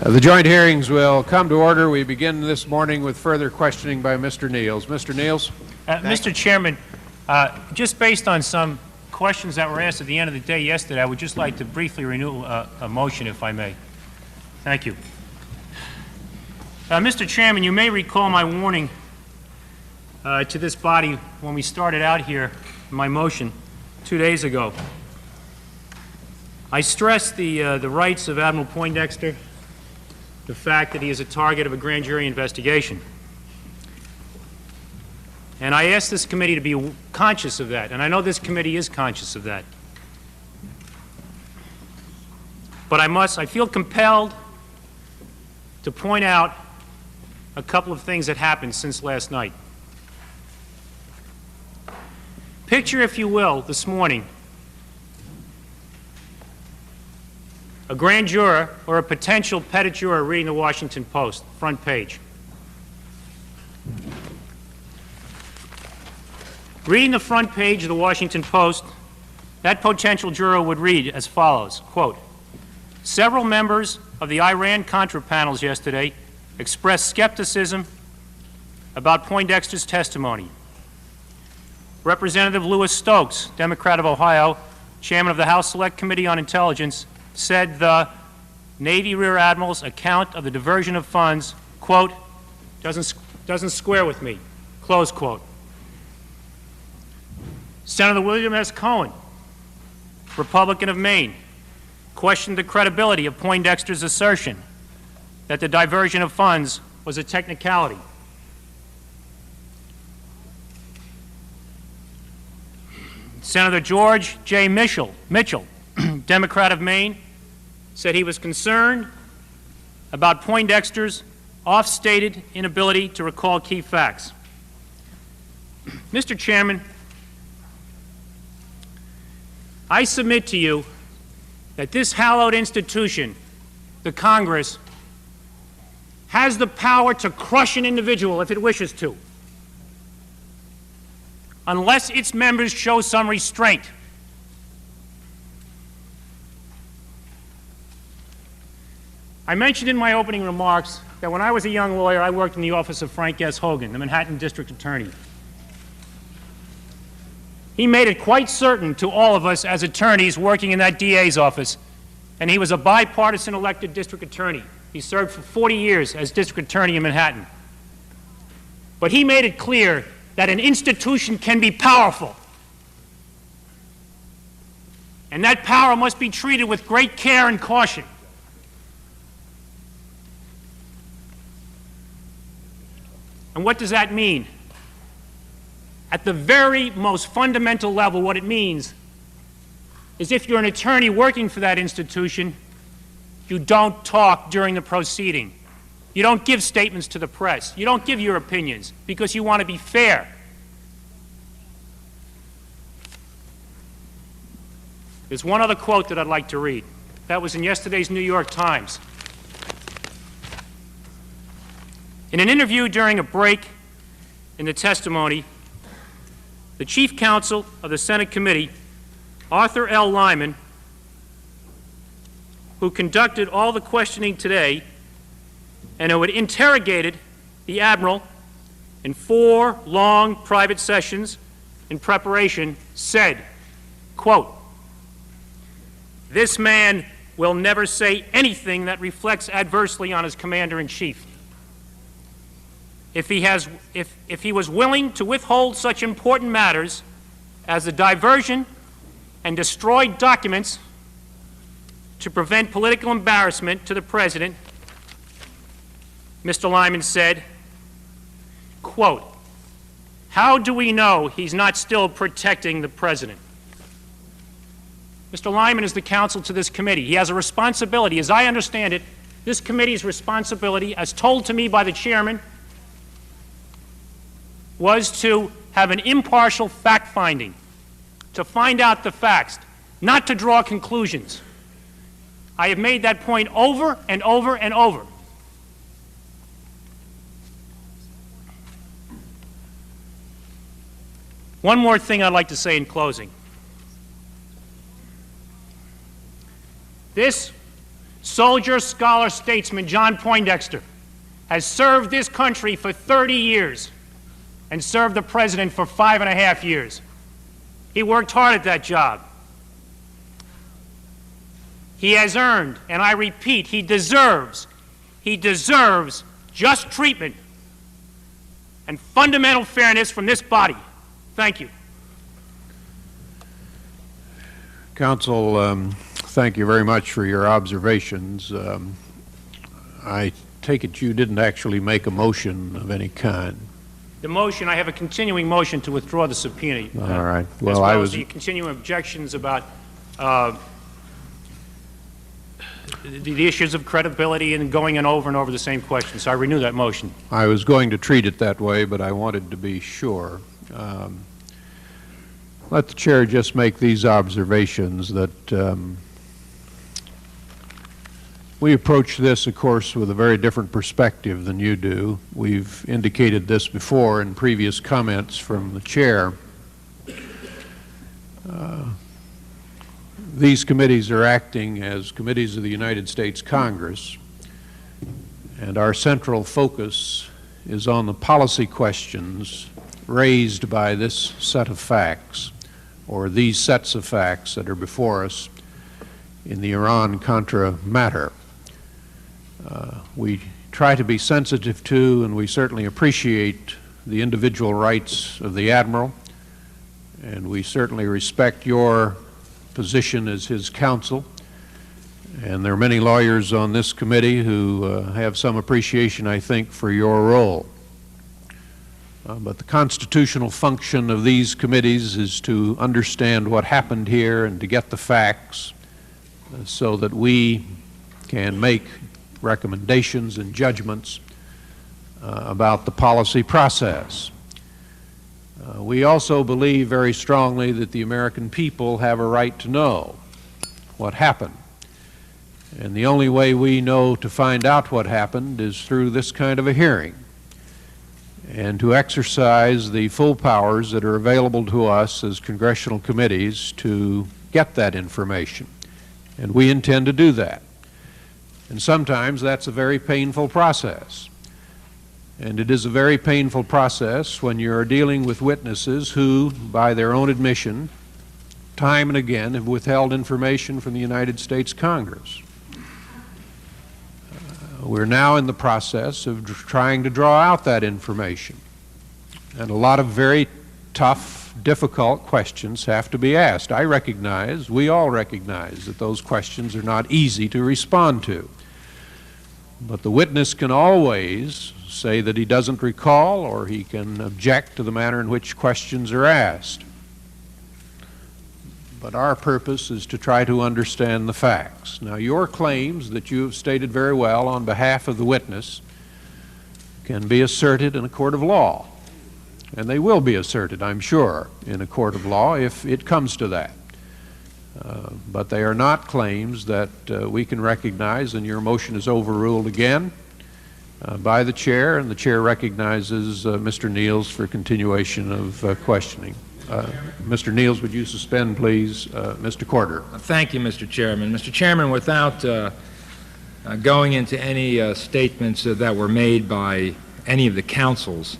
The joint hearings will come to order. We begin this morning with further questioning by Mr. Niels. Mr. Niels. Mr. Chairman, just based on some questions that were asked at the end of the day yesterday, I would just like to briefly renew a motion, if I may. Thank you. Mr. Chairman, you may recall my warning to this body when we started out here, my motion, 2 days ago. I stressed the rights of Admiral Poindexter, the fact that he is a target of a grand jury investigation. And I asked this committee to be conscious of that, and I know this committee is conscious of that. But I feel compelled to point out a couple of things that happened since last night. Picture, if you will, this morning, a grand juror or a potential petit juror reading the Washington Post, front page. Reading the front page of the Washington Post, that potential juror would read as follows, quote, "Several members of the Iran-Contra panels yesterday expressed skepticism about Poindexter's testimony. Representative Louis Stokes, Democrat of Ohio, chairman of the House Select Committee on Intelligence, said the Navy Rear Admiral's account of the diversion of funds, quote, doesn't square with me, close quote. Senator William S. Cohen, Republican of Maine, questioned the credibility of Poindexter's assertion that the diversion of funds was a technicality. Senator George J. Mitchell, Democrat of Maine, said he was concerned about Poindexter's oft-stated inability to recall key facts. Mr. Chairman, I submit to you that this hallowed institution, the Congress, has the power to crush an individual if it wishes to, unless its members show some restraint. I mentioned in my opening remarks that when I was a young lawyer, I worked in the office of Frank S. Hogan, the Manhattan District Attorney. He made it quite certain to all of us as attorneys working in that DA's office, and he was a bipartisan elected district attorney. He served for 40 years as district attorney in Manhattan. But he made it clear that an institution can be powerful, and that power must be treated with great care and caution. And what does that mean? At the very most fundamental level, what it means is if you're an attorney working for that institution, you don't talk during the proceeding. You don't give statements to the press. You don't give your opinions because you want to be fair. There's one other quote that I'd like to read. That was in yesterday's New York Times. In an interview during a break in the testimony, the chief counsel of the Senate committee, Arthur L. Lyman, who conducted all the questioning today and who had interrogated the Admiral in 4 long private sessions in preparation, said, quote, "This man will never say anything that reflects adversely on his commander-in-chief. If he was willing to withhold such important matters as the diversion and destroyed documents to prevent political embarrassment to the President," Mr. Lyman said, quote, "How do we know he's not still protecting the President?" Mr. Lyman is the counsel to this committee. He has a responsibility. As I understand it, this committee's responsibility, as told to me by the chairman, was to have an impartial fact-finding, to find out the facts, not to draw conclusions. I have made that point over and over and over. One more thing I'd like to say in closing. This Soldier, scholar, statesman John Poindexter has served this country for 30 years and served the president for 5.5 years. He worked hard at that job. He has earned, and I repeat, he deserves just treatment and fundamental fairness from this body. Thank you. Counsel, thank you very much for your observations. I take it you didn't actually make a motion of any kind. The motion, I have a continuing motion to withdraw the subpoena. All right. Well, as well as the continuing objections about the issues of credibility and going over and over the same question. So I renew that motion. I was going to treat it that way, but I wanted to be sure. Let the chair just make these observations that we approach this, of course, with a very different perspective than you do. We've indicated this before in previous comments from the chair. These committees are acting as committees of the United States Congress, and our central focus is on the policy questions raised by this set of facts, or these sets of facts that are before us in the Iran-Contra matter. We try to be sensitive to, and we certainly appreciate the individual rights of the Admiral, and we certainly respect your position as his counsel. And there are many lawyers on this committee who have some appreciation, I think, for your role. But the constitutional function of these committees is to understand what happened here and to get the facts so that we can make recommendations and judgments about the policy process. We also believe very strongly that the American people have a right to know what happened. And the only way we know to find out what happened is through this kind of a hearing, and to exercise the full powers that are available to us as congressional committees to get that information. And we intend to do that. And sometimes that's a very painful process. And it is a very painful process when you're dealing with witnesses who, by their own admission, time and again have withheld information from the United States Congress. We're now in the process of trying to draw out that information. And a lot of very tough, difficult questions have to be asked. I recognize, we all recognize, that those questions are not easy to respond to. But the witness can always say that he doesn't recall, or he can object to the manner in which questions are asked. But our purpose is to try to understand the facts. Now, your claims that you have stated very well on behalf of the witness can be asserted in a court of law. And they will be asserted, I'm sure, in a court of law if it comes to that. But they are not claims that we can recognize, and your motion is overruled again by the chair, and the chair recognizes Mr. Niels for continuation of questioning. Mr. Niels, would you suspend, please, Mr. Corder? Thank you, Mr. Chairman. Mr. Chairman, without going into any statements that were made by any of the counsels,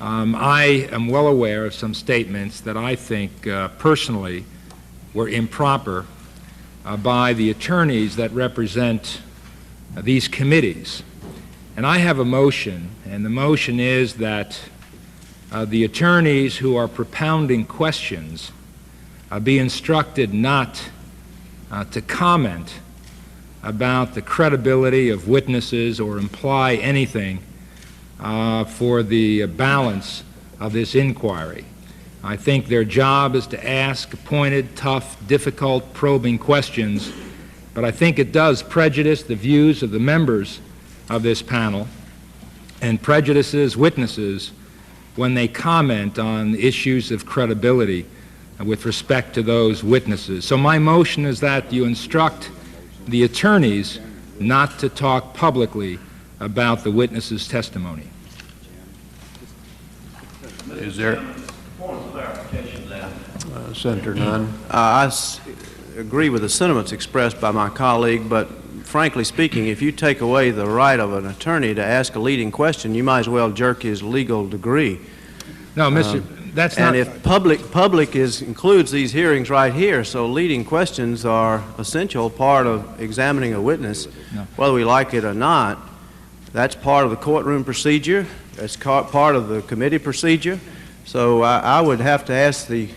I am well aware of some statements that I think personally were improper by the attorneys that represent these committees. And I have a motion, and the motion is that the attorneys who are propounding questions be instructed not to comment about the credibility of witnesses or imply anything for the balance of this inquiry. I think their job is to ask pointed, tough, difficult, probing questions, but I think it does prejudice the views of the members of this panel and prejudices witnesses when they comment on issues of credibility with respect to those witnesses. So my motion is that you instruct the attorneys not to talk publicly about the witness's testimony. Is there Senator Nunn? I agree with the sentiments expressed by my colleague, but frankly speaking, if you take away the right of an attorney to ask a leading question, you might as well jerk his legal degree. No, Mr. That's not... And if public includes these hearings right here, so leading questions are essential part of examining a witness, whether we like it or not. That's part of the courtroom procedure. That's part of the committee procedure. So I would have to ask the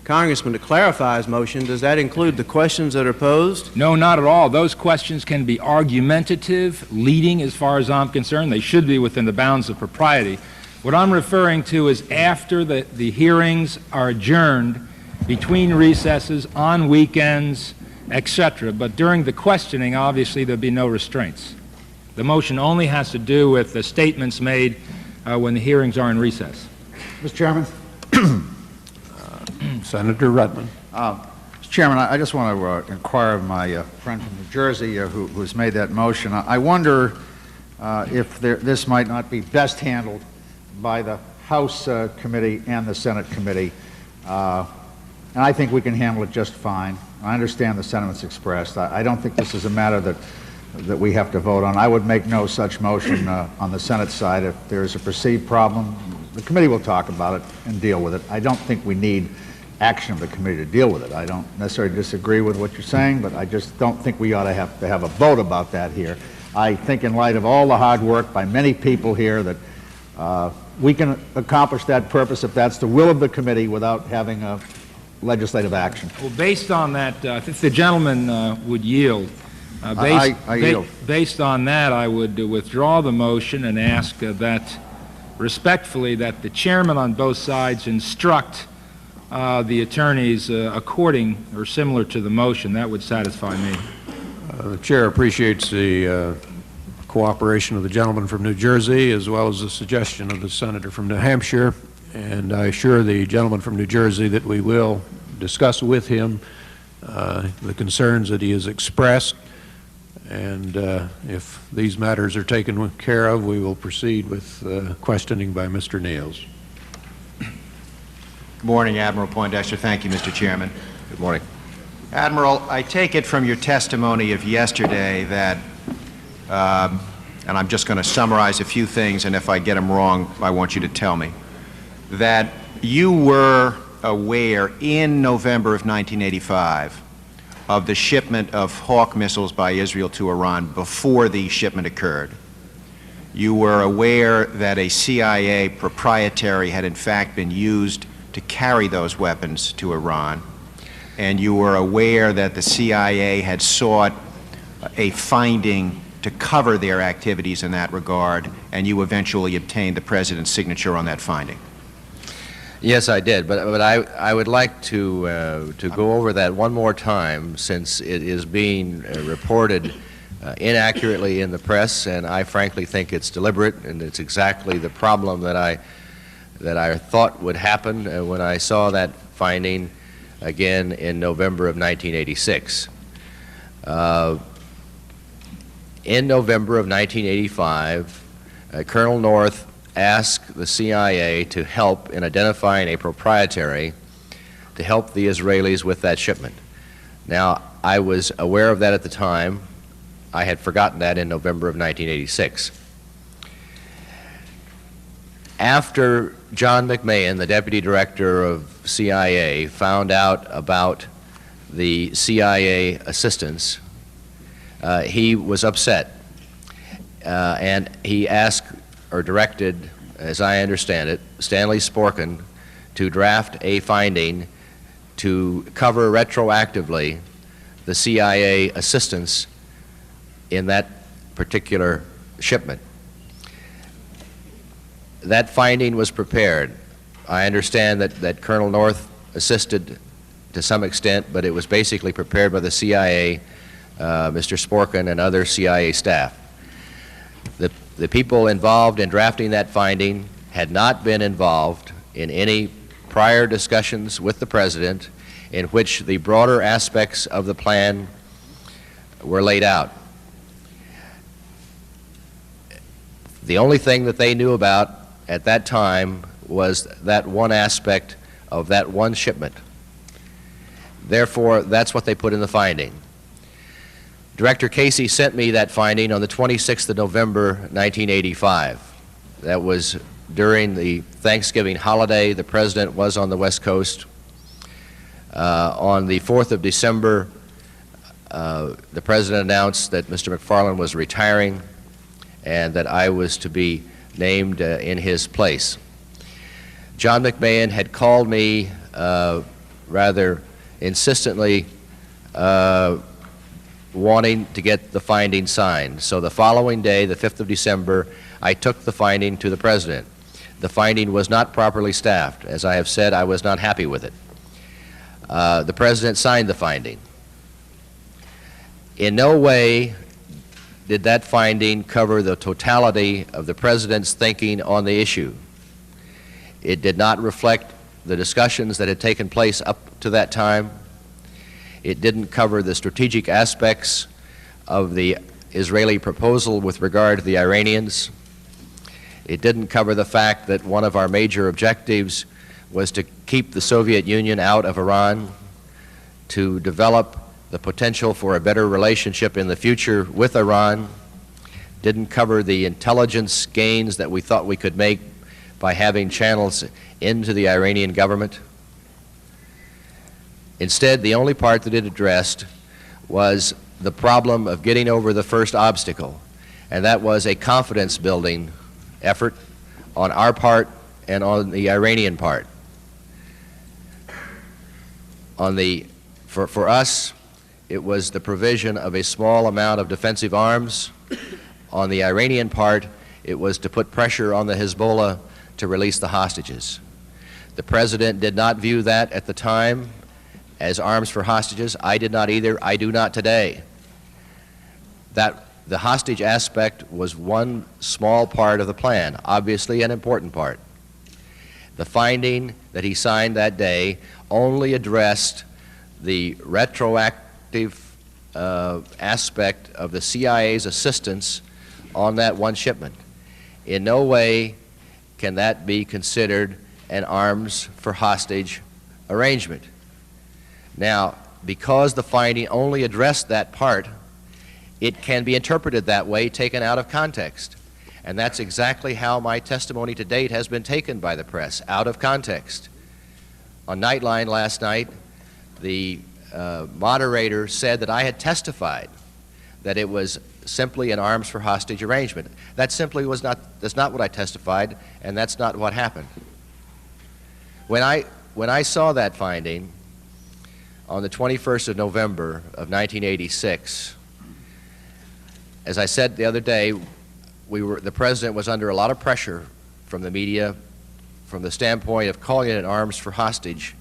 Congressman to clarify his motion. Does that include the questions that are posed? No, not at all. Those questions can be argumentative, leading as far as I'm concerned. They should be within the bounds of propriety. What I'm referring to is after the hearings are adjourned, between recesses, on weekends, etc. But during the questioning, obviously, there'll be no restraints. The motion only has to do with the statements made when the hearings are in recess. Mr. Chairman? Senator Rutland. Mr. Chairman, I just want to inquire of my friend from New Jersey who's made that motion. I wonder if this might not be best handled by the House committee and the Senate committee. And I think we can handle it just fine. I understand the sentiments expressed. I don't think this is a matter that we have to vote on. I would make no such motion on the Senate side. If there's a perceived problem, the committee will talk about it and deal with it. I don't think we need action of the committee to deal with it. I don't necessarily disagree with what you're saying, but I just don't think we ought to have a vote about that here. I think in light of all the hard work by many people here that we can accomplish that purpose if that's the will of the committee without having a legislative action. Well, based on that, if the gentleman would yield, I yield. Based on that, I would withdraw the motion and ask that, respectfully, that the chairman on both sides instruct the attorneys according or similar to the motion. That would satisfy me. The chair appreciates the cooperation of the gentleman from New Jersey as well as the suggestion of the senator from New Hampshire, and I assure the gentleman from New Jersey that we will discuss with him the concerns that he has expressed, and if these matters are taken care of, we will proceed with questioning by Mr. Niels. Good morning, Admiral Poindexter. Thank you, Mr. Chairman. Good morning. Admiral, I take it from your testimony of yesterday that, and I'm just going to summarize a few things, and if I get them wrong, I want you to tell me, that you were aware in November of 1985 of the shipment of Hawk missiles by Israel to Iran before the shipment occurred. You were aware that a CIA proprietary had in fact been used to carry those weapons to Iran, and you were aware that the CIA had sought a finding to cover their activities in that regard, and you eventually obtained the President's signature on that finding. Yes, I did, but I would like to go over that one more time, since it is being reported inaccurately in the press, and I frankly think it's deliberate, and it's exactly the problem that I thought would happen when I saw that finding again in November of 1986. In November of 1985, Colonel North asked the CIA to help in identifying a proprietary to help the Israelis with that shipment. Now, I was aware of that at the time. I had forgotten that in November of 1986. After John McMahon, the Deputy Director of CIA, found out about the CIA assistance, he was upset, and he asked or directed, as I understand it, Stanley Sporkin to draft a finding to cover retroactively the CIA assistance in that particular shipment. That finding was prepared. I understand that Colonel North assisted to some extent, but it was basically prepared by the CIA, Mr. Sporkin, and other CIA staff. The people involved in drafting that finding had not been involved in any prior discussions with the President in which the broader aspects of the plan were laid out. The only thing that they knew about at that time was that one aspect of that one shipment. Therefore, that's what they put in the finding. Director Casey sent me that finding on the 26th of November, 1985. That was during the Thanksgiving holiday. The President was on the West Coast. On the 4th of December, the President announced that Mr. McFarland was retiring and that I was to be named in his place. John McMahon had called me rather insistently wanting to get the finding signed. So the following day, the 5th of December, I took the finding to the President. The finding was not properly staffed. As I have said, I was not happy with it. The President signed the finding. In no way did that finding cover the totality of the President's thinking on the issue. It did not reflect the discussions that had taken place up to that time. It didn't cover the strategic aspects of the Israeli proposal with regard to the Iranians. It didn't cover the fact that one of our major objectives was to keep the Soviet Union out of Iran, to develop the potential for a better relationship in the future with Iran. Didn't cover the intelligence gains that we thought we could make by having channels into the Iranian government. Instead, the only part that it addressed was the problem of getting over the first obstacle, and that was a confidence-building effort on our part and on the Iranian part. For us, it was the provision of a small amount of defensive arms. On the Iranian part, it was to put pressure on the Hezbollah to release the hostages. The President did not view that at the time as arms for hostages. I did not either. I do not today. That the hostage aspect was one small part of the plan, obviously an important part. The finding that he signed that day only addressed the retroactive aspect of the CIA's assistance on that one shipment. In no way can that be considered an arms for hostage arrangement. Now, because the finding only addressed that part, it can be interpreted that way, taken out of context. And that's exactly how my testimony to date has been taken by the press, out of context. On Nightline last night, the moderator said that I had testified that it was simply an arms for hostage arrangement. That simply was not, that's not what I testified, and that's not what happened. When I saw that finding on the 21st of November of 1986, as I said the other day, the President was under a lot of pressure from the media from the standpoint of calling it an arms for hostage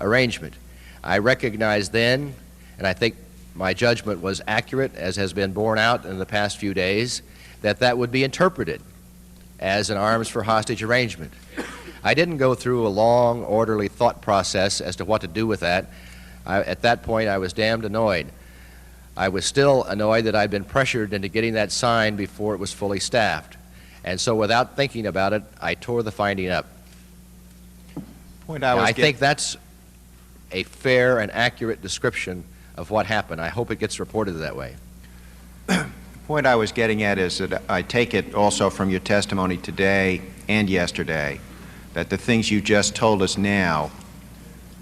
arrangement. I recognized then, and I think my judgment was accurate, as has been borne out in the past few days, that that would be interpreted as an arms for hostage arrangement. I didn't go through a long, orderly thought process as to what to do with that. At that point, I was damned annoyed. I was still annoyed that I'd been pressured into getting that signed before it was fully staffed. And so without thinking about it, I tore the finding up. I think that's a fair and accurate description of what happened. I hope it gets reported that way. The point I was getting at is that I take it also from your testimony today and yesterday that the things you just told us now,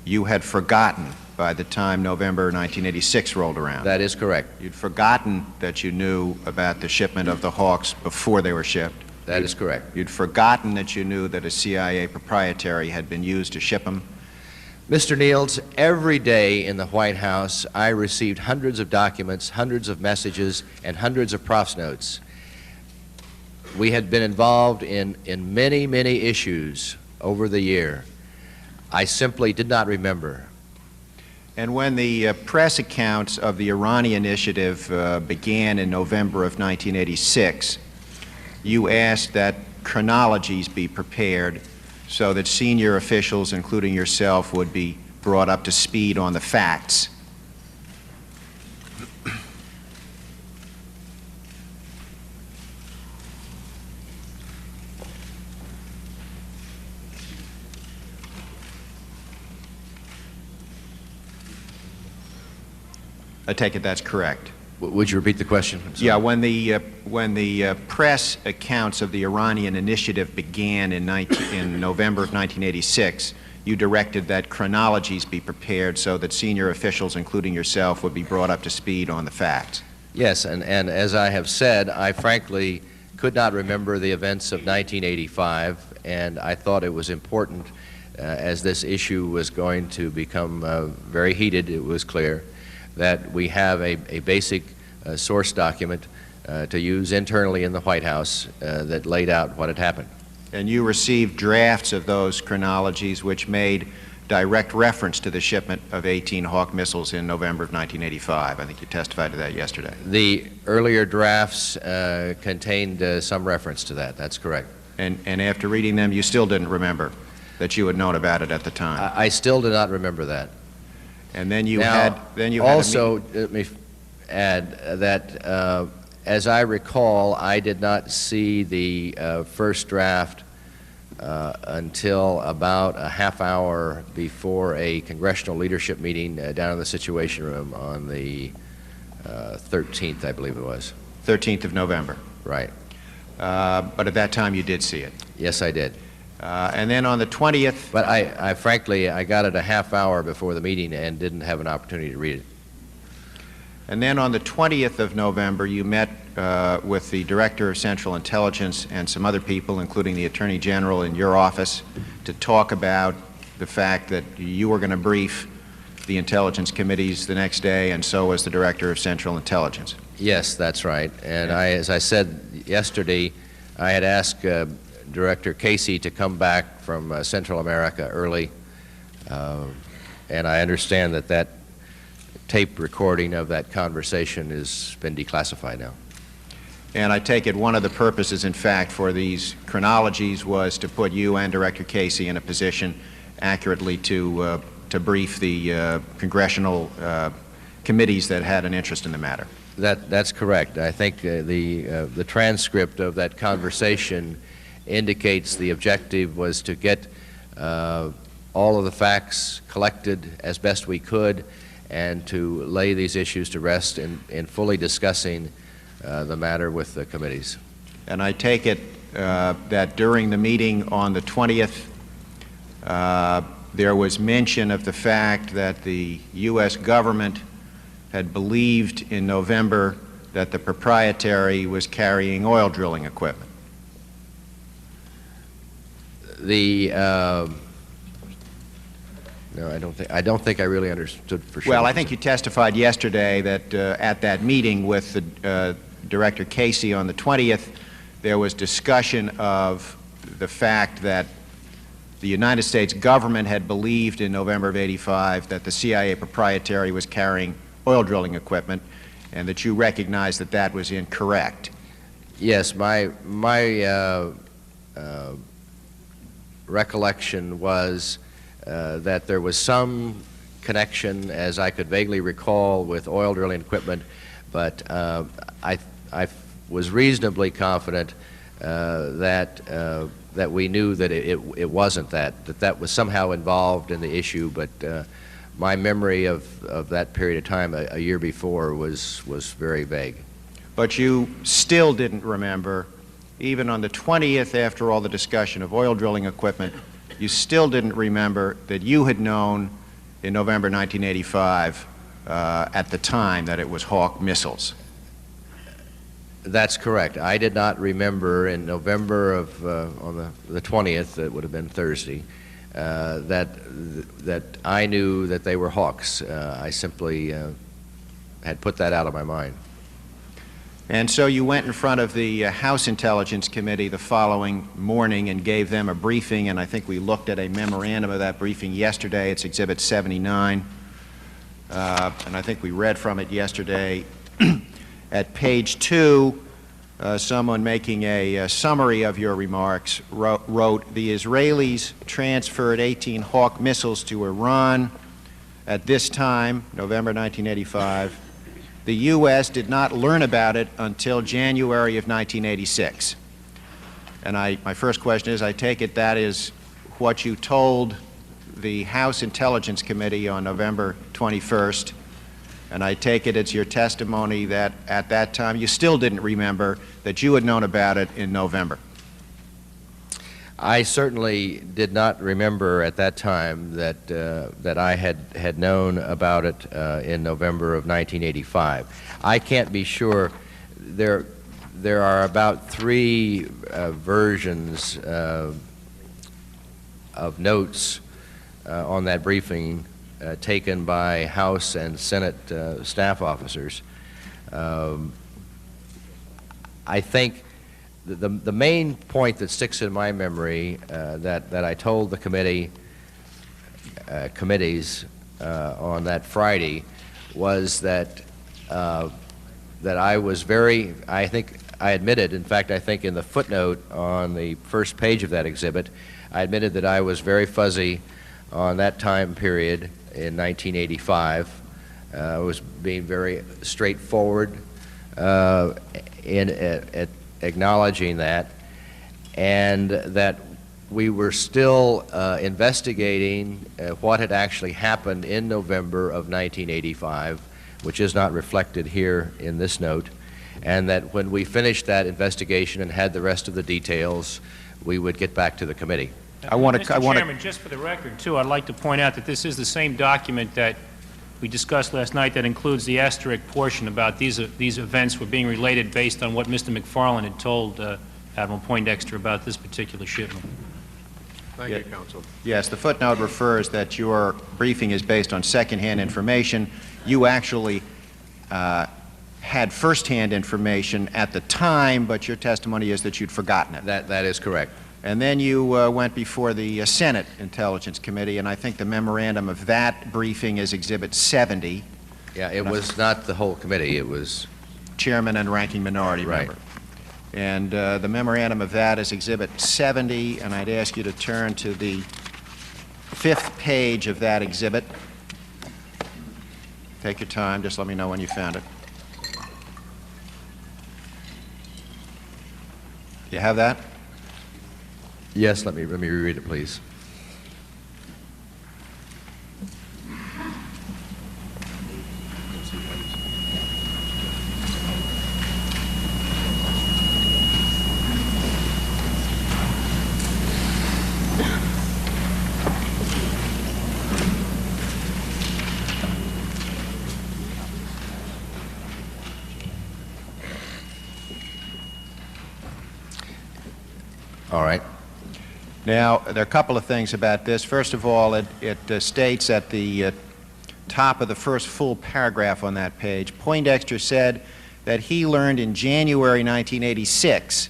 you had forgotten by the time November 1986 rolled around. That is correct. You'd forgotten that you knew about the shipment of the Hawks before they were shipped. That is correct. You'd forgotten that you knew that a CIA proprietary had been used to ship them. Mr. Niels, every day in the White House, I received hundreds of documents, hundreds of messages, and hundreds of profs notes. We had been involved in many, many issues over the year. I simply did not remember. And when the press accounts of the Iranian initiative began in November of 1986, you asked that chronologies be prepared so that senior officials, including yourself, would be brought up to speed on the facts. I take it that's correct. Would you repeat the question? I'm sorry. Yeah, when the press accounts of the Iranian initiative began in November of 1986, you directed that chronologies be prepared so that senior officials, including yourself, would be brought up to speed on the facts. Yes, and as I have said, I frankly could not remember the events of 1985, and I thought it was important, as this issue was going to become very heated, it was clear, that we have a basic source document to use internally in the White House that laid out what had happened. And you received drafts of those chronologies which made direct reference to the shipment of 18 Hawk missiles in November of 1985. I think you testified to that yesterday. The earlier drafts contained some reference to that. That's correct. And after reading them, you still didn't remember that you had known about it at the time. I still do not remember that. And then you Now, had also, let me add that as I recall, I did not see the first draft until about a half hour before a congressional leadership meeting down in the Situation Room on the 13th, I believe it was. 13th of November. Right. But at that time you did see it. Yes, I did. And then on the 20th... But I frankly, I got it a half hour before the meeting and didn't have an opportunity to read it. And then on the 20th of November, you met with the Director of Central Intelligence and some other people, including the Attorney General in your office, to talk about the fact that you were going to brief the intelligence committees the next day, and so was the Director of Central Intelligence. Yes, that's right. And as I said yesterday, I had asked Director Casey to come back from Central America early, and I understand that that tape recording of that conversation has been declassified now. And I take it one of the purposes, in fact, for these chronologies was to put you and Director Casey in a position accurately to brief the congressional committees that had an interest in the matter. That's correct. I think the transcript of that conversation indicates the objective was to get all of the facts collected as best we could and to lay these issues to rest in fully discussing the matter with the committees. And I take it that during the meeting on the 20th, there was mention of the fact that the U.S. government had believed in November that the proprietary was carrying oil drilling equipment. No, I don't think I really understood for sure. Well, I think you testified yesterday that at that meeting with the Director Casey on the 20th, there was discussion of the fact that the United States government had believed in November of '85 that the CIA proprietary was carrying oil drilling equipment, and that you recognized that that was incorrect. Yes, my recollection was that there was some connection, as I could vaguely recall, with oil drilling equipment, but I was reasonably confident that we knew that it wasn't that was somehow involved in the issue, but my memory of that period of time a year before was very vague. But you still didn't remember, even on the 20th, after all the discussion of oil drilling equipment, you still didn't remember that you had known in November 1985 at the time that it was Hawk missiles. That's correct. I did not remember in November of, on the 20th, it would have been Thursday, that I knew that they were Hawks. I simply had put that out of my mind. And so you went in front of the House Intelligence Committee the following morning and gave them a briefing, and I think we looked at a memorandum of that briefing yesterday. It's Exhibit 79, and I think we read from it yesterday. At page 2, someone making a summary of your remarks wrote, "The Israelis transferred 18 Hawk missiles to Iran at this time, November 1985. The U.S. did not learn about it until January of 1986. And my first question is, I take it that is what you told the House Intelligence Committee on November 21st, And I take it it's your testimony that at that time you still didn't remember that you had known about it in November. I certainly did not remember at that time that that I had known about it in November of 1985. I can't be sure. There are about 3 versions of notes on that briefing taken by House and Senate staff officers. I think the main point that sticks in my memory that I told the committees on that Friday was that that I was very, I think I admitted, in fact I think in the footnote on the first page of that exhibit, I admitted that I was very fuzzy on that time period in 1985. I was being very straightforward in acknowledging that, and that we were still investigating what had actually happened in November of 1985, which is not reflected here in this note, and that when we finished that investigation and had the rest of the details, we would get back to the committee. Mr. Chairman, just for the record, too, I'd like to point out that this is the same document that we discussed last night that includes the asterisk portion about these events were being related based on what Mr. McFarland had told Admiral Poindexter about this particular shipment. Thank you, Counsel. Yes, the footnote refers that your briefing is based on secondhand information. You actually had firsthand information at the time, but your testimony is that you'd forgotten it. That is correct. And then you went before the Senate Intelligence Committee, and I think the memorandum of that briefing is Exhibit 70. Yeah, it was not the whole committee, it was... Chairman and ranking minority Right. member. And the memorandum of that is Exhibit 70, and I'd ask you to turn to the 5th page of that exhibit. Take your time, just let me know when you found it. You have that? Yes, let me reread it, please. All right. Now, there are a couple of things about this. First of all, it states at the top of the first full paragraph on that page, Poindexter said that he learned in January 1986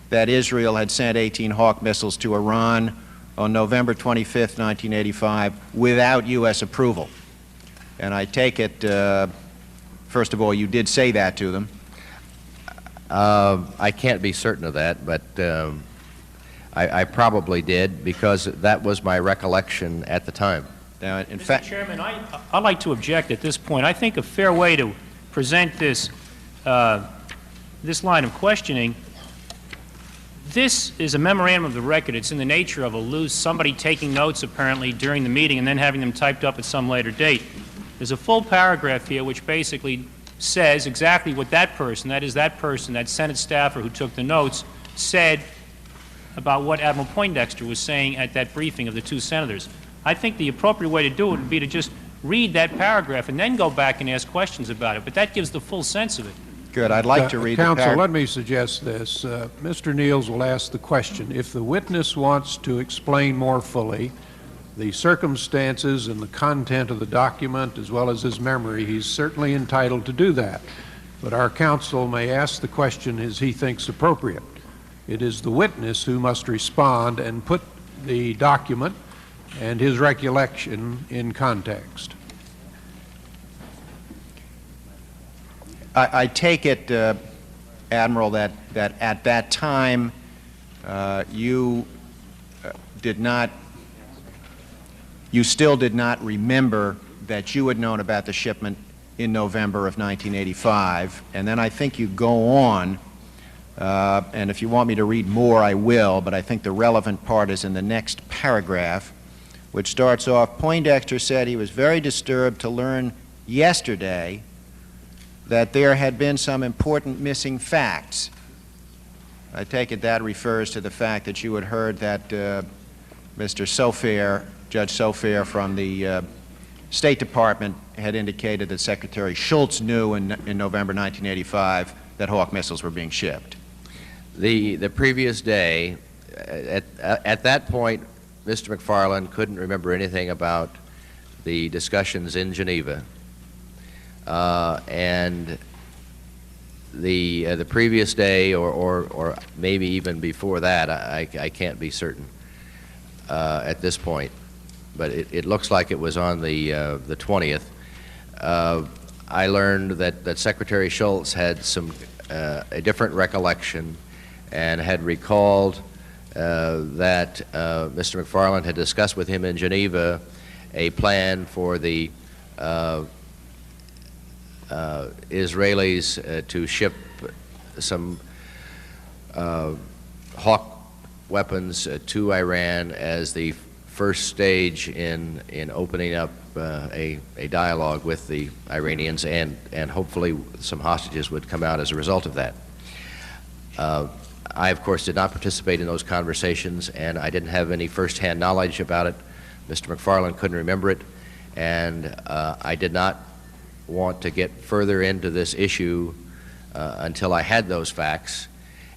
that Israel had sent 18 Hawk missiles to Iran on November 25th, 1985, without U.S. approval. And I take it, first of all, you did say that to them. I can't be certain of that, but I probably did, because that was my recollection at the time. Now, in Mr. fact, Chairman, I'd like to object at this point. I think a fair way to present this, this line of questioning, this is a memorandum of the record. It's in the nature of a loose, somebody taking notes apparently during the meeting and then having them typed up at some later date. There's a full paragraph here which basically says exactly what that person, that Senate staffer who took the notes, said about what Admiral Poindexter was saying at that briefing of the 2 senators. I think the appropriate way to do it would be to just read that paragraph and then go back and ask questions about it, but that gives the full sense of it. good. I'd like to read the Counsel, paragraph. let me suggest this. Mr. Niels will ask the question. If the witness wants to explain more fully the circumstances and the content of the document as well as his memory, he's certainly entitled to do that. But our counsel may ask the question as he thinks appropriate. It is the witness who must respond and put the document and his recollection in context. I take it, Admiral, that at that time you still did not remember that you had known about the shipment in November of 1985, and then I think you go on, and if you want me to read more, I will, but I think the relevant part is in the next paragraph, which starts off, Poindexter said he was very disturbed to learn yesterday that there had been some important missing facts. I take it that refers to the fact that you had heard that Mr. Sofair, Judge Sofair from the State Department had indicated that Secretary Shultz knew in November 1985 that Hawk missiles were being shipped. The previous day, at that point, Mr. McFarland couldn't remember anything about the discussions in Geneva. And the previous day, or maybe even before that, I can't be certain at this point, but it looks like it was on the 20th. I learned that Secretary Shultz had a different recollection and had recalled that Mr. McFarland had discussed with him in Geneva a plan for the Israelis to ship some Hawk weapons to Iran as the first stage in opening up a dialogue with the Iranians, and hopefully some hostages would come out as a result of that. I, of course, did not participate in those conversations, and I didn't have any first-hand knowledge about it. Mr. McFarland couldn't remember it, and I did not want to get further into this issue until I had those facts.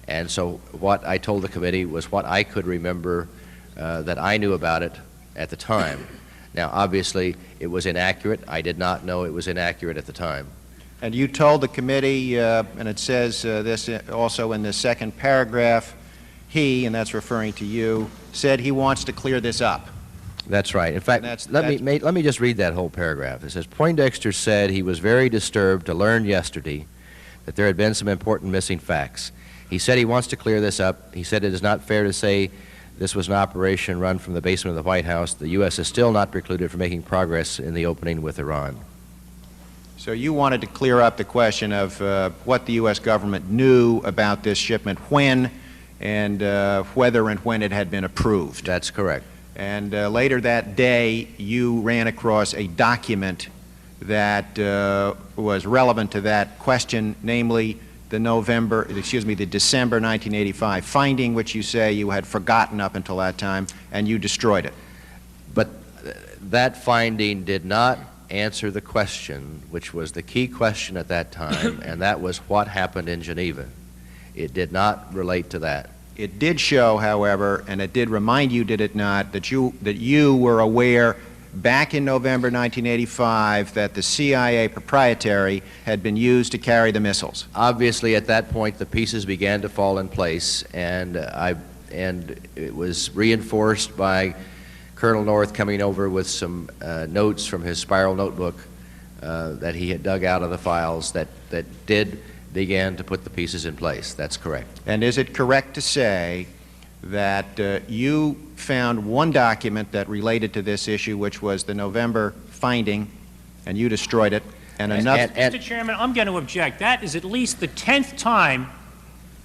And so what I told the committee was what I could remember that I knew about it at the time. Now, obviously, it was inaccurate. I did not know it was inaccurate at the time. And you told the committee, and it says this also in the second paragraph, he, and that's referring to you, said he wants to clear this up. That's right. In fact, let me just read that whole paragraph. It says, Poindexter said he was very disturbed to learn yesterday that there had been some important missing facts. He said he wants to clear this up. He said it is not fair to say this was an operation run from the basement of the White House. The U.S. is still not precluded from making progress in the opening with Iran. So you wanted to clear up the question of what the U.S. government knew about this shipment, when, and whether and when it had been approved. That's correct. And later that day, you ran across a document that was relevant to that question, namely the December 1985 finding, which you say you had forgotten up until that time, and you destroyed it. But that finding did not answer the question, which was the key question at that time, and that was what happened in Geneva. It did not relate to that. It did show, however, and it did remind you, did it not, that you were aware back in November 1985 that the CIA proprietary had been used to carry the missiles. Obviously, at that point, the pieces began to fall in place, and it was reinforced by Colonel North coming over with some notes from his spiral notebook that he had dug out of the files that did begin to put the pieces in place. That's correct. And is it correct to say that you found one document that related to this issue, which was the November finding, and you destroyed it, and another... Mr. Chairman, I'm going to object. That is at least the 10th time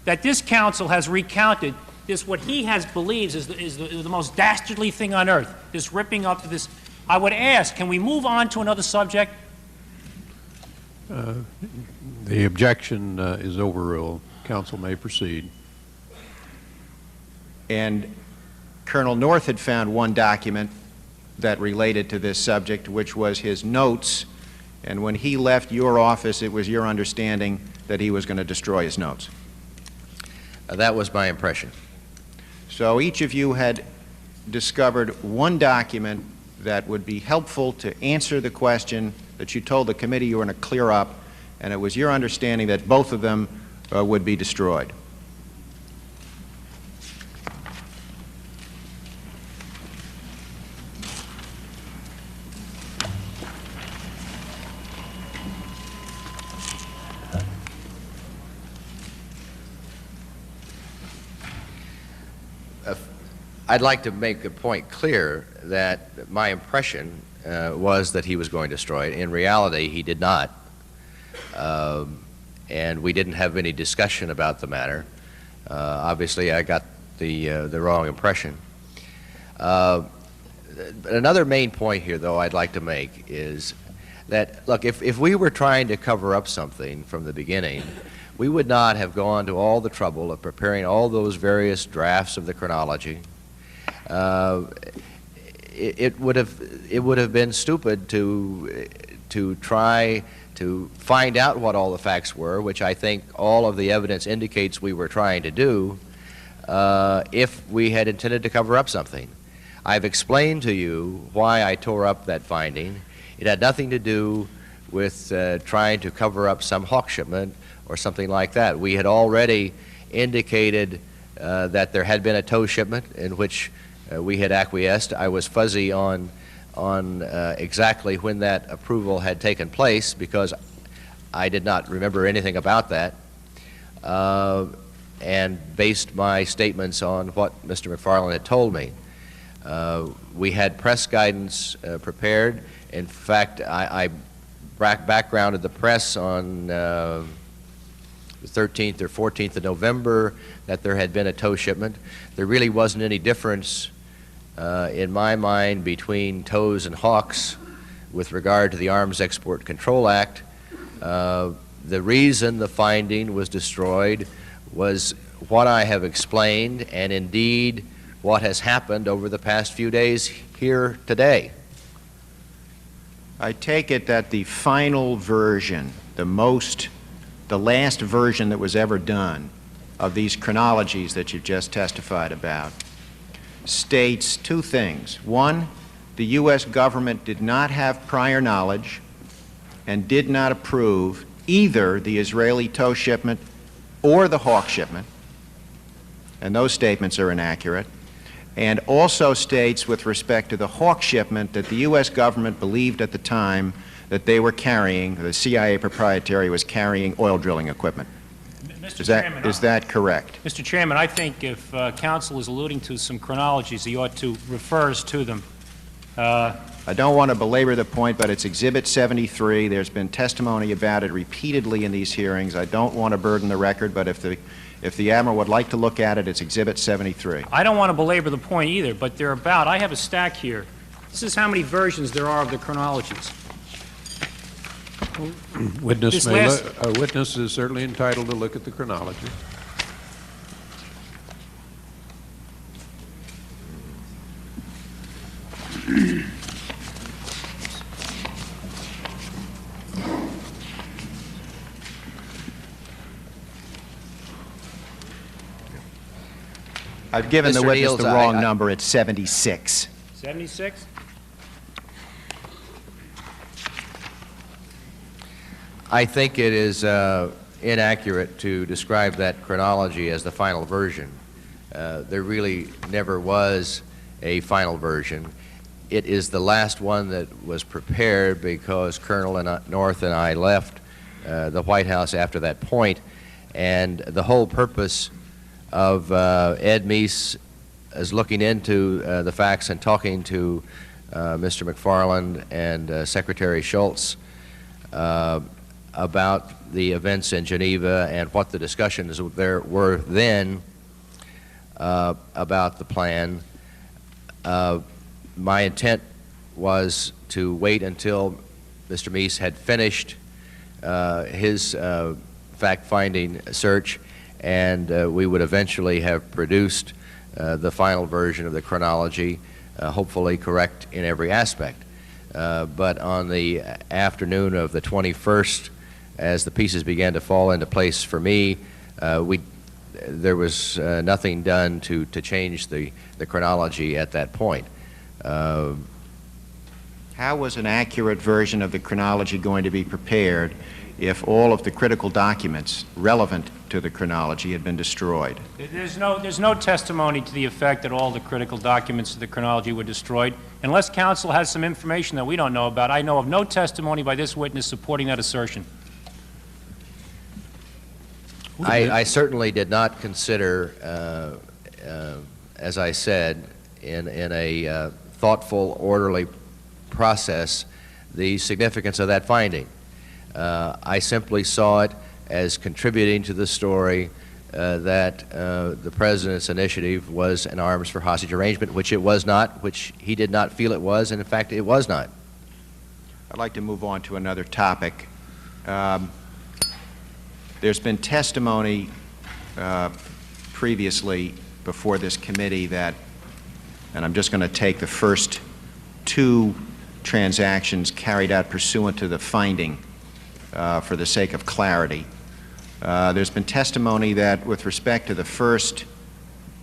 that this council has recounted this, what he has believes is the most dastardly thing on earth, this ripping up this. I would ask, can we move on to another subject? The objection is overruled. Council may proceed. And Colonel North had found one document that related to this subject, which was his notes, and when he left your office, it was your understanding that he was going to destroy his notes. That was my impression. So each of you had discovered one document that would be helpful to answer the question that you told the committee you were going to clear up, and it was your understanding that both of them would be destroyed. I'd like to make a point clear that my impression was that he was going to destroy it. In reality, he did not. And we didn't have any discussion about the matter. Obviously, I got the wrong impression. Another main point here, though, I'd like to make is that, look, if we were trying to cover up something from the beginning, we would not have gone to all the trouble of preparing all those various drafts of the chronology. It would have been stupid to try to find out what all the facts were, which I think all of the evidence indicates we were trying to do, if we had intended to cover up something. I've explained to you why I tore up that finding. It had nothing to do with trying to cover up some hawk shipment or something like that. We had already indicated that there had been a tow shipment in which we had acquiesced. I was fuzzy on exactly when that approval had taken place because I did not remember anything about that, and based my statements on what Mr. McFarland had told me. We had press guidance prepared. In fact, I backgrounded the press on the 13th or 14th of November that there had been a tow shipment. There really wasn't any difference in my mind between tows and hawks with regard to the Arms Export Control Act. The reason the finding was destroyed was what I have explained, and indeed what has happened over the past few days here today. I take it that the final version, the last version that was ever done of these chronologies that you've just testified about, states two things. One, the U.S. government did not have prior knowledge and did not approve either the Israeli tow shipment or the hawk shipment, and those statements are inaccurate. And also states with respect to the hawk shipment that the U.S. government believed at the time that they were carrying, the CIA proprietary was carrying oil drilling equipment. Is that correct? Mr. Chairman, I think if counsel is alluding to some chronologies, he ought to refer us to them. I don't want to belabor the point, but it's Exhibit 73. There's been testimony about it repeatedly in these hearings. I don't want to burden the record, but if the Admiral would like to look at it, it's Exhibit 73. I don't want to belabor the point either, but they're about, I have a stack here. This is how many versions there are of the chronologies. A witness is certainly entitled to look at the chronology. I've given the Mr. witness Niels, the wrong number. It's 76. 76? I think it is inaccurate to describe that chronology as the final version. There really never was a final version. It is the last one that was prepared because Colonel North and I left the White House after that point, and the whole purpose of Ed Meese is looking into the facts and talking to Mr. McFarland and Secretary Shultz about the events in Geneva and what the discussions there were then about the plan. My intent was to wait until Mr. Meese had finished his fact-finding search, and we would eventually have produced the final version of the chronology, hopefully correct in every aspect. But on the afternoon of the 21st, as the pieces began to fall into place for me, there was nothing done to change the chronology at that point. How was an accurate version of the chronology going to be prepared if all of the critical documents relevant to the chronology had been destroyed? There's no testimony to the effect that all the critical documents of the chronology were destroyed. Unless counsel has some information that we don't know about, I know of no testimony by this witness supporting that assertion. I certainly did not consider, as I said, in a thoughtful, orderly process, the significance of that finding. I simply saw it as contributing to the story that the President's initiative was an arms for hostage arrangement, which it was not, which he did not feel it was, and in fact it was not. I'd like to move on to another topic. There's been testimony previously before this committee that, and I'm just going to take the first two transactions carried out pursuant to the finding for the sake of clarity. There's been testimony that with respect to the first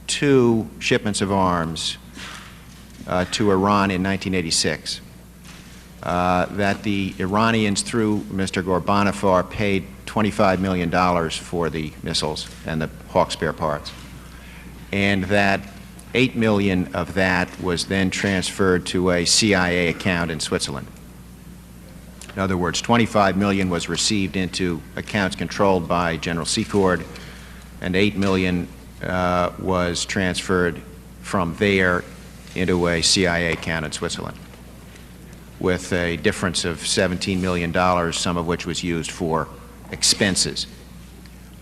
two shipments of arms to Iran in 1986, that the Iranians, through Mr. Ghorbanifar, paid $25 million for the missiles and the Hawk spare parts, and that $8 million of that was then transferred to a CIA account in Switzerland. In other words, $25 million was received into accounts controlled by General Secord, and $8 million was transferred from there into a CIA account in Switzerland, with a difference of $17 million, some of which was used for expenses.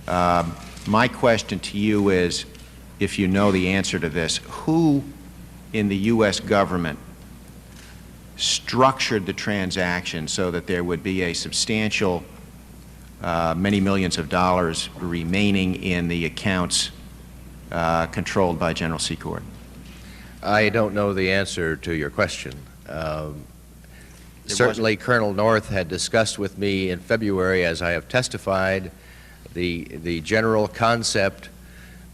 My question to you is, if you know the answer to this, who in the U.S. government structured the transaction so that there would be a substantial many millions of dollars remaining in the accounts controlled by General Secord? I don't know the answer to your question. Certainly, Colonel North had discussed with me in February, as I have testified, the general concept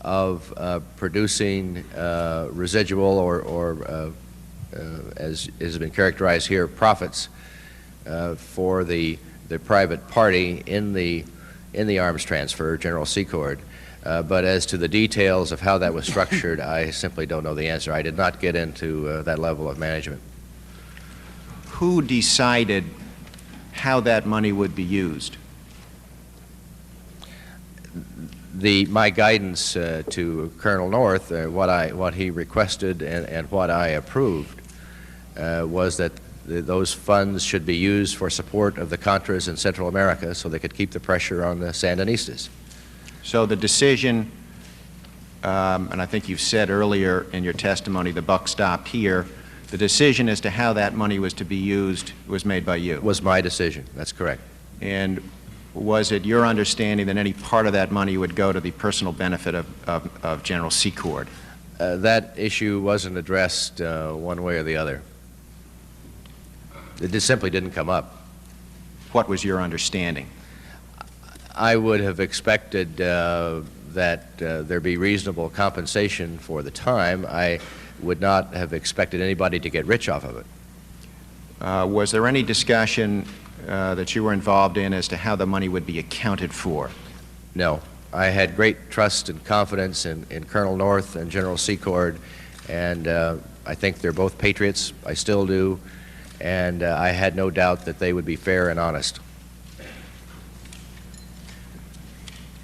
of producing residual or as has been characterized here, profits for the private party in the arms transfer, General Secord. But as to the details of how that was structured, I simply don't know the answer. I did not get into that level of management. Who decided how that money would be used? My guidance to Colonel North, what he requested and what I approved, was that those funds should be used for support of the Contras in Central America so they could keep the pressure on the Sandinistas. So the decision, and I think you've said earlier in your testimony, the buck stopped here, the decision as to how that money was to be used was made by you? Was my decision, that's correct. And was it your understanding that any part of that money would go to the personal benefit of General Secord? That issue wasn't addressed one way or the other. It just simply didn't come up. What was your understanding? I would have expected that there be reasonable compensation for the time. I would not have expected anybody to get rich off of it. Was there any discussion that you were involved in as to how the money would be accounted for? No. I had great trust and confidence in Colonel North and General Secord, and I think they're both patriots. I still do, and I had no doubt that they would be fair and honest.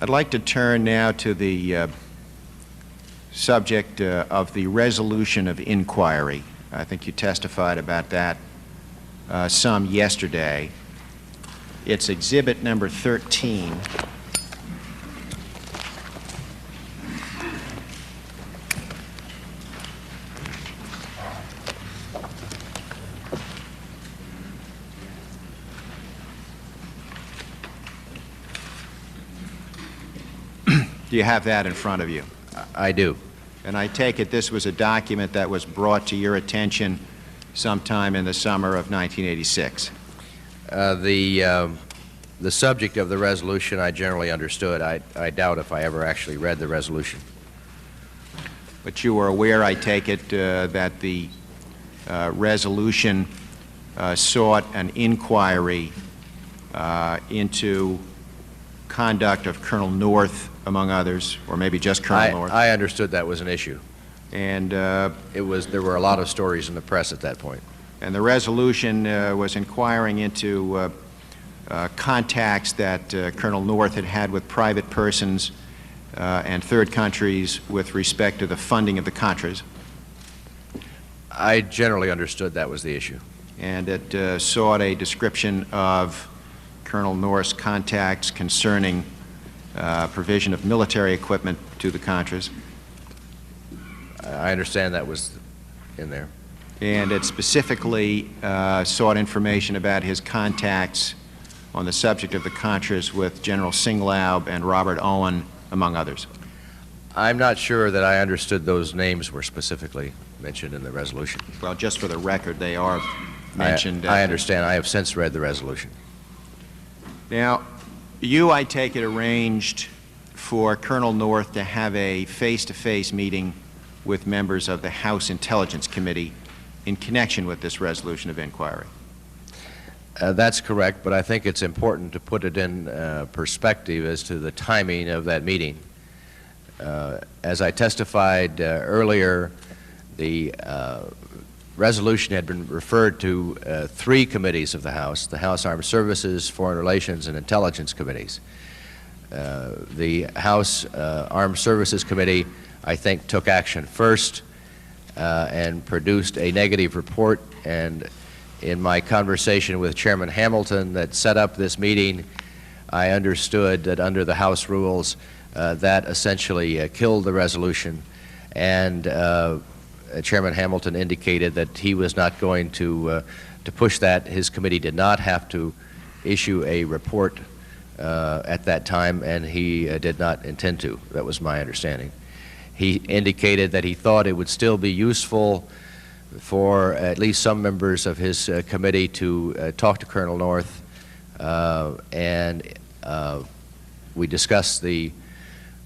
I'd like to turn now to the subject of the resolution of inquiry. I think you testified about that some yesterday. It's exhibit number 13. Do you have that in front of you? I do. And I take it this was a document that was brought to your attention sometime in the summer of 1986. The subject of the resolution I generally understood. I doubt if I ever actually read the resolution. But you were aware, I take it, that the resolution sought an inquiry into conduct of Colonel North, among others, or maybe just Colonel North. I understood that was an issue. And there were a lot of stories in the press at that point. And the resolution was inquiring into contacts that Colonel North had had with private persons and third countries with respect to the funding of the Contras. I generally understood that was the issue. And it sought a description of Colonel North's contacts concerning provision of military equipment to the Contras. I understand that was in there. and it specifically sought information about his contacts on the subject of the Contras with General Singlaub and Robert Owen, among others. I'm not sure that I understood those names were specifically mentioned in the resolution. Well, just for the record, they are mentioned. I understand. I have since read the resolution. Now, you, I take it, arranged for Colonel North to have a face-to-face meeting with members of the House Intelligence Committee in connection with this resolution of inquiry. That's correct, but I think it's important to put it in perspective as to the timing of that meeting. As I testified earlier, the resolution had been referred to three committees of the House Armed Services, Foreign Relations, and Intelligence Committees. The House Armed Services Committee, I think, took action first and produced a negative report, and in my conversation with Chairman Hamilton that set up this meeting, I understood that under the House rules, that essentially killed the resolution, and Chairman Hamilton indicated that he was not going to push that. His committee did not have to issue a report at that time, and he did not intend to. That was my understanding. He indicated that he thought it would still be useful for at least some members of his committee to talk to Colonel North, and we discussed the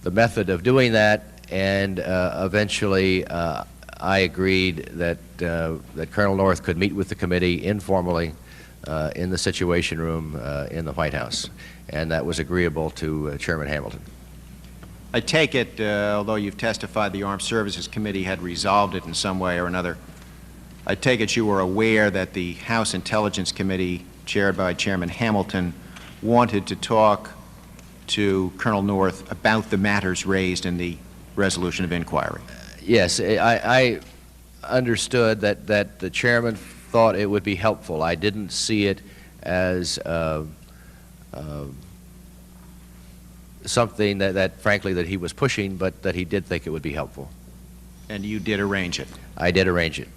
method of doing that, and eventually I agreed that Colonel North could meet with the committee informally in the Situation Room in the White House, and that was agreeable to Chairman Hamilton. I take it, although you've testified the Armed Services Committee had resolved it in some way or another, I take it you were aware that the House Intelligence Committee, chaired by Chairman Hamilton, wanted to talk to Colonel North about the matters raised in the resolution of inquiry. Yes, I understood that the chairman thought it would be helpful. I didn't see it as something that frankly that he was pushing, but that he did think it would be helpful. And you did arrange it. I did arrange it.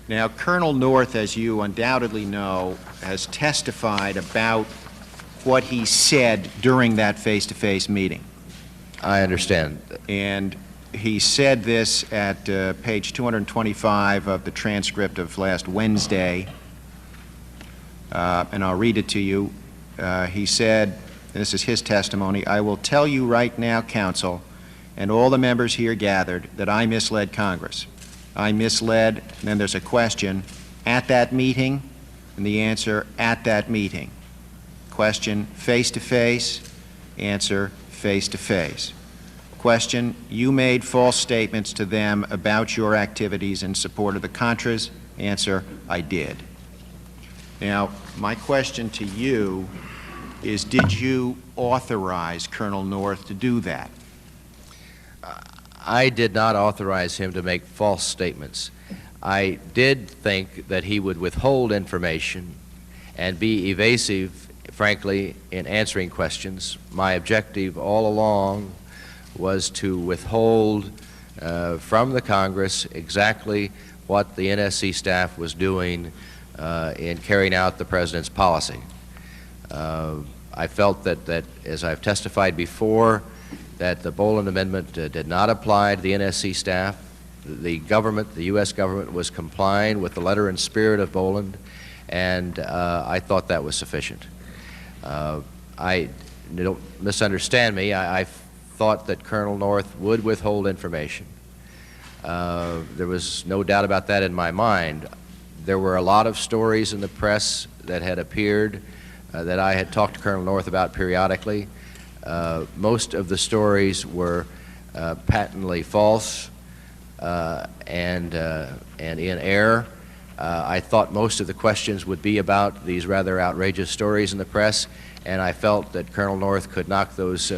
Now, Colonel North, as you undoubtedly know, has testified about what he said during that face-to-face meeting. I understand. And he said this at page 225 of the transcript of last Wednesday, and I'll read it to you. He said, and this is his testimony, "I will tell you right now, counsel, and all the members here gathered, that I misled Congress. I misled," and then there's a question, "at that meeting," and the answer, "at that meeting." Question, face-to-face, answer, face-to-face. Question, "You made false statements to them about your activities in support of the Contras?" Answer, "I did." Now, my question to you is, did you authorize Colonel North to do that? I did not authorize him to make false statements. I did think that he would withhold information and be evasive, frankly, in answering questions. My objective all along was to withhold from the Congress exactly what the NSC staff was doing in carrying out the President's policy. I felt that, as I've testified before, that the Boland Amendment did not apply to the NSC staff. The government, the U.S. government, was complying with the letter and spirit of Boland, and I thought that was sufficient. Don't misunderstand me. I thought that Colonel North would withhold information. There was no doubt about that in my mind. There were a lot of stories in the press that had appeared that I had talked to Colonel North about periodically. Most of the stories were patently false and in error. I thought most of the questions would be about these rather outrageous stories in the press, and I felt that Colonel North could knock those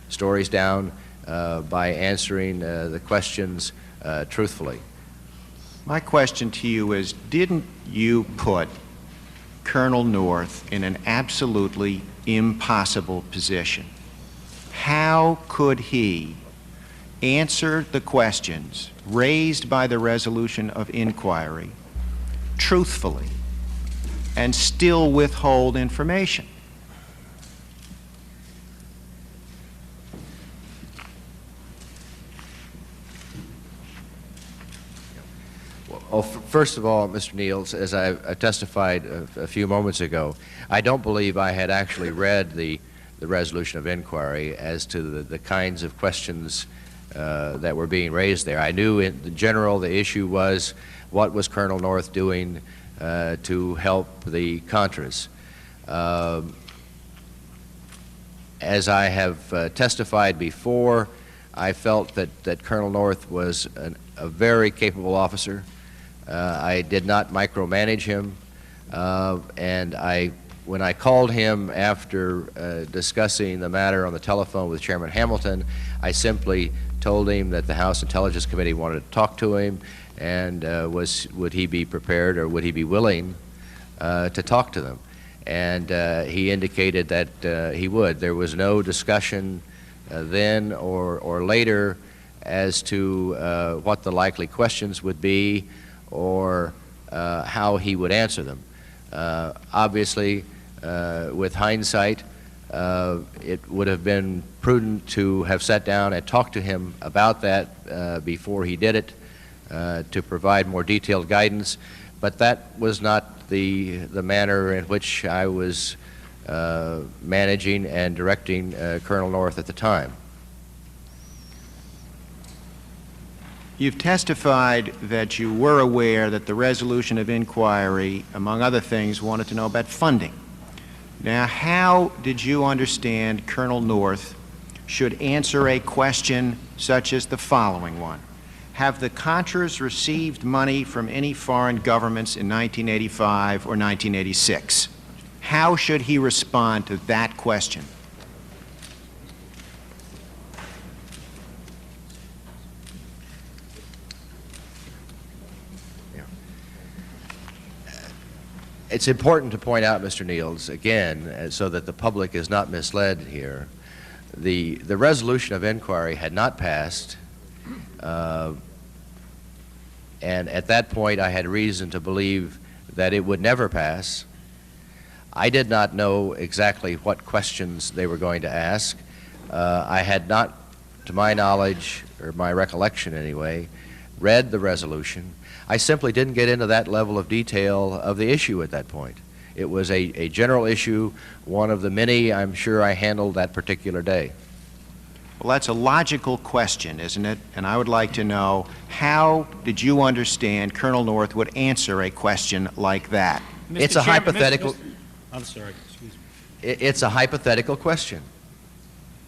stories down by answering the questions truthfully. My question to you is, didn't you put Colonel North in an absolutely impossible position? How could he answer the questions raised by the resolution of inquiry truthfully and still withhold information? Well, first of all, Mr. Niels, as I testified a few moments ago, I don't believe I had actually read the resolution of inquiry as to the kinds of questions that were being raised there. I knew in general the issue was what was Colonel North doing to help the Contras. As I have testified before, I felt that Colonel North was a very capable officer. I did not micromanage him, and when I called him after discussing the matter on the telephone with Chairman Hamilton, I simply told him that the House Intelligence Committee wanted to talk to him, and would he be prepared or would he be willing to talk to them. And he indicated that he would. There was no discussion then or later as to what the likely questions would be or how he would answer them. Obviously, with hindsight, it would have been prudent to have sat down and talked to him about that before he did it, to provide more detailed guidance, but that was not the manner in which I was managing and directing Colonel North at the time. You've testified that you were aware that the resolution of inquiry, among other things, wanted to know about funding. Now, how did you understand Colonel North should answer a question such as the following one? Have the Contras received money from any foreign governments in 1985 or 1986? How should he respond to that question? It's important to point out, Mr. Niels, again, so that the public is not misled here, the resolution of inquiry had not passed, and at that point I had reason to believe that it would never pass. I did not know exactly what questions they were going to ask. I had not, to my knowledge, or my recollection anyway, read the resolution. I simply didn't get into that level of detail of the issue at that point. It was a general issue, one of the many I'm sure I handled that particular day. Well, that's a logical question, isn't it? And I would like to know, how did you understand Colonel North would answer a question like that? It's a hypothetical. I'm sorry, excuse me. It's a hypothetical question.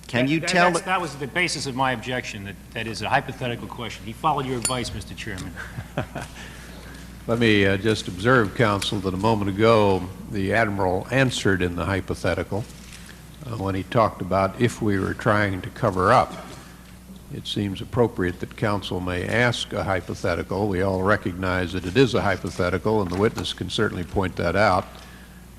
Can you tell me? That was the basis of my objection, that is a hypothetical question. He followed your advice, Mr. Chairman. Let me just observe, counsel, that a moment ago the Admiral answered in the hypothetical when he talked about if we were trying to cover up. It seems appropriate that counsel may ask a hypothetical. We all recognize that it is a hypothetical, and the witness can certainly point that out,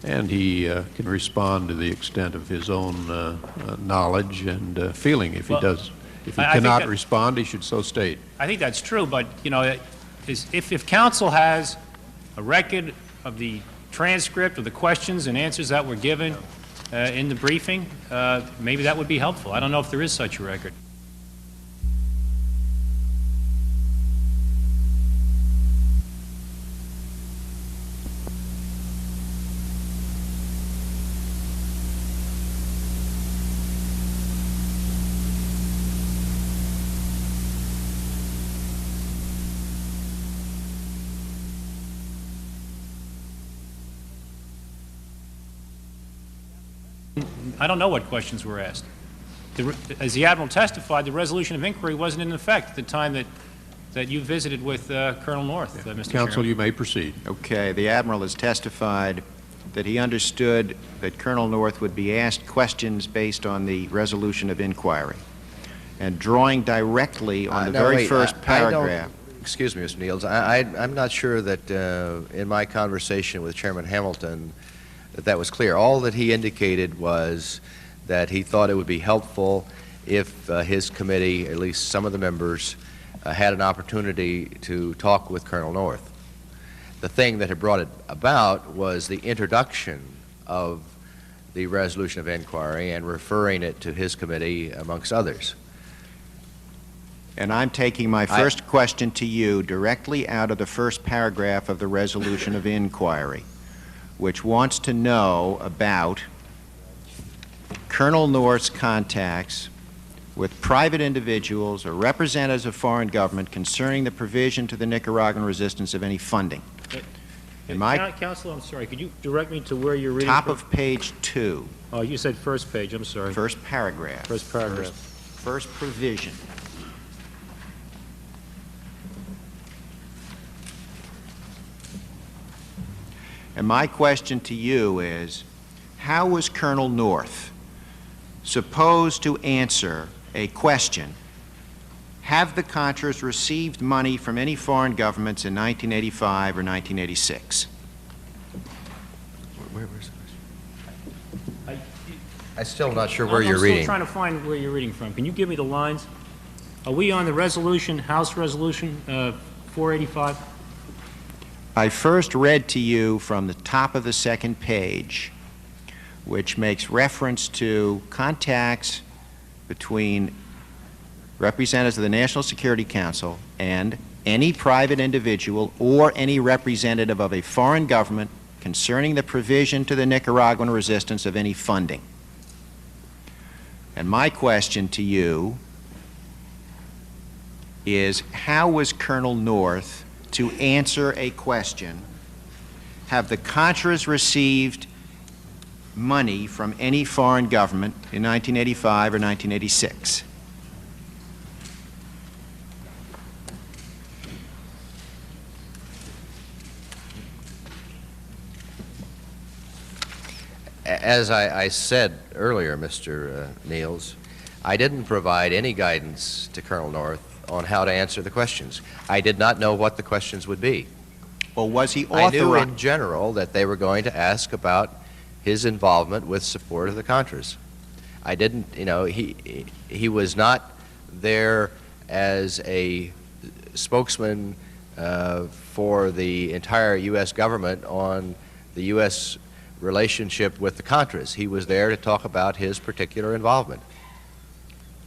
and he can respond to the extent of his own knowledge and feeling. If he does, if he cannot respond, he should so state. I think that's true, but, you know, if counsel has a record of the transcript of the questions and answers that were given in the briefing, maybe that would be helpful. I don't know if there is such a record. I don't know what questions were asked. As the Admiral testified, the resolution of inquiry wasn't in effect at the time that you visited with Colonel North, Mr. Counsel, Chairman. you may proceed. Okay, the Admiral has testified that he understood that Colonel North would be asked questions based on the resolution of inquiry. And drawing directly on the very first paragraph. Excuse me, Mr. Niels. I'm not sure that in my conversation with Chairman Hamilton that was clear. All that he indicated was that he thought it would be helpful if his committee, at least some of the members, had an opportunity to talk with Colonel North. the thing that had brought it about was the introduction of the resolution of inquiry and referring it to his committee, amongst others. And I'm taking my first question to you directly out of the first paragraph of the resolution of inquiry, which wants to know about Colonel North's contacts with private individuals or representatives of foreign government concerning the provision to the Nicaraguan resistance of any funding. In my Counsel, I'm sorry, could you direct me to where you're reading top from? of page 2, Oh, you said first page, I'm sorry. first paragraph. First paragraph. First provision. And my question to you is, how was Colonel North supposed to answer a question, have the Contras received money from any foreign governments in 1985 or 1986? I'm still not sure where you're I'm reading. still trying to find where you're reading from. Can you give me the lines? Are we on the resolution, House Resolution 485? I first read to you from the top of the second page, which makes reference to contacts between representatives of the National Security Council and any private individual or any representative of a foreign government concerning the provision to the Nicaraguan resistance of any funding. And my question to you is, how was Colonel North to answer a question, have the Contras received money from any foreign government in 1985 or 1986? As I said earlier, Mr. Niels, I didn't provide any guidance to Colonel North on how to answer the questions. I did not know what the questions would be. Well, was he I knew authorized? in general that they were going to ask about his involvement with support of the Contras. I didn't, you know, he was not there as a spokesman for the entire U.S. government on the U.S. relationship with the Contras. He was there to talk about his particular involvement.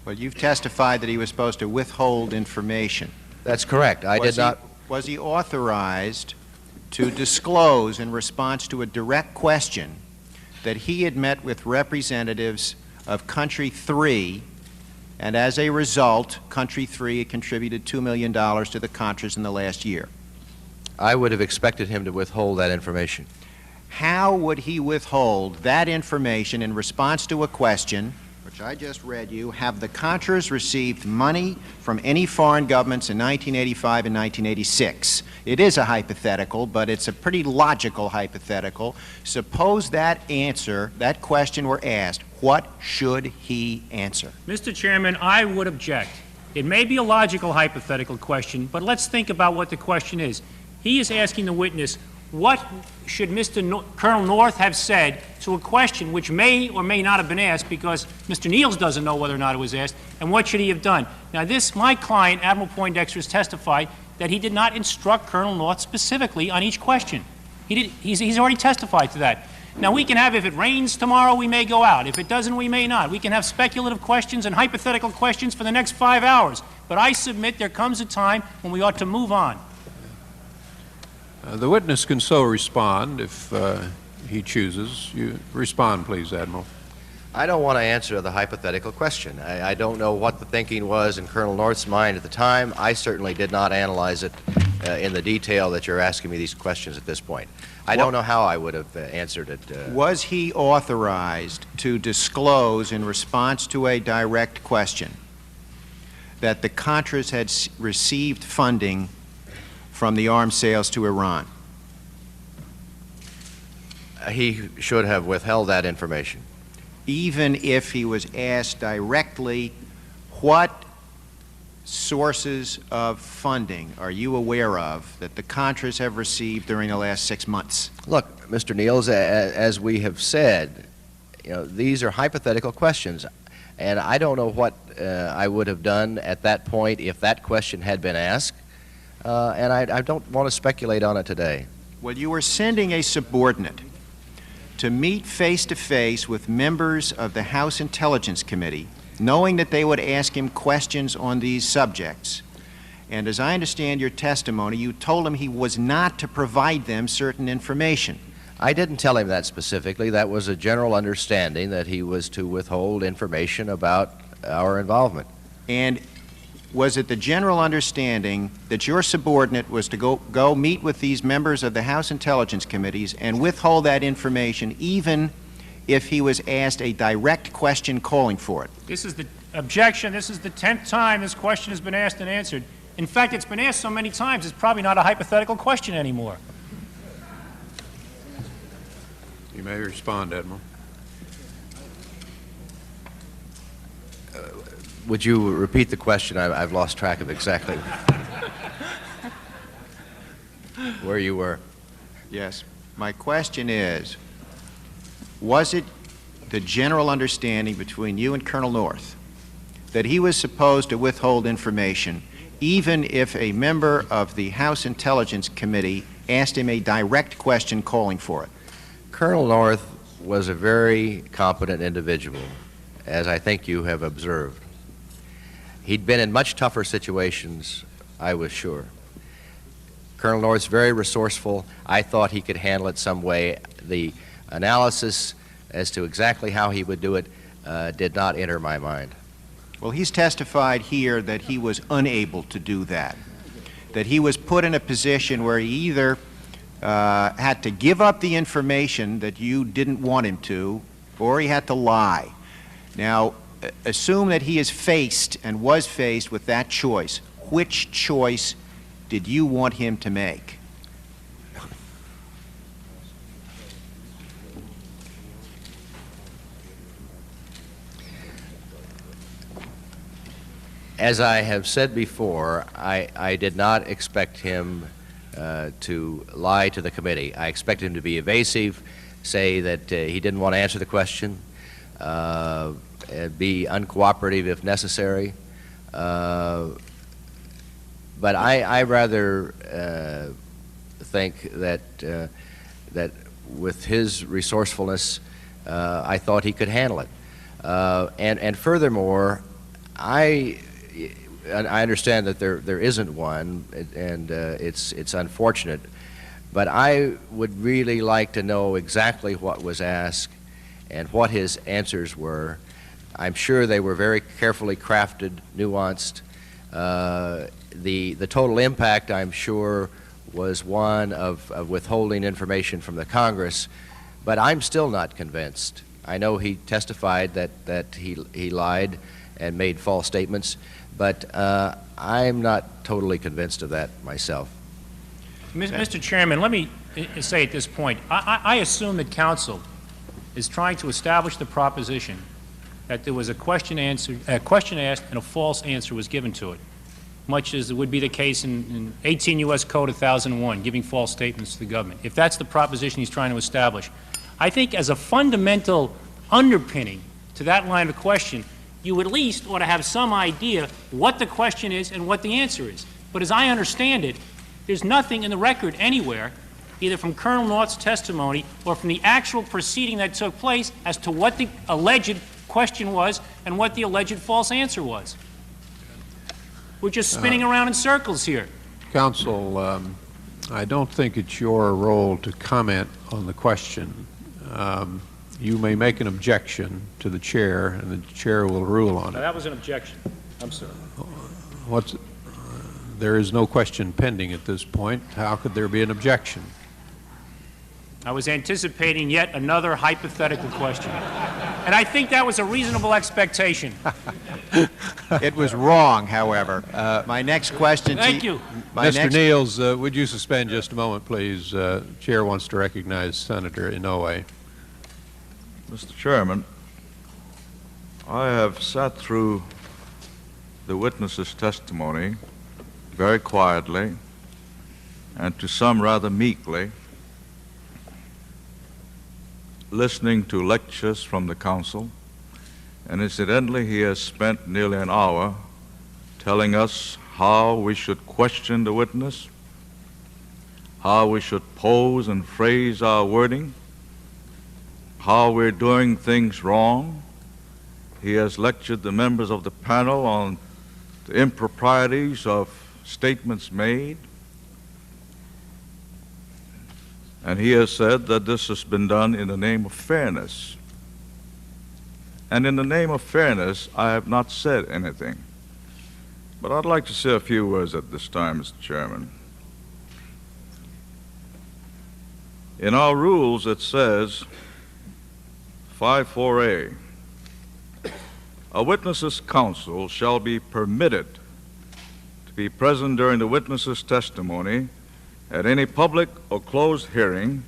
Well, you've testified that he was supposed to withhold information. That's correct. I did not. Was he authorized to disclose in response to a direct question that he had met with representatives of Country 3, and as a result, Country 3 had contributed $2 million to the Contras in the last year? I would have expected him to withhold that information. How would he withhold that information in response to a question, which I just read you, have the Contras received money from any foreign governments in 1985 and 1986? It is a hypothetical, but it's a pretty logical hypothetical. Suppose that question were asked, what should he answer? Mr. Chairman, I would object. It may be a logical hypothetical question, but let's think about what the question is. He is asking the witness, what should Colonel North have said to a question which may or may not have been asked, because Mr. Niels doesn't know whether or not it was asked, and what should he have done? Now, my client, Admiral Poindexter, has testified that he did not instruct Colonel North specifically on each question. He's already testified to that. Now, we can have, if it rains tomorrow, we may go out. If it doesn't, we may not. We can have speculative questions and hypothetical questions for the next 5 hours. But I submit there comes a time when we ought to move on. The witness can so respond if he chooses. You respond, please, Admiral. I don't want to answer the hypothetical question. I don't know what the thinking was in Colonel North's mind at the time. I certainly did not analyze it in the detail that you're asking me these questions at this point. I don't know how I would have answered it. Was he authorized to disclose in response to a direct question that the Contras had received funding from the arms sales to Iran? He should have withheld that information. Even if he was asked directly, what sources of funding are you aware of that the Contras have received during the last 6 months? Look, Mr. Niels, as we have said, you know, these are hypothetical questions, and I don't know what I would have done at that point if that question had been asked, and I don't want to speculate on it today. Well, you were sending a subordinate to meet face-to-face with members of the House Intelligence Committee, knowing that they would ask him questions on these subjects. And as I understand your testimony, you told him he was not to provide them certain information. I didn't tell him that specifically. That was a general understanding that he was to withhold information about our involvement. And was it the general understanding that your subordinate was to go meet with these members of the House Intelligence Committees and withhold that information even if he was asked a direct question calling for it? This is the objection. This is the 10th time this question has been asked and answered. In fact, it's been asked so many times, it's probably not a hypothetical question anymore. You may respond, Admiral. Would you repeat the question? I've lost track of exactly where you were. Yes. My question is, was it the general understanding between you and Colonel North that he was supposed to withhold information even if a member of the House Intelligence Committee asked him a direct question calling for it? Colonel North was a very competent individual, as I think you have observed. He'd been in much tougher situations, I was sure. Colonel North's very resourceful. I thought he could handle it some way. The analysis as to exactly how he would do it did not enter my mind. Well, he's testified here that he was unable to do that, that he was put in a position where he either had to give up the information that you didn't want him to, or he had to lie. Now, assume that he is faced and was faced with that choice. Which choice did you want him to make? As I have said before, I did not expect him to lie to the committee. I expected him to be evasive, say that he didn't want to answer the question, be uncooperative if necessary. But I rather think that with his resourcefulness, I thought he could handle it. And furthermore, I understand that there isn't one, and it's unfortunate, but I would really like to know exactly what was asked and what his answers were. I'm sure they were very carefully crafted, nuanced. The total impact, I'm sure, was one of withholding information from the Congress, but I'm still not convinced. I know he testified that he lied and made false statements, but I'm not totally convinced of that myself. Mr. Chairman, let me say at this point, I assume that counsel is trying to establish the proposition that there was a question asked and a false answer was given to it, much as it would be the case in 18 U.S. Code 1001, giving false statements to the government. If that's the proposition he's trying to establish, I think as a fundamental underpinning to that line of question, you at least ought to have some idea what the question is and what the answer is. But as I understand it, there's nothing in the record anywhere, either from Colonel North's testimony or from the actual proceeding that took place, as to what the alleged question was and what the alleged false answer was. We're just spinning around in circles here. Counsel, I don't think it's your role to comment on the question. You may make an objection to the chair, and the chair will rule on Now, it. that was an objection. I'm sorry. There is no question pending at this point. How could there be an objection? I was anticipating yet another hypothetical question. And I think that was a reasonable expectation. It was wrong, however. My next question to Thank you. Mr. Niels, would you suspend just a moment, please? Chair wants to recognize Senator Inouye. Mr. Chairman, I have sat through the witness's testimony very quietly and to some rather meekly, listening to lectures from the counsel, and incidentally he has spent nearly an hour telling us how we should question the witness, how we should pose and phrase our wording, how we're doing things wrong. He has lectured the members of the panel on the improprieties of statements made. And he has said that this has been done in the name of fairness. And in the name of fairness, I have not said anything. But I'd like to say a few words at this time, Mr. Chairman. In our rules, it says, 5.4a, a witness's counsel shall be permitted to be present during the witness's testimony at any public or closed hearing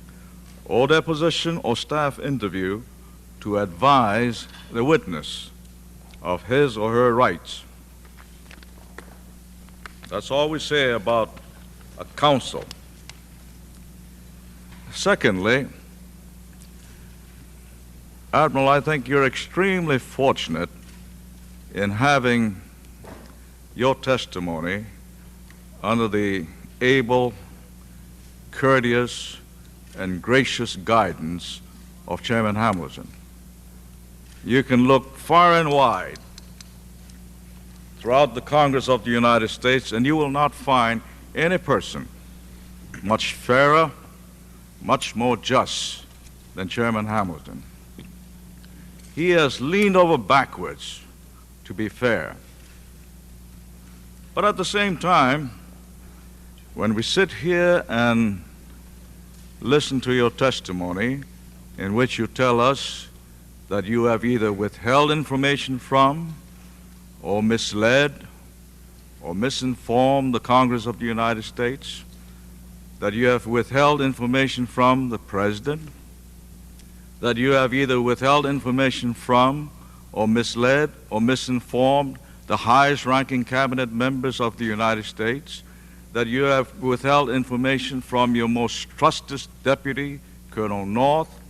or deposition or staff interview to advise the witness of his or her rights. That's all we say about a counsel. Secondly, Admiral, I think you're extremely fortunate in having your testimony under the able, courteous, and gracious guidance of Chairman Hamilton. You can look far and wide throughout the Congress of the United States, and you will not find any person much fairer, much more just than Chairman Hamilton. He has leaned over backwards to be fair. But at the same time, when we sit here and listen to your testimony, in which you tell us that you have either withheld information from, or misled, or misinformed the Congress of the United States, that you have withheld information from the President, that you have either withheld information from, or misled, or misinformed the highest-ranking cabinet members of the United States, that you have withheld information from your most trusted deputy, Colonel North.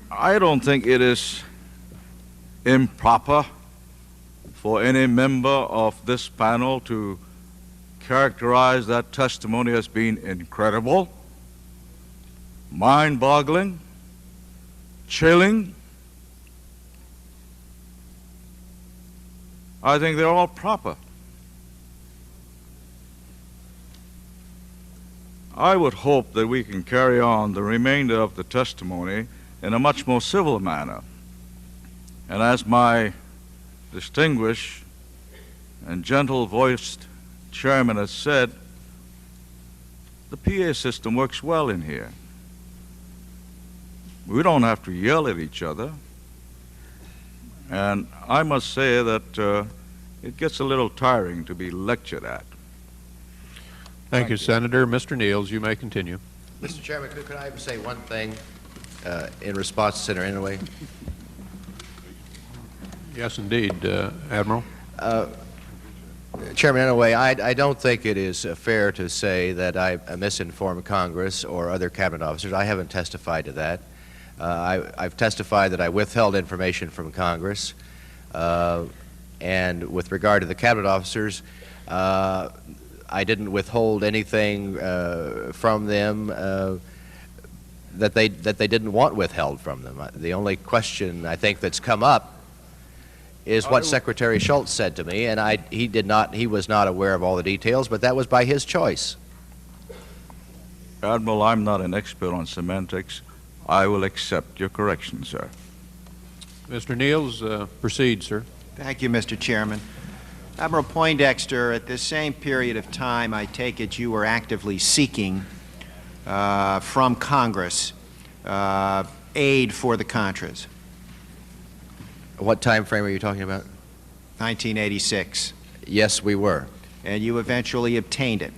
I don't think it is improper for any member of this panel to characterize that testimony as being incredible, mind-boggling, chilling. I think they're all proper. I would hope that we can carry on the remainder of the testimony in a much more civil manner. And as my distinguished and gentle-voiced chairman has said, the PA system works well in here. We don't have to yell at each other. And I must say that it gets a little tiring to be lectured at. Thank you, Senator. Mr. Niels, you may continue. Mr. Chairman, could I say one thing in response to Senator Inouye? Yes, indeed, Admiral. Chairman Inouye, I don't think it is fair to say that I misinformed Congress or other cabinet officers. I haven't testified to that. I've testified that I withheld information from Congress. And with regard to the cabinet officers, I didn't withhold anything from them that they didn't want withheld from them. The only question I think that's come up is what Secretary Shultz said to me, and he was not aware of all the details, but that was by his choice. Admiral, I'm not an expert on semantics. I will accept your correction, sir. Mr. Niels, proceed, sir. Thank you, Mr. Chairman. Admiral Poindexter, at this same period of time, I take it you were actively seeking from Congress aid for the Contras. What time frame are you talking about? 1986. Yes, we were. And you eventually obtained it.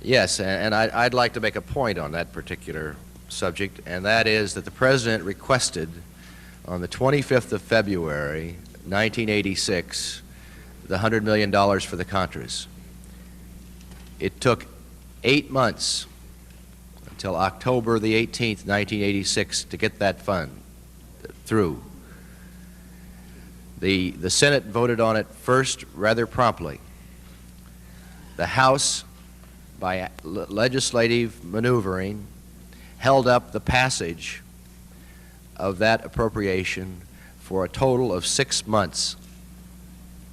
Yes, and I'd like to make a point on that particular subject, and that is that the President requested on the 25th of February, 1986, the $100 million for the Contras. It took 8 months until October the 18th, 1986, to get that fund through. The Senate voted on it first rather promptly. The House, by legislative maneuvering, held up the passage of that appropriation for a total of 6 months.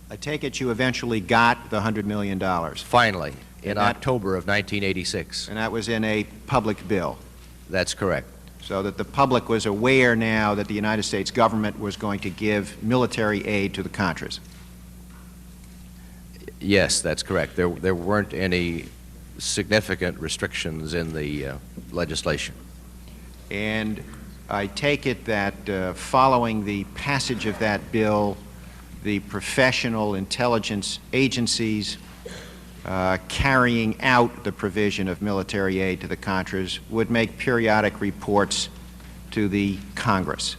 I take it you eventually got the $100 million, and Finally, in that- October of 1986. that was in a public bill, That's correct. so that the public was aware now that the United States government was going to give military aid to the Contras. Yes, that's correct. There weren't any significant restrictions in the legislation. And I take it that following the passage of that bill, the professional intelligence agencies carrying out the provision of military aid to the Contras would make periodic reports to the Congress.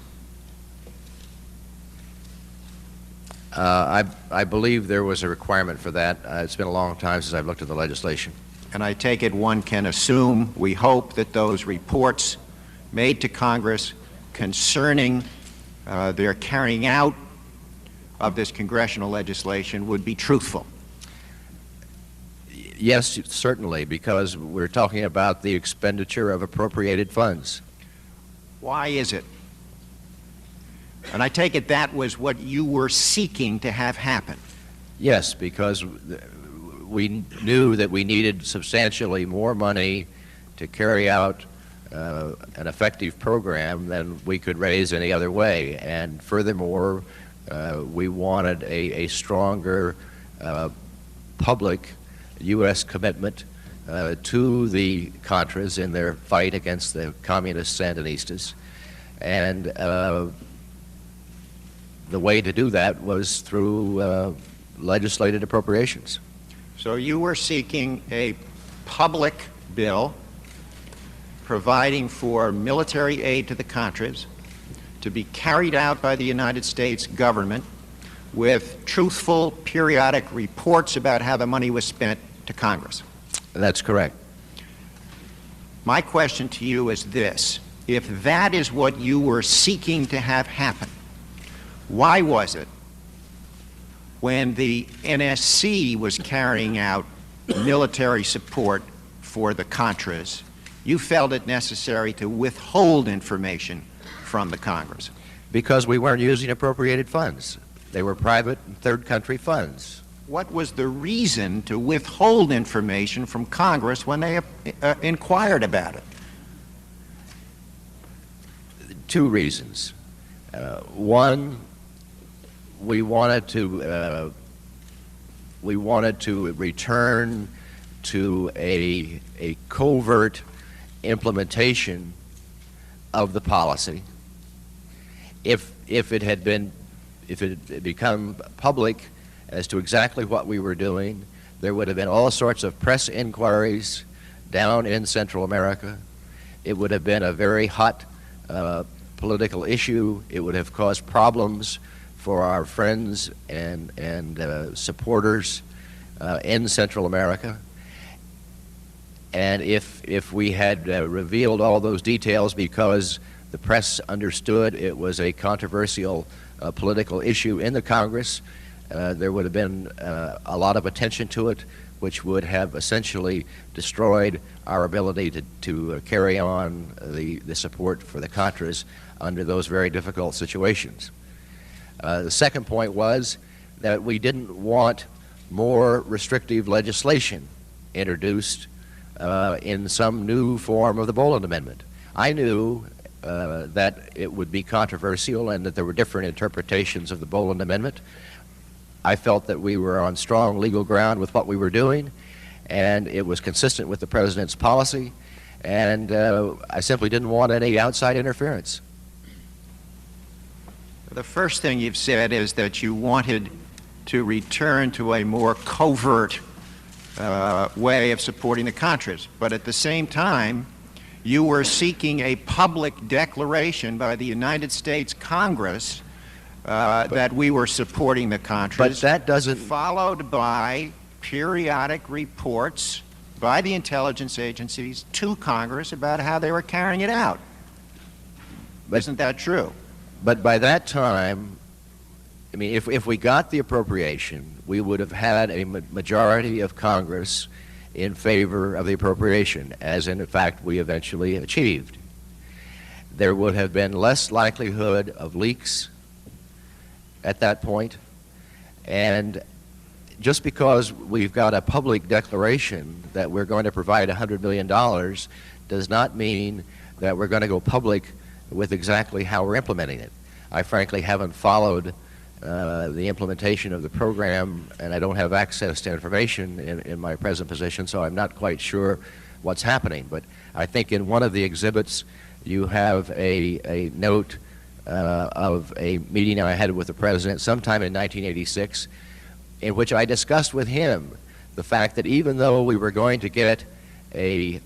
I believe there was a requirement for that. It's been a long time since I've looked at the legislation. And I take it one can assume, we hope, that those reports made to Congress concerning their carrying out of this congressional legislation would be truthful. Yes, certainly, because we're talking about the expenditure of appropriated funds. Why is it? And I take it that was what you were seeking to have happen. Yes, because we knew that we needed substantially more money to carry out an effective program than we could raise any other way. And furthermore, we wanted a stronger public U.S. commitment to the Contras in their fight against the communist Sandinistas. And the way to do that was through legislated appropriations. So you were seeking a public bill providing for military aid to the Contras to be carried out by the United States government with truthful periodic reports about how the money was spent to Congress. That's correct. My question to you is this: if that is what you were seeking to have happen, why was it when the NSC was carrying out military support for the Contras, you felt it necessary to withhold information from the Congress? Because we weren't using appropriated funds. They were private and third country funds. What was the reason to withhold information from Congress when they inquired about it? Two reasons. One, we wanted to return to a covert implementation of the policy. If it had become public as to exactly what we were doing, there would have been all sorts of press inquiries down in Central America. It would have been a very hot political issue. It would have caused problems for our friends and supporters in Central America. And if we had revealed all those details because the press understood it was a controversial political issue in the Congress, there would have been a lot of attention to it, which would have essentially destroyed our ability to carry on the support for the Contras under those very difficult situations. The second point was that we didn't want more restrictive legislation introduced in some new form of the Boland Amendment. I knew that it would be controversial and that there were different interpretations of the Boland Amendment. I felt that we were on strong legal ground with what we were doing, and it was consistent with the President's policy, and I simply didn't want any outside interference. The first thing you've said is that you wanted to return to a more covert way of supporting the Contras, but at the same time, you were seeking a public declaration by the United States Congress that we were supporting the Contras. But that doesn't... Followed by periodic reports by the intelligence agencies to Congress about how they were carrying it out. Isn't that true? But by that time, I mean, if we got the appropriation, we would have had a majority of Congress in favor of the appropriation, as in fact we eventually achieved. There would have been less likelihood of leaks at that point, and just because we've got a public declaration that we're going to provide $100 million does not mean that we're going to go public with exactly how we're implementing it. I frankly haven't followed the implementation of the program, and I don't have access to information in my present position, so I'm not quite sure what's happening. But I think in one of the exhibits you have a note of a meeting I had with the President sometime in 1986, in which I discussed with him the fact that even though we were going to get a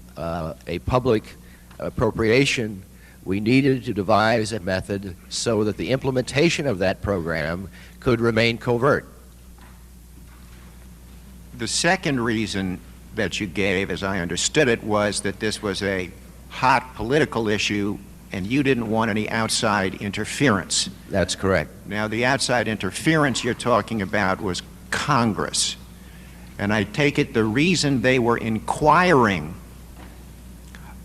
public appropriation, we needed to devise a method so that the implementation of that program could remain covert. The second reason that you gave, as I understood it, was that this was a hot political issue and you didn't want any outside interference. That's correct. Now, the outside interference you're talking about was Congress. And I take it the reason they were inquiring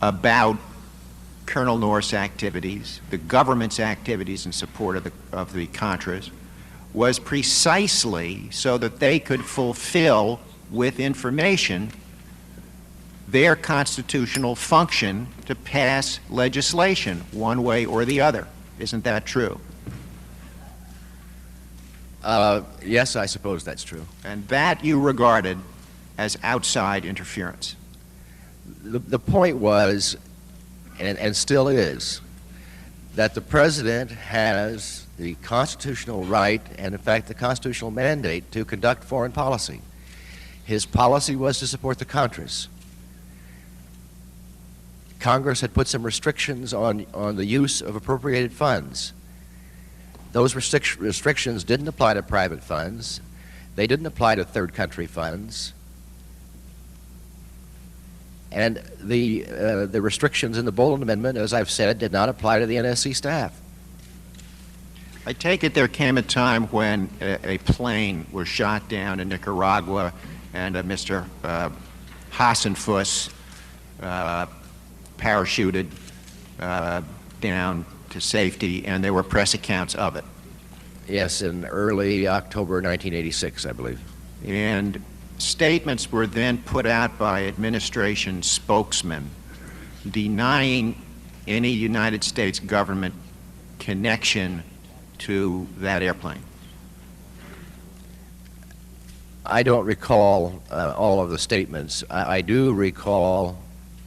about Colonel North's activities, the government's activities in support of the Contras, was precisely so that they could fulfill with information their constitutional function to pass legislation one way or the other. Isn't that true? Yes, I suppose that's true. And that you regarded as outside interference. The point was, and still is, that the President has the constitutional right and, in fact, the constitutional mandate to conduct foreign policy. His policy was to support the Contras. Congress had put some restrictions on the use of appropriated funds. Those restrictions didn't apply to private funds. They didn't apply to third country funds. And the restrictions in the Boland Amendment, as I've said, did not apply to the NSC staff. I take it there came a time when a plane was shot down in Nicaragua and Mr. Hassenfuss parachuted down to safety, and there were press accounts of it. Yes, in early October 1986, I believe. And statements were then put out by administration spokesmen denying any United States government connection to that airplane. I don't recall all of the statements. I do recall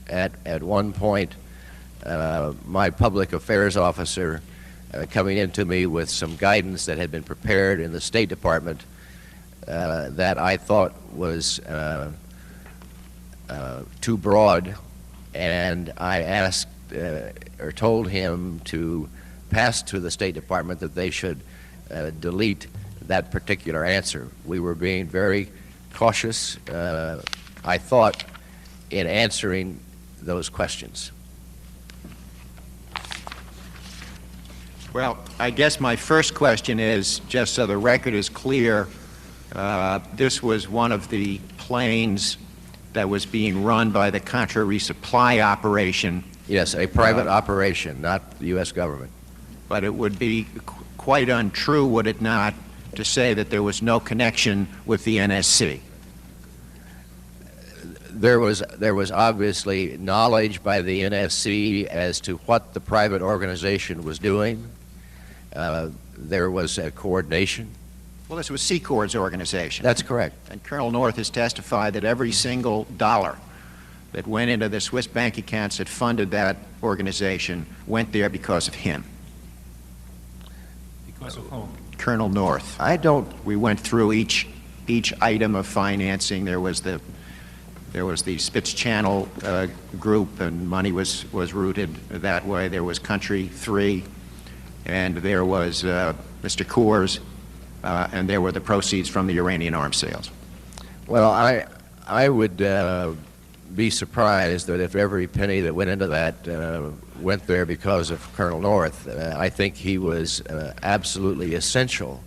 at one point my public affairs officer coming into me with some guidance that had been prepared in the State Department that I thought was too broad, and I asked or told him to pass to the State Department that they should delete that particular answer. We were being very cautious, I thought, in answering those questions. Well, I guess my first question is, just so the record is clear, this was one of the planes that was being run by the Contra resupply operation. Yes, a private operation, not the U.S. government. But it would be quite untrue, would it not, to say that there was no connection with the NSC? There was obviously knowledge by the NSC as to what the private organization was doing. There was a coordination. Well, this was Secord's organization. That's correct. And Colonel North has testified that every single dollar that went into the Swiss bank accounts that funded that organization went there because of him. Because of whom? Colonel North. I don't. We went through each item of financing. There was the Spitz Channel group, and money was routed that way. There was Country 3, and there was Mr. Coors, and there were the proceeds from the Iranian arms sales. Well, I would be surprised that if every penny that went into that went there because of Colonel North. I think he was absolutely essential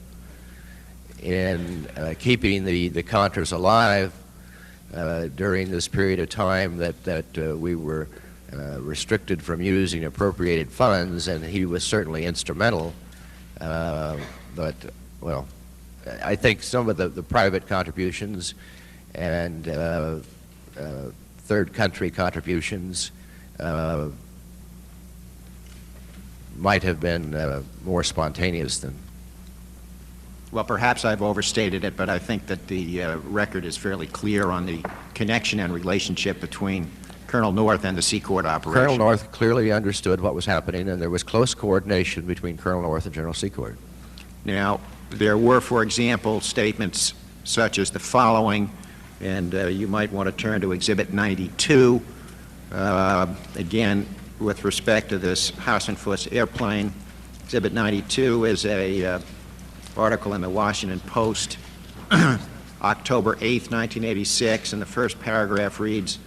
in keeping the Contras alive during this period of time that we were restricted from using appropriated funds, and he was certainly instrumental. But, well, I think some of the private contributions and third country contributions might have been more spontaneous than. Well, perhaps I've overstated it, but I think that the record is fairly clear on the connection and relationship between Colonel North and the Seacourt operation. Colonel North clearly understood what was happening, and there was close coordination between Colonel North and General Seacourt. Now, there were, for example, statements such as the following, and you might want to turn to Exhibit 92, again, with respect to this Hassenfuss airplane. Exhibit 92 is a article in the Washington Post, October 8th, 1986, and the first paragraph reads,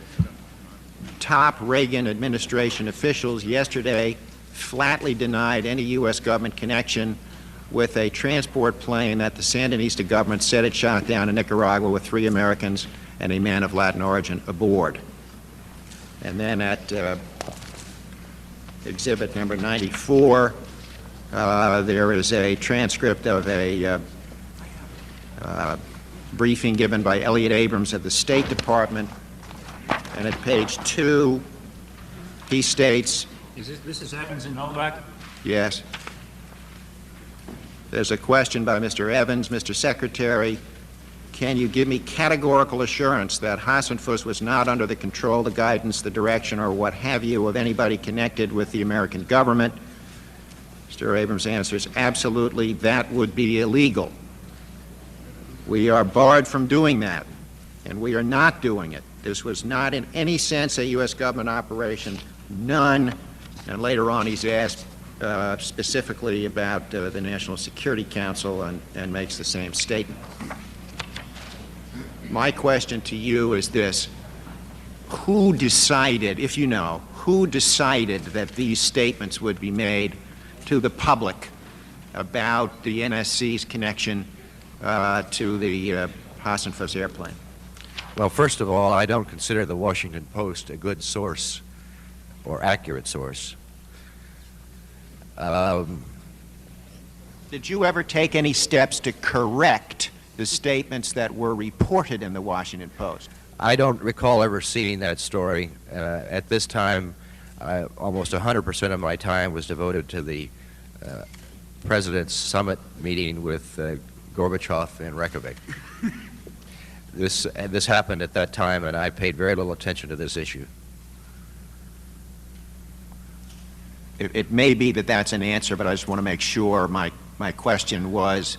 "Top Reagan administration officials yesterday flatly denied any U.S. government connection with a transport plane that the Sandinista government said it shot down in Nicaragua with 3 Americans and a man of Latin origin aboard." And then at exhibit number 94, there is a transcript of a briefing given by Elliott Abrams of the State Department. And at page 2, he states, This is Evans and Novak? yes, there's a question by Mr. Evans, Mr. Secretary, can you give me categorical assurance that Hassenfuss was not under the control, the guidance, the direction, or what have you of anybody connected with the American government? Mr. Abrams answers, absolutely, that would be illegal. We are barred from doing that, and we are not doing it. This was not in any sense a U.S. government operation, none. And later on he's asked specifically about the National Security Council and makes the same statement. My question to you is this: who decided, if you know, who decided that these statements would be made to the public about the NSC's connection to the Hassenfuss airplane? Well, first of all, I don't consider the Washington Post a good source or accurate source. Did you ever take any steps to correct the statements that were reported in the Washington Post? I don't recall ever seeing that story. At this time, almost 100% of my time was devoted to the President's summit meeting with Gorbachev and Reykjavik. This happened at that time, and I paid very little attention to this issue. It may be that that's an answer, but I just want to make sure. My question was,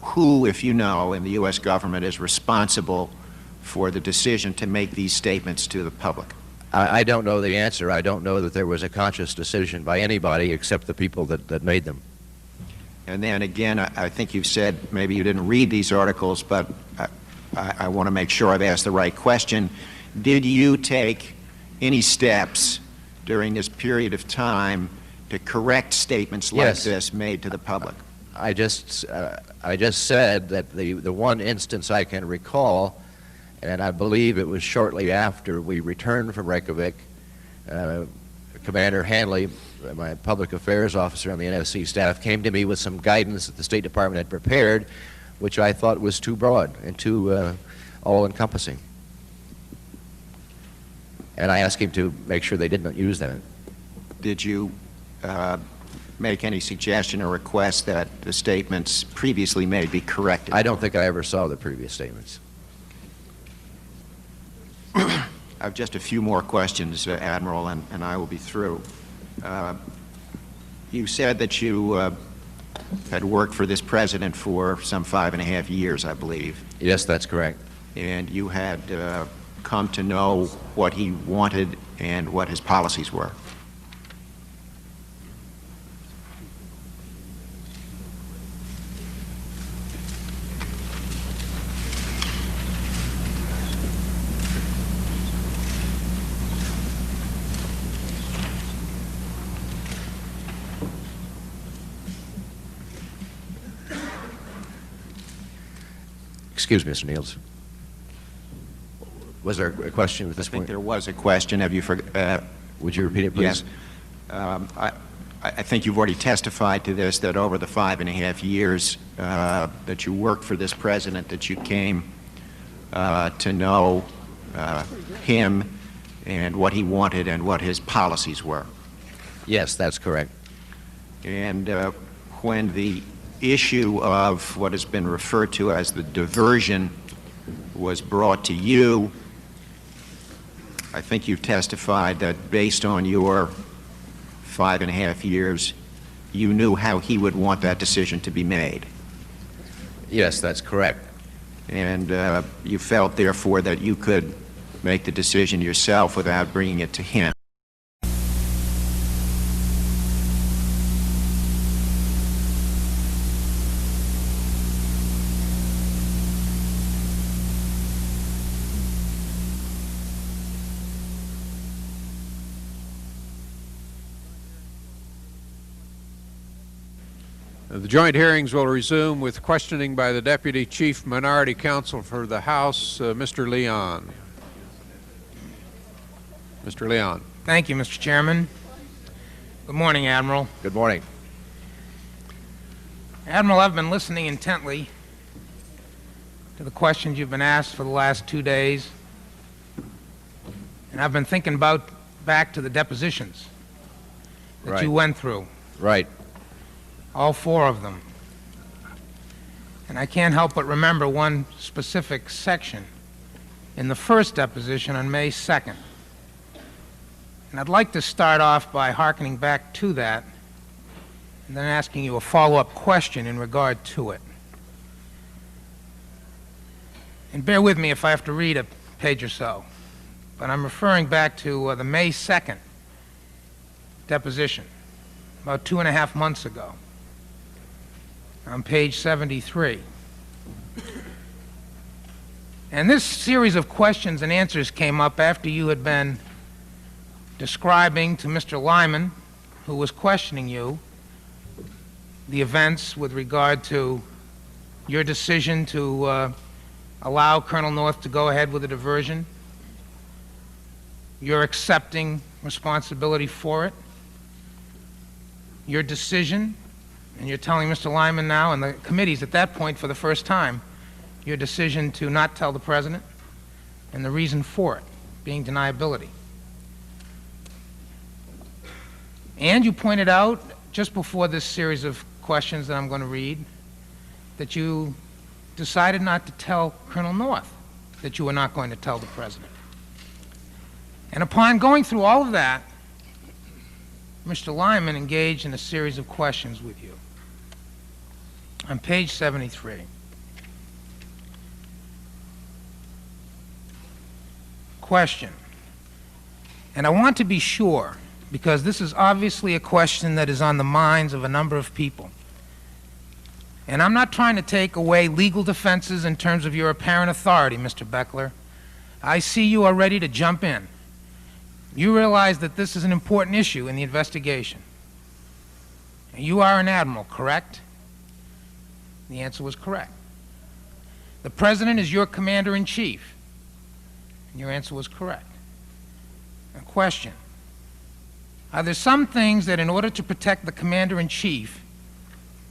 who, if you know, in the U.S. government is responsible for the decision to make these statements to the public? I don't know the answer. I don't know that there was a conscious decision by anybody except the people that made them. And then again, I think you've said maybe you didn't read these articles, but I want to make sure I've asked the right question. Did you take any steps during this period of time to correct statements like this made to the public? I just said that the one instance I can recall, and I believe it was shortly after we returned from Reykjavik, Commander Hanley, my public affairs officer on the NSC staff, came to me with some guidance that the State Department had prepared, which I thought was too broad and too all-encompassing. And I asked him to make sure they didn't use that. Did you make any suggestion or request that the statements previously made be corrected? I don't think I ever saw the previous statements. I have just a few more questions, Admiral, and I will be through. You said that you had worked for this president for some 5.5 years, I believe. Yes, that's correct. And you had come to know what he wanted and what his policies were. Excuse me, Mr. Niels. Was there a question at this I think point? there was a question. Have you forgot? Would you repeat it, please? Yes. I think you've already testified to this, that over the 5.5 years that you worked for this president, that you came to know him and what he wanted and what his policies were. Yes, that's correct. And when the issue of what has been referred to as the diversion was brought to you, I think you've testified that based on your 5.5 years, you knew how he would want that decision to be made. Yes, that's correct. And you felt, therefore, that you could make the decision yourself without bringing it to him. The joint hearings will resume with questioning by the Deputy Chief Minority Counsel for the House, Mr. Leon. Mr. Leon. Thank you, Mr. Chairman. Good morning, Admiral. Good morning. Admiral, I've been listening intently to the questions you've been asked for the last 2 days, and I've been thinking back to the depositions that you went through. Right. All 4 of them. And I can't help but remember one specific section in the first deposition on May 2nd. And I'd like to start off by hearkening back to that and then asking you a follow-up question in regard to it. And bear with me if I have to read a page or so, but I'm referring back to the May 2nd deposition, about 2.5 months ago, on page 73. And this series of questions and answers came up after you had been describing to Mr. Lyman, who was questioning you, the events with regard to your decision to allow Colonel North to go ahead with a diversion, your accepting responsibility for it, your decision. And you're telling Mr. Lyman now and the committees at that point for the first time your decision to not tell the President and the reason for it being deniability. And you pointed out just before this series of questions that I'm going to read that you decided not to tell Colonel North that you were not going to tell the President. And upon going through all of that, Mr. Lyman engaged in a series of questions with you. On page 73, question, and I want to be sure, because this is obviously a question that is on the minds of a number of people. And I'm not trying to take away legal defenses in terms of your apparent authority, Mr. Beckler. I see you are ready to jump in. You realize that this is an important issue in the investigation. And you are an admiral, correct? The answer was correct. The President is your commander-in-chief. And your answer was correct. A question. Are there some things that in order to protect the commander-in-chief,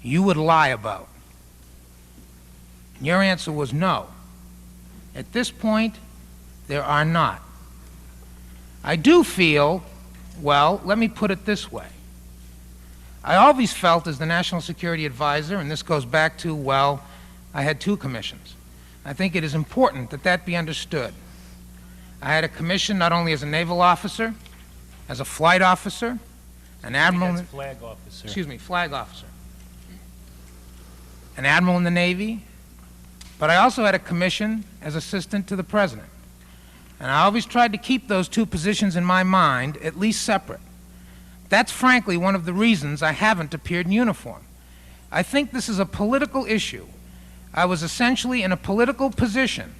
you would lie about? And your answer was no. At this point, there are not. I do feel, well, let me put it this way. I always felt as the National Security Advisor, and this goes back to, well, I had 2 commissions. I think it is important that that be understood. I had a commission not only as a naval officer, as a flight officer, an admiral, Flag officer. excuse me, flag officer, an admiral in the Navy, but I also had a commission as assistant to the President. And I always tried to keep those 2 positions in my mind at least separate. That's frankly one of the reasons I haven't appeared in uniform. I think this is a political issue. I was essentially in a political position.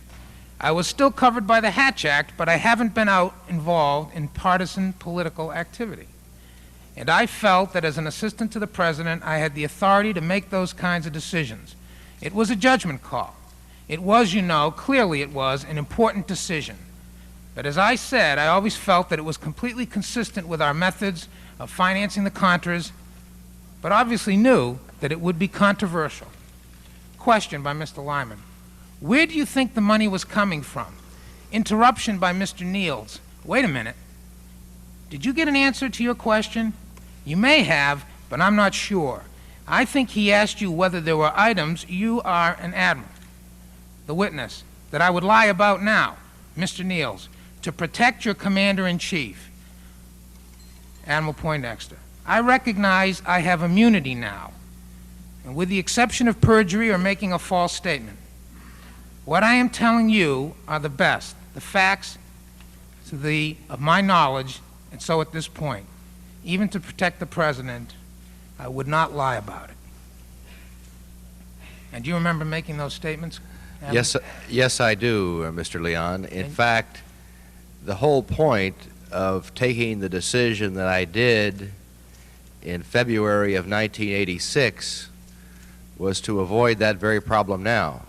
I was still covered by the Hatch Act, but I haven't been out involved in partisan political activity. And I felt that as an assistant to the President, I had the authority to make those kinds of decisions. It was a judgment call. It was, you know, clearly it was, an important decision. But as I said, I always felt that it was completely consistent with our methods of financing the Contras, but obviously knew that it would be controversial. Question by Mr. Lyman. Where do you think the money was coming from? Interruption by Mr. Niels. Wait a minute. Did you get an answer to your question? You may have, but I'm not sure. I think he asked you whether there were items, you are an admiral, the witness, that I would lie about now, Mr. Niels, to protect your commander-in-chief, Admiral Poindexter. I recognize I have immunity now, and with the exception of perjury or making a false statement. What I am telling you are the best, the facts of my knowledge, and so at this point, even to protect the President, I would not lie about it. And do you remember making those statements, Admiral? Yes, I do, Mr. Leon. In fact, the whole point of taking the decision that I did in February of 1986 was to avoid that very problem now.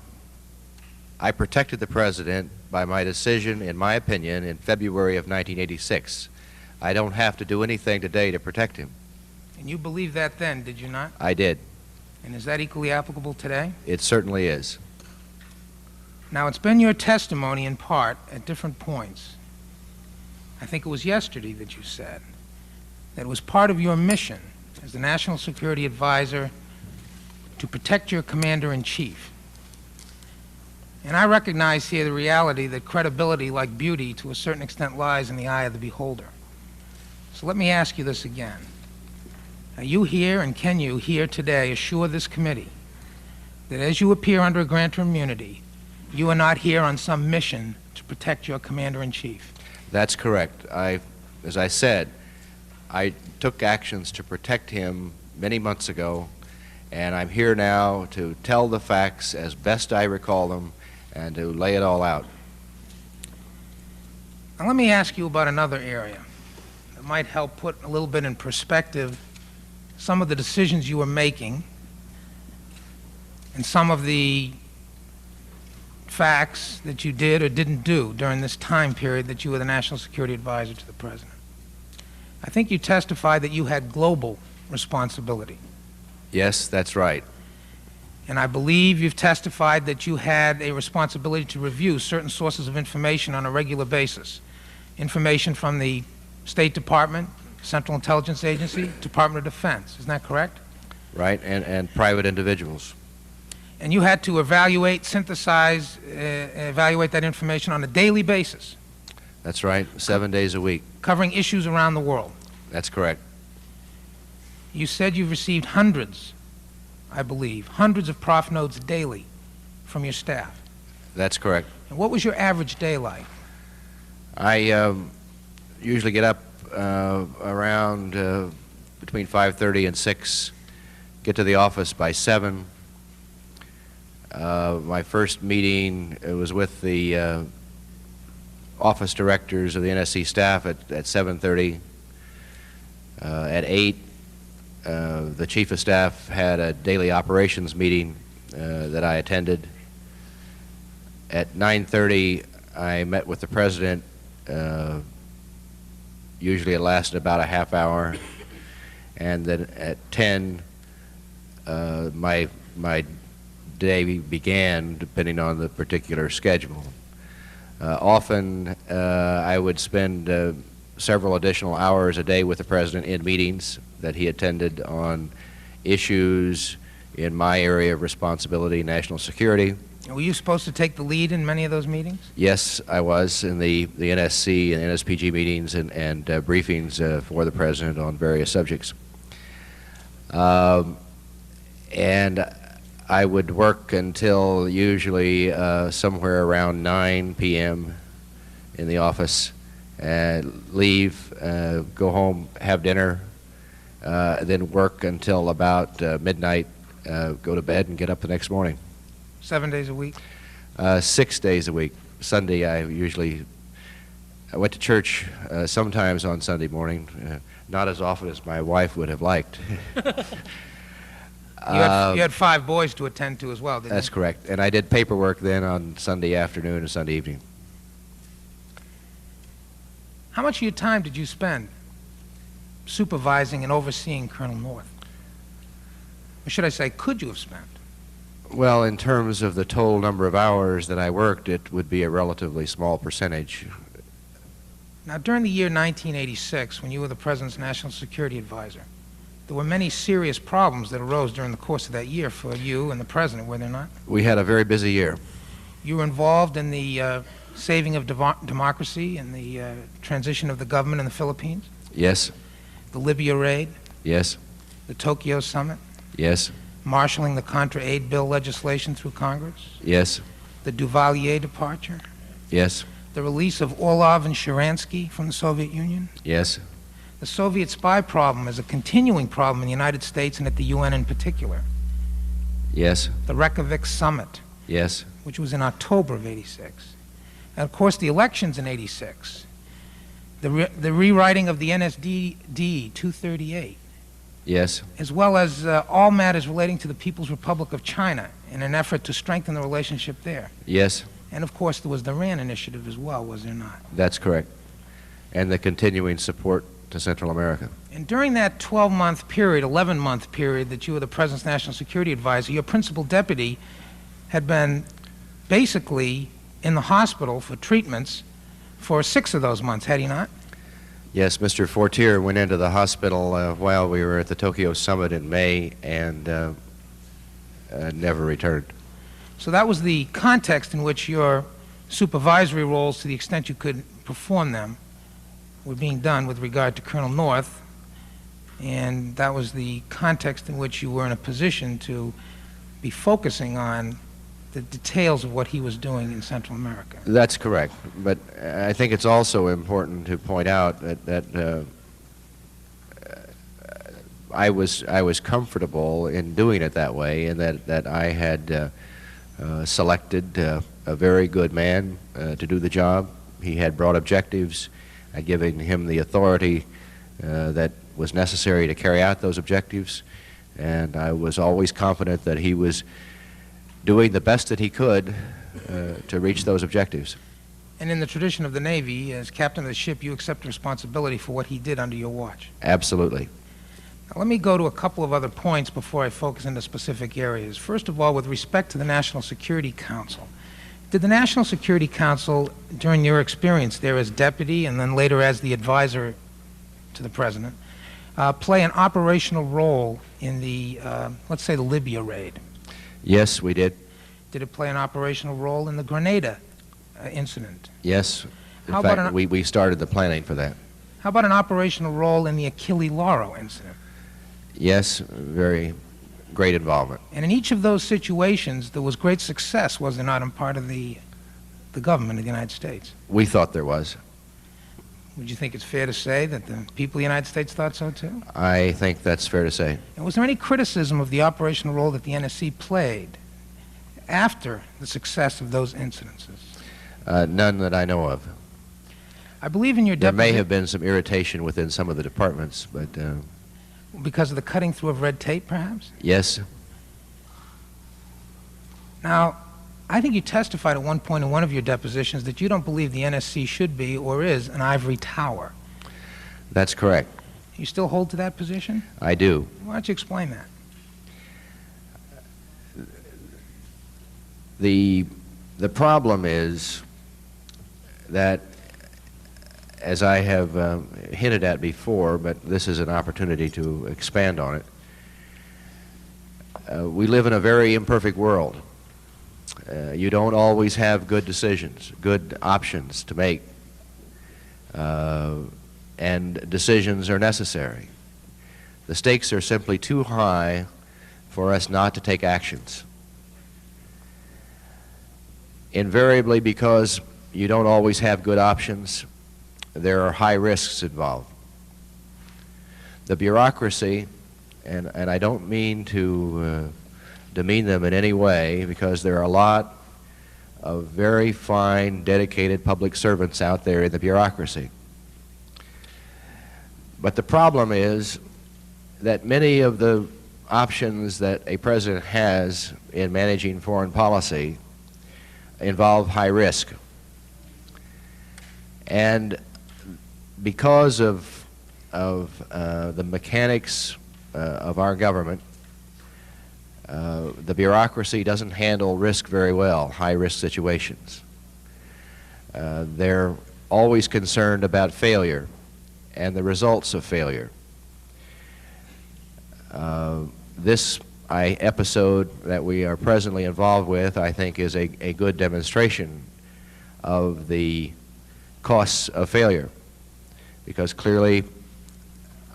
I protected the President by my decision, in my opinion, in February of 1986. I don't have to do anything today to protect him. And you believed that then, did you not? I did. And is that equally applicable today? It certainly is. Now, it's been your testimony in part at different points. I think it was yesterday that you said that it was part of your mission as the National Security Advisor to protect your commander-in-chief. And I recognize here the reality that credibility, like beauty, to a certain extent lies in the eye of the beholder. So let me ask you this again. Are you here, and can you here today assure this committee that as you appear under a grant of immunity, you are not here on some mission to protect your commander-in-chief? That's correct. As I said, I took actions to protect him many months ago, and I'm here now to tell the facts as best I recall them and to lay it all out. Now let me ask you about another area that might help put a little bit in perspective some of the decisions you were making and some of the facts that you did or didn't do during this time period that you were the National Security Advisor to the President. I think you testified that you had global responsibility. Yes, that's right. And I believe you've testified that you had a responsibility to review certain sources of information on a regular basis. Information from the State Department, Central Intelligence Agency, Department of Defense. Isn't that correct? Right, and private individuals. And you had to evaluate, synthesize, evaluate that information on a daily basis, That's right, 7 days a week. covering issues around the world. That's correct. You said you've received hundreds, I believe, hundreds of prof notes daily from your staff. That's correct. And what was your average day like? I usually get up around between 5:30 and 6, get to the office by 7. My first meeting was with the office directors of the NSC staff at 7:30. At 8, the Chief of Staff had a daily operations meeting that I attended. At 9:30, I met with the President. Usually it lasted about a half hour. And then at 10, my day began, depending on the particular schedule. Often I would spend several additional hours a day with the President in meetings that he attended on issues in my area of responsibility, national security. Were you supposed to take the lead in many of those meetings? Yes, I was in the NSC and NSPG meetings and briefings for the President on various subjects. And I would work until usually somewhere around 9 p.m. in the office, and leave, go home, have dinner, then work until about midnight, go to bed and get up the next morning. 7 days a week? 6 days a week. Sunday I went to church sometimes on Sunday morning, not as often as my wife would have liked. You had 5 boys to attend to as well, didn't you? That's correct. And I did paperwork then on Sunday afternoon and Sunday evening. How much of your time did you spend supervising and overseeing Colonel North? Or should I say, could you have spent? Well, in terms of the total number of hours that I worked, it would be a relatively small percentage. Now, during the year 1986, when you were the President's National Security Advisor, there were many serious problems that arose during the course of that year for you and the President, were there not? We had a very busy year. You were involved in the saving of democracy and the transition of the government in the Philippines, Yes, the Libya raid, yes, the Tokyo summit, yes, marshaling the Contra aid bill legislation through Congress, yes, the Duvalier departure, yes, the release of Orlov and Sharansky from the Soviet Union. yes, The Soviet spy problem is a continuing problem in the United States and at the UN in particular. yes, The Reykjavik summit, yes, which was in October of '86. And of course, the elections in '86. The rewriting of the NSDD 238, yes, as well as all matters relating to the People's Republic of China in an effort to strengthen the relationship there. yes, And of course, there was the Iran initiative as well, was there not? that's correct. And the continuing support to Central America. And during that 12-month period, 11-month period that you were the President's National Security Advisor, your principal deputy had been basically in the hospital for treatments for 6 of those months, had he not? Yes, Mr. Fortier went into the hospital while we were at the Tokyo summit in May and never returned. So that was the context in which your supervisory roles, to the extent you could perform them, were being done with regard to Colonel North, and that was the context in which you were in a position to be focusing on the details of what he was doing in Central America. That's correct. But I think it's also important to point out that I was comfortable in doing it that way, and that I had selected a very good man to do the job. He had broad objectives. I'd given him the authority that was necessary to carry out those objectives, and I was always confident that he was doing the best that he could to reach those objectives. And in the tradition of the Navy, as captain of the ship, you accept responsibility for what he did under your watch. Absolutely. Now, let me go to a couple of other points before I focus into specific areas. First of all, with respect to the National Security Council, did the National Security Council, during your experience there as deputy and then later as the advisor to the President, play an operational role in the, let's say, the Libya raid? Yes, we did. Did it play an operational role in the Grenada incident? Yes. In How about fact, we started the planning for that. How about an operational role in the Achille Lauro incident? Yes, very great involvement. And in each of those situations, there was great success, was there not, on part of the government of the United States? We thought there was. Would you think it's fair to say that the people of the United States thought so too? I think that's fair to say. And was there any criticism of the operational role that the NSC played after the success of those incidences? None that I know of. I believe in your There may deposition, have been some irritation within some of the departments, but because of the cutting through of red tape, perhaps? yes, Now, I think you testified at one point in one of your depositions that you don't believe the NSC should be or is an ivory tower. that's correct. You still hold to that position? I do. Why don't you explain that? The problem is that, as I have hinted at before, but this is an opportunity to expand on it, we live in a very imperfect world. You don't always have good decisions, good options to make, and decisions are necessary. The stakes are simply too high for us not to take actions. Invariably, because you don't always have good options, there are high risks involved. The bureaucracy, and I don't mean to demean them in any way, because there are a lot of very fine, dedicated public servants out there in the bureaucracy. But the problem is that many of the options that a president has in managing foreign policy involve high risk. And because of the mechanics of our government, the bureaucracy doesn't handle risk very well, high-risk situations. They're always concerned about failure and the results of failure. This episode that we are presently involved with, I think, is a good demonstration of the costs of failure, because clearly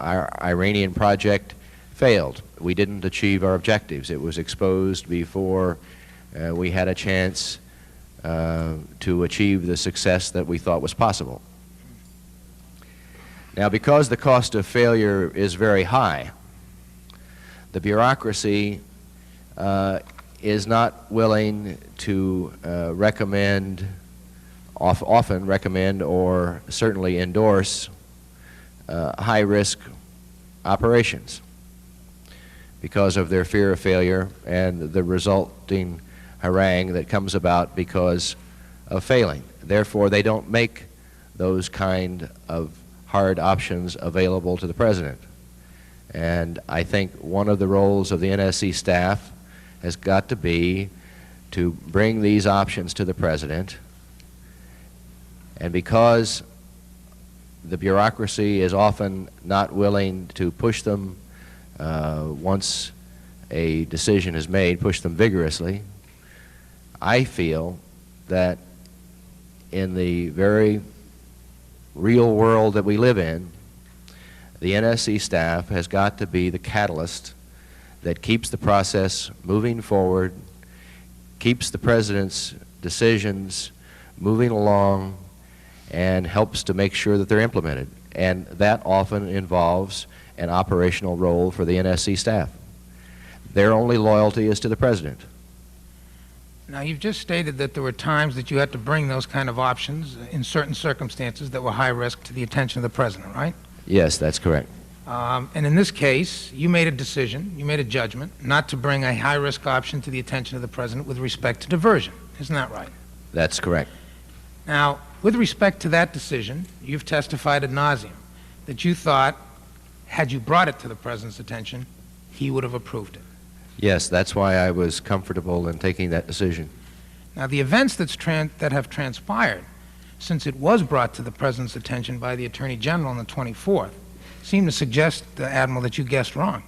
our Iranian project failed. We didn't achieve our objectives. It was exposed before we had a chance to achieve the success that we thought was possible. Now, because the cost of failure is very high, the bureaucracy is not willing to often recommend or certainly endorse high-risk operations because of their fear of failure and the resulting harangue that comes about because of failing. Therefore, they don't make those kind of hard options available to the President. And I think one of the roles of the NSC staff has got to be to bring these options to the President. And because the bureaucracy is often not willing to push them once a decision is made, push them vigorously, I feel that in the very real world that we live in, the NSC staff has got to be the catalyst that keeps the process moving forward, keeps the President's decisions moving along, and helps to make sure that they're implemented. And that often involves an operational role for the NSC staff. Their only loyalty is to the President. Now, you've just stated that there were times that you had to bring those kind of options in certain circumstances that were high risk to the attention of the President, right? Yes, that's correct. And in this case, you made a decision, you made a judgment not to bring a high-risk option to the attention of the President with respect to diversion. Isn't that right? That's correct. Now, with respect to that decision, you've testified ad nauseum that you thought, had you brought it to the President's attention, he would have approved it. Yes, that's why I was comfortable in taking that decision. Now, the events that have transpired since it was brought to the President's attention by the Attorney General on the 24th seem to suggest, Admiral, that you guessed wrong.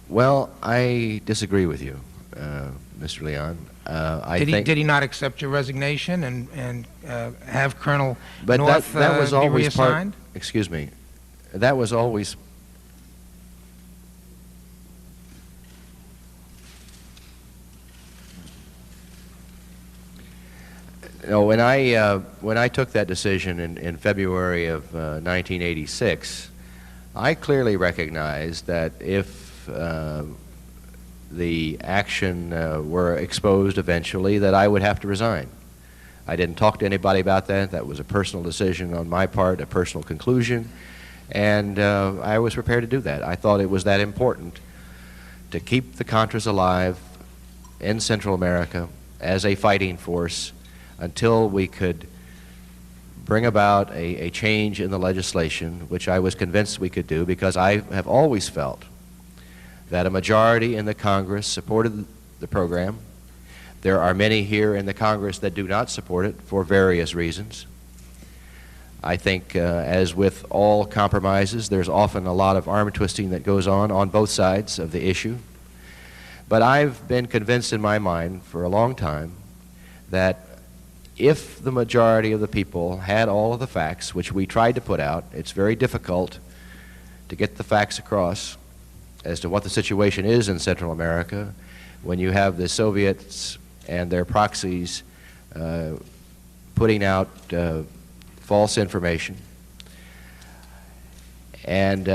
Well, I disagree with you, Mr. Leon. Did he not accept your resignation and have Colonel But North that was be always reassigned? Excuse me. That was always when I took that decision in February of 1986, I clearly recognized that if the action were exposed eventually, that I would have to resign. I didn't talk to anybody about that. That was a personal decision on my part, a personal conclusion, and I was prepared to do that. I thought it was that important to keep the Contras alive in Central America as a fighting force until we could bring about a change in the legislation, which I was convinced we could do, because I have always felt that a majority in the Congress supported the program. There are many here in the Congress that do not support it for various reasons. I think, as with all compromises, there's often a lot of arm twisting that goes on both sides of the issue. But I've been convinced in my mind for a long time that if the majority of the people had all of the facts, which we tried to put out, it's very difficult to get the facts across as to what the situation is in Central America when you have the Soviets and their proxies putting out false information. And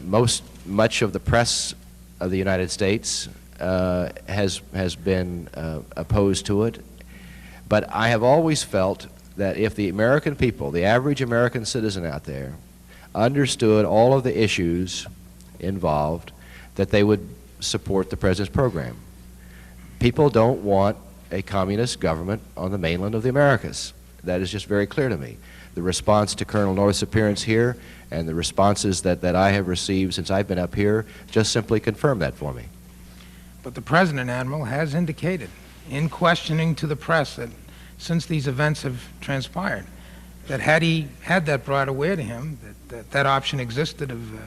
much of the press of the United States has been opposed to it. But I have always felt that if the American people, the average American citizen out there, understood all of the issues involved, that they would support the President's program. People don't want a communist government on the mainland of the Americas. That is just very clear to me. The response to Colonel North's appearance here and the responses that I have received since I've been up here just simply confirm that for me. But the President, Admiral, has indicated in questioning to the press that since these events have transpired, that had he had that brought aware to him, that option existed of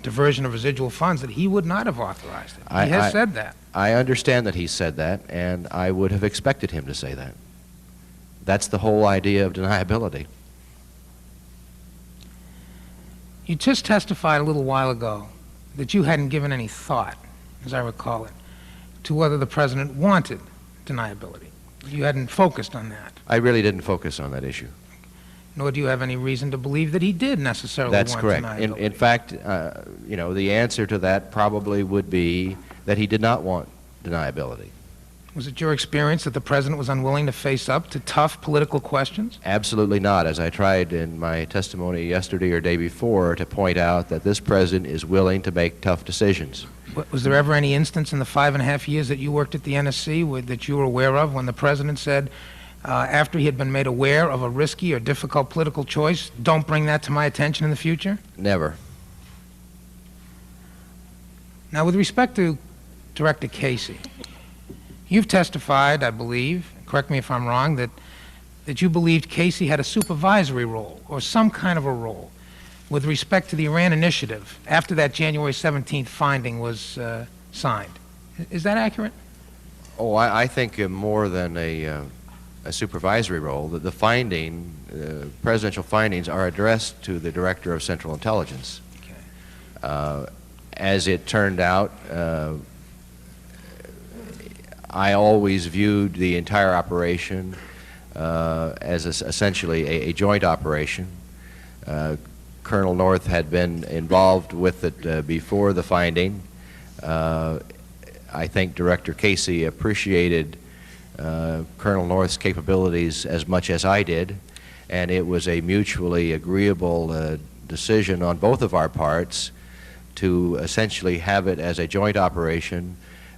diversion of residual funds, that he would not have authorized it. He has said that. I understand that he said that, and I would have expected him to say that. That's the whole idea of deniability. You just testified a little while ago that you hadn't given any thought, as I recall it, to whether the President wanted deniability. You hadn't focused on that. I really didn't focus on that issue. Nor do you have any reason to believe that he did necessarily That's want correct. deniability. In fact, you know, the answer to that probably would be that he did not want deniability. Was it your experience that the President was unwilling to face up to tough political questions? Absolutely not, as I tried in my testimony yesterday or day before to point out that this President is willing to make tough decisions. Was there ever any instance in the 5.5 years that you worked at the NSC that you were aware of when the President said, after he had been made aware of a risky or difficult political choice, don't bring that to my attention in the future? Never. Now, with respect to Director Casey, you've testified, I believe, correct me if I'm wrong, that you believed Casey had a supervisory role or some kind of a role with respect to the Iran initiative after that January 17th finding was signed. Is that accurate? Oh, I think more than a supervisory role. The presidential findings are addressed to the Director of Central Intelligence. Okay. As it turned out, I always viewed the entire operation as essentially a joint operation. Colonel North had been involved with it before the finding. I think Director Casey appreciated Colonel North's capabilities as much as I did, and it was a mutually agreeable decision on both of our parts to essentially have it as a joint operation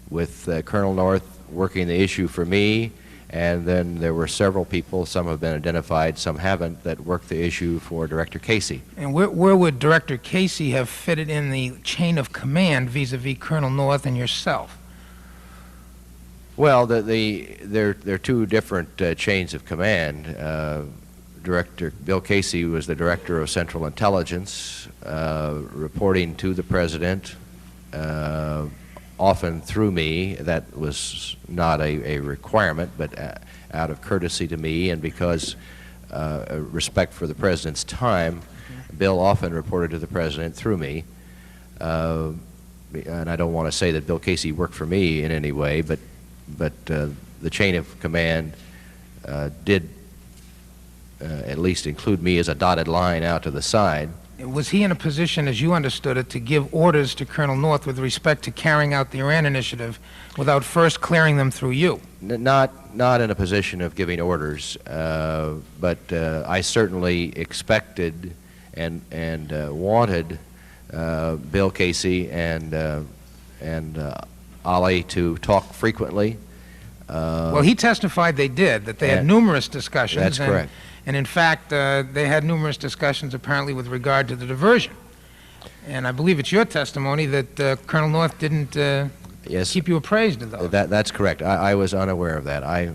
with Colonel North working the issue for me, and then there were several people, some have been identified, some haven't, that worked the issue for Director Casey. And where would Director Casey have fitted in the chain of command vis-a-vis Colonel North and yourself? Well, there are two different chains of command. Director Bill Casey was the Director of Central Intelligence, reporting to the President, often through me. That was not a requirement, but out of courtesy to me and because respect for the President's time, Bill often reported to the President through me. And I don't want to say that Bill Casey worked for me in any way, but the chain of command did at least include me as a dotted line out to the side. Was he in a position, as you understood it, to give orders to Colonel North with respect to carrying out the Iran initiative without first clearing them through you? Not in a position of giving orders, but I certainly expected and wanted Bill Casey and Ali to talk frequently. Well, he testified they did, that they had numerous discussions. That's correct. And in fact, they had numerous discussions apparently with regard to the diversion. And I believe it's your testimony that Colonel North didn't keep you appraised of those. That's correct. I was unaware of that.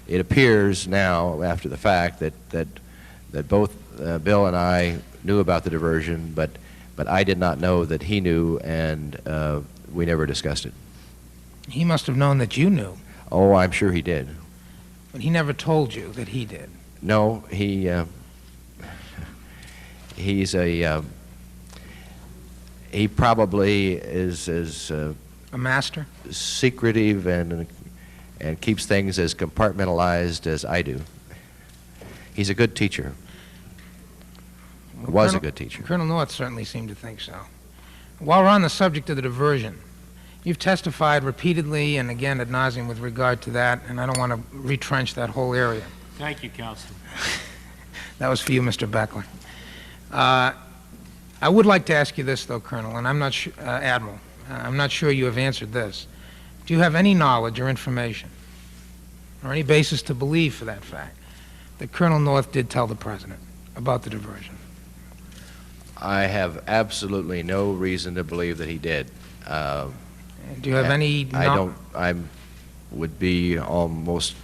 It appears now, after the fact, that both Bill and I knew about the diversion, but I did not know that he knew, and we never discussed it. He must have known that you knew. Oh, I'm sure he did. But he never told you that he did. No, he probably is as a master, secretive and keeps things as compartmentalized as I do. He's a good teacher. Was a good teacher. Colonel North certainly seemed to think so. While we're on the subject of the diversion, you've testified repeatedly and again ad nauseum with regard to that, and I don't want to retrench that whole area. Thank you, Counsel. That was for you, Mr. Beckler. I would like to ask you this, though, Colonel, and I'm not sure, Admiral, I'm not sure you have answered this. Do you have any knowledge or information, or any basis to believe for that fact, that Colonel North did tell the President about the diversion? I have absolutely no reason to believe that he did. Do you have any... I would be almost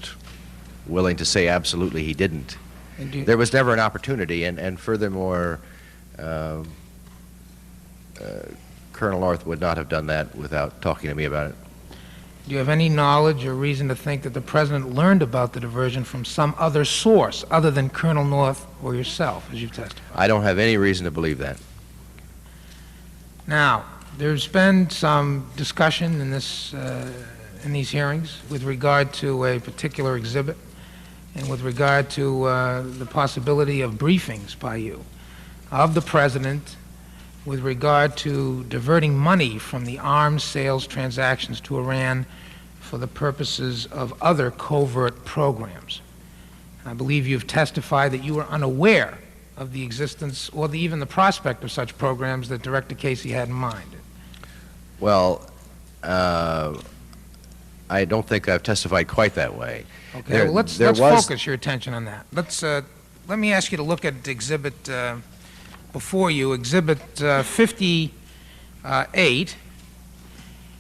willing to say absolutely he didn't. There was never an opportunity, and furthermore, Colonel North would not have done that without talking to me about it. Do you have any knowledge or reason to think that the President learned about the diversion from some other source other than Colonel North or yourself, as you've testified? I don't have any reason to believe that. Now, there's been some discussion in this, in these hearings with regard to a particular exhibit and with regard to the possibility of briefings by you of the President with regard to diverting money from the arms sales transactions to Iran for the purposes of other covert programs. I believe you've testified that you were unaware of the existence or even the prospect of such programs that Director Casey had in mind. Well, I don't think I've testified quite that way. Okay, well, let's focus your attention on that. Let me ask you to look at Exhibit before you, Exhibit 58,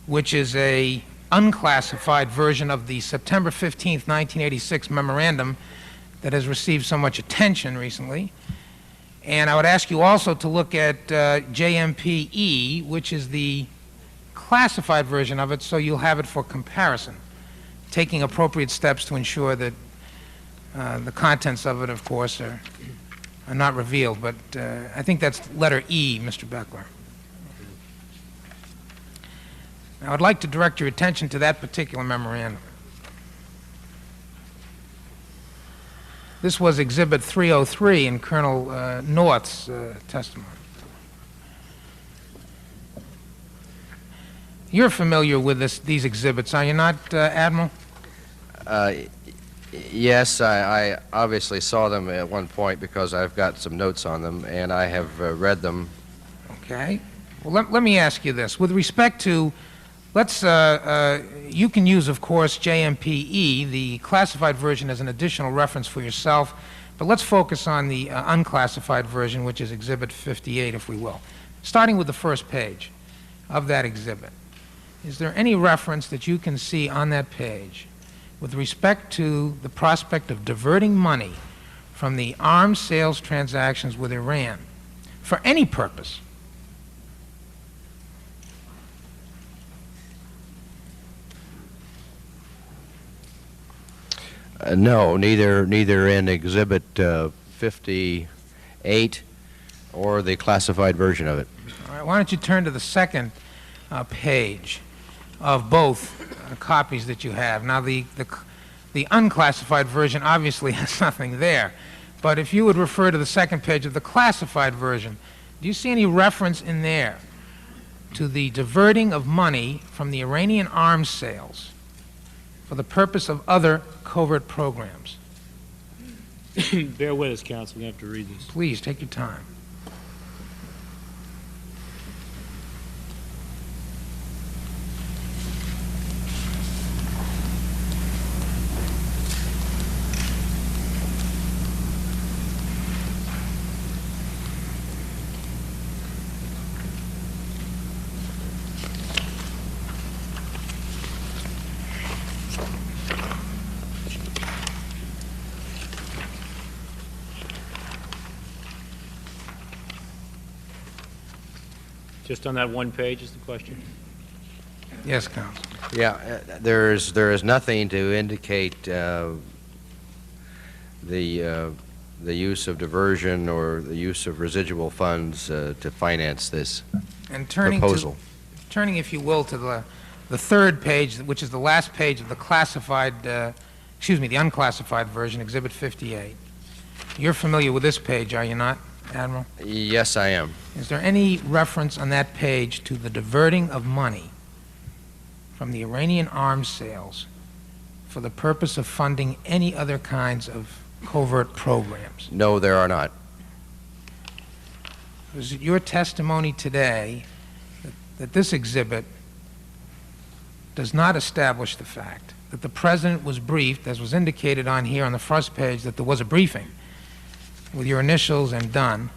which is a unclassified version of the September 15th, 1986 memorandum that has received so much attention recently. And I would ask you also to look at JMPE, which is the classified version of it, so you'll have it for comparison, taking appropriate steps to ensure that the contents of it, of course, are not revealed. But I think that's letter E, Mr. Beckler. Now, I'd like to direct your attention to that particular memorandum. This was Exhibit 303 in Colonel North's testimony. You're familiar with these exhibits, are you not, Admiral? Yes, I obviously saw them at one point because I've got some notes on them, and I have read them. Okay. Well, let me ask you this. With respect to, you can use, of course, JMPE, the classified version, as an additional reference for yourself, but let's focus on the unclassified version, which is Exhibit 58, if we will. Starting with the first page of that exhibit, is there any reference that you can see on that page with respect to the prospect of diverting money from the arms sales transactions with Iran for any purpose? No, neither in Exhibit 58 or the classified version of it. All right, why don't you turn to the second page of both copies that you have. Now, the unclassified version obviously has nothing there, but if you would refer to the second page of the classified version, do you see any reference in there to the diverting of money from the Iranian arms sales for the purpose of other covert programs? Bear with us, counsel. We have to read this. Please, take your time. Just on that one page is the question? Yes, counsel. Yeah, there is nothing to indicate the use of diversion or the use of residual funds to finance this And proposal. Turning, if you will, to the third page, which is the last page of the classified, the unclassified version, Exhibit 58. You're familiar with this page, are you not, Admiral? Yes, I am. Is there any reference on that page to the diverting of money from the Iranian arms sales for the purpose of funding any other kinds of covert programs? No, there are not. Was it your testimony today that that this exhibit does not establish the fact that the President was briefed, as was indicated on here on the first page, that there was a briefing with your initials and done,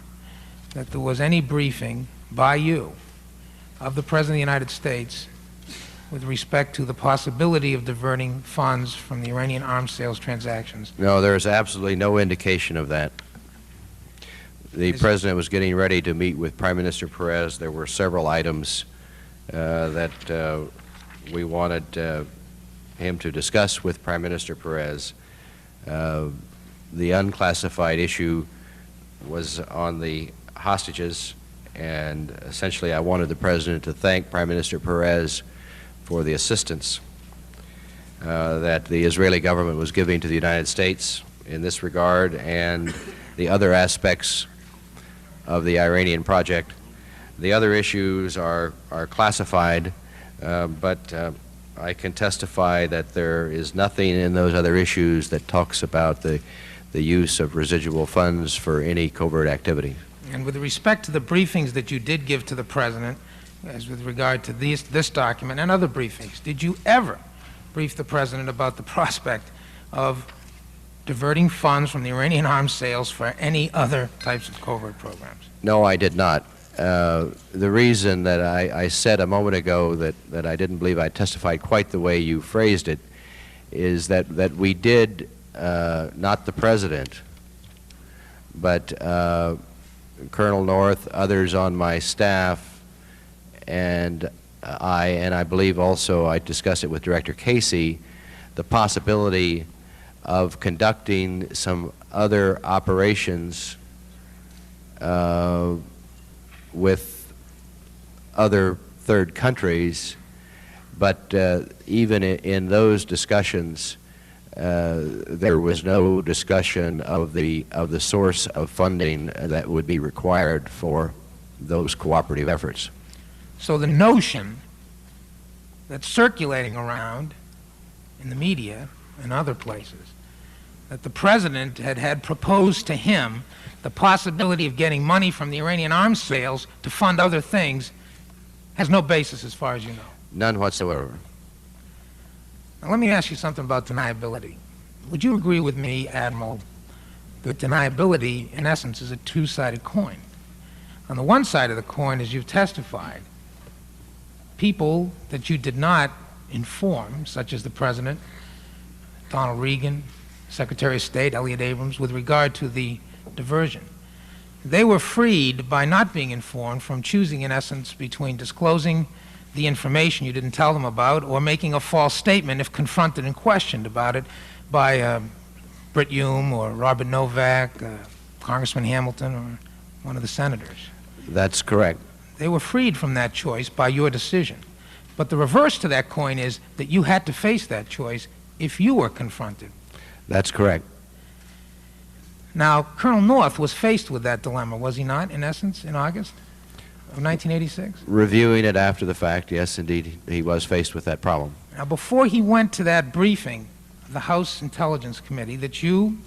that there was any briefing by you of the President of the United States with respect to the possibility of diverting funds from the Iranian arms sales transactions? No, there is absolutely no indication of that. The President was getting ready to meet with Prime Minister Perez. There were several items that we wanted him to discuss with Prime Minister Perez. The unclassified issue was on the hostages, and essentially I wanted the President to thank Prime Minister Perez for the assistance that the Israeli government was giving to the United States in this regard and the other aspects of the Iranian project. The other issues are classified, but I can testify that there is nothing in those other issues that talks about the use of residual funds for any covert activity. And with respect to the briefings that you did give to the President, as with regard to this document and other briefings, did you ever brief the President about the prospect of diverting funds from the Iranian arms sales for any other types of covert programs? No, I did not. The reason that I said a moment ago that I didn't believe I testified quite the way you phrased it is that we did, not the President, but Colonel North, others on my staff, and I believe also I discussed it with Director Casey, the possibility of conducting some other operations with other third countries, but even in those discussions, there was no discussion of the source of funding that would be required for those cooperative efforts. So the notion that's circulating around in the media and other places that the President had proposed to him the possibility of getting money from the Iranian arms sales to fund other things has no basis as far as you know. None whatsoever. Now let me ask you something about deniability. Would you agree with me, Admiral, that deniability in essence is a two-sided coin? On the one side of the coin, as you've testified, people that you did not inform, such as the President, Donald Reagan, Secretary of State Elliott Abrams, with regard to the diversion, they were freed by not being informed from choosing, in essence, between disclosing the information you didn't tell them about or making a false statement if confronted and questioned about it by Britt Hume or Robert Novak, Congressman Hamilton, or one of the senators. That's correct. They were freed from that choice by your decision. But the reverse to that coin is that you had to face that choice if you were confronted. That's correct. Now, Colonel North was faced with that dilemma, was he not, in essence, in August of 1986? Reviewing it after the fact, yes, indeed, he was faced with that problem. Now, before he went to that briefing of the House Intelligence Committee that you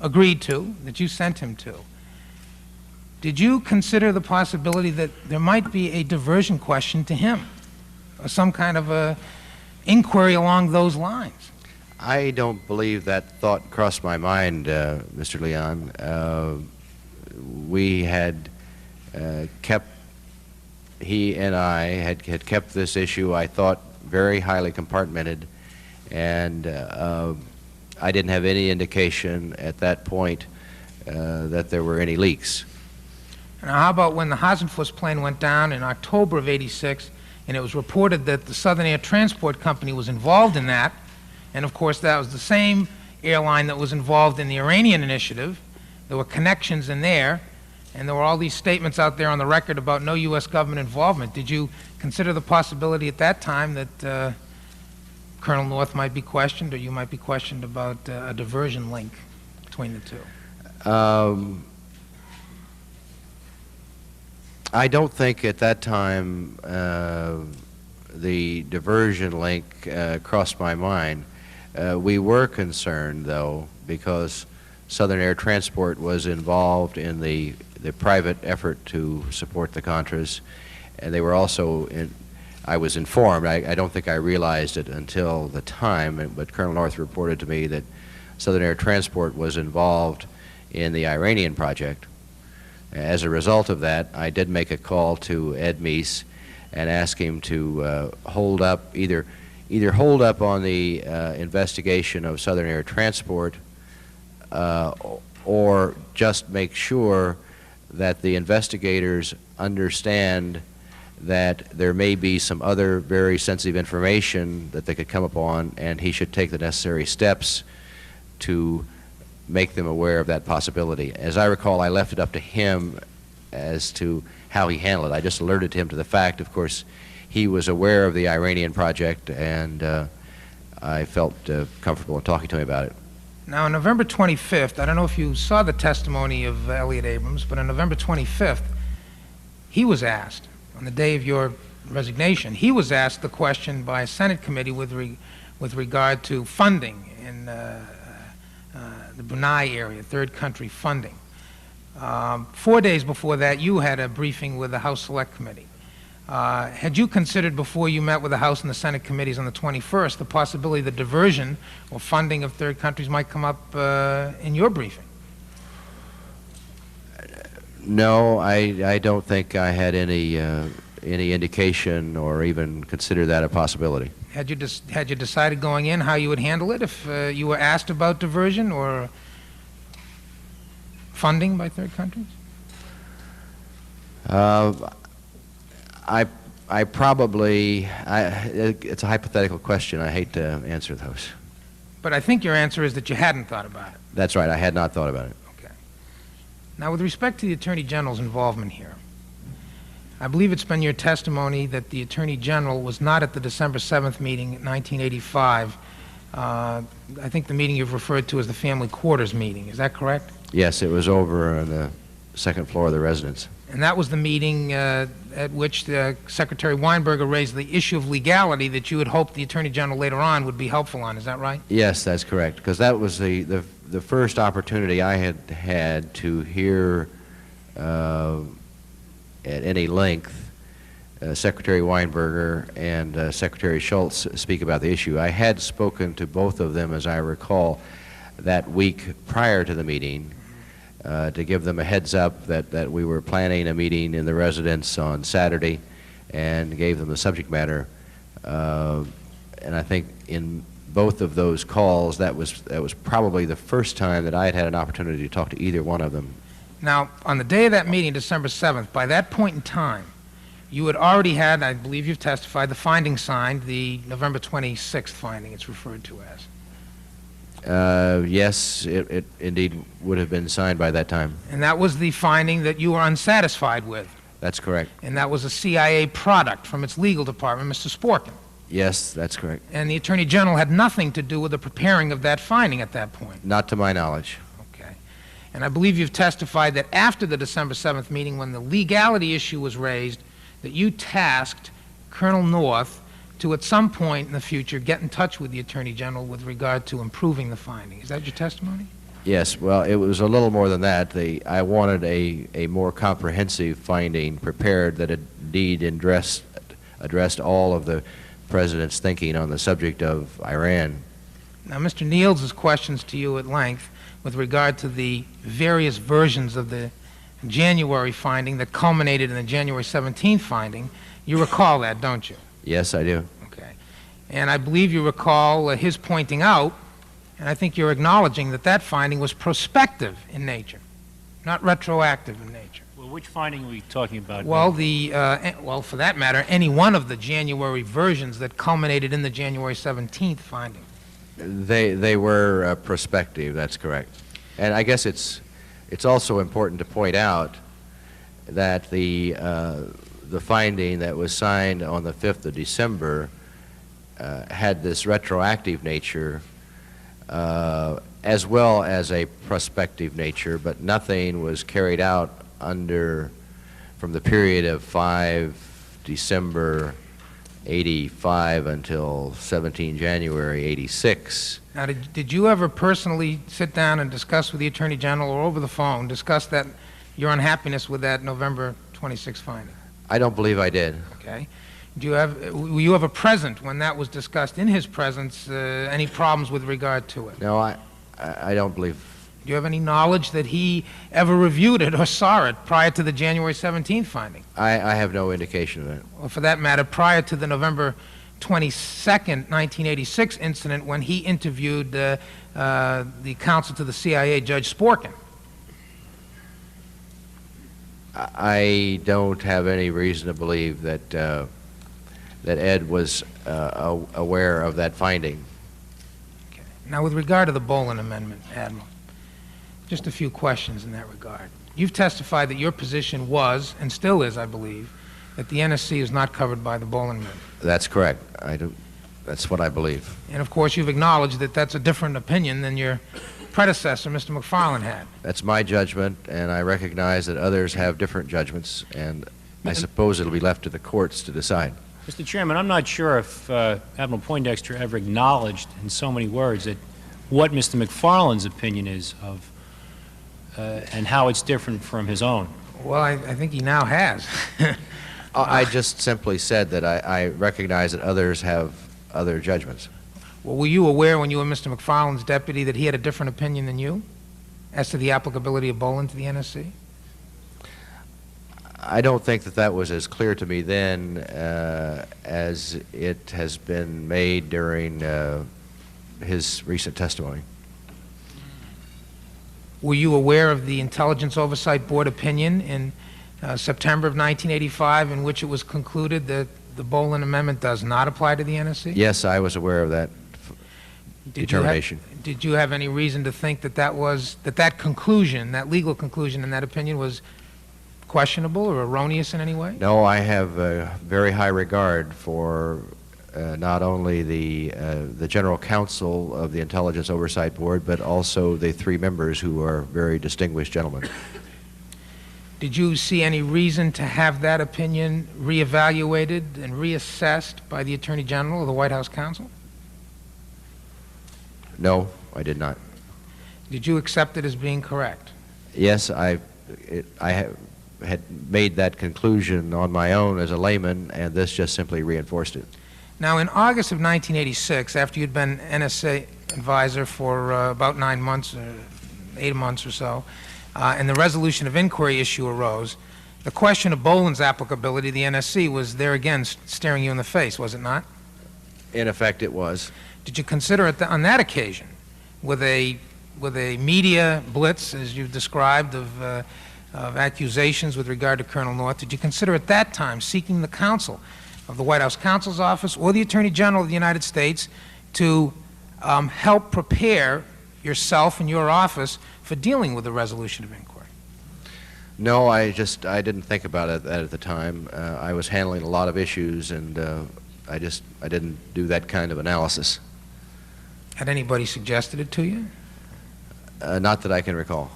agreed to, that you sent him to, did you consider the possibility that there might be a diversion question to him, or some kind of a inquiry along those lines? I don't believe that thought crossed my mind, Mr. Leon. We had kept, he and I had kept this issue, I thought, very highly compartmented, and I didn't have any indication at that point that there were any leaks. Now, how about when the Hassenfuss plane went down in October of '86, and it was reported that the Southern Air Transport Company was involved in that, and of course that was the same airline that was involved in the Iranian initiative. There were connections in there, and there were all these statements out there on the record about no U.S. government involvement. Did you consider the possibility at that time that Colonel North might be questioned, or you might be questioned about a diversion link between the two? I don't think at that time the diversion link crossed my mind. We were concerned, though, because Southern Air Transport was involved in the private effort to support the Contras, and they were also I was informed, I don't think I realized it until the time, but Colonel North reported to me that Southern Air Transport was involved in the Iranian project. As a result of that, I did make a call to Ed Meese and ask him to hold up, either hold up on the investigation of Southern Air Transport or just make sure that the investigators understand that there may be some other very sensitive information that they could come upon, and he should take the necessary steps to make them aware of that possibility. As I recall, I left it up to him as to how he handled it. I just alerted him to the fact. Of course, he was aware of the Iranian project, and I felt comfortable in talking to him about it. Now, on November 25th, I don't know if you saw the testimony of Elliott Abrams, but on November 25th, he was asked, on the day of your resignation, he was asked the question by a Senate committee with regard to funding in the Brunei area, third country funding. 4 days before that, you had a briefing with the House Select Committee. Had you considered, before you met with the House and the Senate committees on the 21st, the possibility that diversion or funding of third countries might come up in your briefing? No, I don't think I had any indication or even considered that a possibility. Had you decided going in how you would handle it if you were asked about diversion or funding by third countries? I probably, it's a hypothetical question. I hate to answer those. But I think your answer is that you hadn't thought about it. That's right. I had not thought about it. Okay. Now, with respect to the Attorney General's involvement here, I believe it's been your testimony that the Attorney General was not at the December 7th meeting in 1985. I think the meeting you've referred to as the family quarters meeting. Is that correct? Yes, it was over on the second floor of the residence. And that was the meeting at which Secretary Weinberger raised the issue of legality that you had hoped the Attorney General later on would be helpful on. Is that right? Yes, that's correct, because that was the first opportunity I had had to hear at any length Secretary Weinberger and Secretary Shultz speak about the issue. I had spoken to both of them, as I recall, that week prior to the meeting to give them a heads up that we were planning a meeting in the residence on Saturday, and gave them the subject matter. And I think in both of those calls, that was probably the first time that I had had an opportunity to talk to either one of them. Now, on the day of that meeting, December 7th, by that point in time, you had already had, I believe you've testified, the finding signed, the November 26th finding it's referred to as. Yes, it indeed would have been signed by that time. And that was the finding that you were unsatisfied with. That's correct. And that was a CIA product from its legal department, Mr. Sporkin. Yes, that's correct. And the Attorney General had nothing to do with the preparing of that finding at that point. Not to my knowledge. Okay. And I believe you've testified that after the December 7th meeting, when the legality issue was raised, that you tasked Colonel North to, at some point in the future, get in touch with the Attorney General with regard to improving the finding. Is that your testimony? Yes, well, it was a little more than that. I wanted a more comprehensive finding prepared that indeed addressed all of the President's thinking on the subject of Iran. Now, Mr. Niels' questions to you at length with regard to the various versions of the January finding that culminated in the January 17th finding, you recall that, don't you? Yes, I do. Okay. And I believe you recall his pointing out, and I think you're acknowledging that that finding was prospective in nature, not retroactive in nature. Well, which finding are we talking about? Well, well, for that matter, any one of the January versions that culminated in the January 17th finding. They were prospective, that's correct. And I guess it's also important to point out that the finding that was signed on the 5th of December had this retroactive nature as well as a prospective nature, but nothing was carried out from the period of 5 December 85 until 17 January 86. Now, did you ever personally sit down and discuss with the Attorney General or over the phone, discuss that, your unhappiness with that November 26th finding? I don't believe I did. Okay. Were you ever present when that was discussed in his presence, any problems with regard to it? No, I don't believe. Do you have any knowledge that he ever reviewed it or saw it prior to the January 17th finding? I have no indication of that. Or for that matter, prior to the November 22nd, 1986 incident when he interviewed the counsel to the CIA, Judge Sporkin? I don't have any reason to believe that that Ed was aware of that finding. Okay. Now, with regard to the Boland Amendment, Admiral, just a few questions in that regard. You've testified that your position was, and still is, I believe, that the NSC is not covered by the Boland Amendment. That's correct. That's what I believe. And of course, you've acknowledged that that's a different opinion than your predecessor, Mr. McFarland, had. That's my judgment, and I recognize that others have different judgments, and I suppose it'll be left to the courts to decide. Mr. Chairman, I'm not sure if Admiral Poindexter ever acknowledged in so many words that what Mr. McFarland's opinion is of and how it's different from his own. Well, I think he now has. I just simply said that I recognize that others have other judgments. Well, were you aware when you were Mr. McFarland's deputy that he had a different opinion than you as to the applicability of Boland to the NSC? I don't think that that was as clear to me then as it has been made during his recent testimony. Were you aware of the Intelligence Oversight Board opinion in September of 1985 in which it was concluded that the Boland Amendment does not apply to the NSC? Yes, I was aware of that determination. Did you have any reason to think that that conclusion, that legal conclusion in that opinion was questionable or erroneous in any way? No, I have a very high regard for not only the General Counsel of the Intelligence Oversight Board, but also the three members who are very distinguished gentlemen. Did you see any reason to have that opinion reevaluated and reassessed by the Attorney General or the White House counsel? No, I did not. Did you accept it as being correct? Yes, I had made that conclusion on my own as a layman, and this just simply reinforced it. Now, in August of 1986, after you'd been NSA advisor for about 9 months, 8 months or so, and the resolution of inquiry issue arose, the question of Boland's applicability to the NSC was there again staring you in the face, was it not? In effect, it was. Did you consider it on that occasion, with a media blitz, as you've described, of accusations with regard to Colonel North, did you consider at that time seeking the counsel of the White House counsel's office or the Attorney General of the United States to help prepare yourself and your office for dealing with the resolution of inquiry? No, I didn't think about it at the time. I was handling a lot of issues, and I didn't do that kind of analysis. Had anybody suggested it to you? Not that I can recall.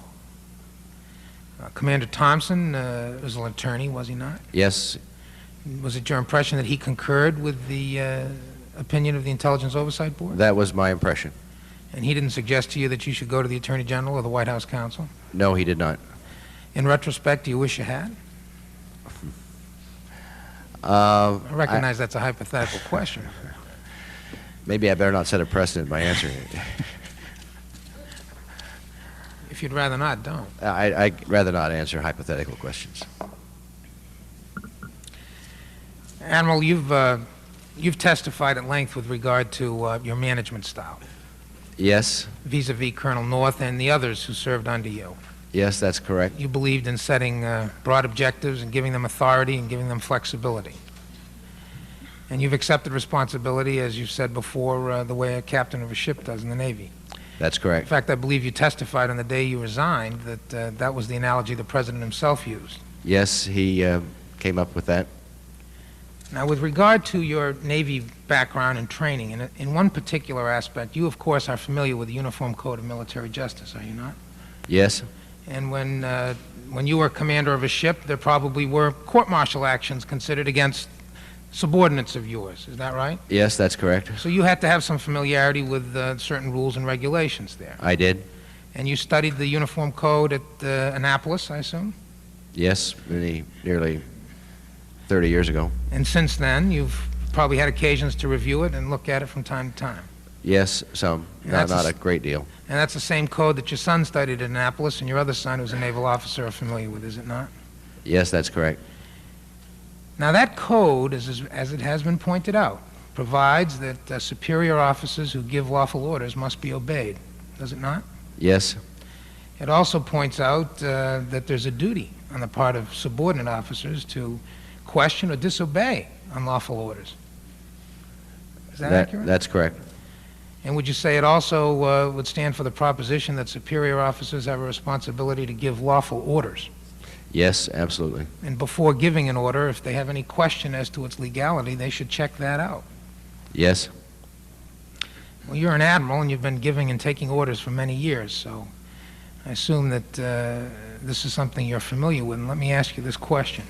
Commander Thompson was an attorney, was he not? Yes. Was it your impression that he concurred with the opinion of the Intelligence Oversight Board? That was my impression. And he didn't suggest to you that you should go to the Attorney General or the White House counsel? No, he did not. In retrospect, do you wish you had? I recognize that's a hypothetical question. Maybe I better not set a precedent by answering it. If you'd rather not, don't. I'd rather not answer hypothetical questions. Admiral, you've testified at length with regard to your management style. Yes. Vis-a-vis Colonel North and the others who served under you. Yes, that's correct. You believed in setting broad objectives and giving them authority and giving them flexibility. And you've accepted responsibility, as you've said before, the way a captain of a ship does in the Navy. That's In correct. fact, I believe you testified on the day you resigned that that was the analogy the President himself used. Yes, he came up with that. Now, with regard to your Navy background and training, in one particular aspect, you, of course, are familiar with the Uniform Code of Military Justice, are you not? Yes. And when you were commander of a ship, there probably were court-martial actions considered against subordinates of yours. Is that right? Yes, that's correct. So you had to have some familiarity with certain rules and regulations there. I did. And you studied the Uniform Code at Annapolis, I assume? Yes, nearly 30 years ago. And since then, you've probably had occasions to review it and look at it from time to time. Yes, some, not a great deal. And that's the same code that your son studied at Annapolis and your other son, who's a naval officer, are familiar with, is it not? Yes, that's correct. Now, that code, as it has been pointed out, provides that superior officers who give lawful orders must be obeyed, does it not? Yes, It also points out that there's a duty on the part of subordinate officers to question or disobey unlawful orders. Is that accurate? that's correct. And would you say it also would stand for the proposition that superior officers have a responsibility to give lawful orders? Yes, absolutely. And before giving an order, if they have any question as to its legality, they should check that out. Yes, Well, you're an admiral, and you've been giving and taking orders for many years, so I assume that this is something you're familiar with. And let me ask you this question,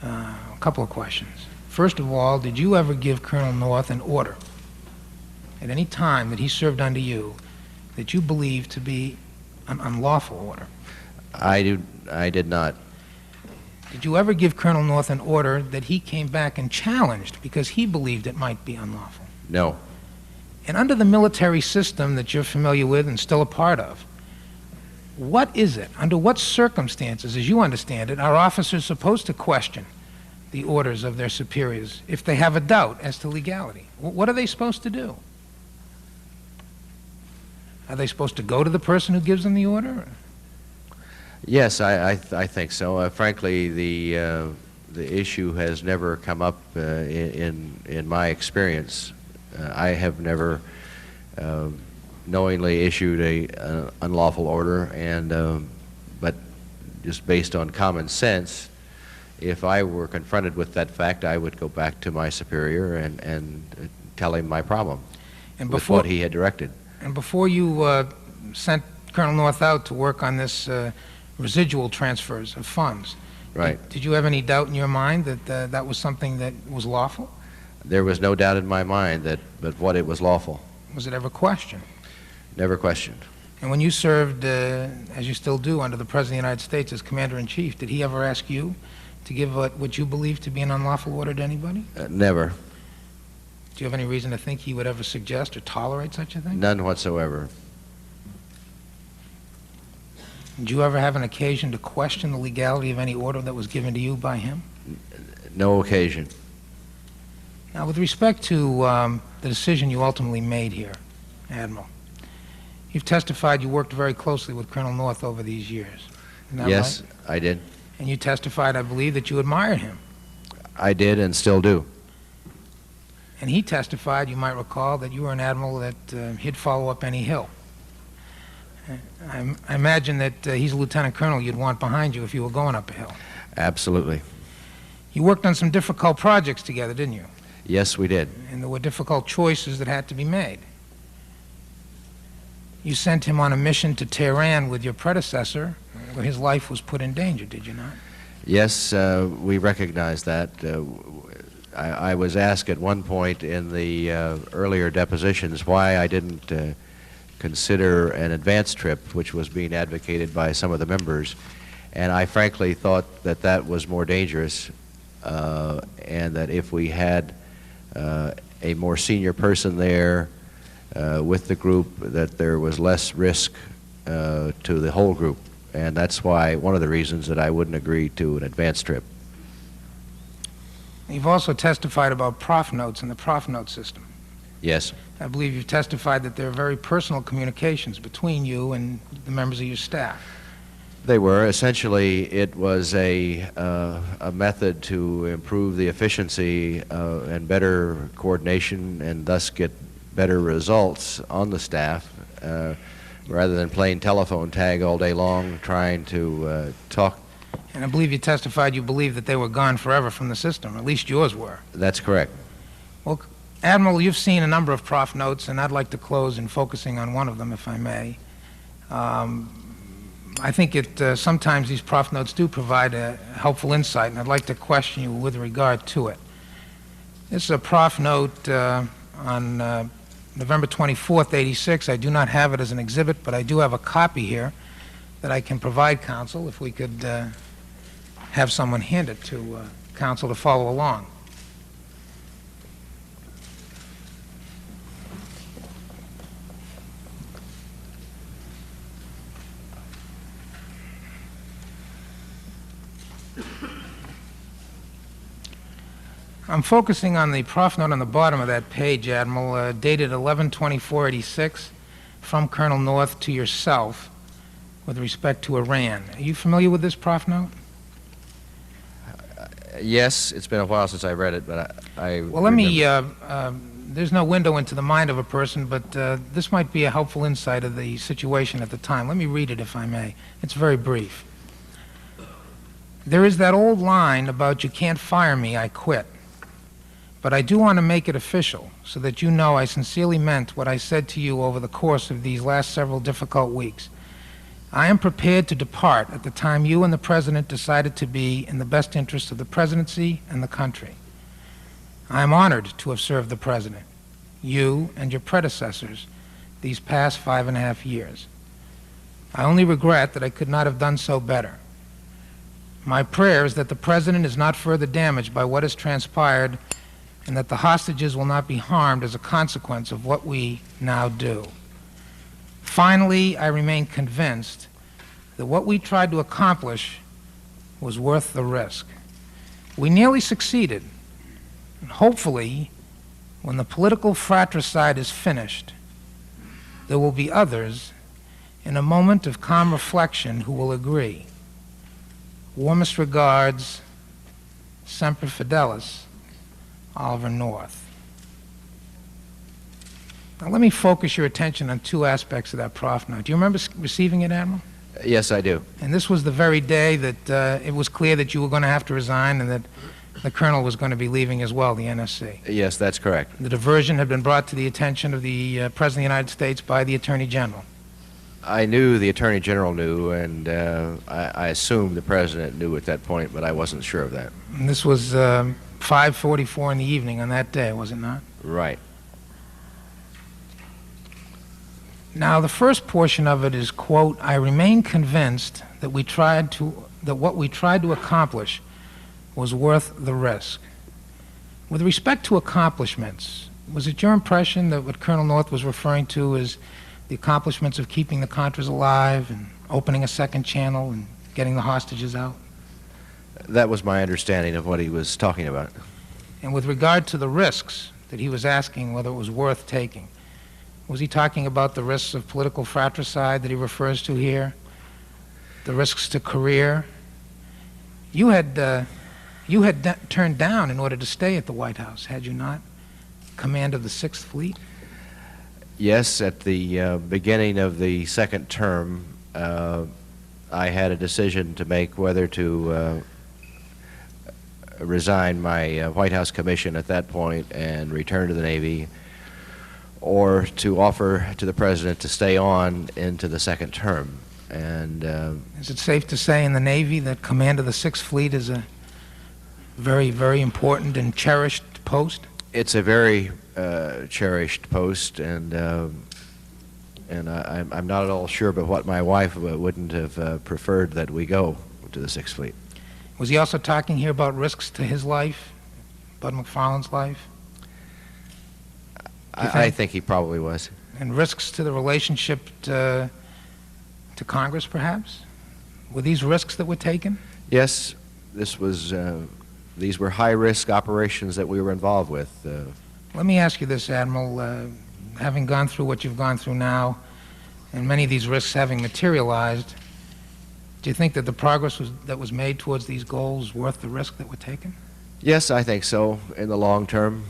a couple of questions. First of all, did you ever give Colonel North an order at any time that he served under you that you believed to be an unlawful order? I did not. Did you ever give Colonel North an order that he came back and challenged because he believed it might be unlawful? No. And under the military system that you're familiar with and still a part of, what is it, under what circumstances, as you understand it, are officers supposed to question the orders of their superiors if they have a doubt as to legality? What are they supposed to do? Are they supposed to go to the person who gives them the order? Yes, I think so. Frankly, the issue has never come up in my experience. I have never knowingly issued a unlawful order, and but just based on common sense, if I were confronted with that fact, I would go back to my superior and tell him my problem And with what he had directed. And before you sent Colonel North out to work on this residual transfers of funds, Right. did you have any doubt in your mind that that was something that was lawful? There was no doubt in my mind that what it was lawful. Was it ever questioned? Never questioned. And when you served, as you still do, under the President of the United States as Commander-in-Chief, did he ever ask you to give what you believe to be an unlawful order to anybody? Never. Do you have any reason to think he would ever suggest or tolerate such a thing? None whatsoever. Did you ever have an occasion to question the legality of any order that was given to you by him? No occasion. Now, with respect to the decision you ultimately made here, Admiral, you've testified you worked very closely with Colonel North over these years. Isn't that Yes, right? I did. And you testified, I believe, that you admired him. I did and still do. And he testified, you might recall, that you were an admiral that he'd follow up any hill. I imagine that he's a lieutenant colonel you'd want behind you if you were going up a hill. Absolutely. You worked on some difficult projects together, didn't you? Yes, we did. And there were difficult choices that had to be made. You sent him on a mission to Tehran with your predecessor, where his life was put in danger, did you not? Yes, we recognize that. I was asked at one point in the earlier depositions why I didn't consider an advance trip, which was being advocated by some of the members, and I frankly thought that that was more dangerous, and that if we had a more senior person there with the group, that there was less risk to the whole group, and that's why one of the reasons that I wouldn't agree to an advance trip. You've also testified about prof notes and the prof note system. Yes. I believe you've testified that there are very personal communications between you and the members of your staff. They were. Essentially, it was a method to improve the efficiency and better coordination and thus get better results on the staff rather than playing telephone tag all day long trying to talk. And I believe you testified you believed that they were gone forever from the system, or at least yours were. That's correct. Well, Admiral, you've seen a number of prof notes, and I'd like to close in focusing on one of them, if I may. I think sometimes these prof notes do provide a helpful insight, and I'd like to question you with regard to it. This is a prof note on November 24th, '86. I do not have it as an exhibit, but I do have a copy here that I can provide counsel if we could have someone hand it to counsel to follow along. I'm focusing on the prof note on the bottom of that page, Admiral, dated 11/24/86, from Colonel North to yourself with respect to Iran. Are you familiar with this prof note? Yes, it's been a while since I read it, but I Well, let me, remember. there's no window into the mind of a person, but this might be a helpful insight of the situation at the time. Let me read it, if I may. It's very brief. There is that old line about "you can't fire me, I quit." But I do want to make it official so that you know I sincerely meant what I said to you over the course of these last several difficult weeks. I am prepared to depart at the time you and the President decided to be in the best interest of the Presidency and the country. I am honored to have served the President, you and your predecessors, these past 5.5 years. I only regret that I could not have done so better. My prayer is that the President is not further damaged by what has transpired and that the hostages will not be harmed as a consequence of what we now do. Finally, I remain convinced that what we tried to accomplish was worth the risk. We nearly succeeded, and hopefully, when the political fratricide is finished, there will be others in a moment of calm reflection who will agree. Warmest regards, Semper Fidelis, Oliver North. Now let me focus your attention on two aspects of that prof note. Do you remember receiving it, Admiral? Yes, I do. And this was the very day that it was clear that you were going to have to resign and that the Colonel was going to be leaving as well, the NSC. Yes, that's correct. The diversion had been brought to the attention of the President of the United States by the Attorney General. I knew the Attorney General knew, and I assumed the President knew at that point, but I wasn't sure of that. And this was 5:44 in the evening on that day, was it not? Right. Now, the first portion of it is, quote, "I remain convinced that what we tried to accomplish was worth the risk." With respect to accomplishments, was it your impression that what Colonel North was referring to is the accomplishments of keeping the Contras alive and opening a second channel and getting the hostages out? That was my understanding of what he was talking about. And with regard to the risks that he was asking whether it was worth taking, was he talking about the risks of political fratricide that he refers to here? The risks to career? You had turned down in order to stay at the White House, had you not? Command of the 6th Fleet? Yes, at the beginning of the second term, I had a decision to make whether to resign my White House commission at that point and return to the Navy, or to offer to the President to stay on into the second term. And is it safe to say in the Navy that command of the 6th Fleet is a very, very important and cherished post? it's a very cherished post, and I'm not at all sure, but what my wife wouldn't have preferred that we go to the 6th Fleet. Was he also talking here about risks to his life, Bud McFarland's life? I think he probably was. And risks to the relationship to Congress, perhaps? Were these risks that were taken? Yes, this was. These were high-risk operations that we were involved with. Let me ask you this, Admiral. Having gone through what you've gone through now, and many of these risks having materialized, do you think that the progress that was made towards these goals worth the risk that were taken? Yes, I think so. In the long term,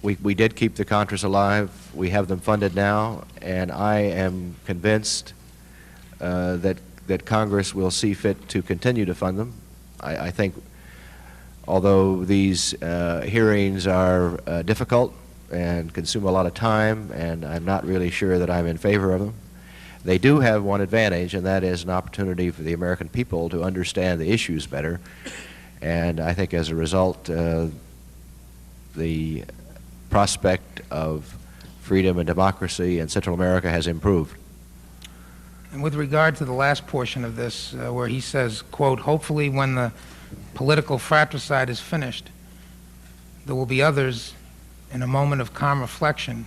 we did keep the Contras alive. We have them funded now, and I am convinced that Congress will see fit to continue to fund them. I think, although these hearings are difficult and consume a lot of time, and I'm not really sure that I'm in favor of them, they do have one advantage, and that is an opportunity for the American people to understand the issues better. And I think as a result, the prospect of freedom and democracy in Central America has improved. And with regard to the last portion of this, where he says, quote, hopefully when the political fratricide is finished, there will be others in a moment of calm reflection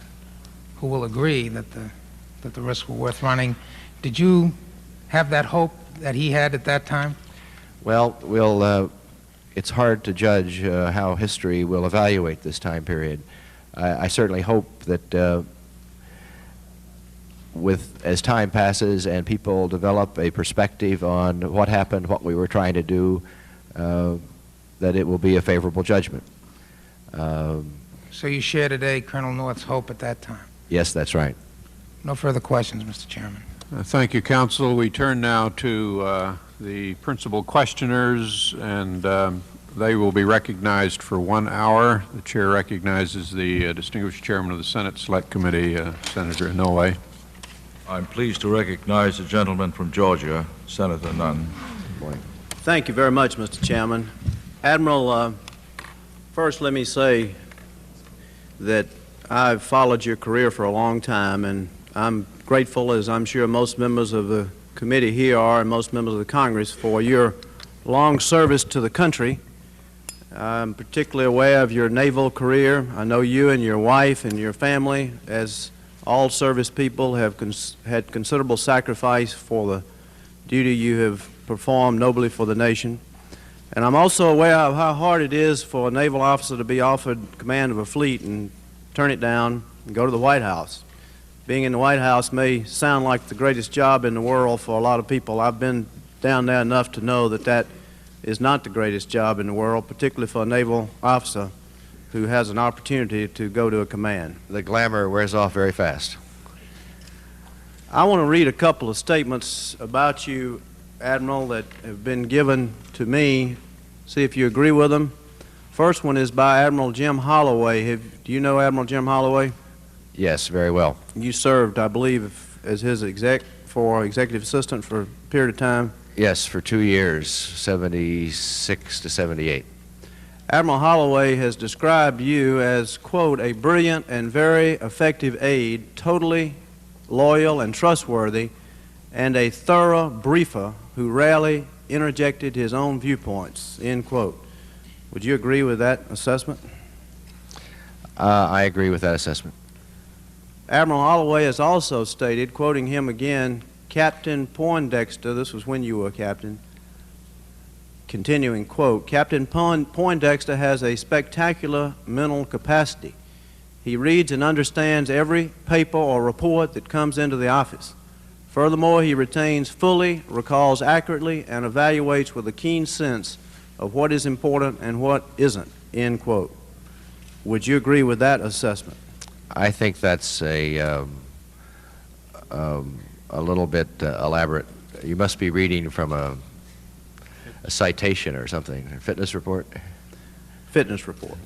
who will agree that the risks were worth running. Did you have that hope that he had at that time? Well, it's hard to judge how history will evaluate this time period. I certainly hope that as time passes and people develop a perspective on what happened, what we were trying to do, that it will be a favorable judgment. So you share today Colonel North's hope at that time? Yes, that's right. No further questions, Mr. Chairman. Thank you, counsel. We turn now to the principal questioners, and they will be recognized for 1 hour. The chair recognizes the distinguished chairman of the Senate Select Committee, Senator Inouye. I'm pleased to recognize the gentleman from Georgia, Senator Nunn. Thank you very much, Mr. Chairman. Admiral, first let me say that I've followed your career for a long time, and I'm grateful, as I'm sure most members of the committee here are and most members of the Congress, for your long service to the country. I'm particularly aware of your naval career. I know you and your wife and your family, as all service people, have had considerable sacrifice for the duty you have performed nobly for the nation. And I'm also aware of how hard it is for a naval officer to be offered command of a fleet and turn it down and go to the White House. Being in the White House may sound like the greatest job in the world for a lot of people. I've been down there enough to know that that is not the greatest job in the world, particularly for a naval officer who has an opportunity to go to a command. The glamour wears off very fast. I want to read a couple of statements about you, Admiral, that have been given to me. See if you agree with them. First one is by Admiral Jim Holloway. Do you know Admiral Jim Holloway? Yes, very well. You served, I believe, as his executive assistant for a period of time. Yes, for 2 years, 76 to 78. Admiral Holloway has described you as, quote, a brilliant and very effective aide, totally loyal and trustworthy, and a thorough briefer who rarely interjected his own viewpoints, end quote. Would you agree with that assessment? I agree with that assessment. Admiral Holloway has also stated, quoting him again, Captain Poindexter, this was when you were captain, continuing quote, Captain Poindexter has a spectacular mental capacity. He reads and understands every paper or report that comes into the office. Furthermore, he retains fully, recalls accurately, and evaluates with a keen sense of what is important and what isn't, end quote. Would you agree with that assessment? I think that's a little bit elaborate. You must be reading from a citation or something, a fitness report? Fitness report.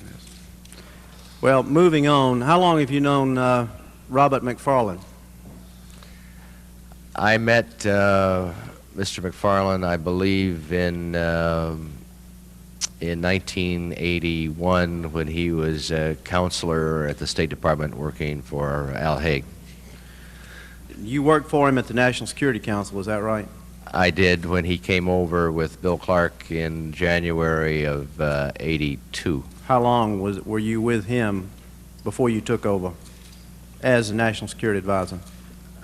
Well, moving on, how long have you known Robert McFarland? I met Mr. McFarland, I believe, in 1981 when he was a counselor at the State Department working for Al Haig. You worked for him at the National Security Council, is that right? I did when he came over with Bill Clark in January of '82. How long were you with him before you took over as a National Security Advisor?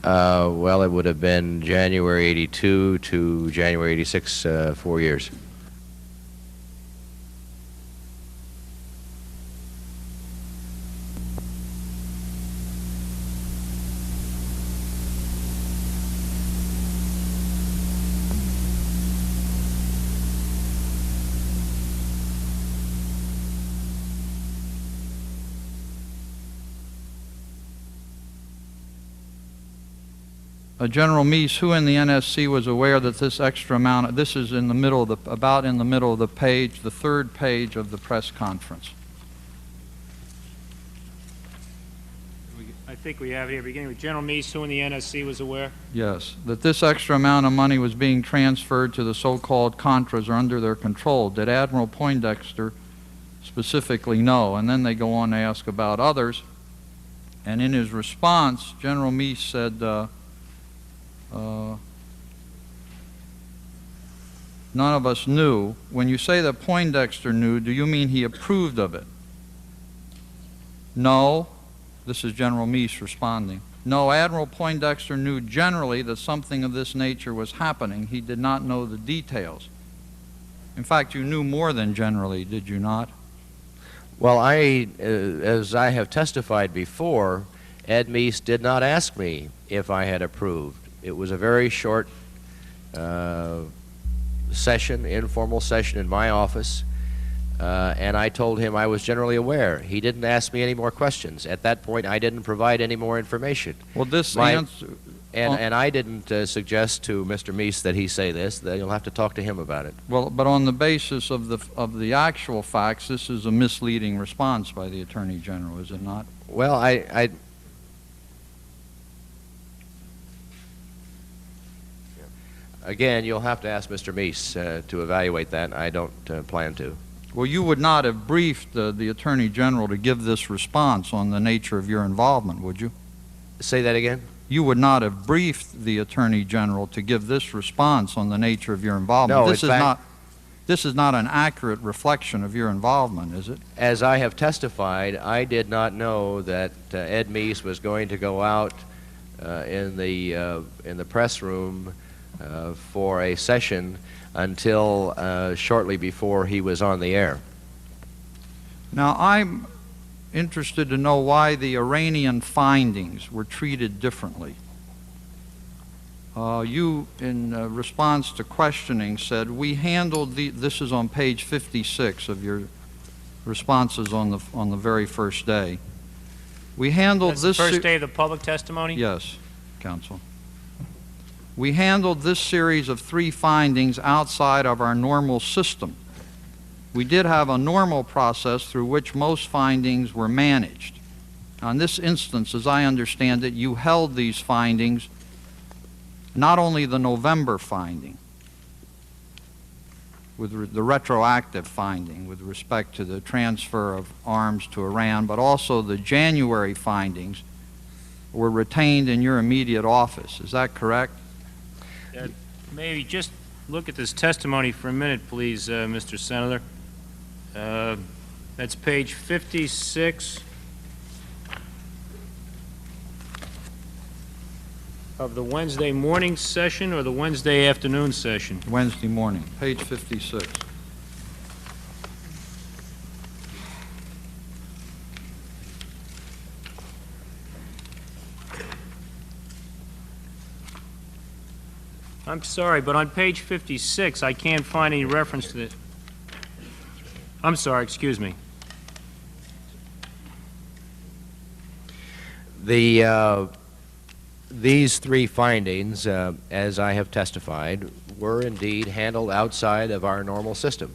Well, it would have been January '82 to January '86, 4 years. General Meese, who in the NSC was aware that this extra amount, this is in the middle of the, about in the middle of the page, the third page of the press conference. I think we have here, beginning with General Meese, who in the NSC was aware? Yes, that this extra amount of money was being transferred to the so-called Contras or under their control. Did Admiral Poindexter specifically know? And then they go on to ask about others. And in his response, General Meese said, none of us knew. When you say that Poindexter knew, do you mean he approved of it? No. This is General Meese responding. No, Admiral Poindexter knew generally that something of this nature was happening. He did not know the details. In fact, you knew more than generally, did you not? Well, as I have testified before, Ed Meese did not ask me if I had approved. It was a very short session, informal session in my office, and I told him I was generally aware. He didn't ask me any more questions. At that point, I didn't provide any more information. Well, this answer... And I didn't suggest to Mr. Meese that he say this. That you'll have to talk to him about it. Well, but on the basis of the actual facts, this is a misleading response by the Attorney General, is it not? Well, again, you'll have to ask Mr. Meese to evaluate that. I don't plan to. Well, you would not have briefed the Attorney General to give this response on the nature of your involvement, would you? Say that again? You would not have briefed the Attorney General to give this response on the nature of your involvement. No, this is not an accurate reflection of your involvement, is it? As I have testified, I did not know that Ed Meese was going to go out in the press room for a session until shortly before he was on the air. Now, I'm interested to know why the Iranian findings were treated differently. You, in response to questioning, said, we handled this is on page 56 of your responses on the very first day. We handled That's this... the first day of the public testimony? Yes, counsel. We handled this series of 3 findings outside of our normal system. We did have a normal process through which most findings were managed. Now, in this instance, as I understand it, you held these findings, not only the November finding, with the retroactive finding with respect to the transfer of arms to Iran, but also the January findings were retained in your immediate office. Is that correct? Maybe just look at this testimony for a minute, please, Mr. Senator. That's page 56 of the Wednesday morning session or the Wednesday afternoon session? Wednesday morning, page 56. I'm sorry, but on page 56, I can't find any reference to it. I'm sorry, excuse me. These 3 findings, as I have testified, were indeed handled outside of our normal system.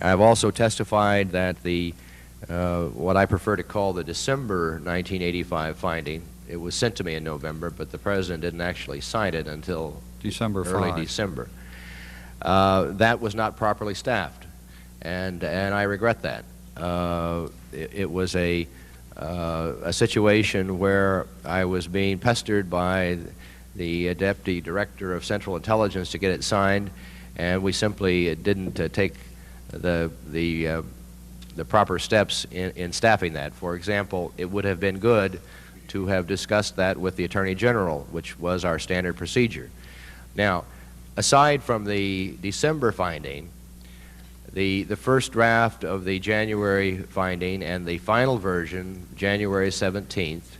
I've also testified that what I prefer to call the December 1985 finding, it was sent to me in November, but the President didn't actually sign it until early December. That was not properly staffed, and I regret that. It was a situation where I was being pestered by the Deputy Director of Central Intelligence to get it signed, and we simply didn't take the proper steps in staffing that. For example, it would have been good to have discussed that with the Attorney General, which was our standard procedure. Now, aside from the December finding, the first draft of the January finding and the final version, January 17th,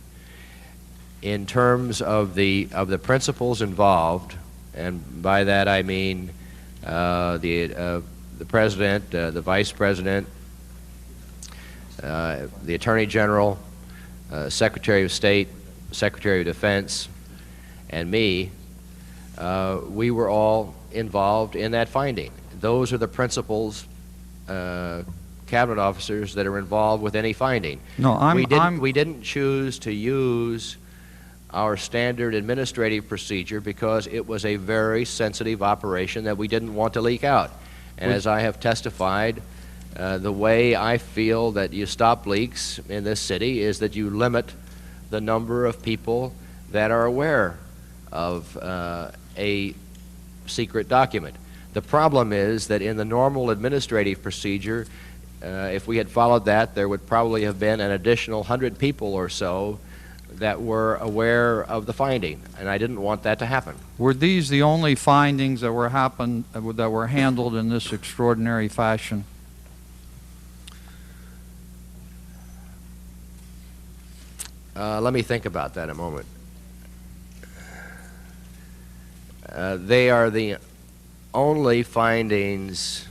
in terms of the principles involved, and by that I mean the President, the Vice President, the Attorney General, Secretary of State, Secretary of Defense, and me, we were all involved in that finding. Those are the principals, cabinet officers that are involved with any finding. No, we didn't choose to use our standard administrative procedure because it was a very sensitive operation that we didn't want to leak out. And as I have testified, the way I feel that you stop leaks in this city is that you limit the number of people that are aware of a secret document. The problem is that in the normal administrative procedure, if we had followed that, there would probably have been an additional 100 people or so that were aware of the finding, and I didn't want that to happen. Were these the only findings that were handled in this extraordinary fashion? Let me think about that a moment. They are the only findings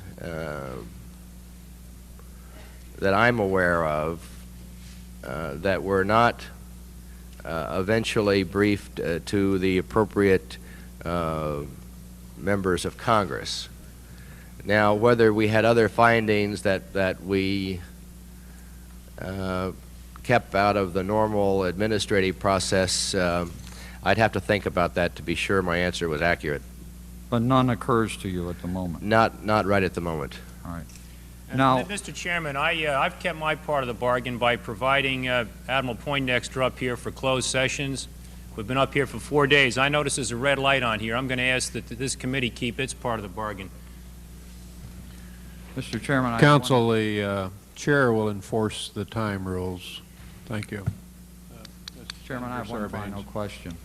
that I'm aware of that were not eventually briefed to the appropriate members of Congress. Now, whether we had other findings that we kept out of the normal administrative process, I'd have to think about that to be sure my answer was accurate. But none occurs to you at the moment? Not right at the moment. All right. Now, Mr. Chairman, I've kept my part of the bargain by providing Admiral Poindexter up here for closed sessions. We've been up here for 4 days. I notice there's a red light on here. I'm going to ask that this committee keep its part of the bargain. Mr. Chairman, Counsel, the chair will enforce the time rules. Thank you. Mr. Chairman, I have one final question.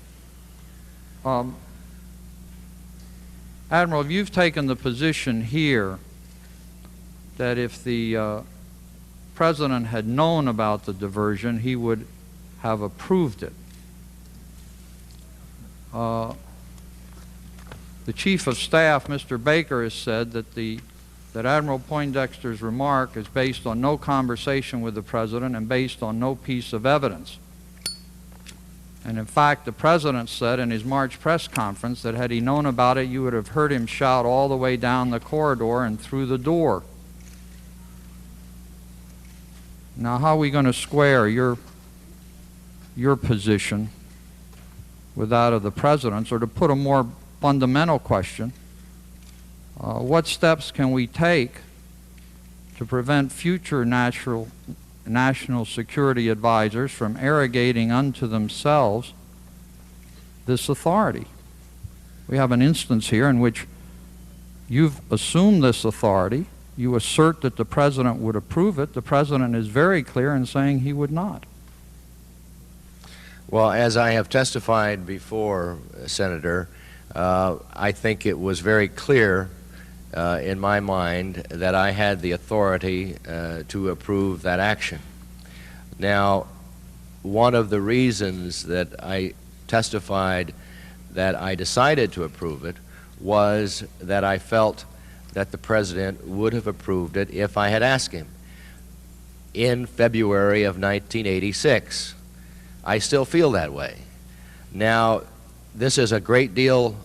Admiral, you've taken the position here that if the President had known about the diversion, he would have approved it. The Chief of Staff, Mr. Baker, has said that Admiral Poindexter's remark is based on no conversation with the President and based on no piece of evidence. And in fact, the President said in his March press conference that had he known about it, you would have heard him shout all the way down the corridor and through the door. Now, how are we going to square your position with that of the President's? Or to put a more fundamental question, what steps can we take to prevent future national security advisors from arrogating unto themselves this authority? We have an instance here in which you've assumed this authority. You assert that the President would approve it. The President is very clear in saying he would not. Well, as I have testified before, Senator, I think it was very clear in my mind that I had the authority to approve that action. Now, one of the reasons that I testified that I decided to approve it was that I felt that the President would have approved it if I had asked him in February of 1986. I still feel that way. Now, this is a great deal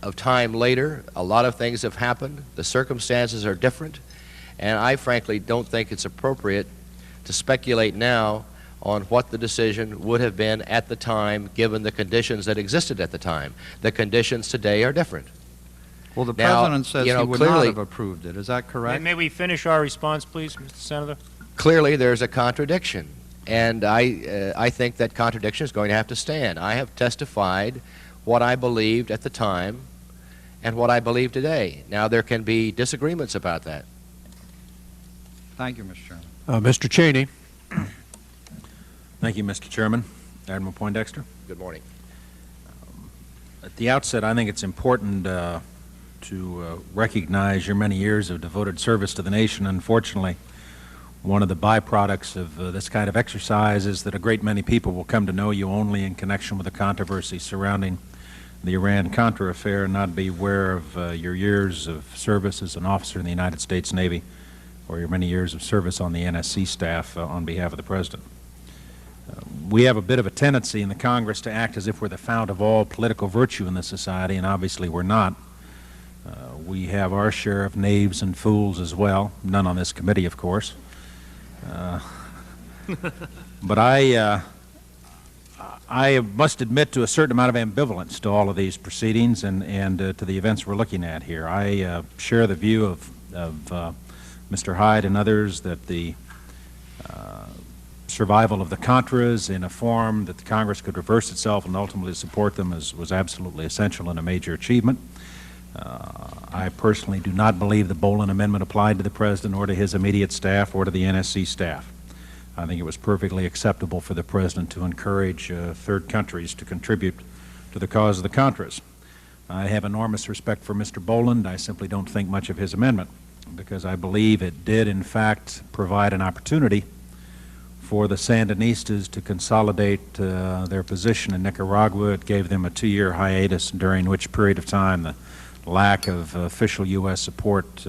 of time later. A lot of things have happened. The circumstances are different, and I frankly don't think it's appropriate to speculate now on what the decision would have been at the time given the conditions that existed at the time. The conditions today are different. Well, the Now, President says you know, he would clearly- not have approved it. Is that correct? May we finish our response, please, Mr. Senator? Clearly, there's a contradiction, and I think that contradiction is going to have to stand. I have testified what I believed at the time and what I believe today. Now, there can be disagreements about that. Thank you, Mr. Chairman. Mr. Cheney. Thank you, Mr. Chairman. Admiral Poindexter. Good morning. At the outset, I think it's important to recognize your many years of devoted service to the nation. Unfortunately, one of the byproducts of this kind of exercise is that a great many people will come to know you only in connection with the controversy surrounding the Iran-Contra affair and not be aware of your years of service as an officer in the United States Navy or your many years of service on the NSC staff on behalf of the President. We have a bit of a tendency in the Congress to act as if we're the fount of all political virtue in this society, and obviously we're not. We have our share of knaves and fools as well, none on this committee, of course. But I must admit to a certain amount of ambivalence to all of these proceedings and to the events we're looking at here. I share the view of Mr. Hyde and others that the survival of the Contras in a form that the Congress could reverse itself and ultimately support them was absolutely essential and a major achievement. I personally do not believe the Boland Amendment applied to the President or to his immediate staff or to the NSC staff. I think it was perfectly acceptable for the President to encourage third countries to contribute to the cause of the Contras. I have enormous respect for Mr. Boland. I simply don't think much of his amendment because I believe it did, in fact, provide an opportunity for the Sandinistas to consolidate their position in Nicaragua. It gave them a 2-year hiatus, during which period of time the lack of official U.S. support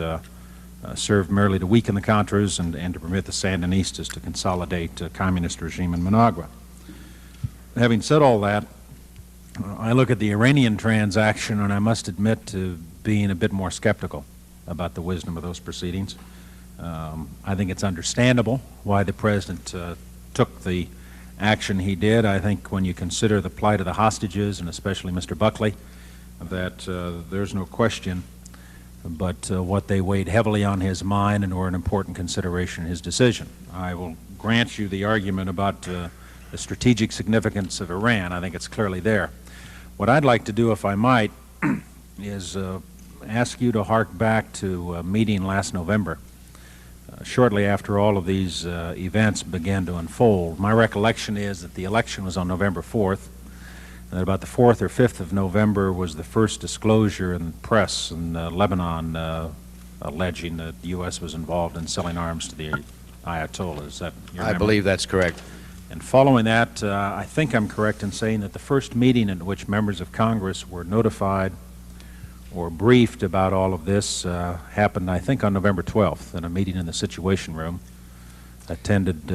served merely to weaken the Contras and to permit the Sandinistas to consolidate a communist regime in Managua. Having said all that, I look at the Iranian transaction and I must admit to being a bit more skeptical about the wisdom of those proceedings. I think it's understandable why the President took the action he did. I think when you consider the plight of the hostages, and especially Mr. Buckley, that there's no question but what they weighed heavily on his mind and were an important consideration in his decision. I will grant you the argument about the strategic significance of Iran. I think it's clearly there. What I'd like to do, if I might, is ask you to hark back to a meeting last November, shortly after all of these events began to unfold. My recollection is that the election was on November 4th, and that about the 4th or 5th of November was the first disclosure in the press in Lebanon alleging that the U.S. was involved in selling arms to the Ayatollah. Is that your memory? I believe that's correct. And following that, I think I'm correct in saying that the first meeting in which members of Congress were notified or briefed about all of this happened, I think, on November 12th in a meeting in the Situation Room, attended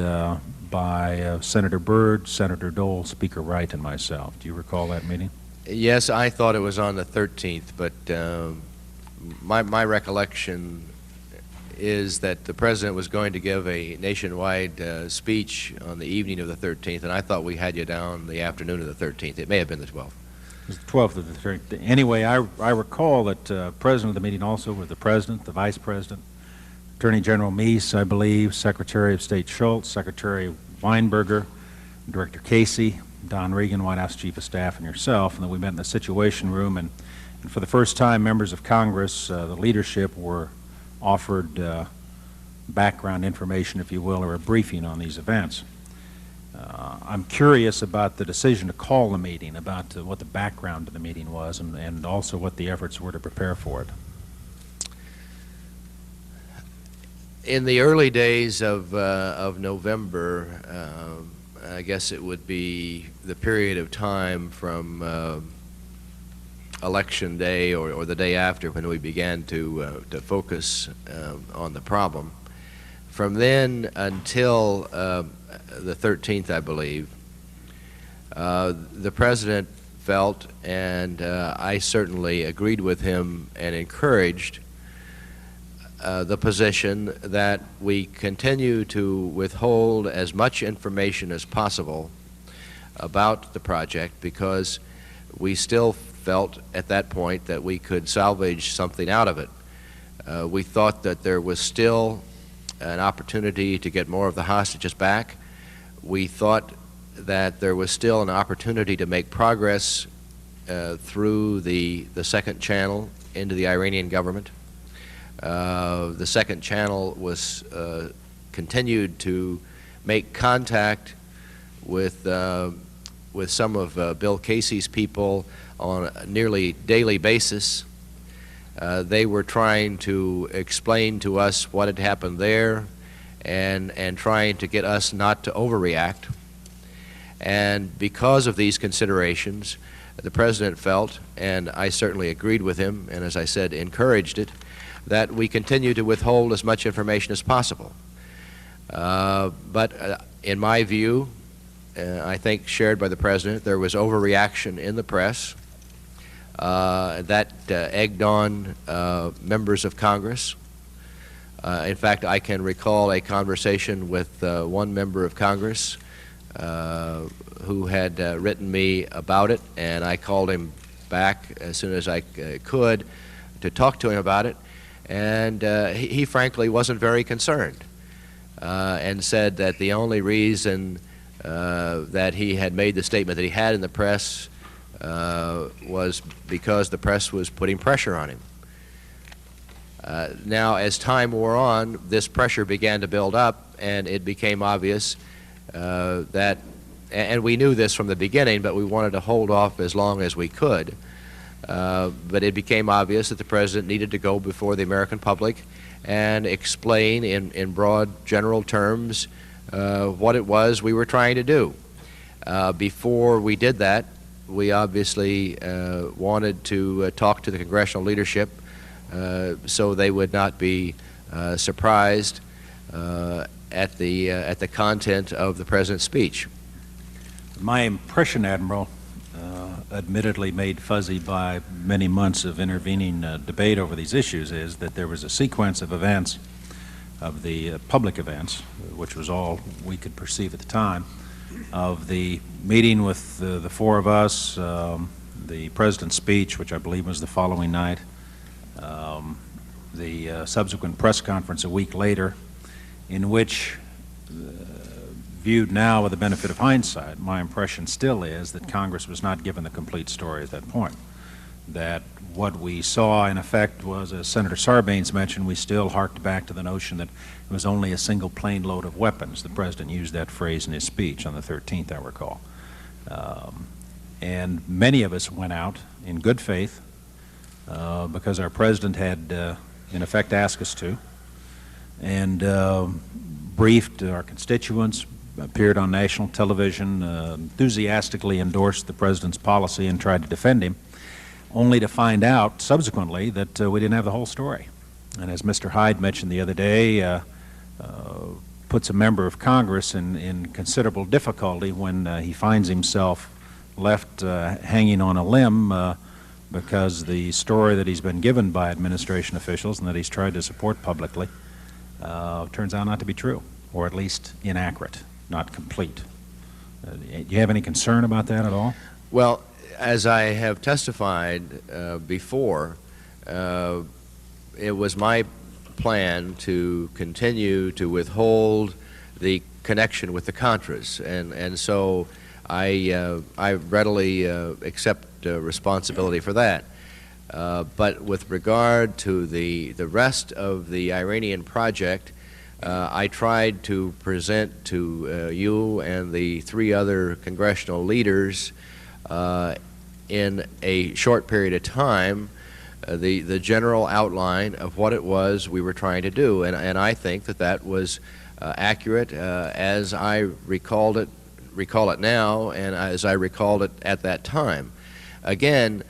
by Senator Byrd, Senator Dole, Speaker Wright, and myself. Do you recall that meeting? Yes, I thought it was on the 13th, but my recollection is that the President was going to give a nationwide speech on the evening of the 13th, and I thought we had you down the afternoon of the 13th. It may have been the 12th. It was the 12th of the 13th. Anyway, I recall that President of the meeting also was the President, the Vice President, Attorney General Meese, I believe, Secretary of State Shultz, Secretary Weinberger, Director Casey, Don Reagan, White House Chief of Staff, and yourself, and then we met in the Situation Room, and for the first time, members of Congress, the leadership, were offered background information, if you will, or a briefing on these events. I'm curious about the decision to call the meeting, about what the background of the meeting was, and also what the efforts were to prepare for it. In the early days of November, I guess it would be the period of time from Election Day or the day after when we began to focus on the problem. From then until the 13th, I believe, the President felt, and I certainly agreed with him and encouraged the position that we continue to withhold as much information as possible about the project because we still felt at that point that we could salvage something out of it. We thought that there was still an opportunity to get more of the hostages back. We thought that there was still an opportunity to make progress through the second channel into the Iranian government. The second channel was continued to make contact with some of Bill Casey's people on a nearly daily basis. They were trying to explain to us what had happened there and trying to get us not to overreact. And because of these considerations, the President felt, and I certainly agreed with him, and as I said, encouraged it, that we continue to withhold as much information as possible. But in my view, I think shared by the President, there was overreaction in the press that egged on members of Congress. In fact, I can recall a conversation with one member of Congress who had written me about it, and I called him back as soon as I could to talk to him about it, and he frankly wasn't very concerned and said that the only reason that he had made the statement that he had in the press was because the press was putting pressure on him. Now, as time wore on, this pressure began to build up, and it became obvious that, and we knew this from the beginning, but we wanted to hold off as long as we could. But it became obvious that the President needed to go before the American public and explain in broad general terms what it was we were trying to do. Before we did that, we obviously wanted to talk to the Congressional leadership so they would not be surprised at the content of the President's speech. My impression, Admiral, admittedly made fuzzy by many months of intervening debate over these issues, is that there was a sequence of events, of the public events, which was all we could perceive at the time, of the meeting with the four of us, the President's speech, which I believe was the following night, the subsequent press conference a week later, in which, viewed now with the benefit of hindsight, my impression still is that Congress was not given the complete story at that point. That what we saw, in effect, was, as Senator Sarbanes mentioned, we still harked back to the notion that it was only a single plane load of weapons. The President used that phrase in his speech on the 13th, I recall. And many of us went out in good faith because our President had, in effect, asked us to, and briefed our constituents, appeared on national television, enthusiastically endorsed the President's policy and tried to defend him, only to find out subsequently that we didn't have the whole story. And as Mr. Hyde mentioned the other day, puts a member of Congress in considerable difficulty when he finds himself left hanging on a limb because the story that he's been given by administration officials and that he's tried to support publicly turns out not to be true, or at least inaccurate, not complete. Do you have any concern about that at all? Well, as I have testified before, it was my plan to continue to withhold the connection with the Contras, and so I readily accept responsibility for that. But with regard to the rest of the Iranian project, I tried to present to you and the three other congressional leaders in a short period of time the general outline of what it was we were trying to do, and I think that that was accurate as I recall it now and as I recalled it at that time. Again,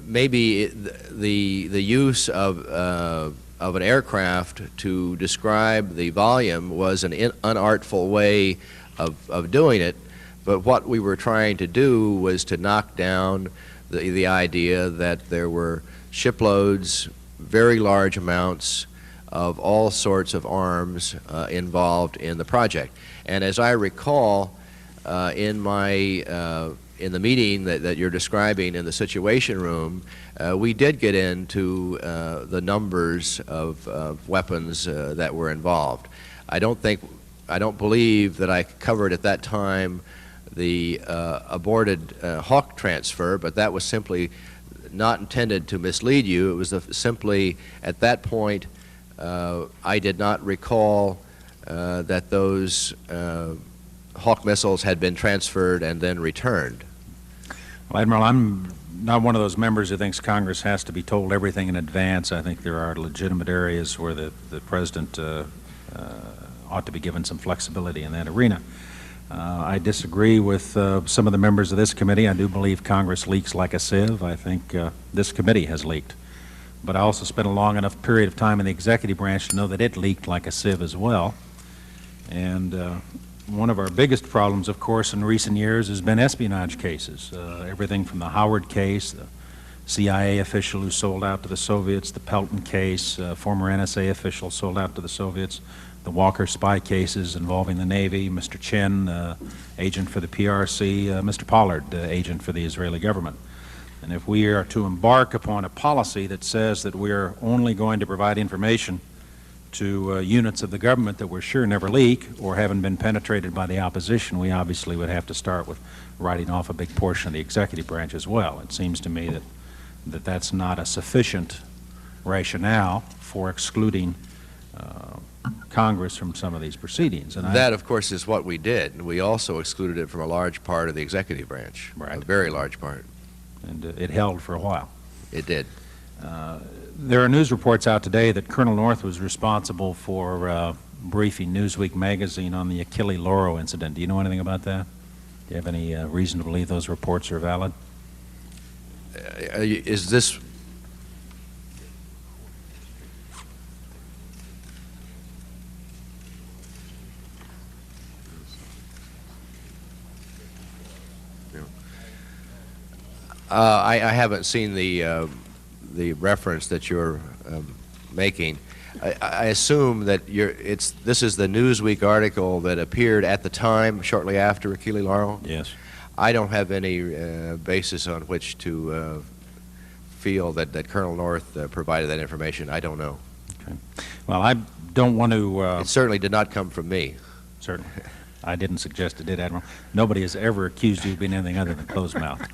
maybe the use of an aircraft to describe the volume was an unartful way of doing it, but what we were trying to do was to knock down the idea that there were shiploads, very large amounts of all sorts of arms involved in the project. And as I recall, in the meeting that you're describing in the Situation Room, we did get into the numbers of weapons that were involved. I don't believe that I covered at that time the aborted Hawk transfer, but that was simply not intended to mislead you. It was simply, at that point, I did not recall that those Hawk missiles had been transferred and then returned. Well, Admiral, I'm not one of those members who thinks Congress has to be told everything in advance. I think there are legitimate areas where the President ought to be given some flexibility in that arena. I disagree with some of the members of this committee. I do believe Congress leaks like a sieve. I think this committee has leaked. But I also spent a long enough period of time in the executive branch to know that it leaked like a sieve as well. And one of our biggest problems, of course, in recent years has been espionage cases. Everything from the Howard case, the CIA official who sold out to the Soviets, the Pelton case, former NSA official sold out to the Soviets, the Walker spy cases involving the Navy, Mr. Chin, agent for the PRC, Mr. Pollard, agent for the Israeli government. And if we are to embark upon a policy that says that we are only going to provide information to units of the government that we're sure never leak or haven't been penetrated by the opposition, we obviously would have to start with writing off a big portion of the executive branch as well. It seems to me that that's not a sufficient rationale for excluding Congress from some of these proceedings. And that, of course, is what we did. We also excluded it from a large part of the executive branch, right. A very large part. And it held for a while. It did. There are news reports out today that Colonel North was responsible for briefing Newsweek magazine on the Achille Lauro incident. Do you know anything about that? Do you have any reason to believe those reports are valid? Is this... I haven't seen the reference that you're making. I assume that this is the Newsweek article that appeared at the time, shortly after Achille Lauro? Yes. I don't have any basis on which to feel that Colonel North provided that information. I don't know. Okay. Well, I don't want to... It certainly did not come from me. Certainly. I didn't suggest it did, Admiral. Nobody has ever accused you of being anything other than closed-mouthed.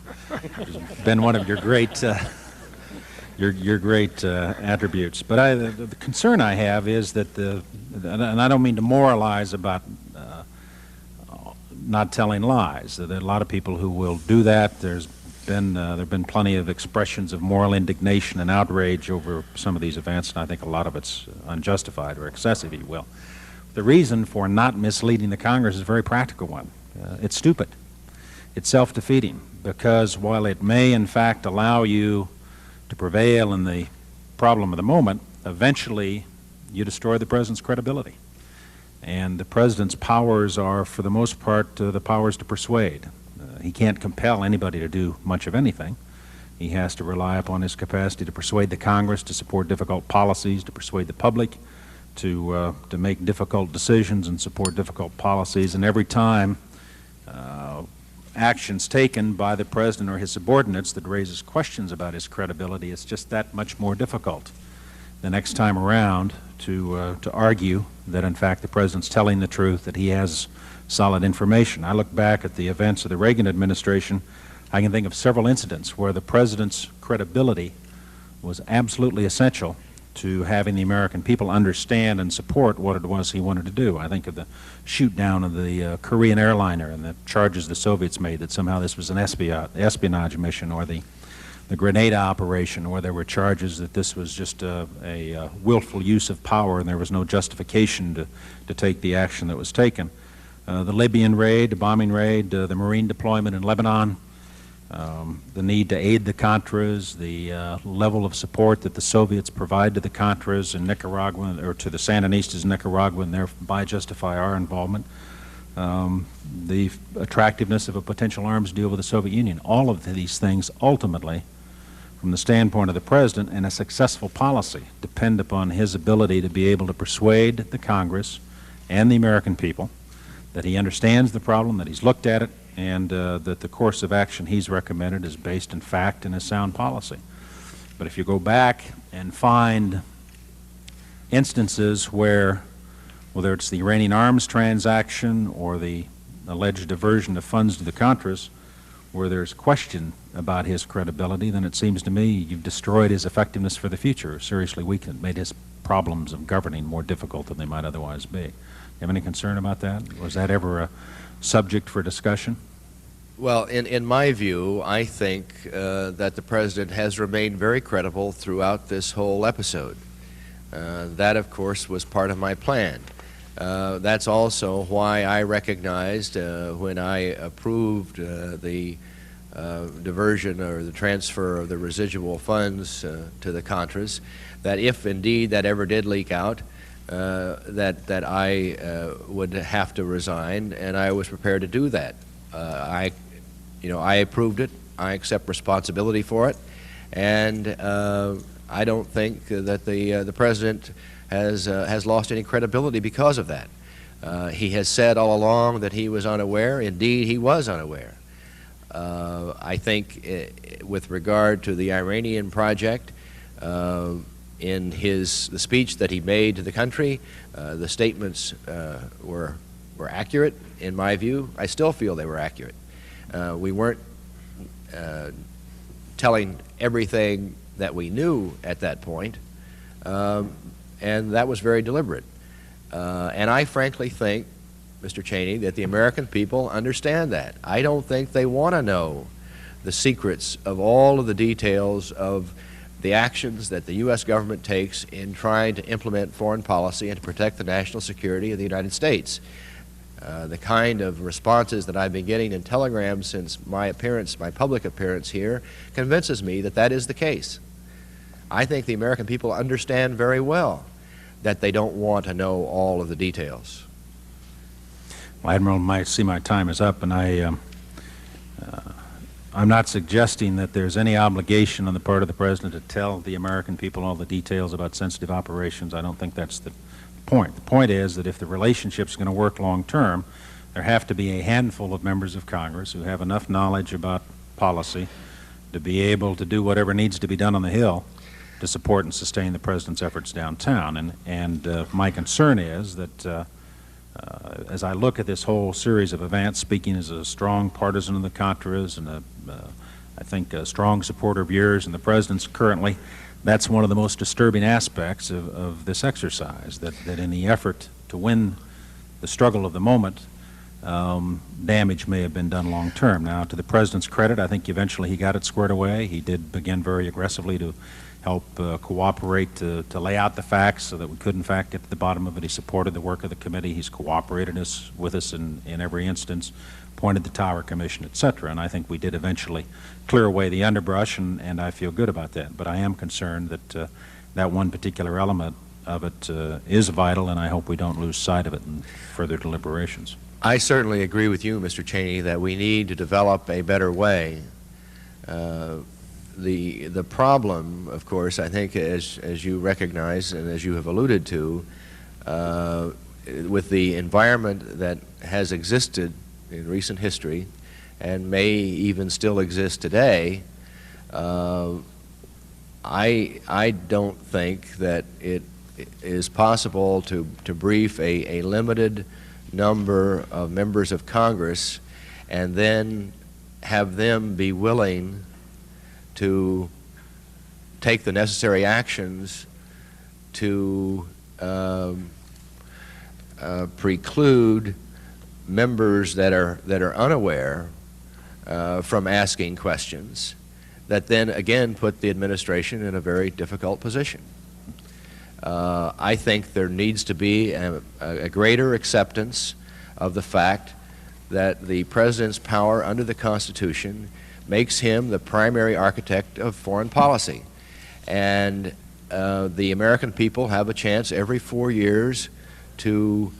It's been one of your great, attributes. But the concern I have is that and I don't mean to moralize about not telling lies. There are a lot of people who will do that. There have been plenty of expressions of moral indignation and outrage over some of these events, and I think a lot of it's unjustified or excessive, if you will. The reason for not misleading the Congress is a very practical one. It's stupid. It's self-defeating, because while it may in fact allow you to prevail in the problem of the moment, eventually you destroy the President's credibility. And the President's powers are, for the most part, the powers to persuade. He can't compel anybody to do much of anything. He has to rely upon his capacity to persuade the Congress to support difficult policies, to persuade the public to make difficult decisions and support difficult policies. And every time actions taken by the President or his subordinates that raises questions about his credibility, it's just that much more difficult the next time around to argue that in fact the President's telling the truth, that he has solid information. I look back at the events of the Reagan administration. I can think of several incidents where the President's credibility was absolutely essential to having the American people understand and support what it was he wanted to do. I think of the shoot down of the Korean airliner and the charges the Soviets made that somehow this was an espionage mission, or the Grenada operation, where there were charges that this was just a willful use of power and there was no justification to take the action that was taken. The Libyan raid, the bombing raid, the Marine deployment in Lebanon, the need to aid the Contras, the level of support that the Soviets provide to the Contras in Nicaragua, or to the Sandinistas in Nicaragua, and thereby justify our involvement, the attractiveness of a potential arms deal with the Soviet Union. All of these things ultimately, from the standpoint of the President and a successful policy, depend upon his ability to be able to persuade the Congress and the American people that he understands the problem, that he's looked at it, and that the course of action he's recommended is based in fact in a sound policy. But if you go back and find instances where, whether it's the Iranian arms transaction or the alleged diversion of funds to the Contras, where there's question about his credibility, then it seems to me you've destroyed his effectiveness for the future, seriously weakened, made his problems of governing more difficult than they might otherwise be. You have any concern about that? Was that ever a subject for discussion? Well, in my view, I think that the President has remained very credible throughout this whole episode. That, of course, was part of my plan. That's also why I recognized when I approved the diversion or the transfer of the residual funds to the Contras, that if indeed that ever did leak out, that I would have to resign, and I was prepared to do that. I approved it. I accept responsibility for it, and I don't think that the President has lost any credibility because of that. He has said all along that he was unaware. Indeed, he was unaware. I think with regard to the Iranian project, in the speech that he made to the country. The statements were accurate, in my view. I still feel they were accurate. We weren't telling everything that we knew at that point, and that was very deliberate. And I frankly think, Mr. Cheney, that the American people understand that. I don't think they want to know the secrets of all of the details of the actions that the U.S. government takes in trying to implement foreign policy and to protect the national security of the United States. The kind of responses that I've been getting in telegrams since my public appearance here, convinces me that that is the case. I think the American people understand very well that they don't want to know all of the details. Well, Admiral, I see my time is up, and I'm not suggesting that there's any obligation on the part of the President to tell the American people all the details about sensitive operations. I don't think that's the point. The point is that if the relationship's going to work long term, there have to be a handful of members of Congress who have enough knowledge about policy to be able to do whatever needs to be done on the Hill to support and sustain the President's efforts downtown. And my concern is that as I look at this whole series of events, speaking as a strong partisan of the Contras and I think a strong supporter of yours and the President's currently, that's one of the most disturbing aspects of this exercise, that in the effort to win the struggle of the moment, damage may have been done long term. Now, to the President's credit, I think eventually he got it squared away. He did begin very aggressively to help cooperate to lay out the facts so that we could in fact get to the bottom of it. He supported the work of the committee. He's cooperated with us in every instance, appointed the Tower Commission, etc. And I think we did eventually clear away the underbrush, and I feel good about that. But I am concerned that that one particular element of it is vital, and I hope we don't lose sight of it in further deliberations. I certainly agree with you, Mr. Cheney, that we need to develop a better way. The problem, of course, I think, as you recognize and as you have alluded to, with the environment that has existed in recent history and may even still exist today, I don't think that it is possible to brief a limited number of members of Congress and then have them be willing to take the necessary actions to preclude members that are unaware from asking questions that then again put the administration in a very difficult position. I think there needs to be a greater acceptance of the fact that the President's power under the Constitution makes him the primary architect of foreign policy. And the American people have a chance every 4 years to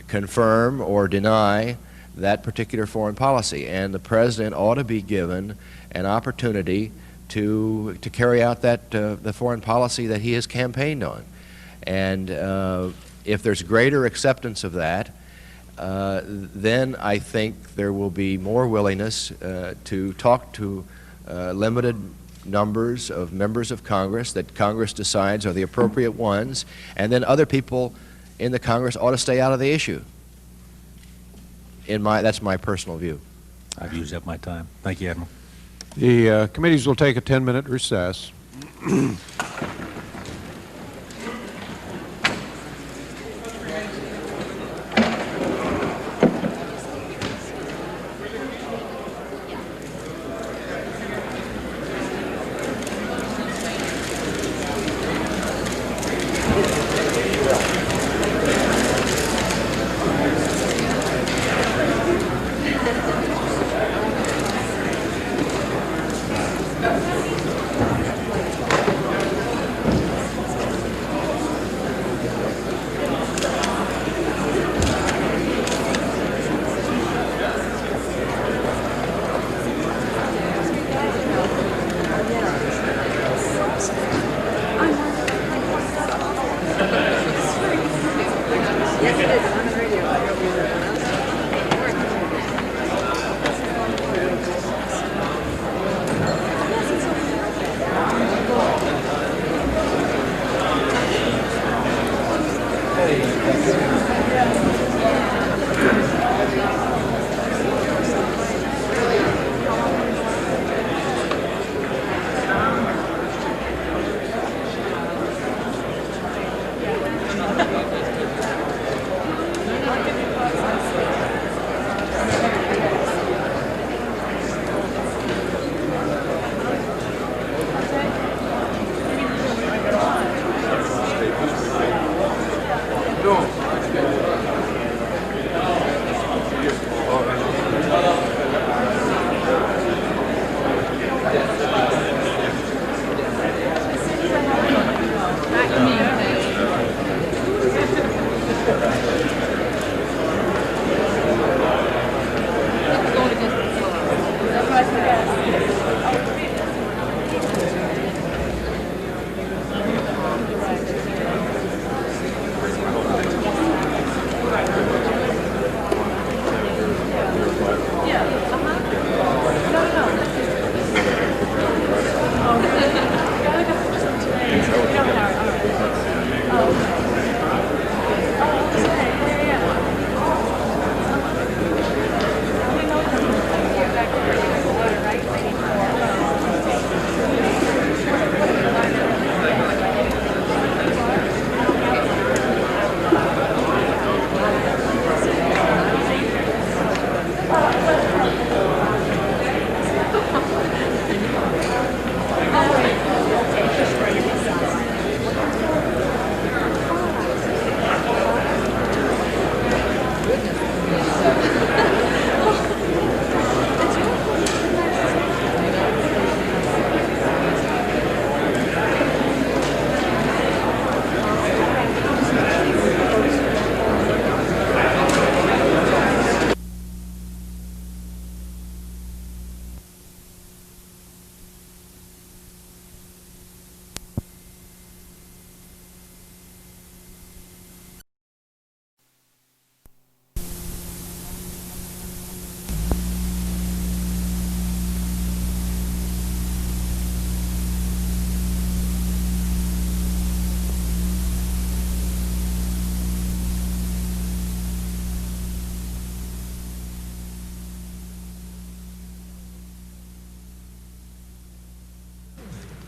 confirm or deny that particular foreign policy. And the President ought to be given an opportunity to carry out the foreign policy that he has campaigned on. And if there's greater acceptance of that, then I think there will be more willingness to talk to limited numbers of members of Congress that Congress decides are the appropriate ones, and then other people in the Congress ought to stay out of the issue. That's my personal view. I've used up my time. Thank you, Admiral. The committees will take a 10-minute recess.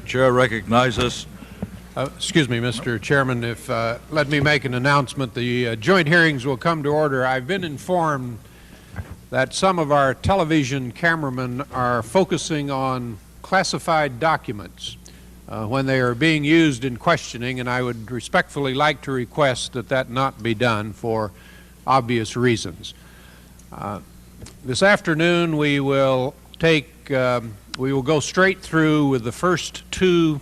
chair recognizes. Excuse me, Mr. Chairman, if let me make an announcement. The joint hearings will come to order. I've been informed that some of our television cameramen are focusing on classified documents when they are being used in questioning, and I would respectfully like to request that that not be done for obvious reasons. This afternoon we will go straight through with the first two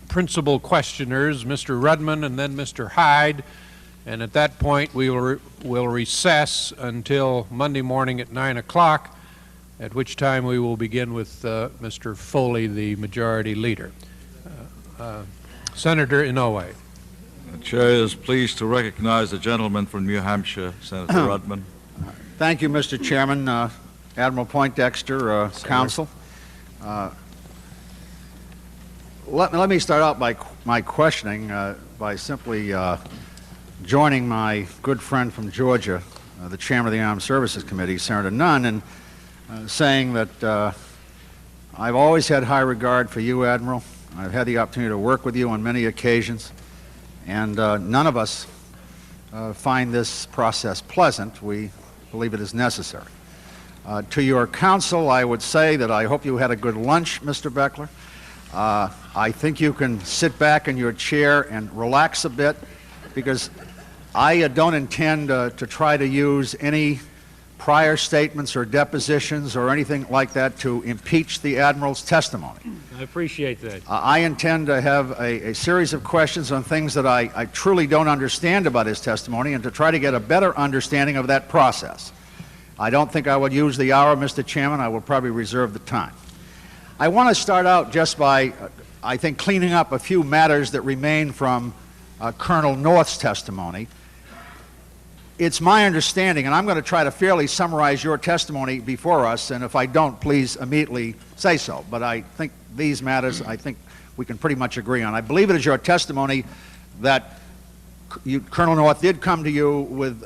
principal questioners, Mr. Rudman and then Mr. Hyde, and at that point we will recess until Monday morning at 9 o'clock, at which time we will begin with Mr. Foley, the majority leader. Senator Inouye. The chair is pleased to recognize the gentleman from New Hampshire, Senator Rudman. Thank you, Mr. Chairman, Admiral Poindexter, counsel. Let me start out by my questioning by simply joining my good friend from Georgia, the chairman of the Armed Services Committee, Senator Nunn, and saying that I've always had high regard for you, Admiral. I've had the opportunity to work with you on many occasions, and none of us find this process pleasant. We believe it is necessary. To your counsel, I would say that I hope you had a good lunch, Mr. Beckler. I think you can sit back in your chair and relax a bit, because I don't intend to try to use any prior statements or depositions or anything like that to impeach the Admiral's testimony. I appreciate that. I intend to have a series of questions on things that I truly don't understand about his testimony, and to try to get a better understanding of that process. I don't think I will use the hour, Mr. Chairman. I will probably reserve the time. I want to start out just by, I think, cleaning up a few matters that remain from Colonel North's testimony. It's my understanding, and I'm going to try to fairly summarize your testimony before us, and if I don't, please immediately say so. But I think these matters, I think we can pretty much agree on. I believe it is your testimony that Colonel North did come to you with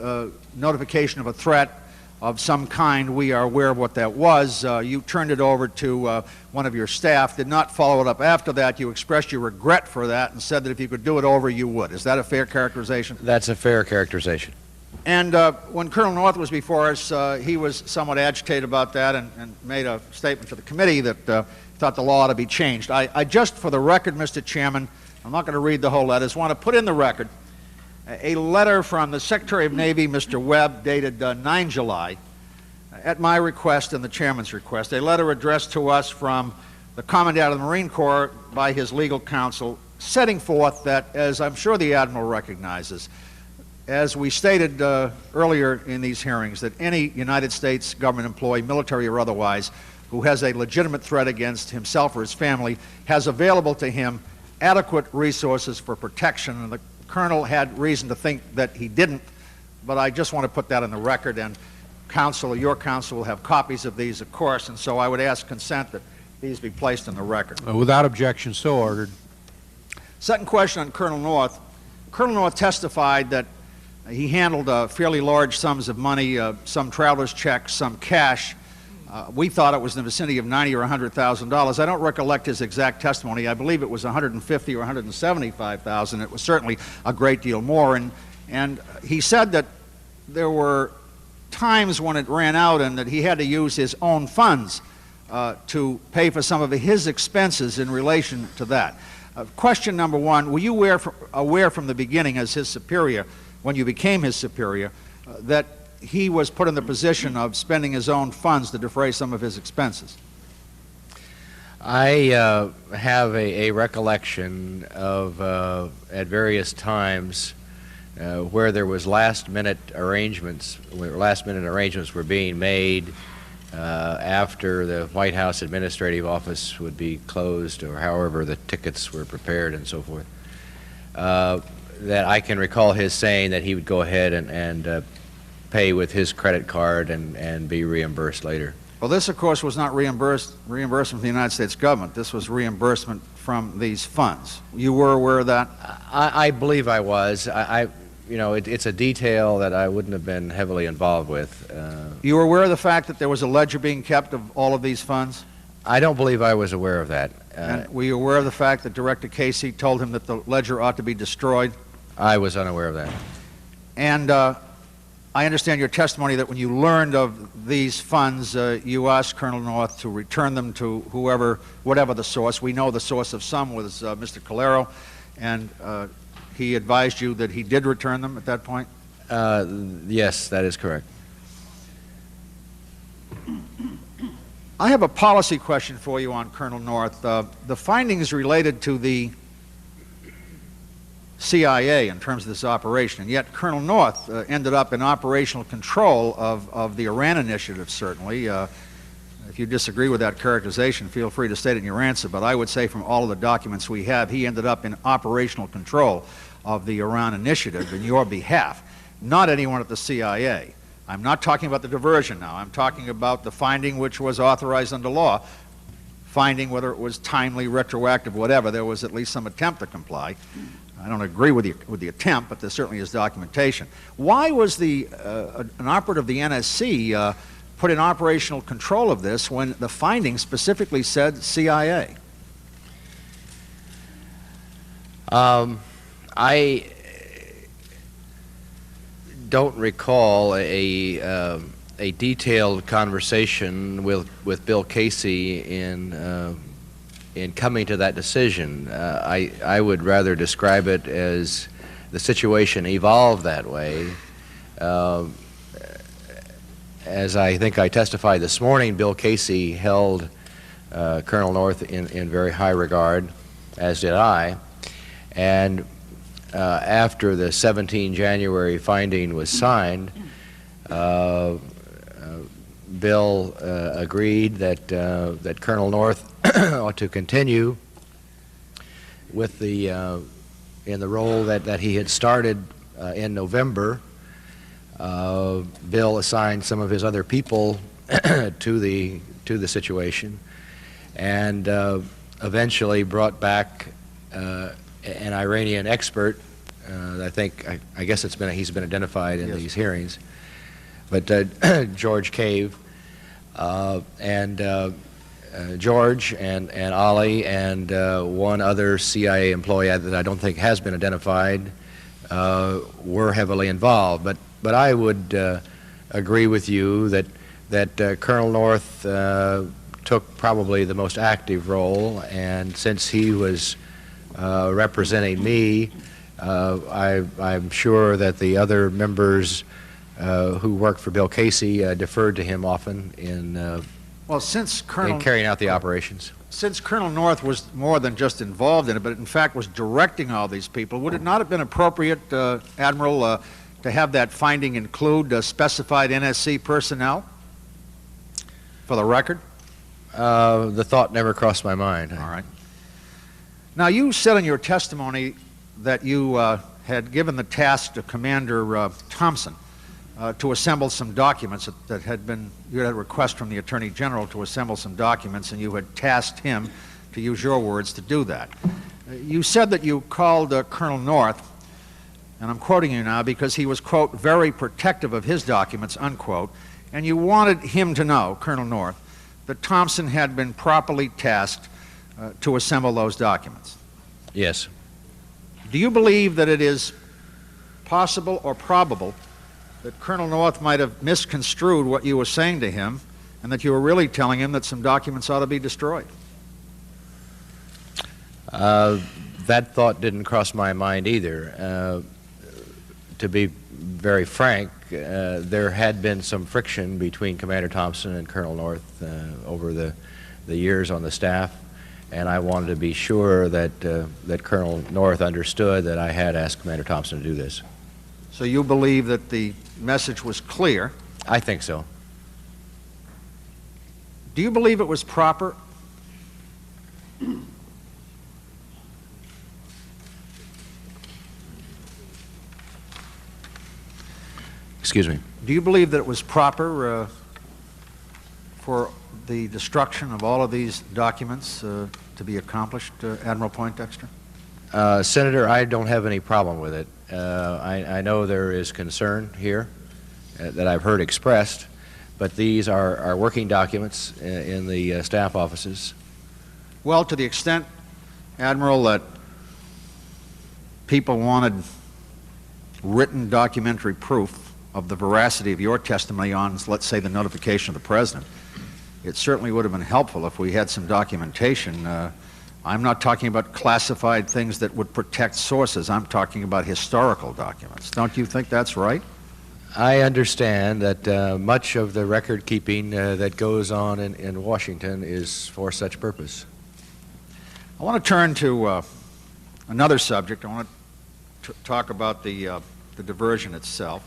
notification of a threat of some kind. We are aware of what that was. You turned it over to one of your staff, did not follow it up after that. You expressed your regret for that and said that if you could do it over, you would. Is that a fair characterization? That's a fair characterization. And when Colonel North was before us, he was somewhat agitated about that and made a statement to the committee that thought the law ought to be changed. I just, for the record, Mr. Chairman, I'm not going to read the whole letter, I just want to put in the record a letter from the Secretary of Navy, Mr. Webb, dated 9 July, at my request and the Chairman's request, a letter addressed to us from the Commandant of the Marine Corps by his legal counsel, setting forth that, as I'm sure the Admiral recognizes, as we stated earlier in these hearings, that any United States government employee, military or otherwise, who has a legitimate threat against himself or his family, has available to him adequate resources for protection. And the Colonel had reason to think that he didn't, but I just want to put that in the record, and counsel, your counsel, will have copies of these, of course, and so I would ask consent that these be placed in the record. Without objection, so ordered. Second question on Colonel North. Colonel North testified that he handled fairly large sums of money, some traveler's checks, some cash. We thought it was in the vicinity of $90,000 or $100,000. I don't recollect his exact testimony. I believe it was $150,000 or $175,000. It was certainly a great deal more. And he said that there were times when it ran out and that he had to use his own funds to pay for some of his expenses in relation to that. Question number one, were you aware from the beginning as his superior, when you became his superior, that he was put in the position of spending his own funds to defray some of his expenses? I have a recollection of, at various times, where there was last-minute arrangements, were being made after the White House Administrative Office would be closed, or however the tickets were prepared and so forth, that I can recall his saying that he would go ahead and pay with his credit card and be reimbursed later. Well, this, of course, was not reimbursement from the United States government. This was reimbursement from these funds. You were aware of that? I believe I was. You know, it's a detail that I wouldn't have been heavily involved with. You were aware of the fact that there was a ledger being kept of all of these funds? I don't believe I was aware of that. And were you aware of the fact that Director Casey told him that the ledger ought to be destroyed? I was unaware of that. And I understand your testimony that when you learned of these funds, you asked Colonel North to return them to whoever, whatever the source. We know the source of some was Mr. Calero, and he advised you that he did return them at that point? Yes, that is correct. I have a policy question for you on Colonel North. The findings related to the CIA in terms of this operation, and yet Colonel North ended up in operational control of the Iran initiative, certainly. If you disagree with that characterization, feel free to state it in your answer, but I would say from all of the documents we have, he ended up in operational control of the Iran initiative in your behalf, not anyone at the CIA. I'm not talking about the diversion now. I'm talking about the finding which was authorized under law, finding whether it was timely, retroactive, whatever. There was at least some attempt to comply. I don't agree with the attempt, but there certainly is documentation. Why was an operative of the NSC put in operational control of this when the finding specifically said CIA? I don't recall a detailed conversation with Bill Casey in coming to that decision. I would rather describe it as the situation evolved that way. As I think I testified this morning, Bill Casey held Colonel North in very high regard, as did I. And after the 17 January finding was signed, Bill agreed that Colonel North ought to continue with in the role that he had started in November. Bill assigned some of his other people to the situation, and eventually brought back an Iranian expert. I guess he's been identified in these hearings, but George Cave and George and Ali and one other CIA employee that I don't think has been identified were heavily involved. But I would agree with you that Colonel North took probably the most active role, and since he was representing me, I'm sure that the other members who worked for Bill Casey deferred to him often in carrying out the operations. Since Colonel North was more than just involved in it, but in fact was directing all these people, would it not have been appropriate, Admiral, to have that finding include specified NSC personnel for the record? The thought never crossed my mind. All right. Now, you said in your testimony that you had given the task to Commander Thompson to assemble some documents that had been, you had a request from the Attorney General to assemble some documents, and you had tasked him, to use your words, to do that. You said that you called Colonel North, and I'm quoting you now, because he was, quote, very protective of his documents, unquote, and you wanted him to know, Colonel North, that Thompson had been properly tasked to assemble those documents. Yes. Do you believe that it is possible or probable that Colonel North might have misconstrued what you were saying to him, and that you were really telling him that some documents ought to be destroyed? That thought didn't cross my mind either. To be very frank, there had been some friction between Commander Thompson and Colonel North over the years on the staff, and I wanted to be sure that Colonel North understood that I had asked Commander Thompson to do this. So you believe that the message was clear? I think so. Do you believe it was proper? Excuse me. Do you believe that it was proper for the destruction of all of these documents to be accomplished, Admiral Poindexter? Senator, I don't have any problem with it. I know there is concern here that I've heard expressed, but these are working documents in the staff offices. Well, to the extent, Admiral, that people wanted written documentary proof of the veracity of your testimony on, let's say, the notification of the President, it certainly would have been helpful if we had some documentation. I'm not talking about classified things that would protect sources. I'm talking about historical documents. Don't you think that's right? I understand that much of the record keeping that goes on in Washington is for such purpose. I want to turn to another subject. I want to talk about the diversion itself,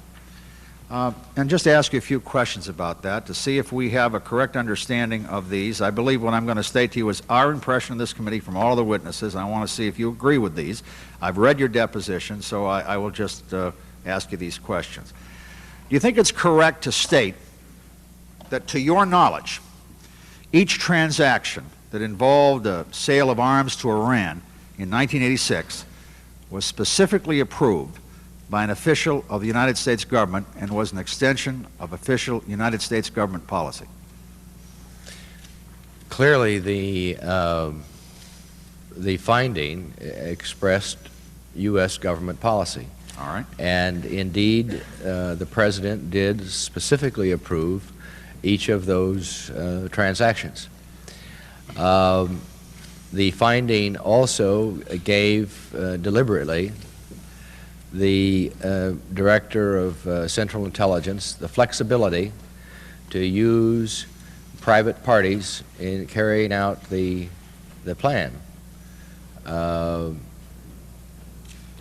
and just ask you a few questions about that to see if we have a correct understanding of these. I believe what I'm going to state to you is our impression of this committee from all the witnesses. I want to see if you agree with these. I've read your deposition, so I will just ask you these questions. Do you think it's correct to state that, to your knowledge, each transaction that involved a sale of arms to Iran in 1986 was specifically approved by an official of the United States government and was an extension of official United States government policy? Clearly, the finding expressed U.S. government policy. All right. And indeed, the President did specifically approve each of those transactions. The finding also gave deliberately the Director of Central Intelligence the flexibility to use private parties in carrying out the plan. Well,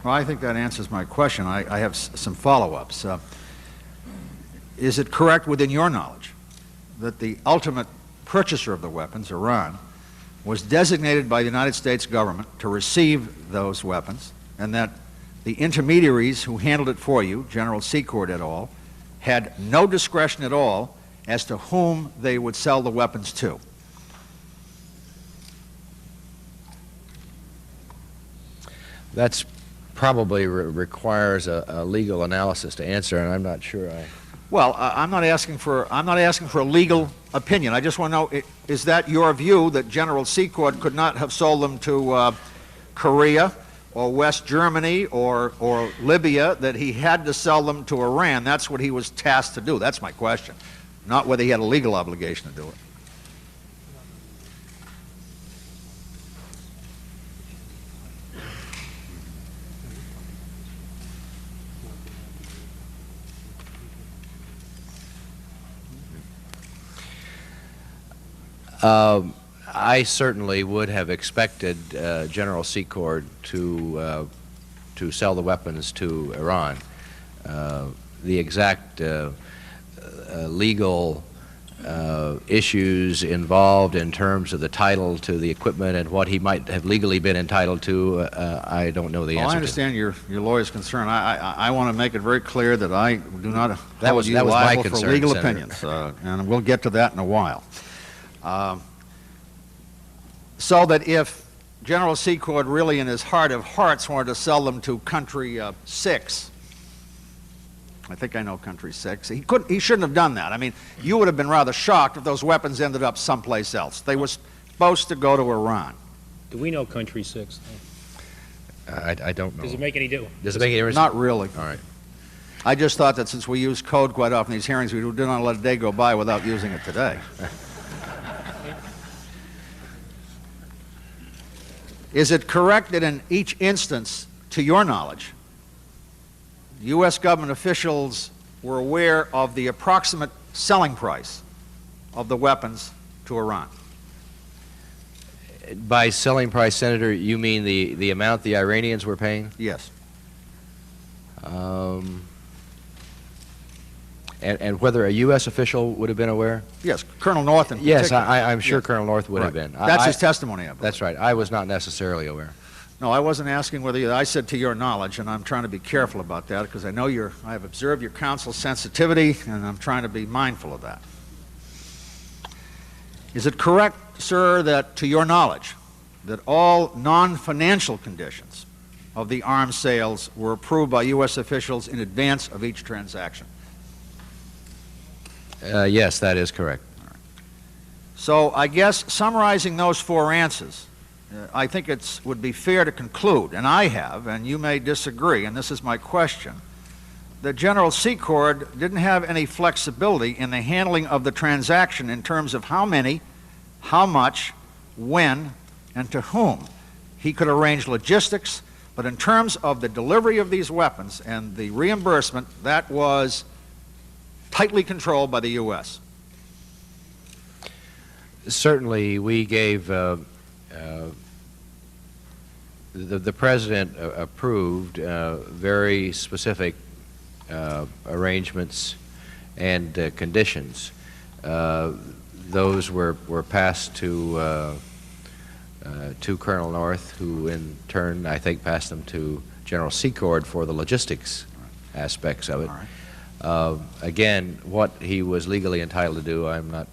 I think that answers my question. I have some follow-ups. Is it correct within your knowledge that the ultimate purchaser of the weapons, Iran, was designated by the United States government to receive those weapons, and that the intermediaries who handled it for you, General Secord et al., had no discretion at all as to whom they would sell the weapons to? That's probably requires a legal analysis to answer, and I'm not sure I... Well, I'm not asking for a legal opinion. I just want to know, is that your view that General Secord could not have sold them to Korea or West Germany or Libya, that he had to sell them to Iran? That's what he was tasked to do. That's my question, not whether he had a legal obligation to do it. I certainly would have expected General Secord to sell the weapons to Iran. The exact legal issues involved in terms of the title to the equipment and what he might have legally been entitled to, I don't know the answer to. I understand your lawyer's concern. I want to make it very clear that I do not hold you that was liable my concern, for legal Senator. opinions, and we'll get to that in a while. So that if General Secord really in his heart of hearts wanted to sell them to country 6, I think I know country 6, he shouldn't have done that. I mean, you would have been rather shocked if those weapons ended up someplace else. They were supposed to go to Iran. Do we know country 6? I don't know. Does it make any difference? Does it make any difference? Not really. All right. I just thought that since we use code quite often in these hearings, we do not let a day go by without using it today. Is it correct that in each instance, to your knowledge, U.S. government officials were aware of the approximate selling price of the weapons to Iran? By selling price, Senator, you mean the amount the Iranians were paying? Yes. And whether a U.S. official would have been aware? Yes, Colonel North in Yes, particular. I'm sure Yes. Colonel North would have Right. been. That's his testimony, I believe. That's right. I was not necessarily aware. No, I wasn't asking whether you, I said to your knowledge, and I'm trying to be careful about that because I know I have observed your counsel's sensitivity, and I'm trying to be mindful of that. Is it correct, sir, that to your knowledge, that all non-financial conditions of the arms sales were approved by U.S. officials in advance of each transaction? Yes, that is correct. So I guess summarizing those four answers, I think it would be fair to conclude, and I have, and you may disagree, and this is my question, that General Secord didn't have any flexibility in the handling of the transaction in terms of how many, how much, when, and to whom. He could arrange logistics, but in terms of the delivery of these weapons and the reimbursement, that was tightly controlled by the U.S. Certainly, we gave the President approved very specific arrangements and conditions. Those were passed to Colonel North, who in turn, I think, passed them to General Secord for the logistics aspects of it. Again, what he was legally entitled to do, I'm not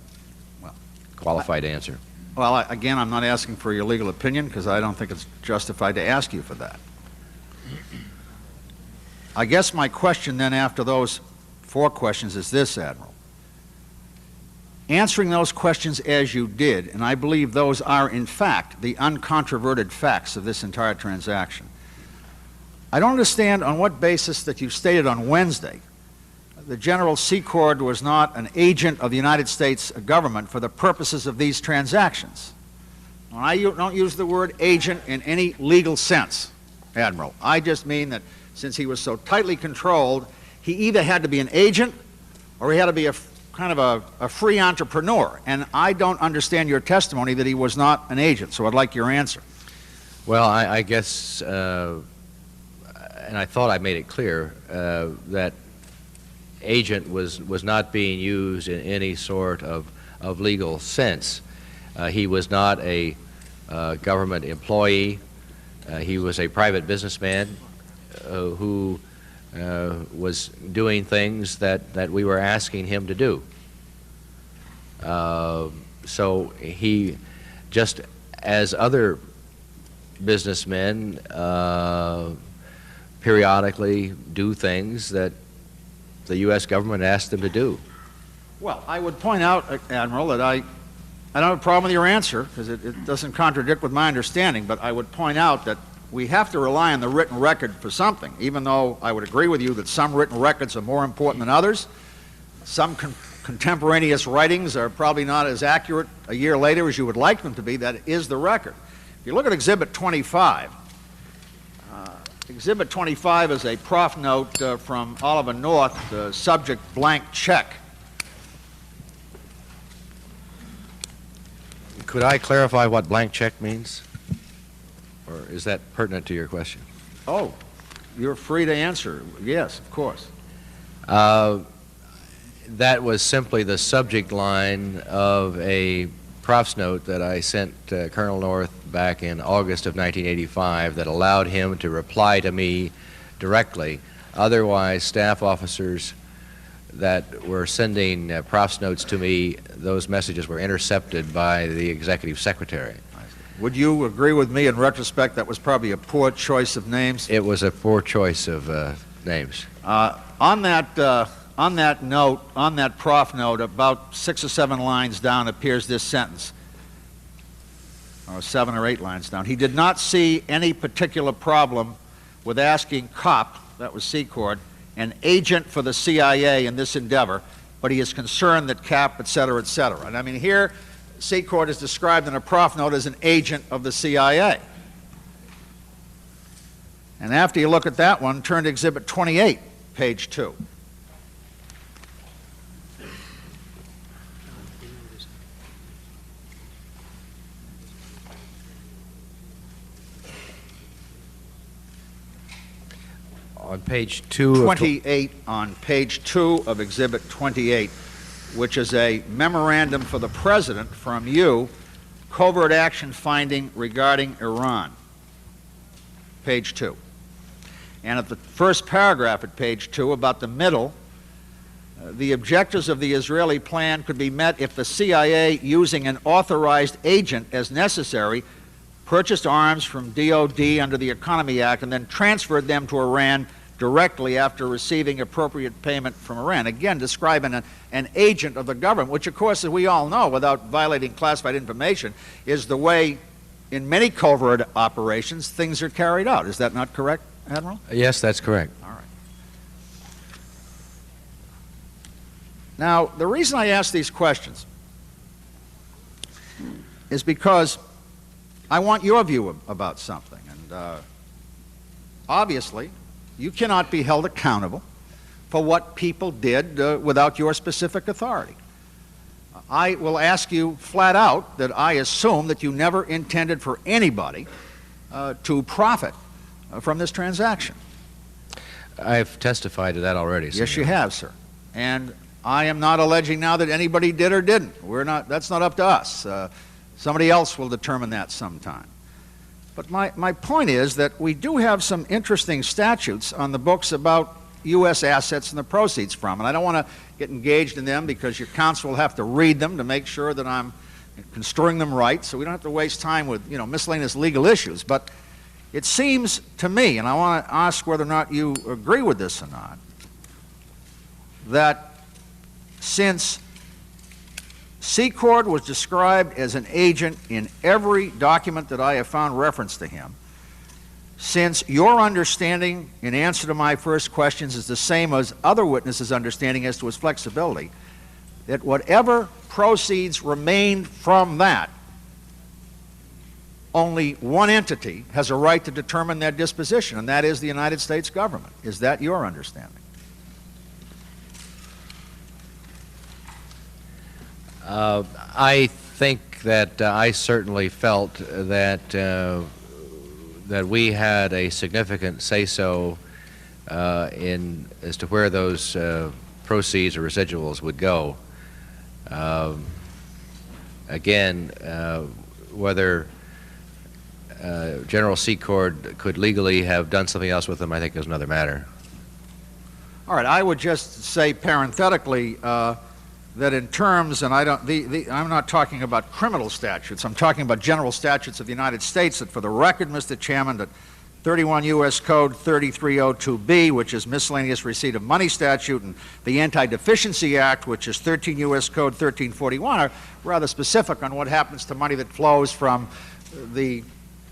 qualified to answer. Well, again, I'm not asking for your legal opinion because I don't think it's justified to ask you for that. I guess my question then after those four questions is this, Admiral. Answering those questions as you did, and I believe those are in fact the uncontroverted facts of this entire transaction, I don't understand on what basis that you stated on Wednesday that General Secord was not an agent of the United States government for the purposes of these transactions. When I don't use the word agent in any legal sense, Admiral. I just mean that since he was so tightly controlled, he either had to be an agent or he had to be a kind of a free entrepreneur. And I don't understand your testimony that he was not an agent, so I'd like your answer. Well, I guess, and I thought I made it clear, that agent was not being used in any sort of legal sense. He was not a government employee. He was a private businessman who was doing things that we were asking him to do. So he, just as other businessmen periodically do things that the U.S. government asked them to do. Well, I would point out, Admiral, that I don't have a problem with your answer because it doesn't contradict with my understanding, but I would point out that we have to rely on the written record for something, even though I would agree with you that some written records are more important than others. Some contemporaneous writings are probably not as accurate a year later as you would like them to be. That is the record. If you look at Exhibit 25, Exhibit 25 is a prof note from Oliver North, subject blank check. Could I clarify what blank check means? Or is that pertinent to your question? Oh, you're free to answer. Yes, of course. That was simply the subject line of a prof's note that I sent Colonel North back in August of 1985 that allowed him to reply to me directly. Otherwise, staff officers that were sending prof's notes to me, those messages were intercepted by the executive secretary. Would you agree with me in retrospect that was probably a poor choice of names? It was a poor choice of names. On that note, on that prof note, about 6 or 7 lines down appears this sentence, or 7 or 8 lines down. He did not see any particular problem with asking COP, that was Secord, an agent for the CIA in this endeavor, but he is concerned that CAP, et cetera, et cetera. And I mean, here, Secord is described in a prof note as an agent of the CIA. And after you look at that one, turn to Exhibit 28, page 2. On page 2 28, on page 2 of Exhibit 28, which is a memorandum for the President from you, covert action finding regarding Iran. Page 2. And at the first paragraph at page 2, about the middle, the objectives of the Israeli plan could be met if the CIA, using an authorized agent as necessary, purchased arms from DOD under the Economy Act and then transferred them to Iran directly after receiving appropriate payment from Iran. Again, describing an agent of the government, which, of course, as we all know, without violating classified information, is the way in many covert operations things are carried out. Is that not correct, Admiral? Yes, that's correct. All right. Now, the reason I ask these questions is because I want your view about something. And obviously, you cannot be held accountable for what people did without your specific authority. I will ask you flat out that I assume that you never intended for anybody to profit from this transaction. I've testified to that already, sir. Yes, you have, sir. And I am not alleging now that anybody did or didn't. That's not up to us. Somebody else will determine that sometime. But my point is that we do have some interesting statutes on the books about U.S. assets and the proceeds from. And I don't want to get engaged in them because your counsel will have to read them to make sure that I'm construing them right, so we don't have to waste time with, miscellaneous legal issues. But it seems to me, and I want to ask whether or not you agree with this or not, that since Secord was described as an agent in every document that I have found reference to him, since your understanding in answer to my first questions is the same as other witnesses' understanding as to his flexibility, that whatever proceeds remained from that, only one entity has a right to determine their disposition, and that is the United States government. Is that your understanding? I think that I certainly felt that that we had a significant say-so as to where those proceeds or residuals would go. Again, whether General Secord could legally have done something else with them, I think is another matter. All right, I would just say parenthetically that in terms, and I'm not talking about criminal statutes, I'm talking about general statutes of the United States, that for the record, Mr. Chairman, that 31 U.S. Code 3302B, which is miscellaneous receipt of money statute, and the Anti-Deficiency Act, which is 13 U.S. Code 1341, are rather specific on what happens to money that flows from the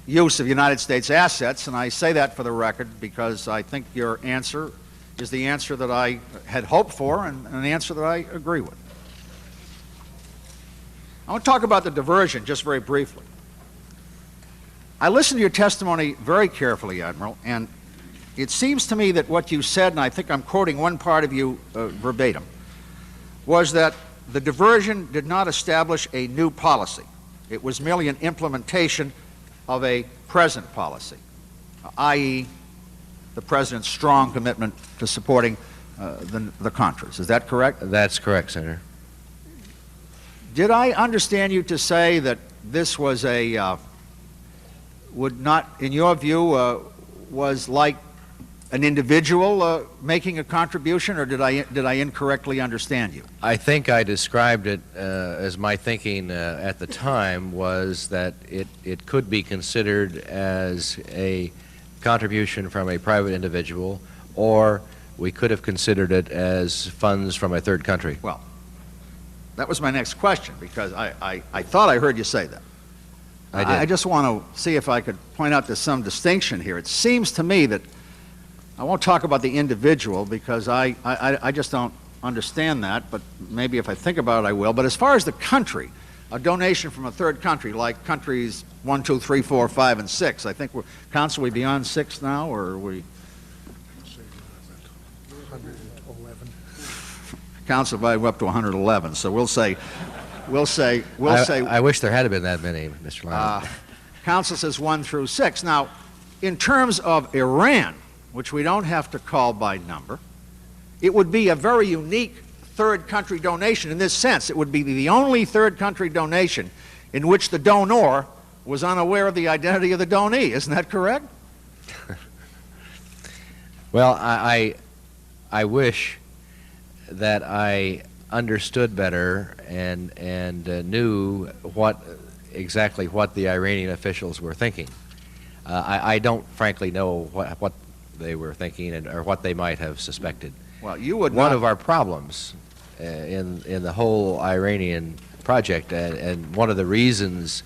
use of United States assets. And I say that for the record because I think your answer is the answer that I had hoped for and an answer that I agree with. I want to talk about the diversion just very briefly. I listened to your testimony very carefully, Admiral, and it seems to me that what you said, and I think I'm quoting one part of you verbatim, was that the diversion did not establish a new policy. It was merely an implementation of a present policy, i.e., the President's strong commitment to supporting the Contras. Is that correct? That's correct, Senator. Did I understand you to say that this was would not, in your view, was like an individual making a contribution, or did I incorrectly understand you? I think I described it as my thinking at the time was that it could be considered as a contribution from a private individual, or we could have considered it as funds from a third country. Well, that was my next question, because I thought I heard you say that. I did. I just want to see if I could point out there's some distinction here. It seems to me that, I won't talk about the individual because I just don't understand that, but maybe if I think about it I will. But as far as the country, a donation from a third country, like countries 1, 2, 3, 4, 5, and 6, I think Counsel, we beyond 6 now, or are we? 111. Counsel, we're up to 111, so we'll say. I wish there had been that many, Mr. Lyon. Counsel says 1 through 6. Now, in terms of Iran, which we don't have to call by number, it would be a very unique third country donation in this sense. It would be the only third country donation in which the donor was unaware of the identity of the donee. Isn't that correct? Well, I wish that I understood better and knew exactly what the Iranian officials were thinking. I don't frankly know what they were thinking and, or what they might have suspected. Well, you would One not... of our problems in the whole Iranian project, and one of the reasons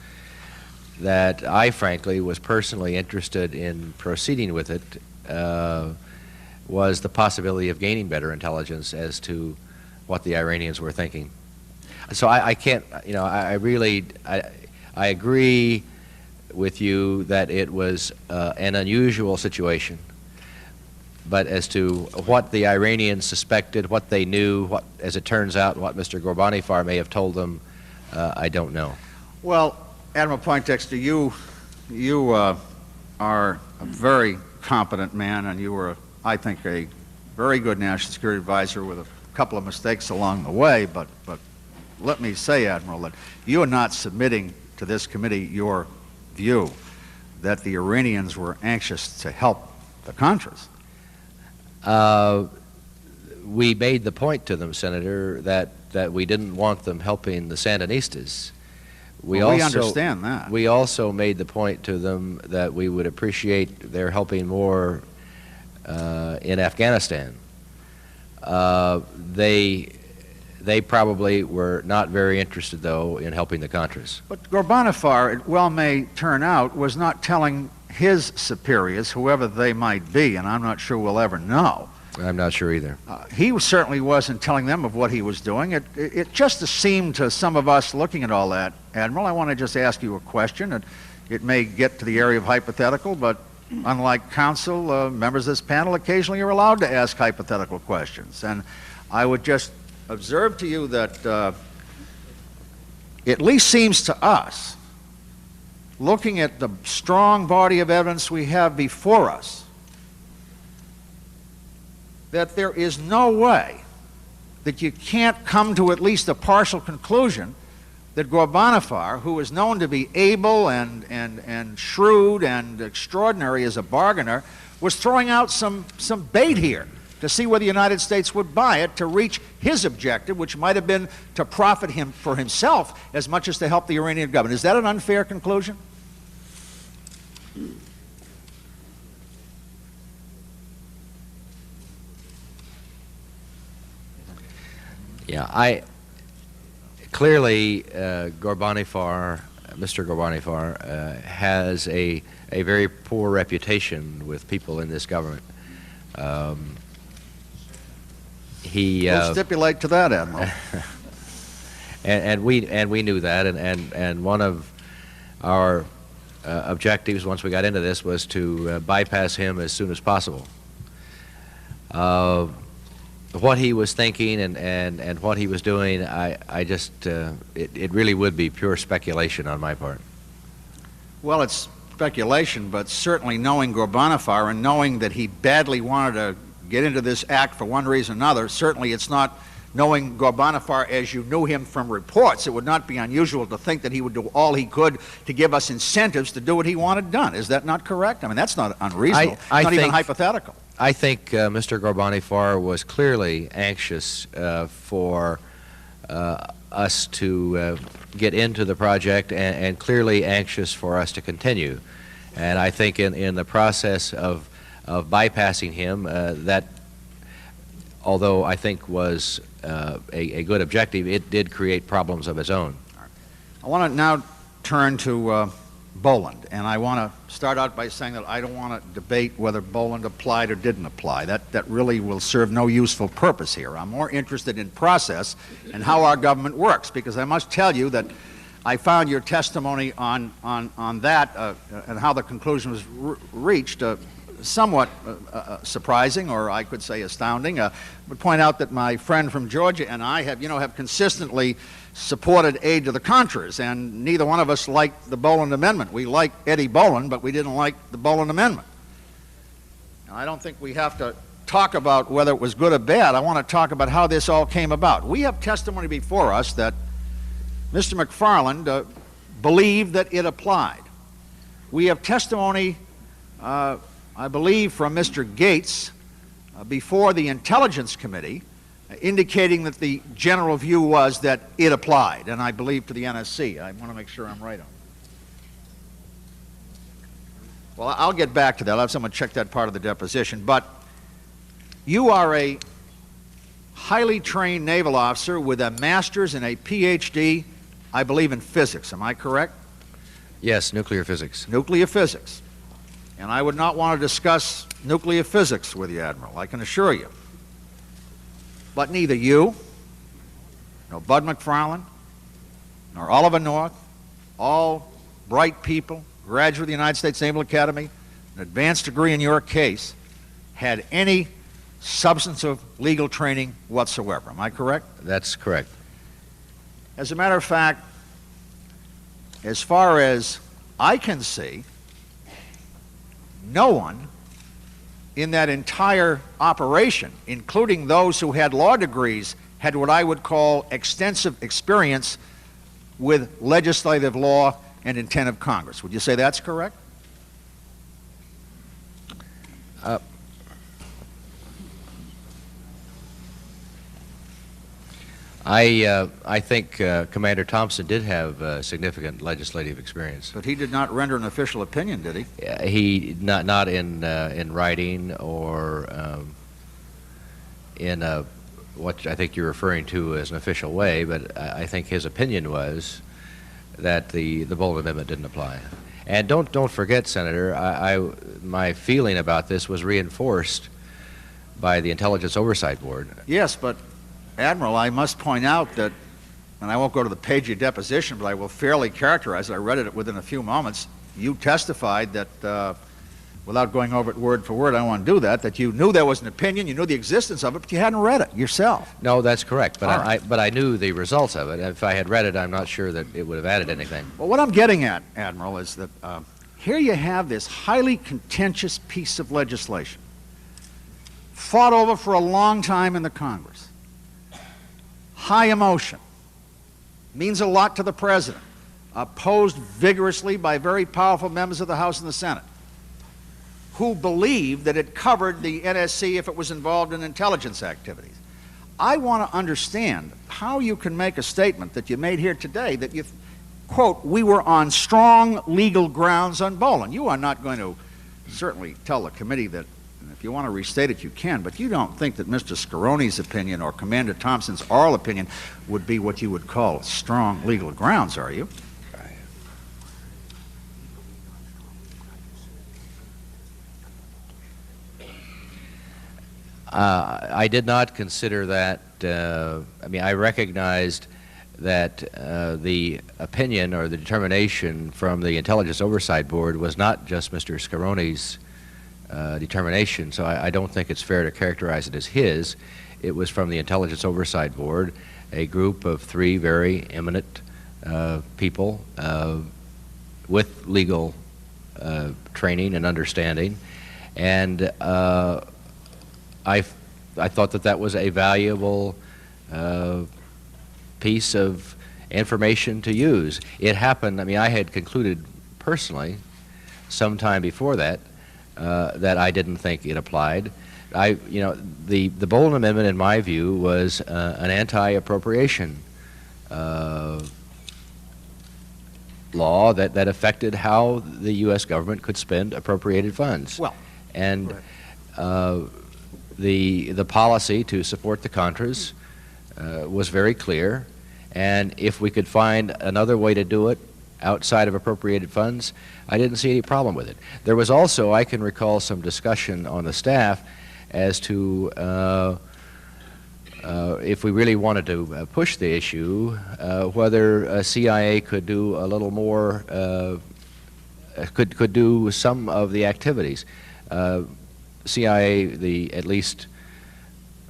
that I frankly was personally interested in proceeding with it was the possibility of gaining better intelligence as to what the Iranians were thinking. So I can't, you know, I agree with you that it was an unusual situation. But as to what the Iranians suspected, what they knew, what, as it turns out, what Mr. Ghorbanifar may have told them, I don't know. Well, Admiral Poindexter, you are a very competent man, and you were, I think, a very good national security advisor with a couple of mistakes along the way, but let me say, Admiral, that you are not submitting to this committee your view that the Iranians were anxious to help the Contras. We made the point to them, Senator, that we didn't want them helping the Sandinistas. We understand that. We also made the point to them that we would appreciate their helping more in Afghanistan. They probably were not very interested, though, in helping the Contras. But Ghorbanifar, it well may turn out, was not telling his superiors, whoever they might be, and I'm not sure we'll ever know. I'm not sure either. He certainly wasn't telling them of what he was doing. It just seemed to some of us looking at all that, Admiral, I want to just ask you a question. It may get to the area of hypothetical, but unlike counsel, members of this panel occasionally are allowed to ask hypothetical questions. And I would just observe to you that it at least seems to us, looking at the strong body of evidence we have before us, that there is no way that you can't come to at least a partial conclusion that Ghorbanifar, who is known to be able and shrewd and extraordinary as a bargainer, was throwing out some bait here to see whether the United States would buy it to reach his objective, which might have been to profit him for himself as much as to help the Iranian government. Is that an unfair conclusion? Yeah, clearly Ghorbanifar, Mr. Ghorbanifar, has a very poor reputation with people in this government. We'll stipulate to that, Admiral. and we knew that, and one of our objectives once we got into this was to bypass him as soon as possible. What he was thinking and what he was doing, I just, it really would be pure speculation on my part. Well, it's speculation, but certainly knowing Ghorbanifar and knowing that he badly wanted to get into this act for one reason or another, certainly it's not knowing Ghorbanifar as you knew him from reports. It would not be unusual to think that he would do all he could to give us incentives to do what he wanted done. Is that not correct? I mean, that's not unreasonable. It's not even hypothetical. I think Mr. Ghorbanifar was clearly anxious for us to get into the project and clearly anxious for us to continue. And I think in the process of bypassing him, that, although I think was a good objective, it did create problems of its own. I want to now turn to Boland, and I want to start out by saying that I don't want to debate whether Boland applied or didn't apply. That really will serve no useful purpose here. I'm more interested in process and how our government works, because I must tell you that I found your testimony on that and how the conclusion was reached somewhat surprising, or I could say astounding. I would point out that my friend from Georgia and I have consistently supported aid to the Contras, and neither one of us liked the Boland Amendment. We liked Eddie Boland, but we didn't like the Boland Amendment. And I don't think we have to talk about whether it was good or bad. I want to talk about how this all came about. We have testimony before us that Mr. McFarland believed that it applied. We have testimony, I believe, from Mr. Gates before the Intelligence Committee, indicating that the general view was that it applied, and I believe to the NSC. I want to make sure I'm right on Well, I'll get back to that. I'll have someone check that part of the deposition. But you are a highly trained naval officer with a master's and a PhD, I believe, in physics. Am I correct? Yes, nuclear physics. Nuclear physics. And I would not want to discuss nuclear physics with you, Admiral, I can assure you. But neither you, nor Bud McFarland, nor Oliver North, all bright people, graduate of the United States Naval Academy, an advanced degree in your case, had any substantive legal training whatsoever. Am I correct? That's correct. As a matter of fact, as far as I can see, no one in that entire operation, including those who had law degrees, had what I would call extensive experience with legislative law and intent of Congress. Would you say that's correct? I think Commander Thompson did have significant legislative experience. But he did not render an official opinion, did he? He not in writing or in what I think you're referring to as an official way, but I think his opinion was that the Boland Amendment didn't apply. And don't forget, Senator, my feeling about this was reinforced by the Intelligence Oversight Board. Yes, but Admiral, I must point out that, and I won't go to the page of your deposition, but I will fairly characterize it. I read it within a few moments. You testified that, without going over it word for word, I don't want to do that, that you knew there was an opinion, you knew the existence of it, but you hadn't read it yourself. No, that's correct, but All right. I knew the results of it. If I had read it, I'm not sure that it would have added anything. Well, what I'm getting at, Admiral, is that here you have this highly contentious piece of legislation, fought over for a long time in the Congress. High emotion, means a lot to the President, opposed vigorously by very powerful members of the House and the Senate, who believed that it covered the NSC if it was involved in intelligence activities. I want to understand how you can make a statement that you made here today that you, quote, we were on strong legal grounds on Boland. You are not going to certainly tell the committee that, and if you want to restate it, you can, but you don't think that Mr. Scaroni's opinion or Commander Thompson's oral opinion would be what you would call strong legal grounds, are you? I did not consider that. I mean, I recognized that the opinion or the determination from the Intelligence Oversight Board was not just Mr. Scaroni's determination, so I don't think it's fair to characterize it as his. It was from the Intelligence Oversight Board, a group of 3 very eminent people with legal training and understanding, and I thought that that was a valuable piece of information to use. It happened, I mean, I had concluded personally sometime before that that I didn't think it applied. You know, the Boland Amendment, in my view, was an anti-appropriation law that affected how the U.S. government could spend appropriated funds. Well, and the policy to support the Contras was very clear, and if we could find another way to do it outside of appropriated funds, I didn't see any problem with it. There was also, I can recall, some discussion on the staff as to if we really wanted to push the issue, whether CIA could do a little more, could do some of the activities. CIA, at least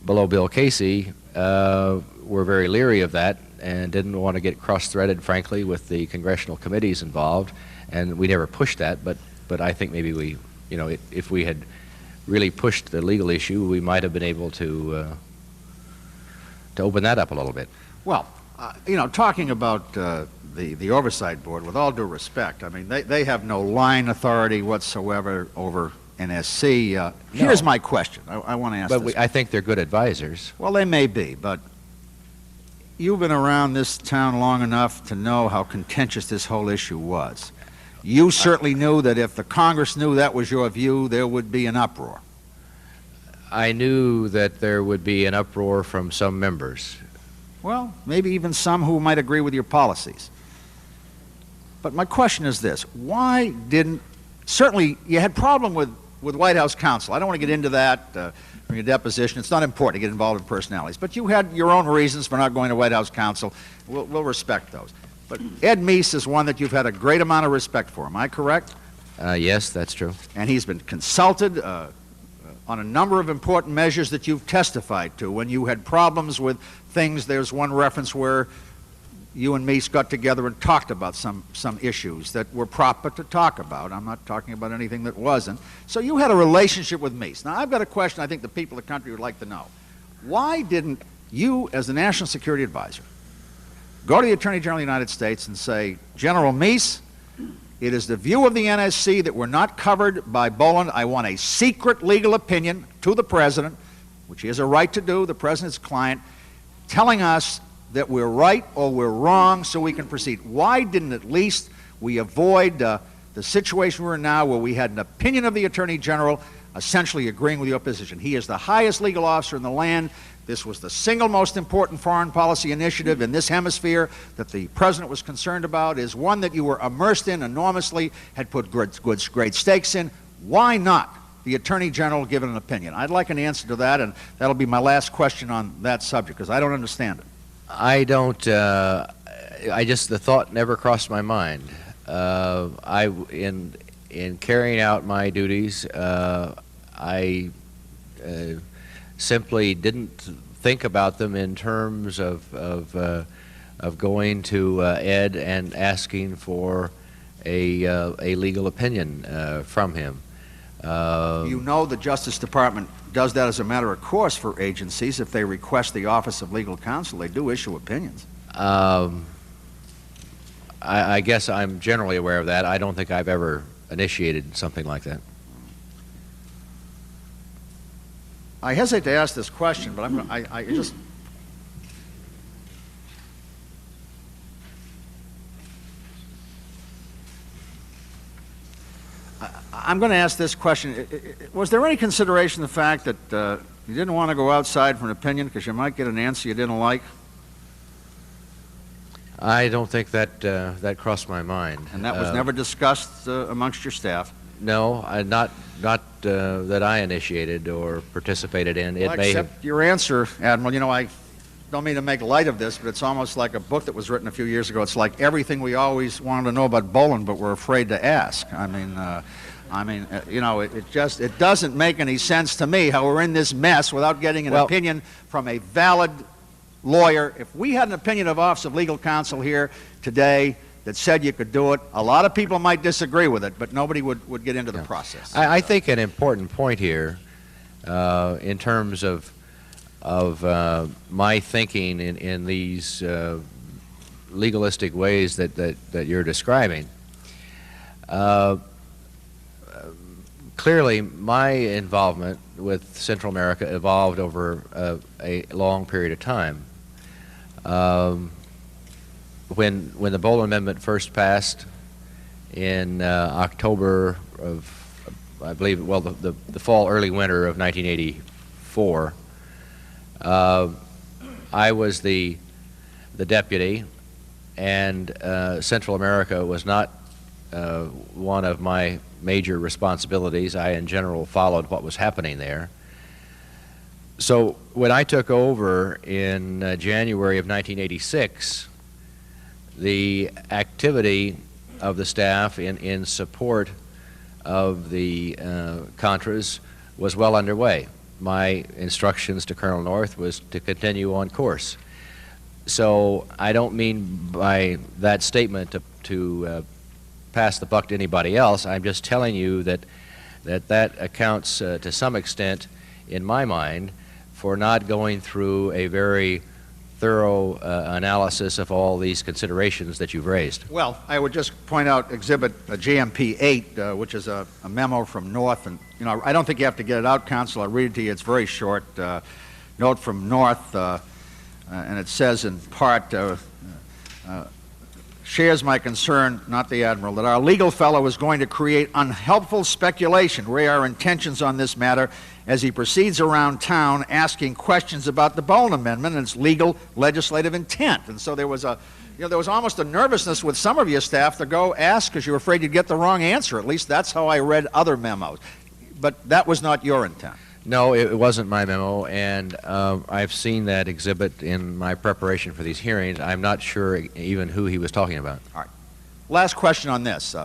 below Bill Casey, were very leery of that and didn't want to get cross-threaded, frankly, with the congressional committees involved, and we never pushed that, but I think maybe we, you know, if we had really pushed the legal issue, we might have been able to open that up a little bit. Well, you know, talking about the Oversight Board, with all due respect, I mean, they have no line authority whatsoever over NSC. Here's my question. I want to ask this. But I think they're good advisors. Well, they may be, but you've been around this town long enough to know how contentious this whole issue was. You certainly knew that if the Congress knew that was your view, there would be an uproar. I knew that there would be an uproar from some members. Well, maybe even some who might agree with your policies. But my question is this: why didn't, certainly you had problem with White House counsel. I don't want to get into that during a deposition. It's not important to get involved in personalities. But you had your own reasons for not going to White House counsel. We'll respect those. But Ed Meese is one that you've had a great amount of respect for. Am I correct? Yes, that's true. And he's been consulted on a number of important measures that you've testified to. When you had problems with things, there's one reference where you and Meese got together and talked about some issues that were proper to talk about. I'm not talking about anything that wasn't. So you had a relationship with Meese. Now, I've got a question I think the people of the country would like to know. Why didn't you, as the National Security Advisor, go to the Attorney General of the United States and say, General Meese, it is the view of the NSC that we're not covered by Boland. I want a secret legal opinion to the President, which he has a right to do, the President's client, telling us that we're right or we're wrong so we can proceed. Why didn't at least we avoid the situation we're in now where we had an opinion of the Attorney General essentially agreeing with your position? He is the highest legal officer in the land. This was the single most important foreign policy initiative in this hemisphere that the President was concerned about, is one that you were immersed in enormously, had put great stakes in. Why not the Attorney General give an opinion? I'd like an answer to that, and that'll be my last question on that subject, because I don't understand it. I don't, the thought never crossed my mind. In carrying out my duties, I simply didn't think about them in terms of going to Ed and asking for a legal opinion from him. You know the Justice Department does that as a matter of course for agencies. If they request the Office of Legal Counsel, they do issue opinions. I guess I'm generally aware of that. I don't think I've ever initiated something like that. I hesitate to ask this question, but I'm going to ask this question. Was there any consideration of the fact that you didn't want to go outside for an opinion because you might get an answer you didn't like? I don't think that that crossed my mind. And that was never discussed amongst your staff? No, not that I initiated or participated in. Well, except your answer, Admiral. You know, I don't mean to make light of this, but it's almost like a book that was written a few years ago. It's like everything we always wanted to know about Boland, but we're afraid to ask. I mean, you know, it doesn't make any sense to me how we're in this mess without getting an opinion from a valid lawyer. If we had an opinion of Office of Legal Counsel here today that said you could do it, a lot of people might disagree with it, but nobody would get into the process. I think an important point here in terms of my thinking in these legalistic ways that you're describing. Clearly, my involvement with Central America evolved over a long period of time. When the Boland Amendment first passed in October of, I believe, well, the fall, early winter of 1984, I was the deputy, and Central America was not one of my major responsibilities. I, in general, followed what was happening there. So when I took over in January of 1986, the activity of the staff in support of the Contras was well underway. My instructions to Colonel North was to continue on course. So I don't mean by that statement to pass the buck to anybody else. I'm just telling you that accounts to some extent, in my mind, for not going through a very thorough analysis of all these considerations that you've raised. Well, I would just point out Exhibit GMP 8, which is a memo from North, and you know, I don't think you have to get it out, Counsel. I'll read it to you. It's very short. Note from North, and it says in part, shares my concern, not the Admiral, that our legal fellow is going to create unhelpful speculation re our intentions on this matter as he proceeds around town asking questions about the Boland Amendment and its legal legislative intent. And so there was there was almost a nervousness with some of your staff to go ask because you were afraid you'd get the wrong answer. At least that's how I read other memos. But that was not your intent. No, it wasn't my memo, and I've seen that exhibit in my preparation for these hearings. I'm not sure even who he was talking about. All right. Last question on this.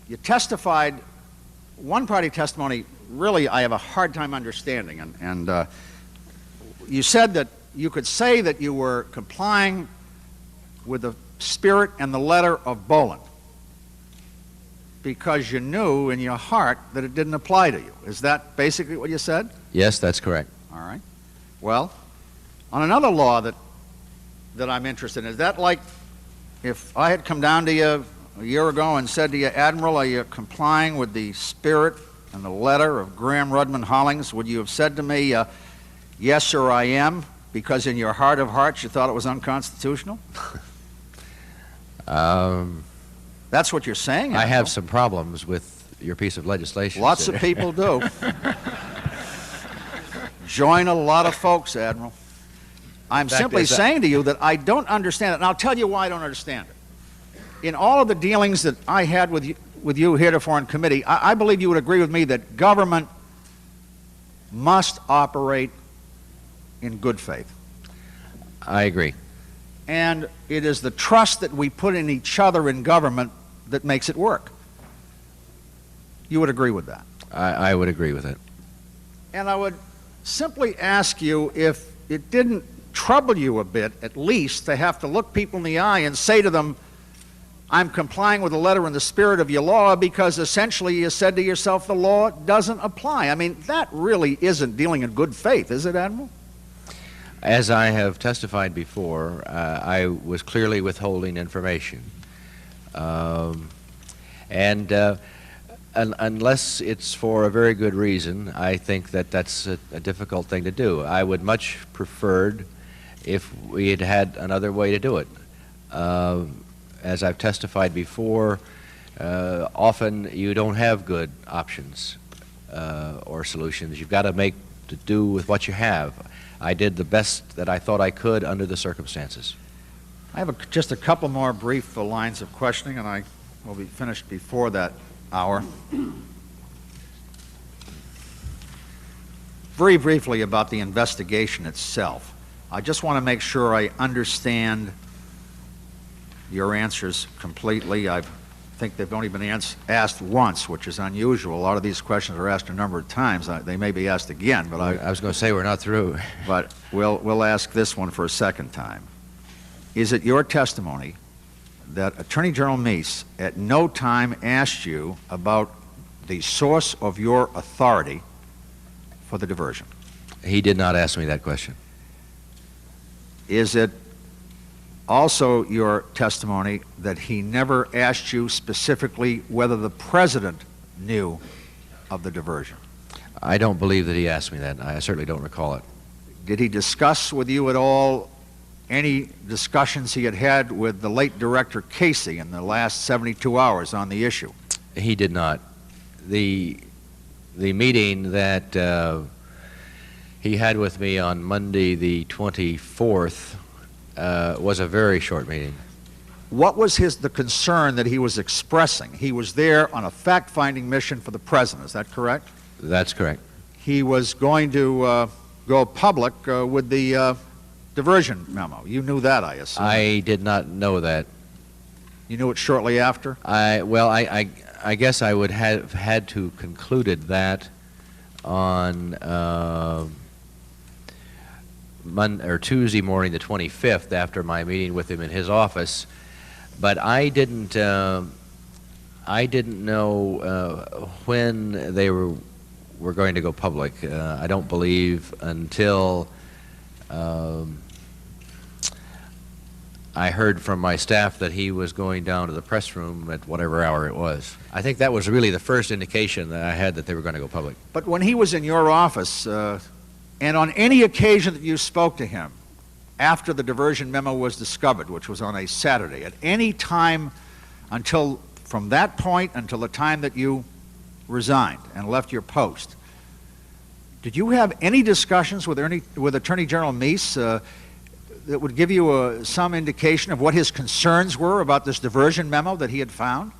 You testified, one-party testimony, really I have a hard time understanding. And you said that you could say that you were complying with the spirit and the letter of Boland because you knew in your heart that it didn't apply to you. Is that basically what you said? Yes, that's correct. All right. Well, on another law that I'm interested in, is that like if I had come down to you a year ago and said to you, Admiral, are you complying with the spirit and the letter of Graham Rudman Hollings, would you have said to me, yes, sir, I am, because in your heart of hearts you thought it was unconstitutional? That's what you're saying, Admiral. I have some problems with your piece of legislation. Lots of people do. Join a lot of folks, Admiral. I'm simply saying to you that I don't understand it, and I'll tell you why I don't understand it. In all of the dealings that I had with you heretofore in committee, I believe you would agree with me that government must operate in good faith. I agree. And it is the trust that we put in each other in government that makes it work. You would agree with that? I would agree with it. And I would simply ask you if it didn't trouble you a bit, at least, to have to look people in the eye and say to them, I'm complying with the letter and the spirit of your law, because essentially you said to yourself the law doesn't apply. I mean, that really isn't dealing in good faith, is it, Admiral? As I have testified before, I was clearly withholding information. Unless it's for a very good reason, I think that that's a difficult thing to do. I would much preferred if we had had another way to do it. As I've testified before, often you don't have good options or solutions. You've got to make to do with what you have. I did the best that I thought I could under the circumstances. I have just a couple more brief lines of questioning, and I will be finished before that hour. Very briefly about the investigation itself. I just want to make sure I understand your answers completely. I think they've only been asked once, which is unusual. A lot of these questions are asked a number of times. They may be asked again, but I was going to say we're not through. But we'll ask this one for a second time. Is it your testimony that Attorney General Meese at no time asked you about the source of your authority for the diversion? He did not ask me that question. Is it also your testimony that he never asked you specifically whether the President knew of the diversion? I don't believe that he asked me that. I certainly don't recall it. Did he discuss with you at all any discussions he had had with the late Director Casey in the last 72 hours on the issue? He did not. The meeting that he had with me on Monday the 24th was a very short meeting. What was the concern that he was expressing? He was there on a fact-finding mission for the President, is that correct? That's correct. He was going to go public with the diversion memo. You knew that, I assume. I did not know that. You knew it shortly after? I guess I would have had to concluded that on Tuesday morning, the 25th, after my meeting with him in his office, but I didn't know when they were going to go public. I don't believe until I heard from my staff that he was going down to the press room at whatever hour it was. I think that was really the first indication that I had that they were going to go public. But when he was in your office, and on any occasion that you spoke to him after the diversion memo was discovered, which was on a Saturday, at any time until, from that point until the time that you resigned and left your post, did you have any discussions with Attorney General Meese that would give you some indication of what his concerns were about this diversion memo that he had found?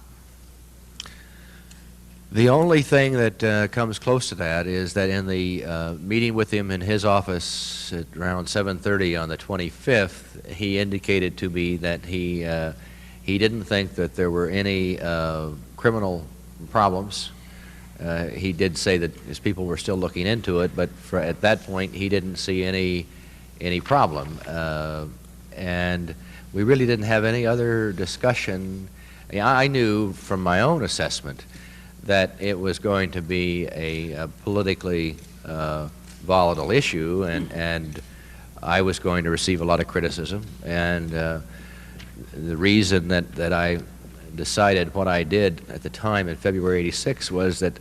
The only thing that comes close to that is that in the meeting with him in his office at around 7:30 on the 25th, he indicated to me that he didn't think that there were any criminal problems. He did say that his people were still looking into it, but at that point he didn't see any problem. And we really didn't have any other discussion. I knew from my own assessment that it was going to be a politically volatile issue, and I was going to receive a lot of criticism. And the reason that I decided what I did at the time in February '86 was that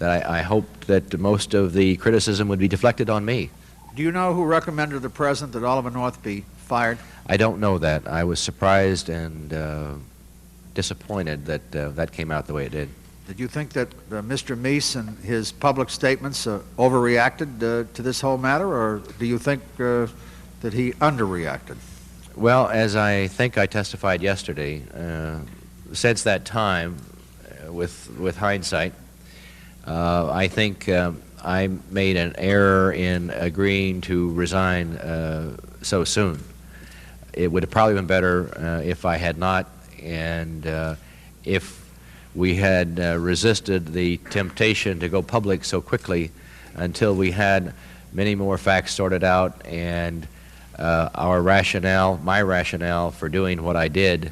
I hoped that most of the criticism would be deflected on me. Do you know who recommended to the President that Oliver North be fired? I don't know that. I was surprised and disappointed that that came out the way it did. Did you think that Mr. Meese and his public statements overreacted to this whole matter, or do you think that he underreacted? Well, as I think I testified yesterday, since that time, with hindsight, I think I made an error in agreeing to resign so soon. It would have probably been better if I had not, and if we had resisted the temptation to go public so quickly until we had many more facts sorted out and our rationale, my rationale for doing what I did,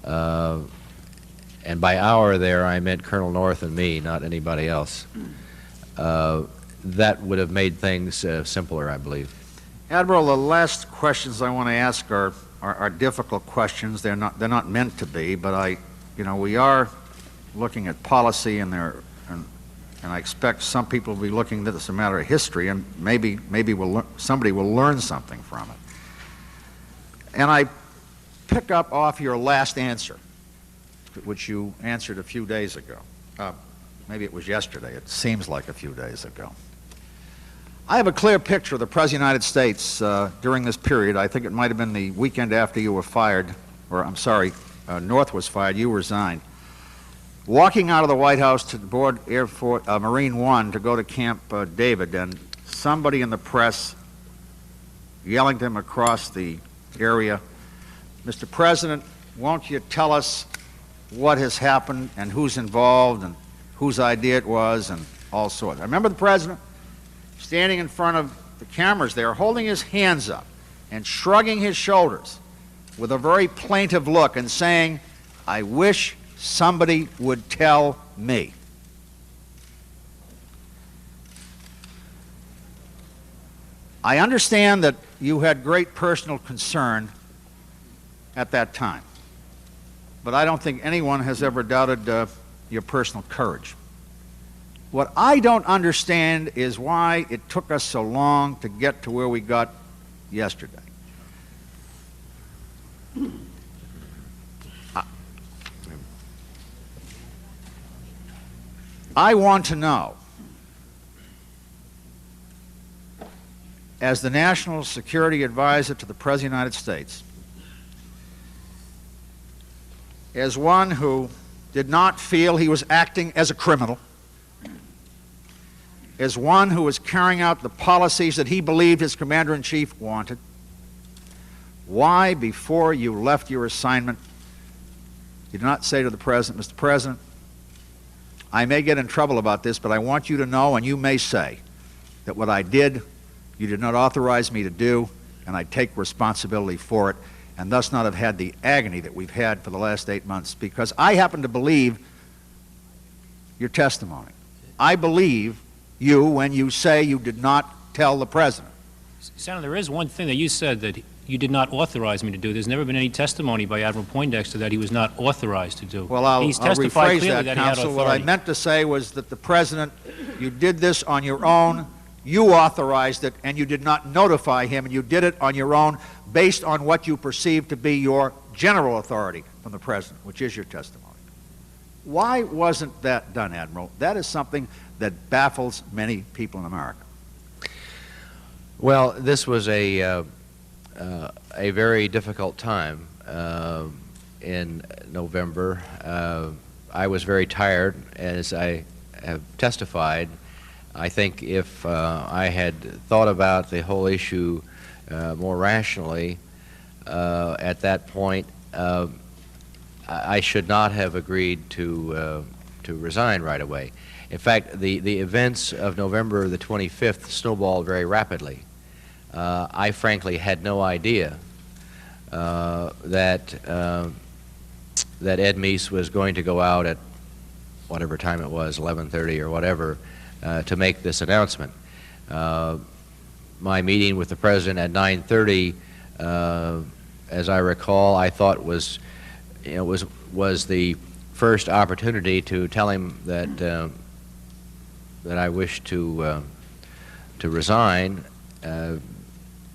and by our there I meant Colonel North and me, not anybody else. That would have made things simpler, I believe. Admiral, the last questions I want to ask are difficult questions. They're not meant to be, but we are looking at policy, and I expect some people will be looking at this as a matter of history, and maybe somebody will learn something from it. And I pick up off your last answer, which you answered a few days ago. Maybe it was yesterday. It seems like a few days ago. I have a clear picture of the President of the United States during this period. I think it might have been the weekend after you were fired, or I'm sorry, North was fired, you resigned, walking out of the White House to board Marine One to go to Camp David, and somebody in the press yelling to him across the area, "Mr. President, won't you tell us what has happened and who's involved and whose idea it was," and all sorts. I remember the President standing in front of the cameras there, holding his hands up and shrugging his shoulders with a very plaintive look and saying, "I wish somebody would tell me." I understand that you had great personal concern at that time, but I don't think anyone has ever doubted your personal courage. What I don't understand is why it took us so long to get to where we got yesterday. I want to know, as the National Security Advisor to the President of the United States, as one who did not feel he was acting as a criminal, as one who was carrying out the policies that he believed his Commander-in-Chief wanted, why, before you left your assignment, you did not say to the President, "Mr. President, I may get in trouble about this, but I want you to know, and you may say, that what I did, you did not authorize me to do, and I take responsibility for it, and thus not have had the agony that we've had for the last 8 months, because I happen to believe your testimony. I believe you when you say you did not tell the President." Senator, there is one thing that you said that you did not authorize me to do. There's never been any testimony by Admiral Poindexter that he was not authorized to do. Well, I'll testified rephrase clearly that, he had Counsel. What I authority. meant to say was that the President, you did this on your own, you authorized it and you did not notify him, and you did it on your own based on what you perceived to be your general authority from the President, which is your testimony. Why wasn't that done, Admiral? That is something that baffles many people in America. Well, this was a very difficult time in November. I was very tired, as I have testified. I think if I had thought about the whole issue more rationally at that point, I should not have agreed to resign right away. In fact, the events of November the 25th snowballed very rapidly. I frankly had no idea that Ed Meese was going to go out at whatever time it was, 11:30 or whatever, to make this announcement. My meeting with the President at 9:30, as I recall, I thought was the first opportunity to tell him that I wished to resign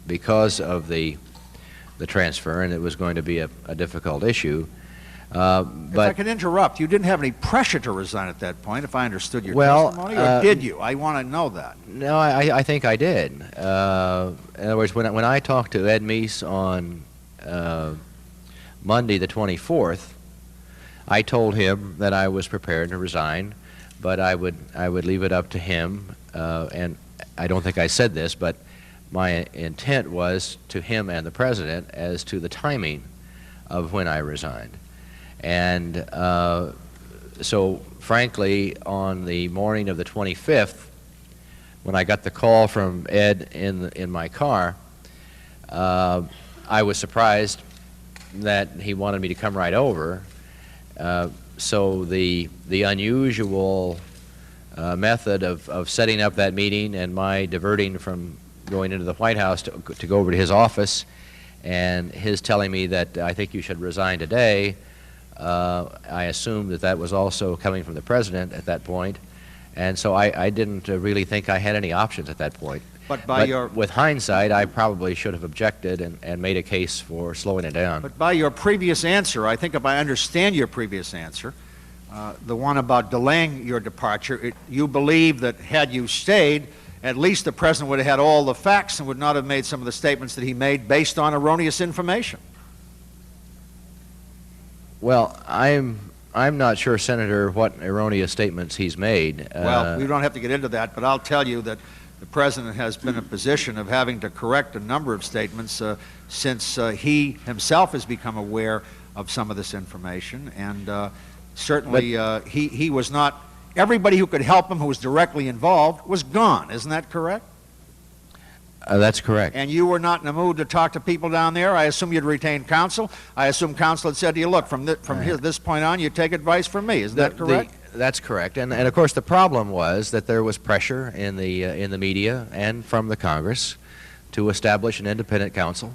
because of the transfer, and it was going to be a difficult issue. If I can interrupt, you didn't have any pressure to resign at that point, if I understood your Well, testimony, or did you? I want to know that. No, I think I did. In other words, when I talked to Ed Meese on Monday the 24th, I told him that I was prepared to resign, but I would leave it up to him. And I don't think I said this, but my intent was to him and the President as to the timing of when I resigned. And so, frankly, on the morning of the 25th, when I got the call from Ed in my car, I was surprised that he wanted me to come right over. So the unusual method of setting up that meeting and my diverting from going into the White House to go over to his office, and his telling me that I think you should resign today, I assumed that was also coming from the President at that point, and so I didn't really think I had any options at that point. But with hindsight, I probably should have objected and made a case for slowing it down. But by your previous answer, I think if I understand your previous answer, the one about delaying your departure, you believe that had you stayed, at least the President would have had all the facts and would not have made some of the statements that he made based on erroneous information. Well, I'm not sure, Senator, what erroneous statements he's made. Well, we don't have to get into that, but I'll tell you that the President has been in a position of having to correct a number of statements since he himself has become aware of some of this information, and certainly he was not, everybody who could help him who was directly involved was gone. Isn't that correct? That's correct. And you were not in the mood to talk to people down there? I assume you'd retained counsel. I assume counsel had said to you, look, from this point on, you take advice from me. Is that correct? That's correct. And of course, the problem was that there was pressure in the media and from the Congress to establish an independent counsel.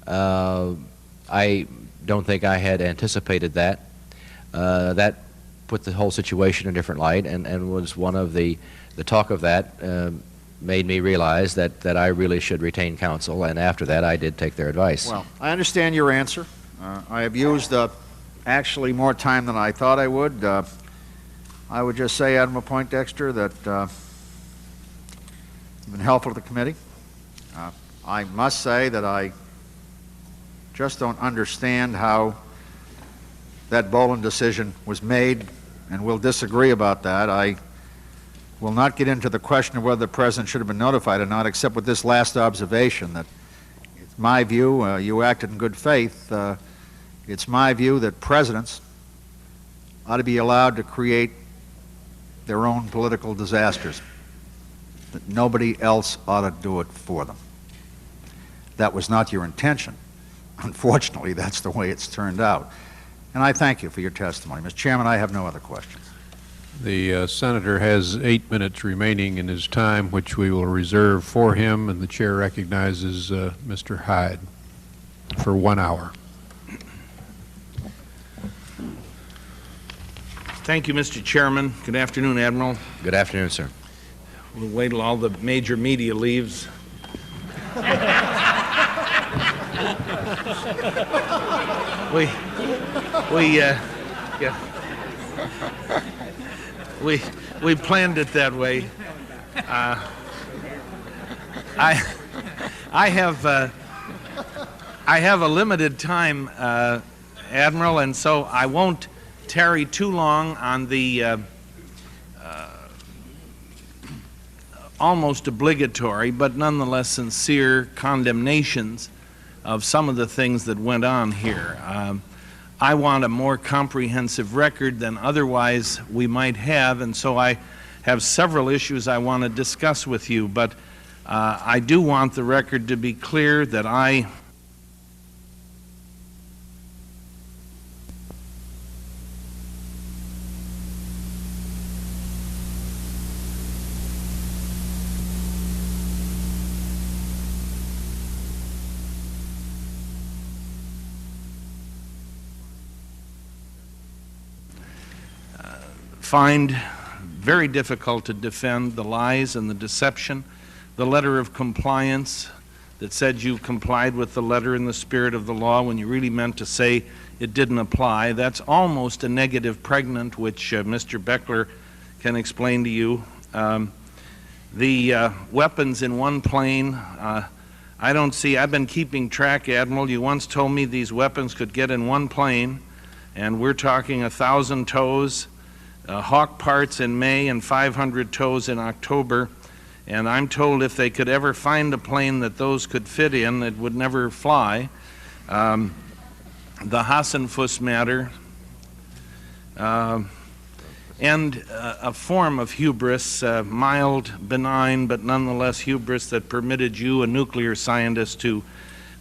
I don't think I had anticipated that. That put the whole situation in a different light, and was one of the talk of that made me realize that I really should retain counsel, and after that I did take their advice. Well, I understand your answer. I have used actually more time than I thought I would. I would just say, Admiral Poindexter, that you've been helpful to the committee. I must say that I just don't understand how that Boland decision was made, and we'll disagree about that. I will not get into the question of whether the President should have been notified or not, except with this last observation that it's my view, you acted in good faith, it's my view that presidents ought to be allowed to create their own political disasters, that nobody else ought to do it for them. That was not your intention. Unfortunately, that's the way it's turned out. And I thank you for your testimony. Mr. Chairman, I have no other questions. The Senator has 8 minutes remaining in his time, which we will reserve for him, and the Chair recognizes Mr. Hyde for 1 hour. Thank you, Mr. Chairman. Good afternoon, Admiral. Good afternoon, sir. We'll wait till all the major media leaves. We planned it that way. I have a limited time, Admiral, and so I won't tarry too long on the almost obligatory but nonetheless sincere condemnations of some of the things that went on here. I want a more comprehensive record than otherwise we might have, and so I have several issues I want to discuss with you, but I do want the record to be clear that I find very difficult to defend the lies and the deception, the letter of compliance that said you complied with the letter in the spirit of the law when you really meant to say it didn't apply. That's almost a negative pregnant, which Mr. Beckler can explain to you. The weapons in one plane, I don't see, I've been keeping track, Admiral. You once told me these weapons could get in one plane, and we're talking 1,000 tows. Hawk parts in May and 500 tows in October, and I'm told if they could ever find a plane that those could fit in, it would never fly. The Hassenfuss matter, and a form of hubris, mild, benign, but nonetheless hubris that permitted you, a nuclear scientist, to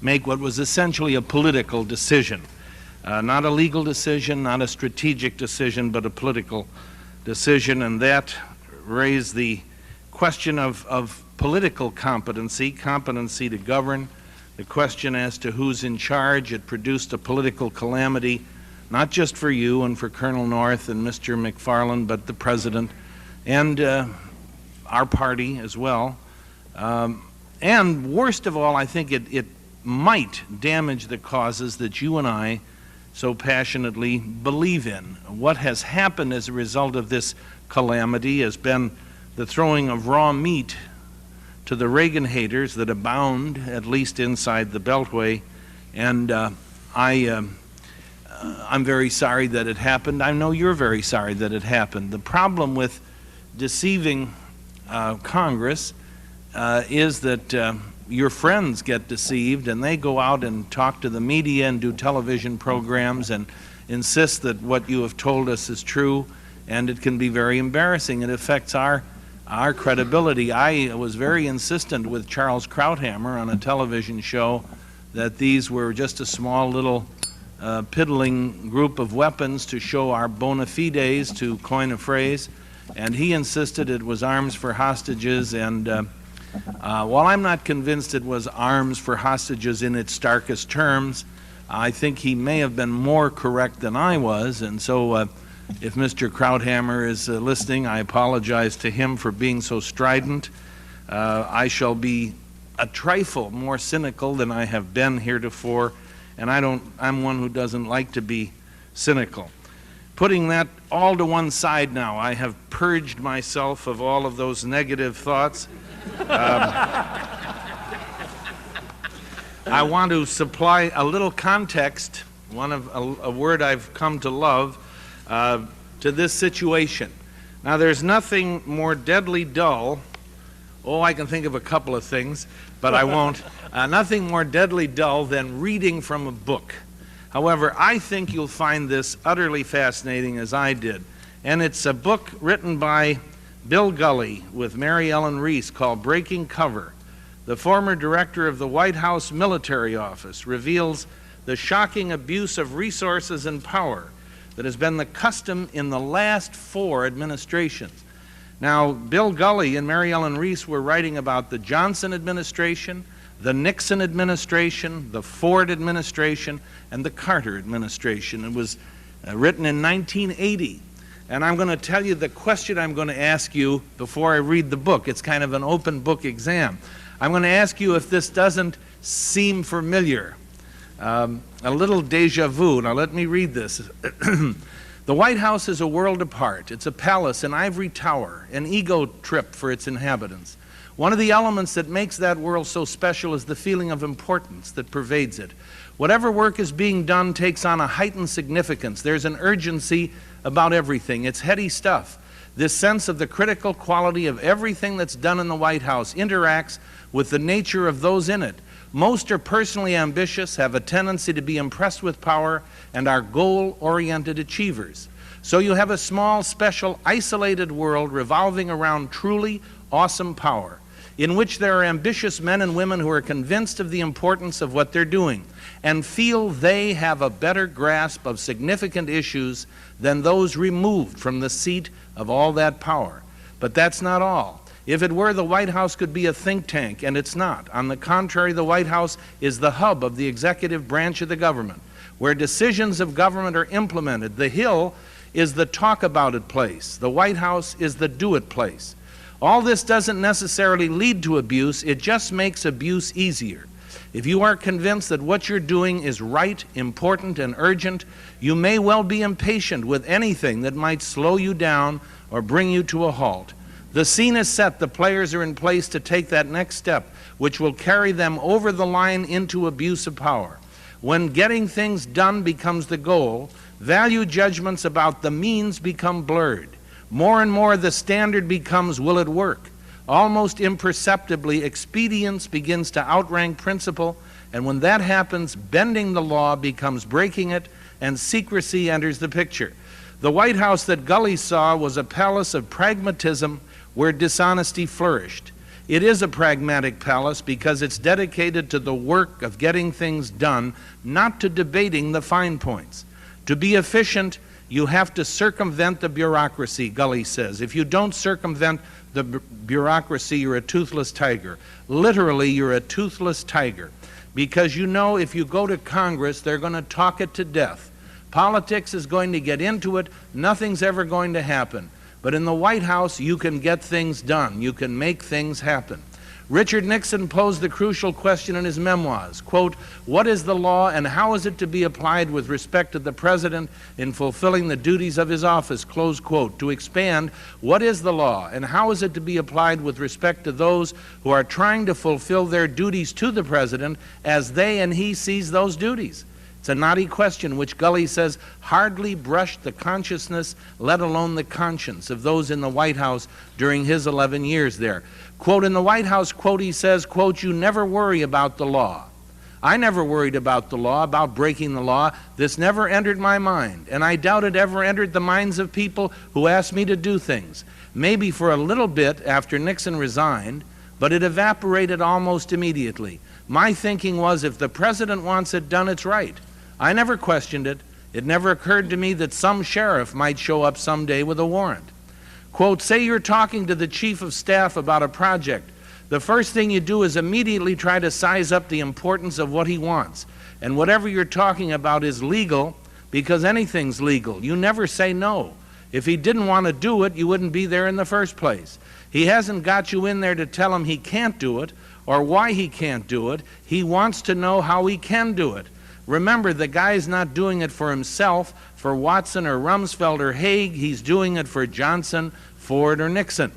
make what was essentially a political decision. Not a legal decision, not a strategic decision, but a political decision, and that raised the question of political competency, competency to govern, the question as to who's in charge. It produced a political calamity, not just for you and for Colonel North and Mr. McFarland, but the President and our party as well. And worst of all, I think it might damage the causes that you and I so passionately believe in. What has happened as a result of this calamity has been the throwing of raw meat to the Reagan haters that abound, at least inside the Beltway, and I'm very sorry that it happened. I know you're very sorry that it happened. The problem with deceiving Congress is that your friends get deceived and they go out and talk to the media and do television programs and insist that what you have told us is true, and it can be very embarrassing. It affects our credibility. I was very insistent with Charles Krauthammer on a television show that these were just a small little piddling group of weapons to show our bona fides, to coin a phrase, and he insisted it was arms for hostages, and while I'm not convinced it was arms for hostages in its starkest terms, I think he may have been more correct than I was, and so if Mr. Krauthammer is listening, I apologize to him for being so strident. I shall be a trifle more cynical than I have been heretofore, and I'm one who doesn't like to be cynical. Putting that all to one side now, I have purged myself of all of those negative thoughts. I want to supply a little context, a word I've come to love, to this situation. Now, there's nothing more deadly dull. Oh, I can think of a couple of things, but I won't. Nothing more deadly dull than reading from a book. However, I think you'll find this utterly fascinating, as I did. And it's a book written by Bill Gully with Mary Ellen Reese called Breaking Cover. The former director of the White House Military Office reveals the shocking abuse of resources and power that has been the custom in the last 4 administrations. Now, Bill Gully and Mary Ellen Reese were writing about the Johnson administration, the Nixon administration, the Ford administration, and the Carter administration. It was written in 1980. And I'm going to tell you the question I'm going to ask you before I read the book. It's kind of an open book exam. I'm going to ask you if this doesn't seem familiar. A little deja vu. Now let me read this. The White House is a world apart. It's a palace, an ivory tower, an ego trip for its inhabitants. One of the elements that makes that world so special is the feeling of importance that pervades it. Whatever work is being done takes on a heightened significance. There's an urgency about everything. It's heady stuff. This sense of the critical quality of everything that's done in the White House interacts with the nature of those in it. Most are personally ambitious, have a tendency to be impressed with power, and are goal-oriented achievers. So you have a small, special, isolated world revolving around truly awesome power, in which there are ambitious men and women who are convinced of the importance of what they're doing and feel they have a better grasp of significant issues than those removed from the seat of all that power. But that's not all. If it were, the White House could be a think tank, and it's not. On the contrary, the White House is the hub of the executive branch of the government, where decisions of government are implemented. The Hill is the talk about it place. The White House is the do it place. All this doesn't necessarily lead to abuse, it just makes abuse easier. If you are convinced that what you're doing is right, important, and urgent, you may well be impatient with anything that might slow you down or bring you to a halt. The scene is set, the players are in place to take that next step, which will carry them over the line into abuse of power. When getting things done becomes the goal, value judgments about the means become blurred. More and more the standard becomes, will it work? Almost imperceptibly, expedience begins to outrank principle, and when that happens, bending the law becomes breaking it, and secrecy enters the picture. The White House that Gully saw was a palace of pragmatism where dishonesty flourished. It is a pragmatic palace because it's dedicated to the work of getting things done, not to debating the fine points. To be efficient, you have to circumvent the bureaucracy, Gully says. If you don't circumvent the bureaucracy, you're a toothless tiger. Literally, you're a toothless tiger. Because you know if you go to Congress, they're going to talk it to death. Politics is going to get into it. Nothing's ever going to happen. But in the White House, you can get things done. You can make things happen. Richard Nixon posed the crucial question in his memoirs, quote, what is the law and how is it to be applied with respect to the President in fulfilling the duties of his office, close quote. To expand, what is the law and how is it to be applied with respect to those who are trying to fulfill their duties to the President as they and he sees those duties? It's a knotty question which Gully says hardly brushed the consciousness, let alone the conscience, of those in the White House during his 11 years there. Quote, in the White House, quote, he says, quote, you never worry about the law. I never worried about the law, about breaking the law. This never entered my mind, and I doubt it ever entered the minds of people who asked me to do things. Maybe for a little bit after Nixon resigned, but it evaporated almost immediately. My thinking was if the President wants it done, it's right. I never questioned it. It never occurred to me that some sheriff might show up someday with a warrant. Quote, say you're talking to the chief of staff about a project. The first thing you do is immediately try to size up the importance of what he wants. And whatever you're talking about is legal because anything's legal. You never say no. If he didn't want to do it, you wouldn't be there in the first place. He hasn't got you in there to tell him he can't do it or why he can't do it. He wants to know how he can do it. Remember, the guy's not doing it for himself, for Watson or Rumsfeld or Haig. He's doing it for Johnson, Ford, or Nixon.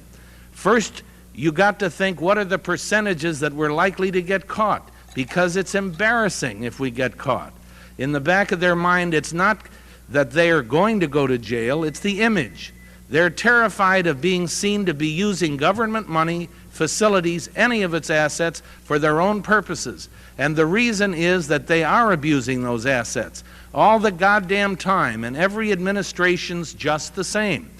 First, you got to think, what are the percentages that we're likely to get caught? Because it's embarrassing if we get caught. In the back of their mind, it's not that they are going to go to jail, it's the image. They're terrified of being seen to be using government money, facilities, any of its assets for their own purposes. And the reason is that they are abusing those assets all the goddamn time, and every administration's just the same.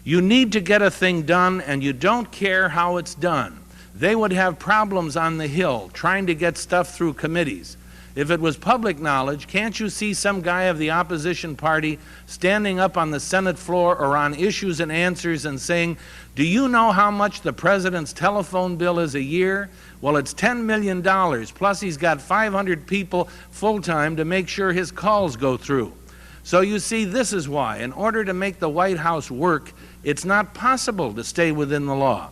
You need to get a thing done, and you don't care how it's done. They would have problems on the Hill trying to get stuff through committees. If it was public knowledge, can't you see some guy of the opposition party standing up on the Senate floor or on Issues and Answers and saying, do you know how much the President's telephone bill is a year? Well, it's $10 million, plus he's got 500 people full-time to make sure his calls go through. So you see, this is why, in order to make the White House work, it's not possible to stay within the law.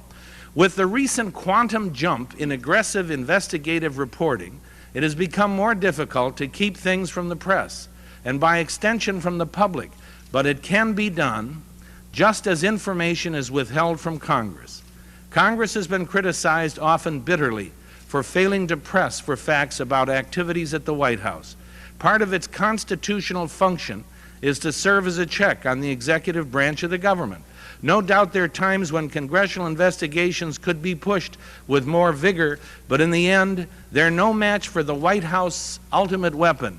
With the recent quantum jump in aggressive investigative reporting, it has become more difficult to keep things from the press, and by extension from the public, but it can be done just as information is withheld from Congress. Congress has been criticized often bitterly for failing to press for facts about activities at the White House. Part of its constitutional function is to serve as a check on the executive branch of the government. No doubt there are times when congressional investigations could be pushed with more vigor, but in the end, they're no match for the White House's ultimate weapon.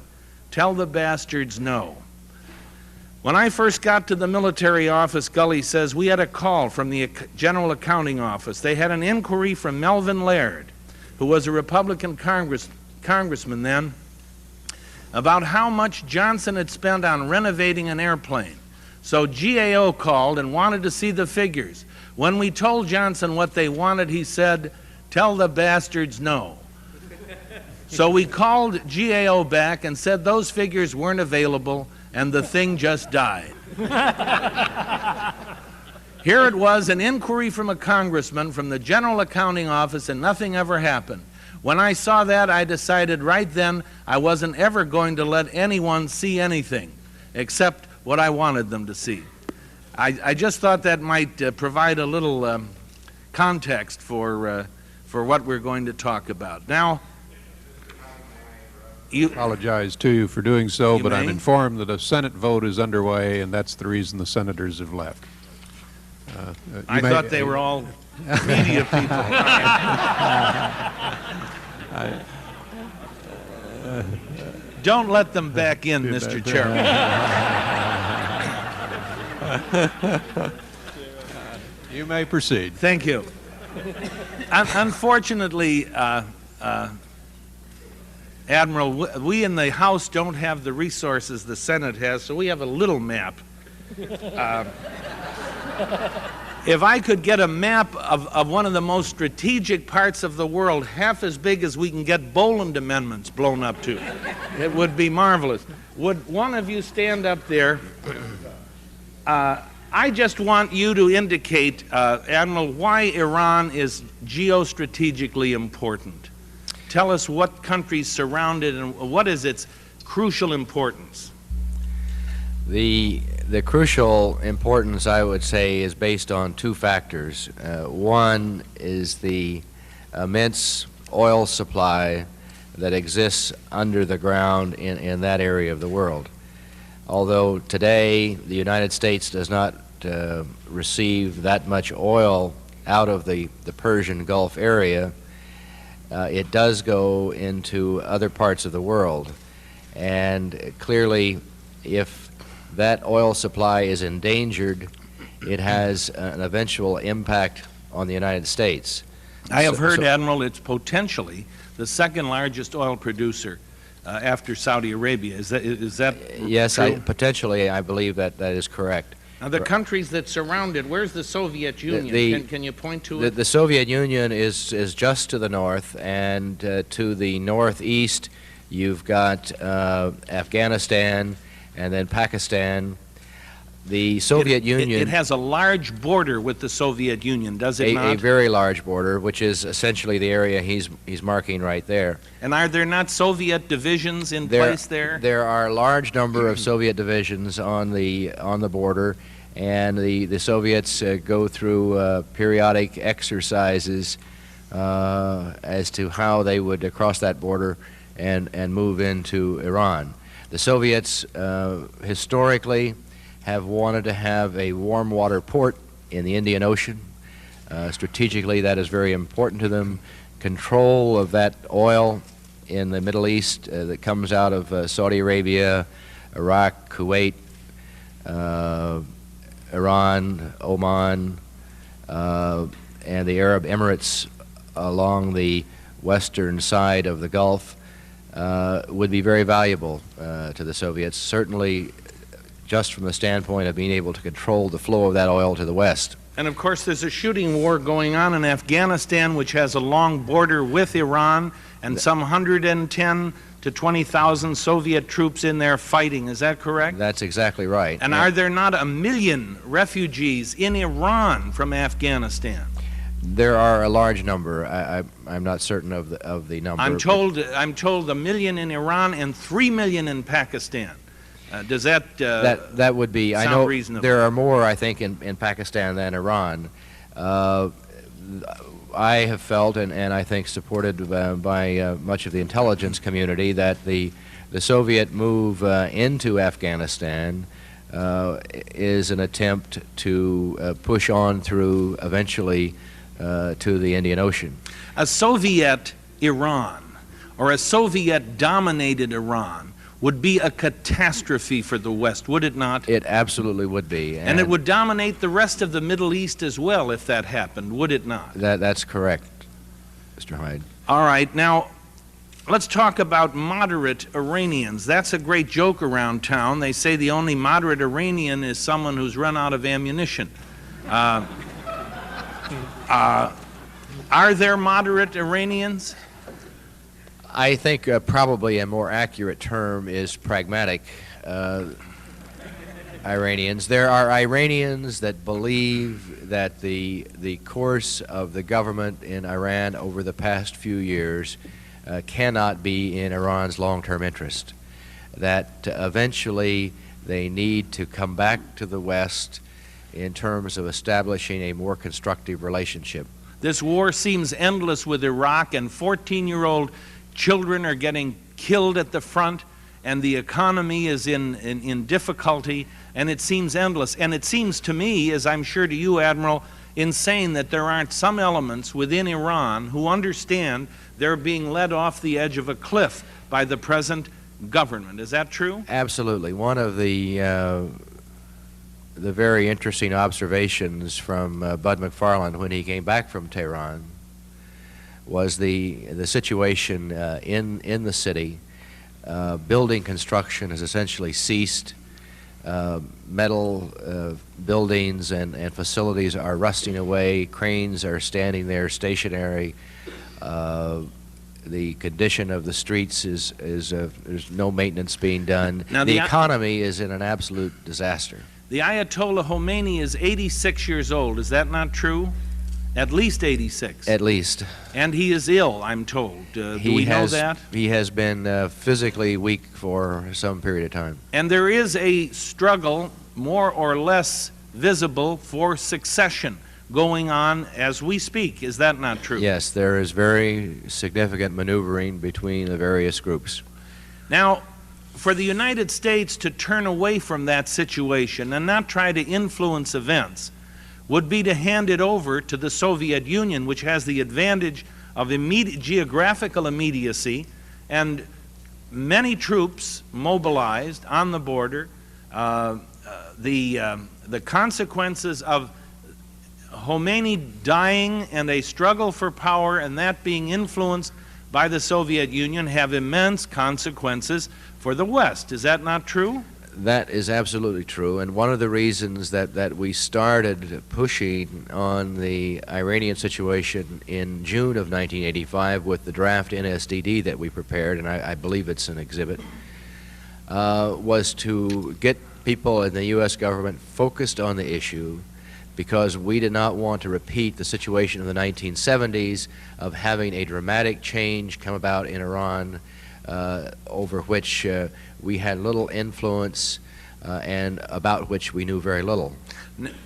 Tell the bastards no. When I first got to the military office, Gully says, we had a call from the General Accounting Office. They had an inquiry from Melvin Laird, who was a Republican congressman then, about how much Johnson had spent on renovating an airplane. So GAO called and wanted to see the figures. When we told Johnson what they wanted, he said, tell the bastards no. So we called GAO back and said those figures weren't available, and the thing just died. Here it was, an inquiry from a congressman from the General Accounting Office, and nothing ever happened. When I saw that, I decided right then I wasn't ever going to let anyone see anything except what I wanted them to see. I just thought that might provide a little context for what we're going to talk about. Now, I apologize to you for doing so, but I'm informed that a Senate vote is underway, and that's the reason the senators have left. I thought they were all media people. Don't let them back in, Mr. Chairman. You may proceed. Thank you. Unfortunately, Admiral, we in the House don't have the resources the Senate has, so we have a little map. If I could get a map of one of the most strategic parts of the world, half as big as we can get Boland Amendments blown up to, it would be marvelous. Would one of you stand up there? I just want you to indicate, Admiral, why Iran is geostrategically important. Tell us what countries surround it and what is its crucial importance. The crucial importance, I would say, is based on two factors. One is the immense oil supply that exists under the ground in that area of the world. Although today the United States does not receive that much oil out of the Persian Gulf area, it does go into other parts of the world. And clearly, if that oil supply is endangered, it has an eventual impact on the United States. I have heard, Admiral, it's potentially the second largest oil producer after Saudi Arabia. Is that yes, true? Potentially, I believe that is correct. Now, the countries that surround it, where's the Soviet Union? Can you point to it? The Soviet Union is just to the north, and to the northeast, you've got Afghanistan, and then Pakistan. The Soviet Union... It has a large border with the Soviet Union, does it not? A very large border, which is essentially the area he's marking right there. And are there not Soviet divisions in place there? There are a large number of Soviet divisions on the border, and the Soviets go through periodic exercises as to how they would cross that border and move into Iran. The Soviets historically have wanted to have a warm water port in the Indian Ocean. Strategically, that is very important to them. Control of that oil in the Middle East that comes out of Saudi Arabia, Iraq, Kuwait, Iran, Oman, and the Arab Emirates along the western side of the Gulf would be very valuable to the Soviets. Certainly just from the standpoint of being able to control the flow of that oil to the west. And of course, there's a shooting war going on in Afghanistan, which has a long border with Iran, and some 110 to 20,000 Soviet troops in there fighting. Is that correct? That's exactly right. And are there not 1 million refugees in Iran from Afghanistan? There are a large number. I'm not certain of the number. I'm told 1 million in Iran and 3 million in Pakistan. Does that that would be, I sound know reasonable? there are more, I think, in Pakistan than Iran. I have felt, and I think supported by much of the intelligence community, that the Soviet move into Afghanistan is an attempt to push on through eventually to the Indian Ocean. A Soviet Iran or a Soviet-dominated Iran would be a catastrophe for the West, would it not? It absolutely would be. And it would dominate the rest of the Middle East as well if that happened, would it not? That's correct, Mr. Hyde. All right, now let's talk about moderate Iranians. That's a great joke around town. They say the only moderate Iranian is someone who's run out of ammunition. Are there moderate Iranians? I think probably a more accurate term is pragmatic Iranians. There are Iranians that believe that the course of the government in Iran over the past few years cannot be in Iran's long-term interest, that eventually they need to come back to the West in terms of establishing a more constructive relationship. This war seems endless with Iraq, and 14-year-old children are getting killed at the front, and the economy is in difficulty, and it seems endless. And it seems to me, as I'm sure to you, Admiral, insane that there aren't some elements within Iran who understand they're being led off the edge of a cliff by the present government. Is that true? Absolutely. One of the very interesting observations from Bud McFarland when he came back from Tehran was the situation in the city. Building construction has essentially ceased. Metal buildings and facilities are rusting away. Cranes are standing there stationary. The condition of the streets is there's no maintenance being done. Now the economy is in an absolute disaster. The Ayatollah Khomeini is 86 years old. Is that not true? At least 86. At least. And he is ill, I'm told. Do we know that? He has been physically weak for some period of time. And there is a struggle, more or less visible, for succession going on as we speak. Is that not true? Yes, there is very significant maneuvering between the various groups. Now, for the United States to turn away from that situation and not try to influence events would be to hand it over to the Soviet Union, which has the advantage of geographical immediacy and many troops mobilized on the border. The consequences of Khomeini dying and a struggle for power and that being influenced by the Soviet Union have immense consequences for the West. Is that not true? That is absolutely true, and one of the reasons that we started pushing on the Iranian situation in June of 1985 with the draft NSDD that we prepared, and I believe it's an exhibit, was to get people in the U.S. government focused on the issue, because we did not want to repeat the situation of the 1970s of having a dramatic change come about in Iran over which we had little influence and about which we knew very little.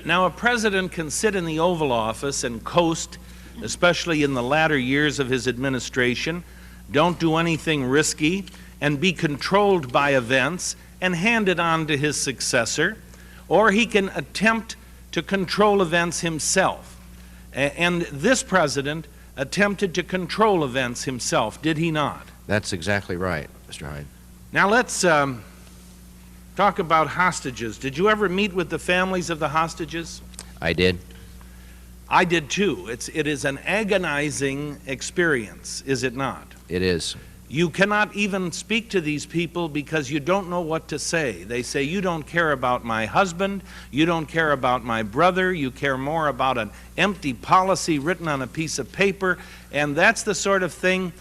Now, a president can sit in the Oval Office and coast, especially in the latter years of his administration, don't do anything risky, and be controlled by events and hand it on to his successor, or he can attempt to control events himself. And this president attempted to control events himself, did he not? That's exactly right, Mr. Hyde. Now let's talk about hostages. Did you ever meet with the families of the hostages? I did. I did too. It is an agonizing experience, is it not? It is. You cannot even speak to these people because you don't know what to say. They say, you don't care about my husband, you don't care about my brother, you care more about an empty policy written on a piece of paper, and that's the sort of thing,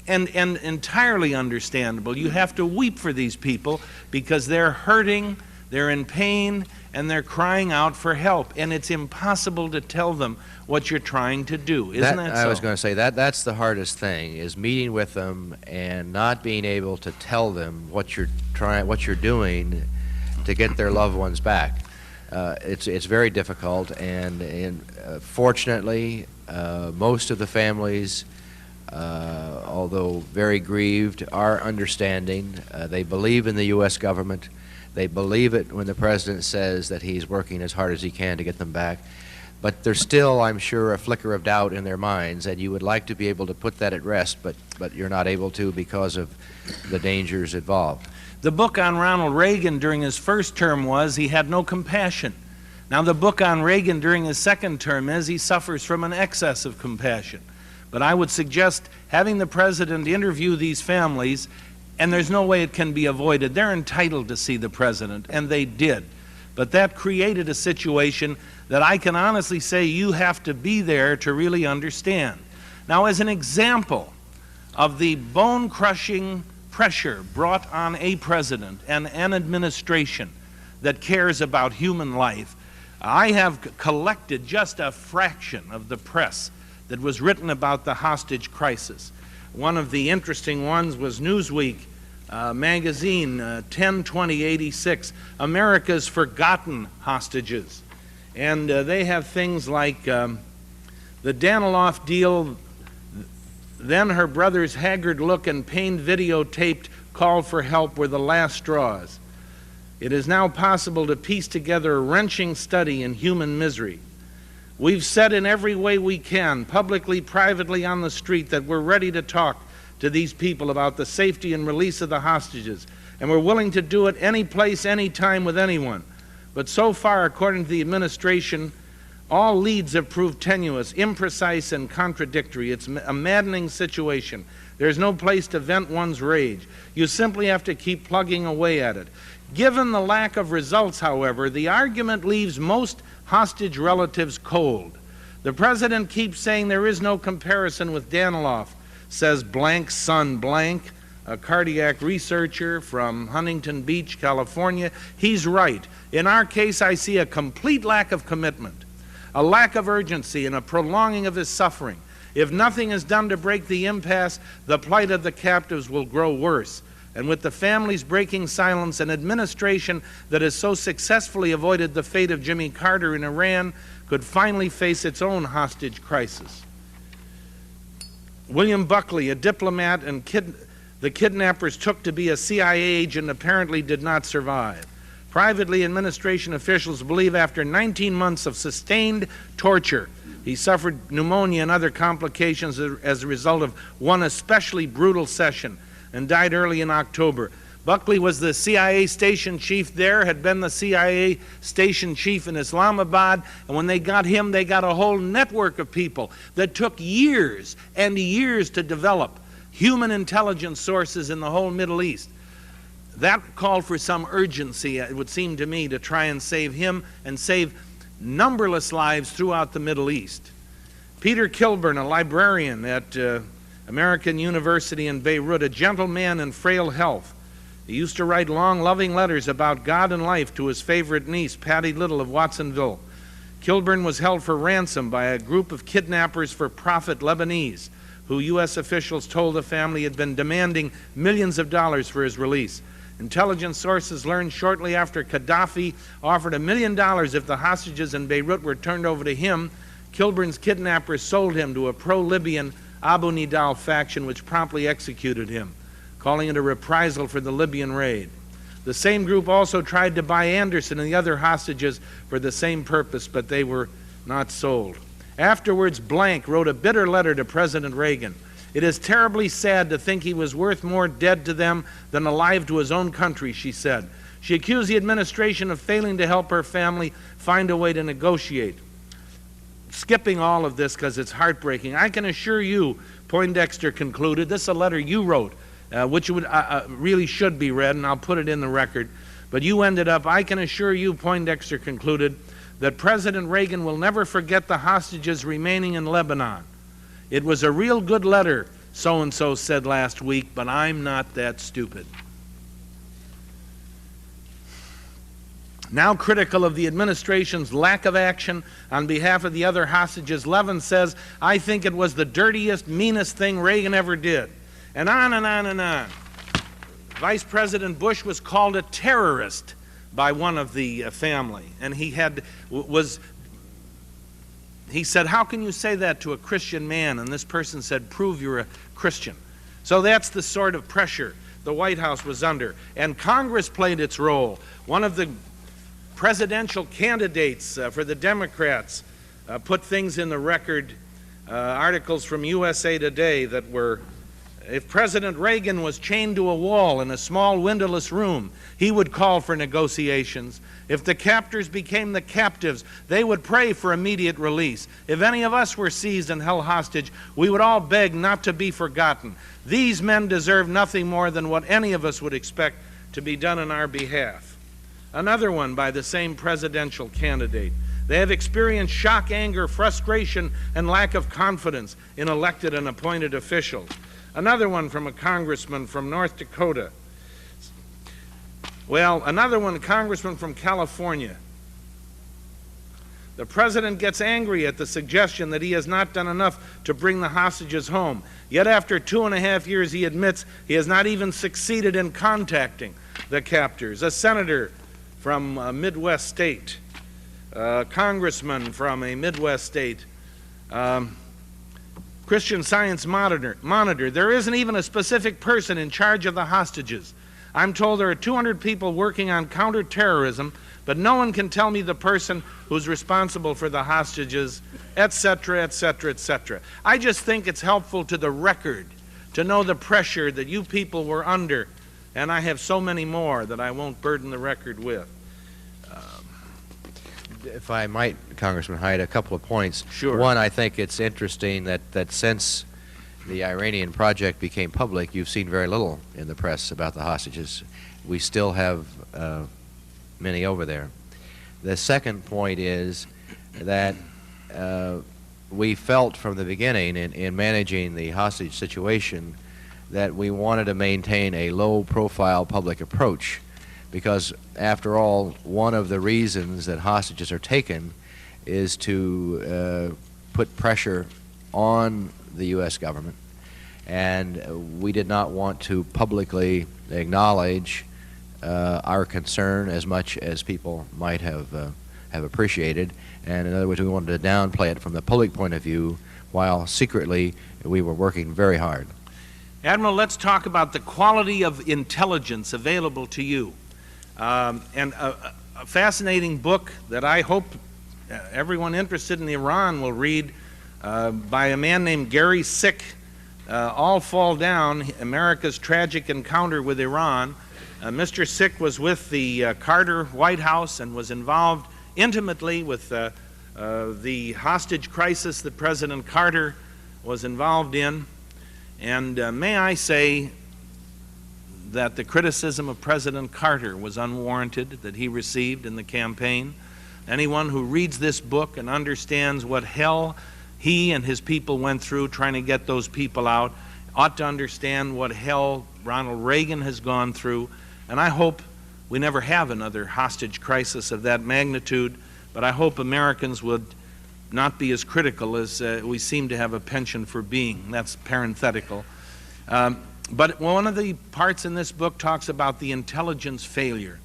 and entirely understandable. You have to weep for these people because they're hurting, they're in pain, and they're crying out for help, and it's impossible to tell them what you're trying to do. Isn't that so? I was going to say that's the hardest thing, is meeting with them and not being able to tell them what you're doing to get their loved ones back. It's very difficult, and fortunately, most of the families, although very grieved, are understanding. They believe in the U.S. government. They believe it when the President says that he's working as hard as he can to get them back. But there's still, I'm sure, a flicker of doubt in their minds, and you would like to be able to put that at rest, but you're not able to because of the dangers involved. The book on Ronald Reagan during his first term was he had no compassion. Now the book on Reagan during his second term is he suffers from an excess of compassion. But I would suggest having the President interview these families, and there's no way it can be avoided. They're entitled to see the President, and they did. But that created a situation that I can honestly say you have to be there to really understand. Now, as an example of the bone-crushing pressure brought on a president and an administration that cares about human life, I have collected just a fraction of the press that was written about the hostage crisis. One of the interesting ones was Newsweek magazine, 10/20/86, America's Forgotten Hostages. And they have things like the Daniloff deal, then her brother's haggard look and pained videotaped call for help were the last straws. It is now possible to piece together a wrenching study in human misery. We've said in every way we can, publicly, privately, on the street, that we're ready to talk to these people about the safety and release of the hostages, and we're willing to do it any place, any time, with anyone. But so far, according to the administration, all leads have proved tenuous, imprecise, and contradictory. It's a maddening situation. There's no place to vent one's rage. You simply have to keep plugging away at it. Given the lack of results, however, the argument leaves most hostage relatives cold. The President keeps saying there is no comparison with Daniloff, says blank son blank, a cardiac researcher from Huntington Beach, California. He's right. In our case, I see a complete lack of commitment, a lack of urgency, and a prolonging of his suffering. If nothing is done to break the impasse, the plight of the captives will grow worse. And with the families breaking silence, an administration that has so successfully avoided the fate of Jimmy Carter in Iran could finally face its own hostage crisis. William Buckley, a diplomat and the kidnappers took to be a CIA agent, apparently did not survive. Privately, administration officials believe after 19 months of sustained torture, he suffered pneumonia and other complications as a result of one especially brutal session and died early in October. Buckley was the CIA station chief there, had been the CIA station chief in Islamabad, and when they got him, they got a whole network of people that took years and years to develop, human intelligence sources in the whole Middle East. That called for some urgency, it would seem to me, to try and save him and save numberless lives throughout the Middle East. Peter Kilburn, a librarian at American University in Beirut, a gentleman in frail health. He used to write long, loving letters about God and life to his favorite niece, Patty Little of Watsonville. Kilburn was held for ransom by a group of kidnappers for profit Lebanese, who U.S. officials told the family had been demanding millions of dollars for his release. Intelligence sources learned shortly after Gaddafi offered $1 million if the hostages in Beirut were turned over to him. Kilburn's kidnappers sold him to a pro-Libyan Abu Nidal faction, which promptly executed him, calling it a reprisal for the Libyan raid. The same group also tried to buy Anderson and the other hostages for the same purpose, but they were not sold. Afterwards, Blank wrote a bitter letter to President Reagan. It is terribly sad to think he was worth more dead to them than alive to his own country, she said. She accused the administration of failing to help her family find a way to negotiate. Skipping all of this because it's heartbreaking, I can assure you, Poindexter concluded, this is a letter you wrote, which would, really should be read, and I'll put it in the record. But you ended up, I can assure you, Poindexter concluded, that President Reagan will never forget the hostages remaining in Lebanon. It was a real good letter, so-and-so said last week, but I'm not that stupid. Now critical of the administration's lack of action on behalf of the other hostages, Levin says, I think it was the dirtiest, meanest thing Reagan ever did. And on and on and on. Vice President Bush was called a terrorist by one of the family, and he said, how can you say that to a Christian man? And this person said, prove you're a Christian. So that's the sort of pressure the White House was under. And Congress played its role. One of the presidential candidates for the Democrats put things in the record, articles from USA Today that were, if President Reagan was chained to a wall in a small windowless room, he would call for negotiations. If the captors became the captives, they would pray for immediate release. If any of us were seized and held hostage, we would all beg not to be forgotten. These men deserve nothing more than what any of us would expect to be done on our behalf. Another one by the same presidential candidate. They have experienced shock, anger, frustration, and lack of confidence in elected and appointed officials. Another one from a congressman from North Dakota. Well, another one, a congressman from California. The president gets angry at the suggestion that he has not done enough to bring the hostages home. Yet after 2.5 years, he admits he has not even succeeded in contacting the captors. A senator from a Midwest state, a congressman from a Midwest state, Christian Science Monitor. There isn't even a specific person in charge of the hostages. I'm told there are 200 people working on counterterrorism, but no one can tell me the person who's responsible for the hostages, etc., etc., etc. I just think it's helpful to the record to know the pressure that you people were under, and I have so many more that I won't burden the record with. If I might, Congressman Hyde, a couple of points. Sure. One, I think it's interesting that since the Iranian project became public, you've seen very little in the press about the hostages. We still have many over there. The second point is that we felt from the beginning in managing the hostage situation that we wanted to maintain a low-profile public approach, because after all, one of the reasons that hostages are taken is to put pressure on the U.S. government, and we did not want to publicly acknowledge our concern as much as people might have appreciated. And in other words, we wanted to downplay it from the public point of view, while secretly we were working very hard. Admiral, let's talk about the quality of intelligence available to you. And a fascinating book that I hope everyone interested in Iran will read by a man named Gary Sick, All Fall Down, America's Tragic Encounter with Iran. Mr. Sick was with the Carter White House and was involved intimately with the hostage crisis that President Carter was involved in. And may I say that the criticism of President Carter was unwarranted that he received in the campaign. Anyone who reads this book and understands what hell he and his people went through trying to get those people out ought to understand what hell Ronald Reagan has gone through. And I hope we never have another hostage crisis of that magnitude, but I hope Americans would not be as critical as we seem to have a penchant for being. That's parenthetical. But one of the parts in this book talks about the intelligence failure.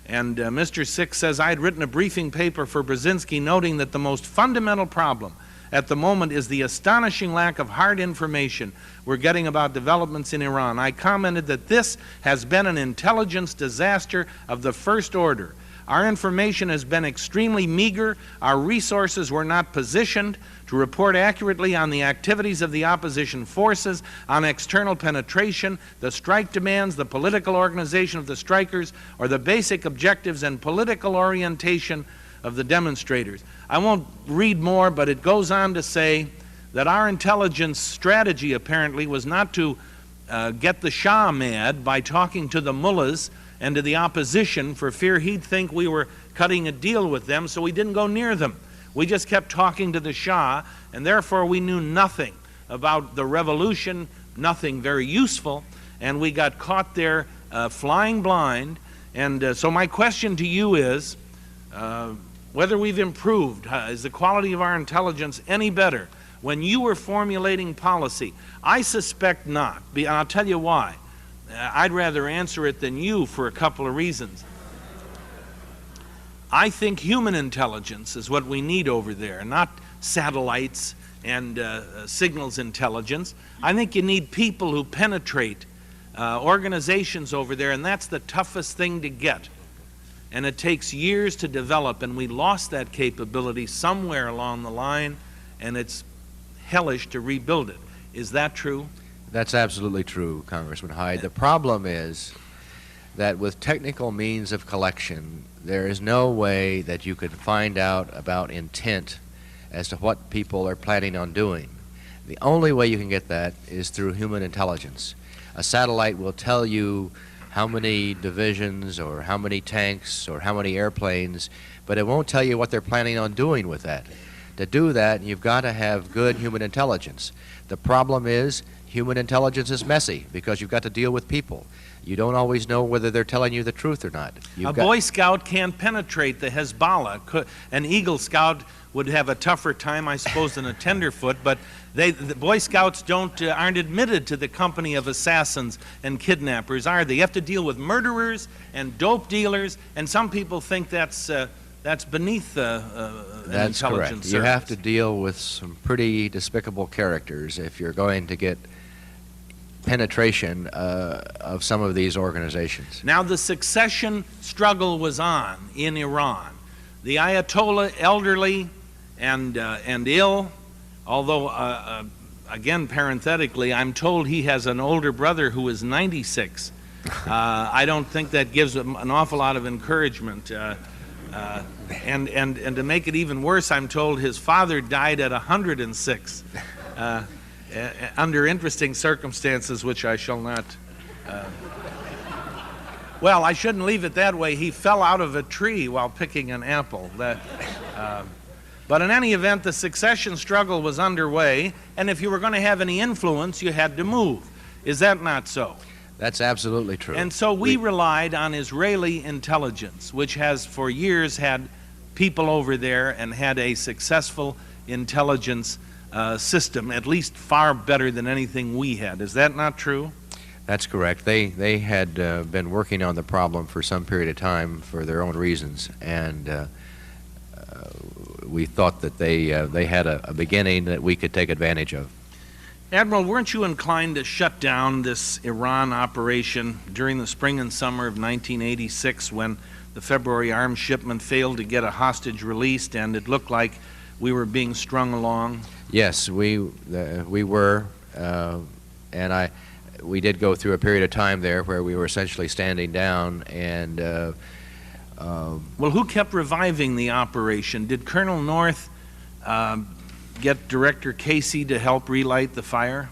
And Mr. Sick says, I had written a briefing paper for Brzezinski noting that the most fundamental problem at the moment is the astonishing lack of hard information we're getting about developments in Iran. I commented that this has been an intelligence disaster of the first order. Our information has been extremely meager. Our resources were not positioned to report accurately on the activities of the opposition forces, on external penetration, the strike demands, the political organization of the strikers, or the basic objectives and political orientation of the demonstrators. I won't read more, but it goes on to say that our intelligence strategy apparently was not to get the Shah mad by talking to the mullahs and to the opposition for fear he'd think we were cutting a deal with them, so we didn't go near them. We just kept talking to the Shah, and therefore we knew nothing about the revolution, nothing very useful, and we got caught there flying blind. And so my question to you is whether we've improved. Is the quality of our intelligence any better when you were formulating policy? I suspect not, and I'll tell you why. I'd rather answer it than you for a couple of reasons. I think human intelligence is what we need over there, not satellites and signals intelligence. I think you need people who penetrate organizations over there, and that's the toughest thing to get. And it takes years to develop, and we lost that capability somewhere along the line, and it's hellish to rebuild it. Is that true? That's absolutely true, Congressman Hyde. The problem is that with technical means of collection, there is no way that you can find out about intent as to what people are planning on doing. The only way you can get that is through human intelligence. A satellite will tell you how many divisions or how many tanks or how many airplanes, but it won't tell you what they're planning on doing with that. To do that, you've got to have good human intelligence. The problem is human intelligence is messy because you've got to deal with people. You don't always know whether they're telling you the truth or not. A Boy Scout can't penetrate the Hezbollah. An Eagle Scout would have a tougher time, I suppose, than a tenderfoot, but the Boy Scouts aren't admitted to the company of assassins and kidnappers, are they? You have to deal with murderers and dope dealers, and some people think that's beneath an That's intelligence correct. service. You have to deal with some pretty despicable characters if you're going to get penetration of some of these organizations. Now, the succession struggle was on in Iran. The Ayatollah, elderly and ill, although, again, parenthetically, I'm told he has an older brother who is 96. I don't think that gives him an awful lot of encouragement. And to make it even worse, I'm told his father died at 106 under interesting circumstances, which I shall not... Well, I shouldn't leave it that way. He fell out of a tree while picking an apple. But in any event, the succession struggle was underway, and if you were going to have any influence, you had to move. Is that not so? That's absolutely true. And so we relied on Israeli intelligence, which has for years had people over there and had a successful intelligence system, at least far better than anything we had. Is that not true? That's correct. They had been working on the problem for some period of time for their own reasons, and we thought that they had a beginning that we could take advantage of. Admiral, weren't you inclined to shut down this Iran operation during the spring and summer of 1986 when the February arms shipment failed to get a hostage released and it looked like we were being strung along? Yes, we were, and we did go through a period of time there where we were essentially standing down, and well, who kept reviving the operation? Did Colonel North get Director Casey to help relight the fire?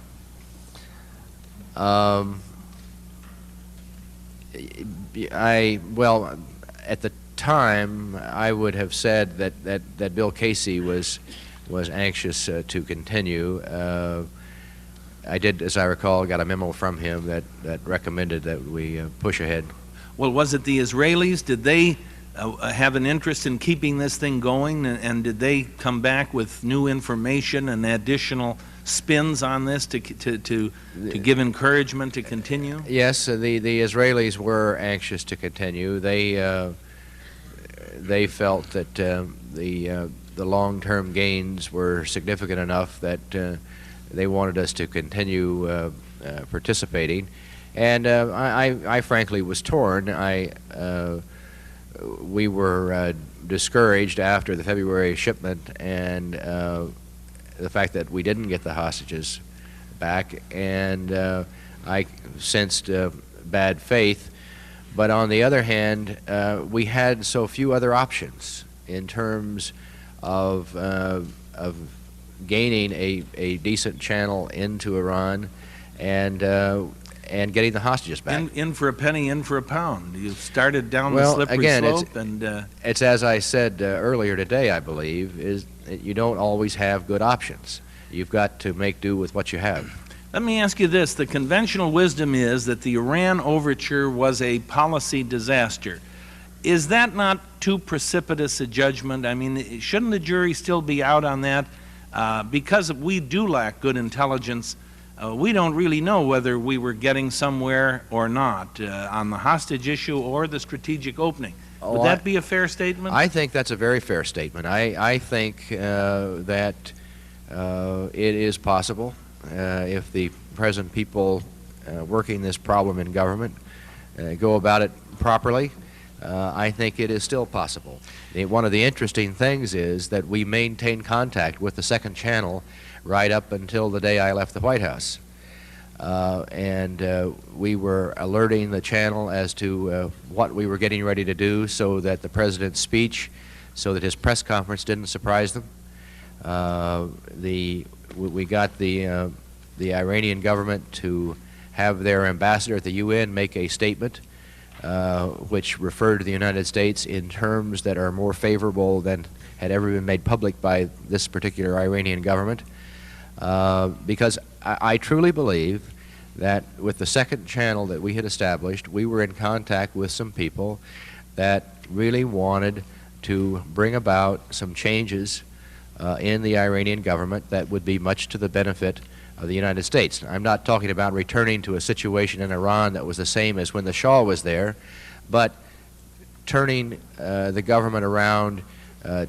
Well, at the time, I would have said that Bill Casey was anxious to continue. I did, as I recall, got a memo from him that recommended that we push ahead. Well, was it the Israelis? Did they have an interest in keeping this thing going, and did they come back with new information and additional spins on this to give encouragement to continue? Yes, the Israelis were anxious to continue. They felt that the long-term gains were significant enough that they wanted us to continue participating, and I frankly was torn. We were discouraged after the February shipment and the fact that we didn't get the hostages back, and I sensed bad faith. But on the other hand, we had so few other options in terms of gaining a decent channel into Iran, and and getting the hostages back. In for a penny, in for a pound. You started down the Well, slippery again, slope, and It's as I said earlier today, I believe, is that you don't always have good options. You've got to make do with what you have. let me ask you this. The conventional wisdom is that the Iran overture was a policy disaster. Is that not too precipitous a judgment? I mean, shouldn't the jury still be out on that? Because we do lack good intelligence, we don't really know whether we were getting somewhere or not on the hostage issue or the strategic opening. Would that be a fair statement? I think that's a very fair statement. I think that it is possible if the present people working this problem in government go about it properly. I think it is still possible. One of the interesting things is that we maintained contact with the second channel right up until the day I left the White House. And we were alerting the channel as to what we were getting ready to do so that the president's speech, so that his press conference didn't surprise them. We got the Iranian government to have their ambassador at the UN make a statement which referred to the United States in terms that are more favorable than had ever been made public by this particular Iranian government. Because I truly believe that with the second channel that we had established, we were in contact with some people that really wanted to bring about some changes in the Iranian government that would be much to the benefit of the United States. I'm not talking about returning to a situation in Iran that was the same as when the Shah was there, but turning the government around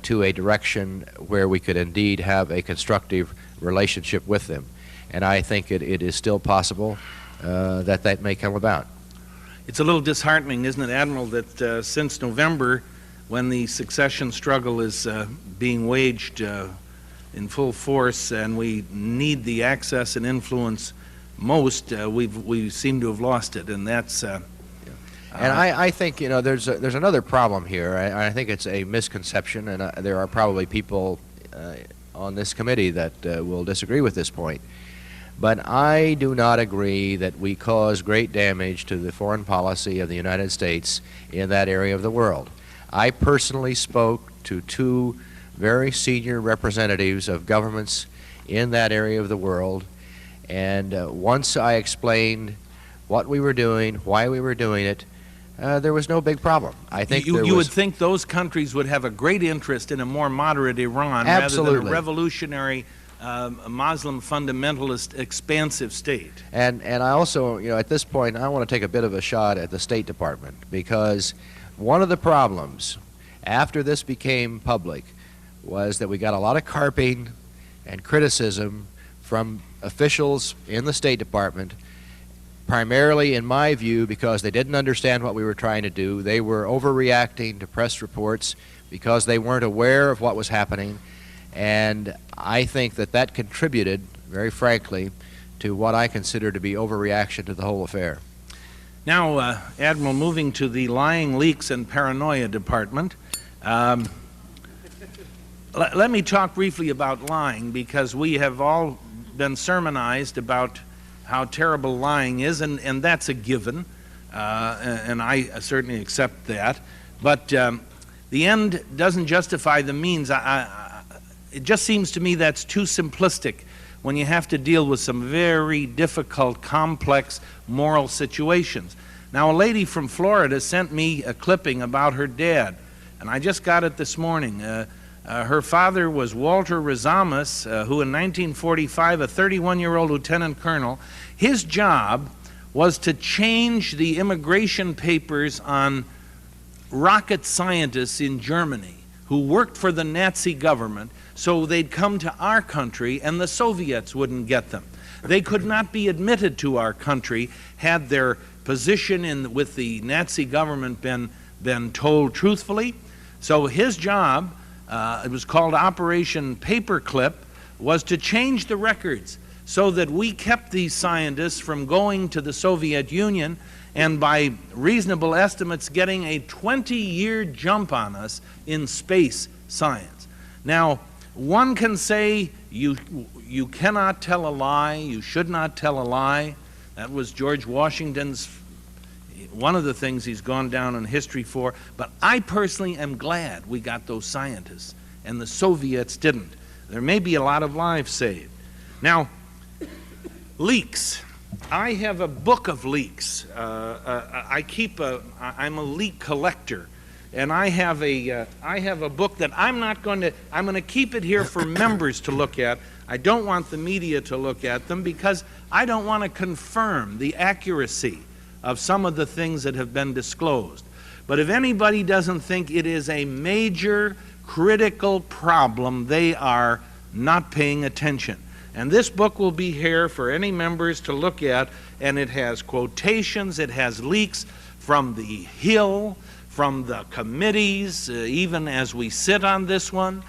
to a direction where we could indeed have a constructive relationship with them. And I think it is still possible that that may come about. It's a little disheartening, isn't it, Admiral, that since November, when the succession struggle is being waged in full force and we need the access and influence most, we seem to have lost it, and that's... and I think, you know, there's another problem here. I think it's a misconception, and there are probably people on this committee that will disagree with this point. But I do not agree that we cause great damage to the foreign policy of the United States in that area of the world. I personally spoke to two very senior representatives of governments in that area of the world, and once I explained what we were doing, why we were doing it, there was no big problem. I think you would think those countries would have a great interest in a more moderate Iran rather than a revolutionary Muslim fundamentalist expansive state. And I also, you know, at this point, I want to take a bit of a shot at the State Department, because one of the problems after this became public was that we got a lot of carping and criticism from officials in the State Department, primarily, in my view, because they didn't understand what we were trying to do. They were overreacting to press reports because they weren't aware of what was happening, and I think that that contributed, very frankly, to what I consider to be overreaction to the whole affair. Now, Admiral, moving to the Lying, Leaks, and Paranoia Department, let me talk briefly about lying, because we have all been sermonized about how terrible lying is, and that's a given, and I certainly accept that. But the end doesn't justify the means. It just seems to me that's too simplistic when you have to deal with some very difficult, complex moral situations. Now, a lady from Florida sent me a clipping about her dad, and I just got it this morning. Her father was Walter Razamas, who in 1945, a 31-year-old lieutenant colonel, his job was to change the immigration papers on rocket scientists in Germany who worked for the Nazi government, so they'd come to our country and the Soviets wouldn't get them. They could not be admitted to our country had their position with the Nazi government been told truthfully. So his job, it was called Operation Paperclip, was to change the records so that we kept these scientists from going to the Soviet Union, and by reasonable estimates getting a 20-year jump on us in space science. Now, one can say you cannot tell a lie, you should not tell a lie. That was George Washington's, one of the things he's gone down in history for. But I personally am glad we got those scientists, and the Soviets didn't. There may be a lot of lives saved. Now, leaks. I have a book of leaks. I'm a leak collector, and I have a book that I'm going to keep it here for members to look at. I don't want the media to look at them because I don't want to confirm the accuracy of some of the things that have been disclosed. But if anybody doesn't think it is a major critical problem, they are not paying attention. And this book will be here for any members to look at, and it has quotations, it has leaks from the Hill, from the committees, even as we sit on this one,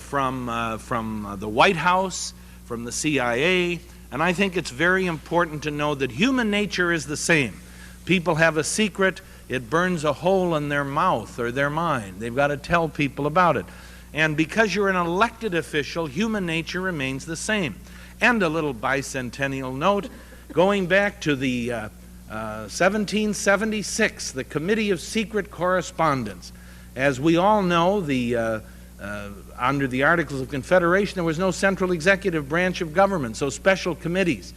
from the White House, from the CIA, and I think it's very important to know that human nature is the same. People have a secret, it burns a hole in their mouth or their mind. They've got to tell people about it. And because you're an elected official, human nature remains the same. And a little bicentennial note, going back to the 1776, the Committee of Secret Correspondence. As we all know, under the Articles of Confederation, there was no central executive branch of government, so special committees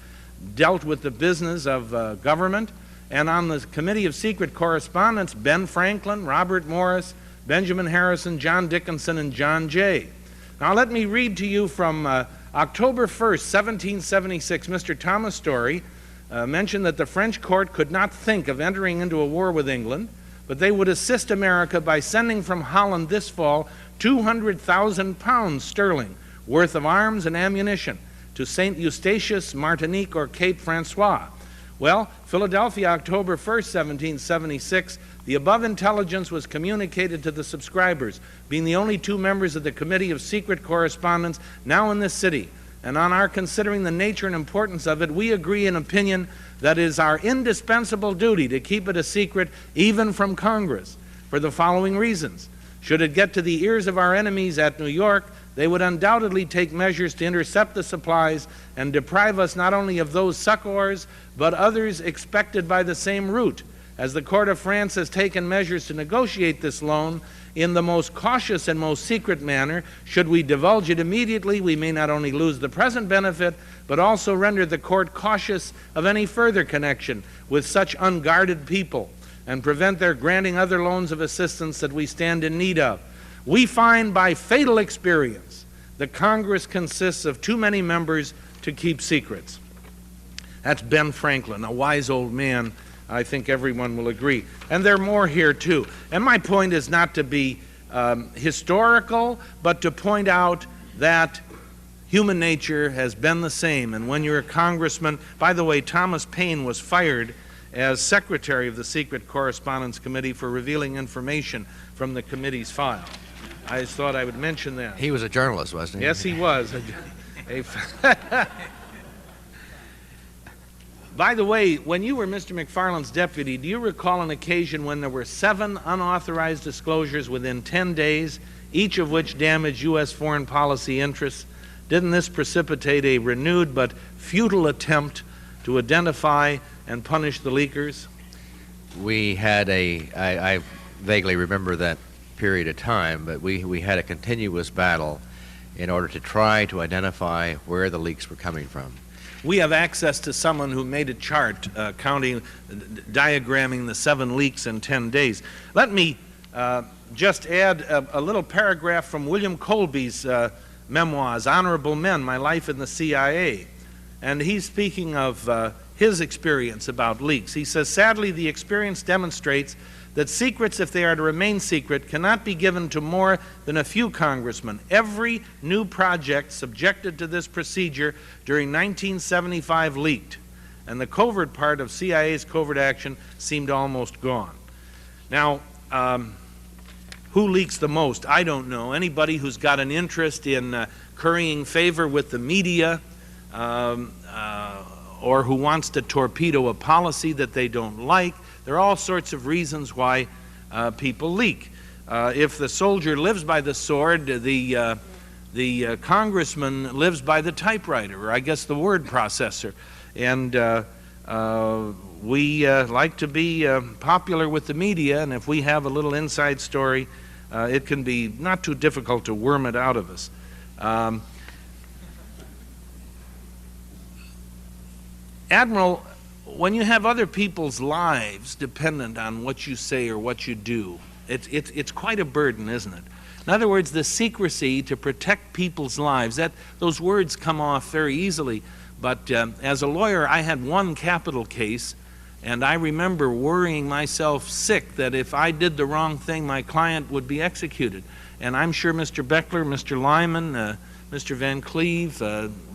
dealt with the business of government. And on the Committee of Secret Correspondence, Ben Franklin, Robert Morris, Benjamin Harrison, John Dickinson, and John Jay. Now let me read to you from October 1st, 1776. Mr. Thomas Story mentioned that the French court could not think of entering into a war with England, but they would assist America by sending from Holland this fall 200,000 pounds sterling worth of arms and ammunition to St. Eustatius, Martinique, or Cape Francois. Well, Philadelphia, October 1st, 1776, the above intelligence was communicated to the subscribers, being the only two members of the Committee of Secret Correspondence now in this city. And on our considering the nature and importance of it, we agree in opinion that it is our indispensable duty to keep it a secret even from Congress for the following reasons. Should it get to the ears of our enemies at New York, they would undoubtedly take measures to intercept the supplies and deprive us not only of those succors, but others expected by the same route. As the Court of France has taken measures to negotiate this loan in the most cautious and most secret manner, should we divulge it immediately, we may not only lose the present benefit, but also render the court cautious of any further connection with such unguarded people, and prevent their granting other loans of assistance that we stand in need of. We find by fatal experience that Congress consists of too many members to keep secrets. That's Ben Franklin, a wise old man. I think everyone will agree. And there are more here too. And my point is not to be historical, but to point out that human nature has been the same. And when you're a congressman, by the way, Thomas Paine was fired as secretary of the Secret Correspondence Committee for revealing information from the committee's file. I just thought I would mention that. He was a journalist, wasn't he? Yes, he was. By the way, when you were Mr. McFarland's deputy, do you recall an occasion when there were 7 unauthorized disclosures within 10 days, each of which damaged U.S. foreign policy interests? Didn't this precipitate a renewed but futile attempt to identify and punish the leakers? We had I vaguely remember that period of time, but we had a continuous battle in order to try to identify where the leaks were coming from. We have access to someone who made a chart diagramming the 7 leaks in 10 days. Let me just add a little paragraph from William Colby's memoirs, Honorable Men, My Life in the CIA. And he's speaking of his experience about leaks. He says, sadly, the experience demonstrates that secrets, if they are to remain secret, cannot be given to more than a few congressmen. Every new project subjected to this procedure during 1975 leaked, and the covert part of CIA's covert action seemed almost gone. Now, who leaks the most? I don't know. Anybody who's got an interest in currying favor with the media, or who wants to torpedo a policy that they don't like. There are all sorts of reasons why people leak. If the soldier lives by the sword, the congressman lives by the typewriter, or I guess the word processor. And We like to be popular with the media, and if we have a little inside story, it can be not too difficult to worm it out of us. Admiral, when you have other people's lives dependent on what you say or what you do, it's quite a burden, isn't it? In other words, the secrecy to protect people's lives, those words come off very easily, but as a lawyer, I had one capital case, and I remember worrying myself sick that if I did the wrong thing, my client would be executed. And I'm sure Mr. Beckler, Mr. Lyman, Mr. Van Cleve,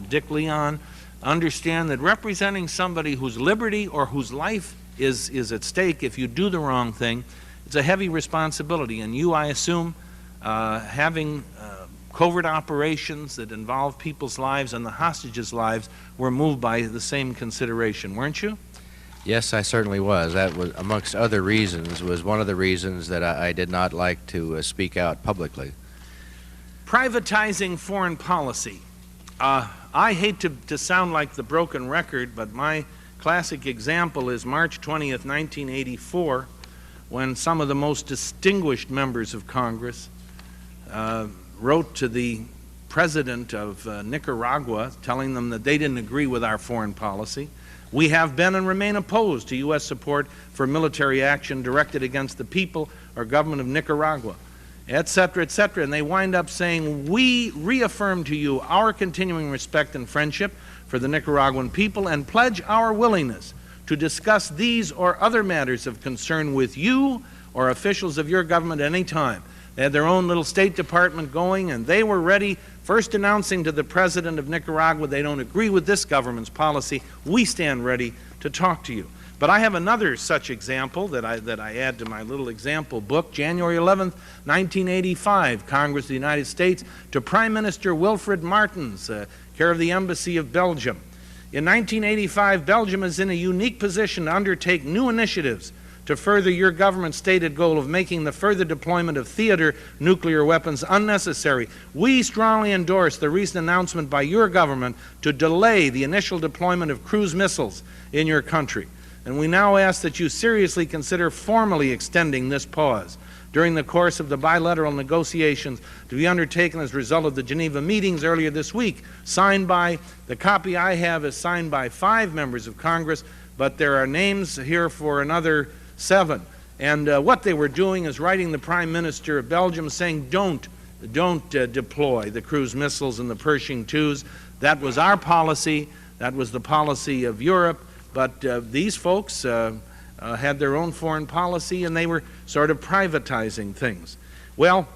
Dick Leon, understand that representing somebody whose liberty or whose life is at stake if you do the wrong thing, it's a heavy responsibility. And you, I assume, having covert operations that involve people's lives and the hostages' lives were moved by the same consideration, weren't you? Yes, I certainly was. That was, amongst other reasons, was one of the reasons that I did not like to speak out publicly. Privatizing foreign policy. I hate to sound like the broken record, but my classic example is March 20th, 1984, when some of the most distinguished members of Congress wrote to the president of Nicaragua telling them that they didn't agree with our foreign policy. We have been and remain opposed to U.S. support for military action directed against the people or government of Nicaragua, et cetera, and they wind up saying, we reaffirm to you our continuing respect and friendship for the Nicaraguan people and pledge our willingness to discuss these or other matters of concern with you or officials of your government at any time. They had their own little State Department going, and they were ready, first announcing to the president of Nicaragua they don't agree with this government's policy. We stand ready to talk to you. But I have another such example that I add to my little example book. January 11th, 1985, Congress of the United States to Prime Minister Wilfred Martens, care of the Embassy of Belgium. In 1985, Belgium is in a unique position to undertake new initiatives to further your government's stated goal of making the further deployment of theater nuclear weapons unnecessary. We strongly endorse the recent announcement by your government to delay the initial deployment of cruise missiles in your country. And we now ask that you seriously consider formally extending this pause during the course of the bilateral negotiations to be undertaken as a result of the Geneva meetings earlier this week, signed by, the copy I have is signed by 5 members of Congress, but there are names here for another 7. And what they were doing is writing the Prime Minister of Belgium saying, don't deploy the cruise missiles and the Pershing IIs. That was our policy. That was the policy of Europe. But these folks had their own foreign policy, and they were sort of privatizing things. Well,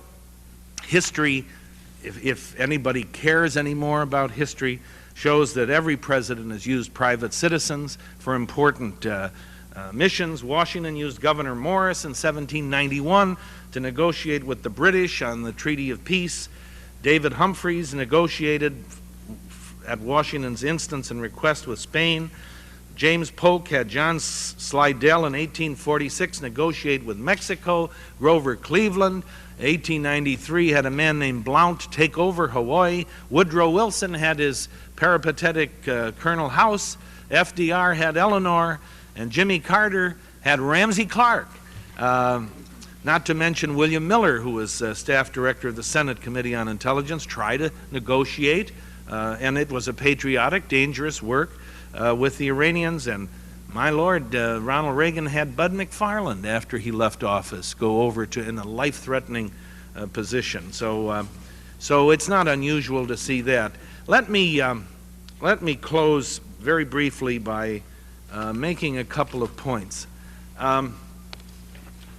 history, if anybody cares anymore about history, shows that every president has used private citizens for important missions. Washington used Governor Morris in 1791 to negotiate with the British on the Treaty of Peace. David Humphreys negotiated at Washington's instance and request with Spain. James Polk had John Slidell in 1846 negotiate with Mexico. Grover Cleveland, 1893, had a man named Blount take over Hawaii. Woodrow Wilson had his peripatetic Colonel House. FDR had Eleanor. And Jimmy Carter had Ramsey Clark. Not to mention William Miller, who was staff director of the Senate Committee on Intelligence, tried to negotiate, and it was a patriotic, dangerous work with the Iranians. And my Lord, Ronald Reagan had Bud McFarland, after he left office, go over to in a life-threatening position. So it's not unusual to see that. Let me close very briefly by making a couple of points.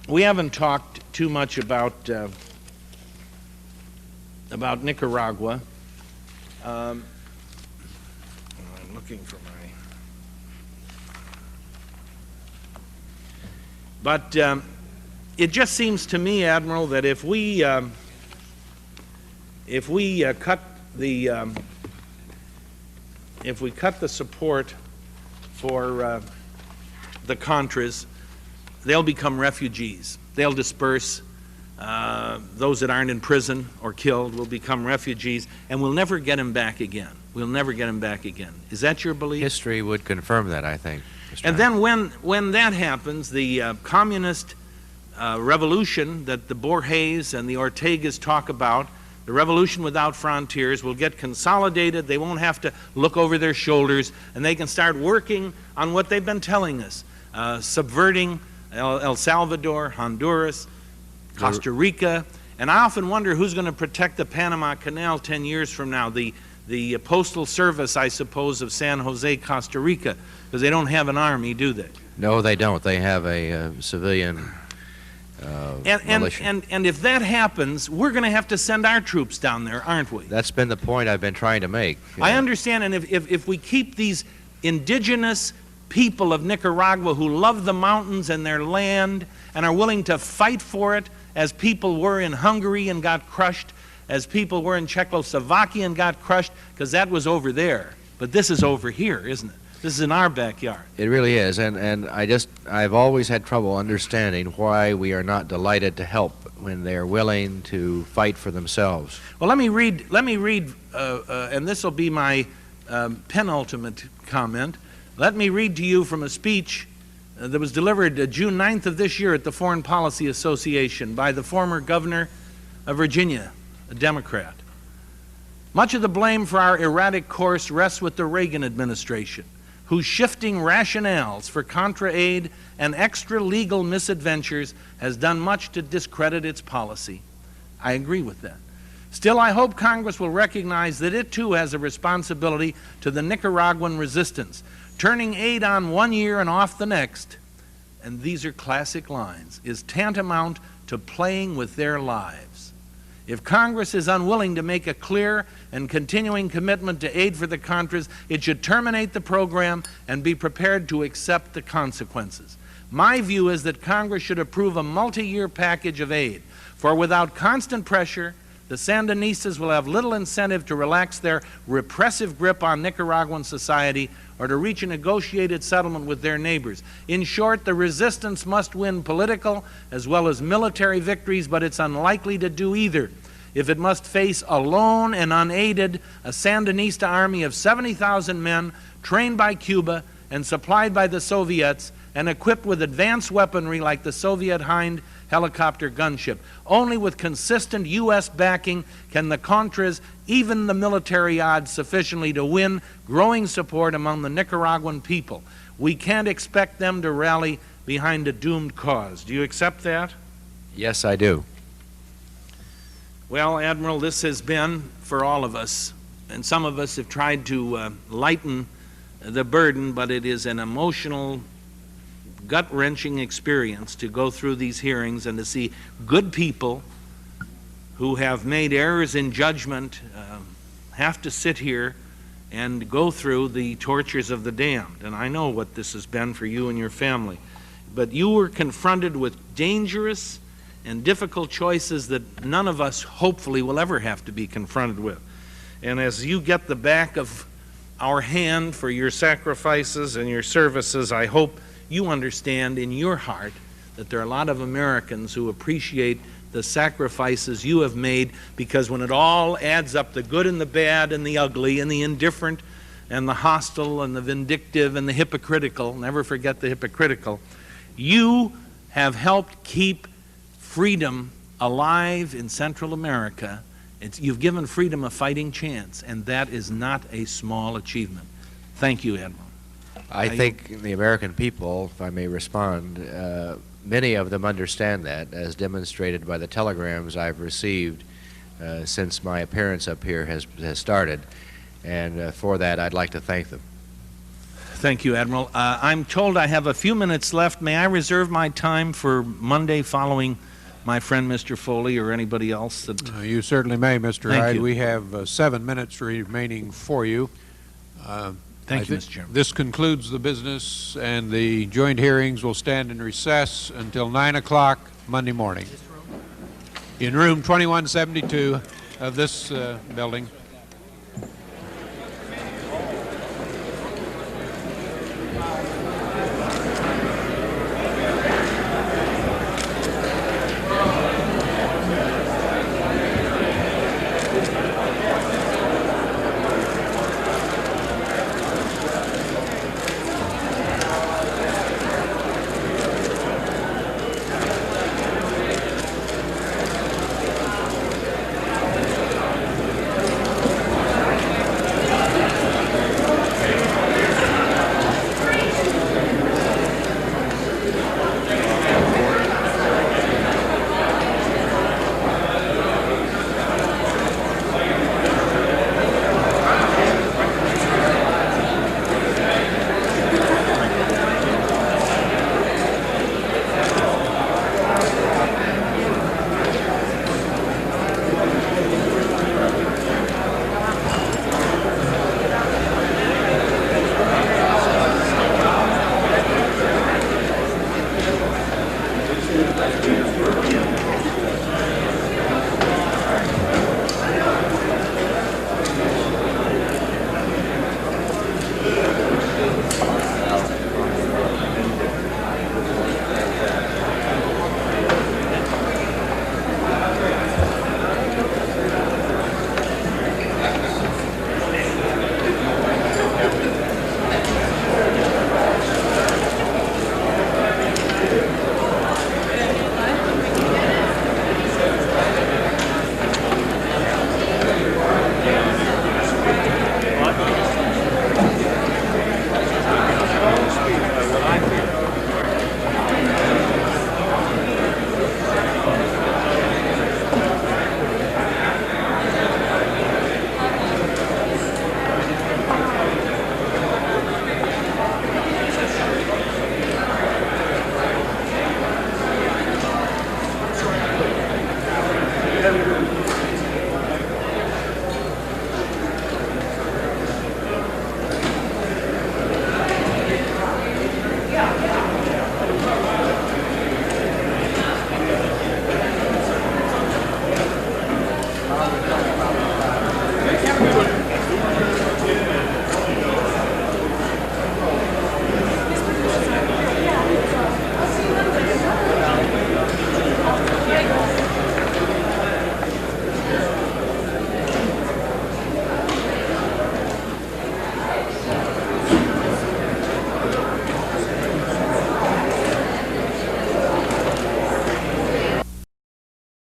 We haven't talked too much about Nicaragua. I'm looking for my... But it just seems to me, Admiral, that if we cut the support for the Contras, they'll become refugees. They'll disperse. Those that aren't in prison or killed will become refugees, and we'll never get them back again. We'll never get them back again. Is that your belief? History would confirm that, I think. And then when that happens, the communist revolution that the Borges and the Ortegas talk about, the revolution without frontiers, will get consolidated. They won't have to look over their shoulders, and they can start working on what they've been telling us, subverting El Salvador, Honduras, Costa Rica. And I often wonder who's going to protect the Panama Canal 10 years from now. The Postal Service, I suppose, of San Jose, Costa Rica, because they don't have an army, do they? No, they don't. They have a civilian militia. And if that happens, we're going to have to send our troops down there, aren't we? That's been the point I've been trying to make. I understand, and if we keep these indigenous people of Nicaragua who love the mountains and their land and are willing to fight for it, as people were in Hungary and got crushed, as people were in Czechoslovakia and got crushed, because that was over there. But this is over here, isn't it? This is in our backyard. It really is, and I've always had trouble understanding why we are not delighted to help when they're willing to fight for themselves. Well, let me read, and this will be my penultimate comment. Let me read to you from a speech that was delivered June 9th of this year at the Foreign Policy Association by the former governor of Virginia, a Democrat. Much of the blame for our erratic course rests with the Reagan administration, whose shifting rationales for Contra aid and extra-legal misadventures has done much to discredit its policy. I agree with that. Still, I hope Congress will recognize that it too has a responsibility to the Nicaraguan resistance. Turning aid on one year and off the next, and these are classic lines, is tantamount to playing with their lives. If Congress is unwilling to make a clear and continuing commitment to aid for the Contras, it should terminate the program and be prepared to accept the consequences. My view is that Congress should approve a multi-year package of aid, for without constant pressure, the Sandinistas will have little incentive to relax their repressive grip on Nicaraguan society or to reach a negotiated settlement with their neighbors. In short, the resistance must win political as well as military victories, but it's unlikely to do either if it must face alone and unaided a Sandinista army of 70,000 men trained by Cuba and supplied by the Soviets and equipped with advanced weaponry like the Soviet Hind helicopter gunship. Only with consistent U.S. backing can the Contras even the military odds sufficiently to win growing support among the Nicaraguan people. We can't expect them to rally behind a doomed cause. Do you accept that? Yes, I do. Well, Admiral, this has been for all of us, and some of us have tried to lighten the burden, but it is an emotional, gut-wrenching experience to go through these hearings and to see good people who have made errors in judgment have to sit here and go through the tortures of the damned. And I know what this has been for you and your family. But you were confronted with dangerous and difficult choices that none of us hopefully will ever have to be confronted with. And as you get the back of our hand for your sacrifices and your services, I hope you understand in your heart that there are a lot of Americans who appreciate the sacrifices you have made, because when it all adds up, the good and the bad and the ugly and the indifferent and the hostile and the vindictive and the hypocritical, never forget the hypocritical, you have helped keep freedom alive in Central America. You've given freedom a fighting chance, and that is not a small achievement. Thank you, Admiral. I think the American people, if I may respond, many of them understand that, as demonstrated by the telegrams I've received since my appearance up here has started, and for that I'd like to thank them. Thank you, Admiral. I'm told I have a few minutes left. May I reserve my time for Monday following my friend Mr. Foley or anybody else? You certainly may, Mr. Thank Hyde. you. We have 7 minutes remaining for you. Thank you, Mr. Chairman. This concludes the business, and the joint hearings will stand in recess until 9 o'clock Monday morning in room 2172 of this building.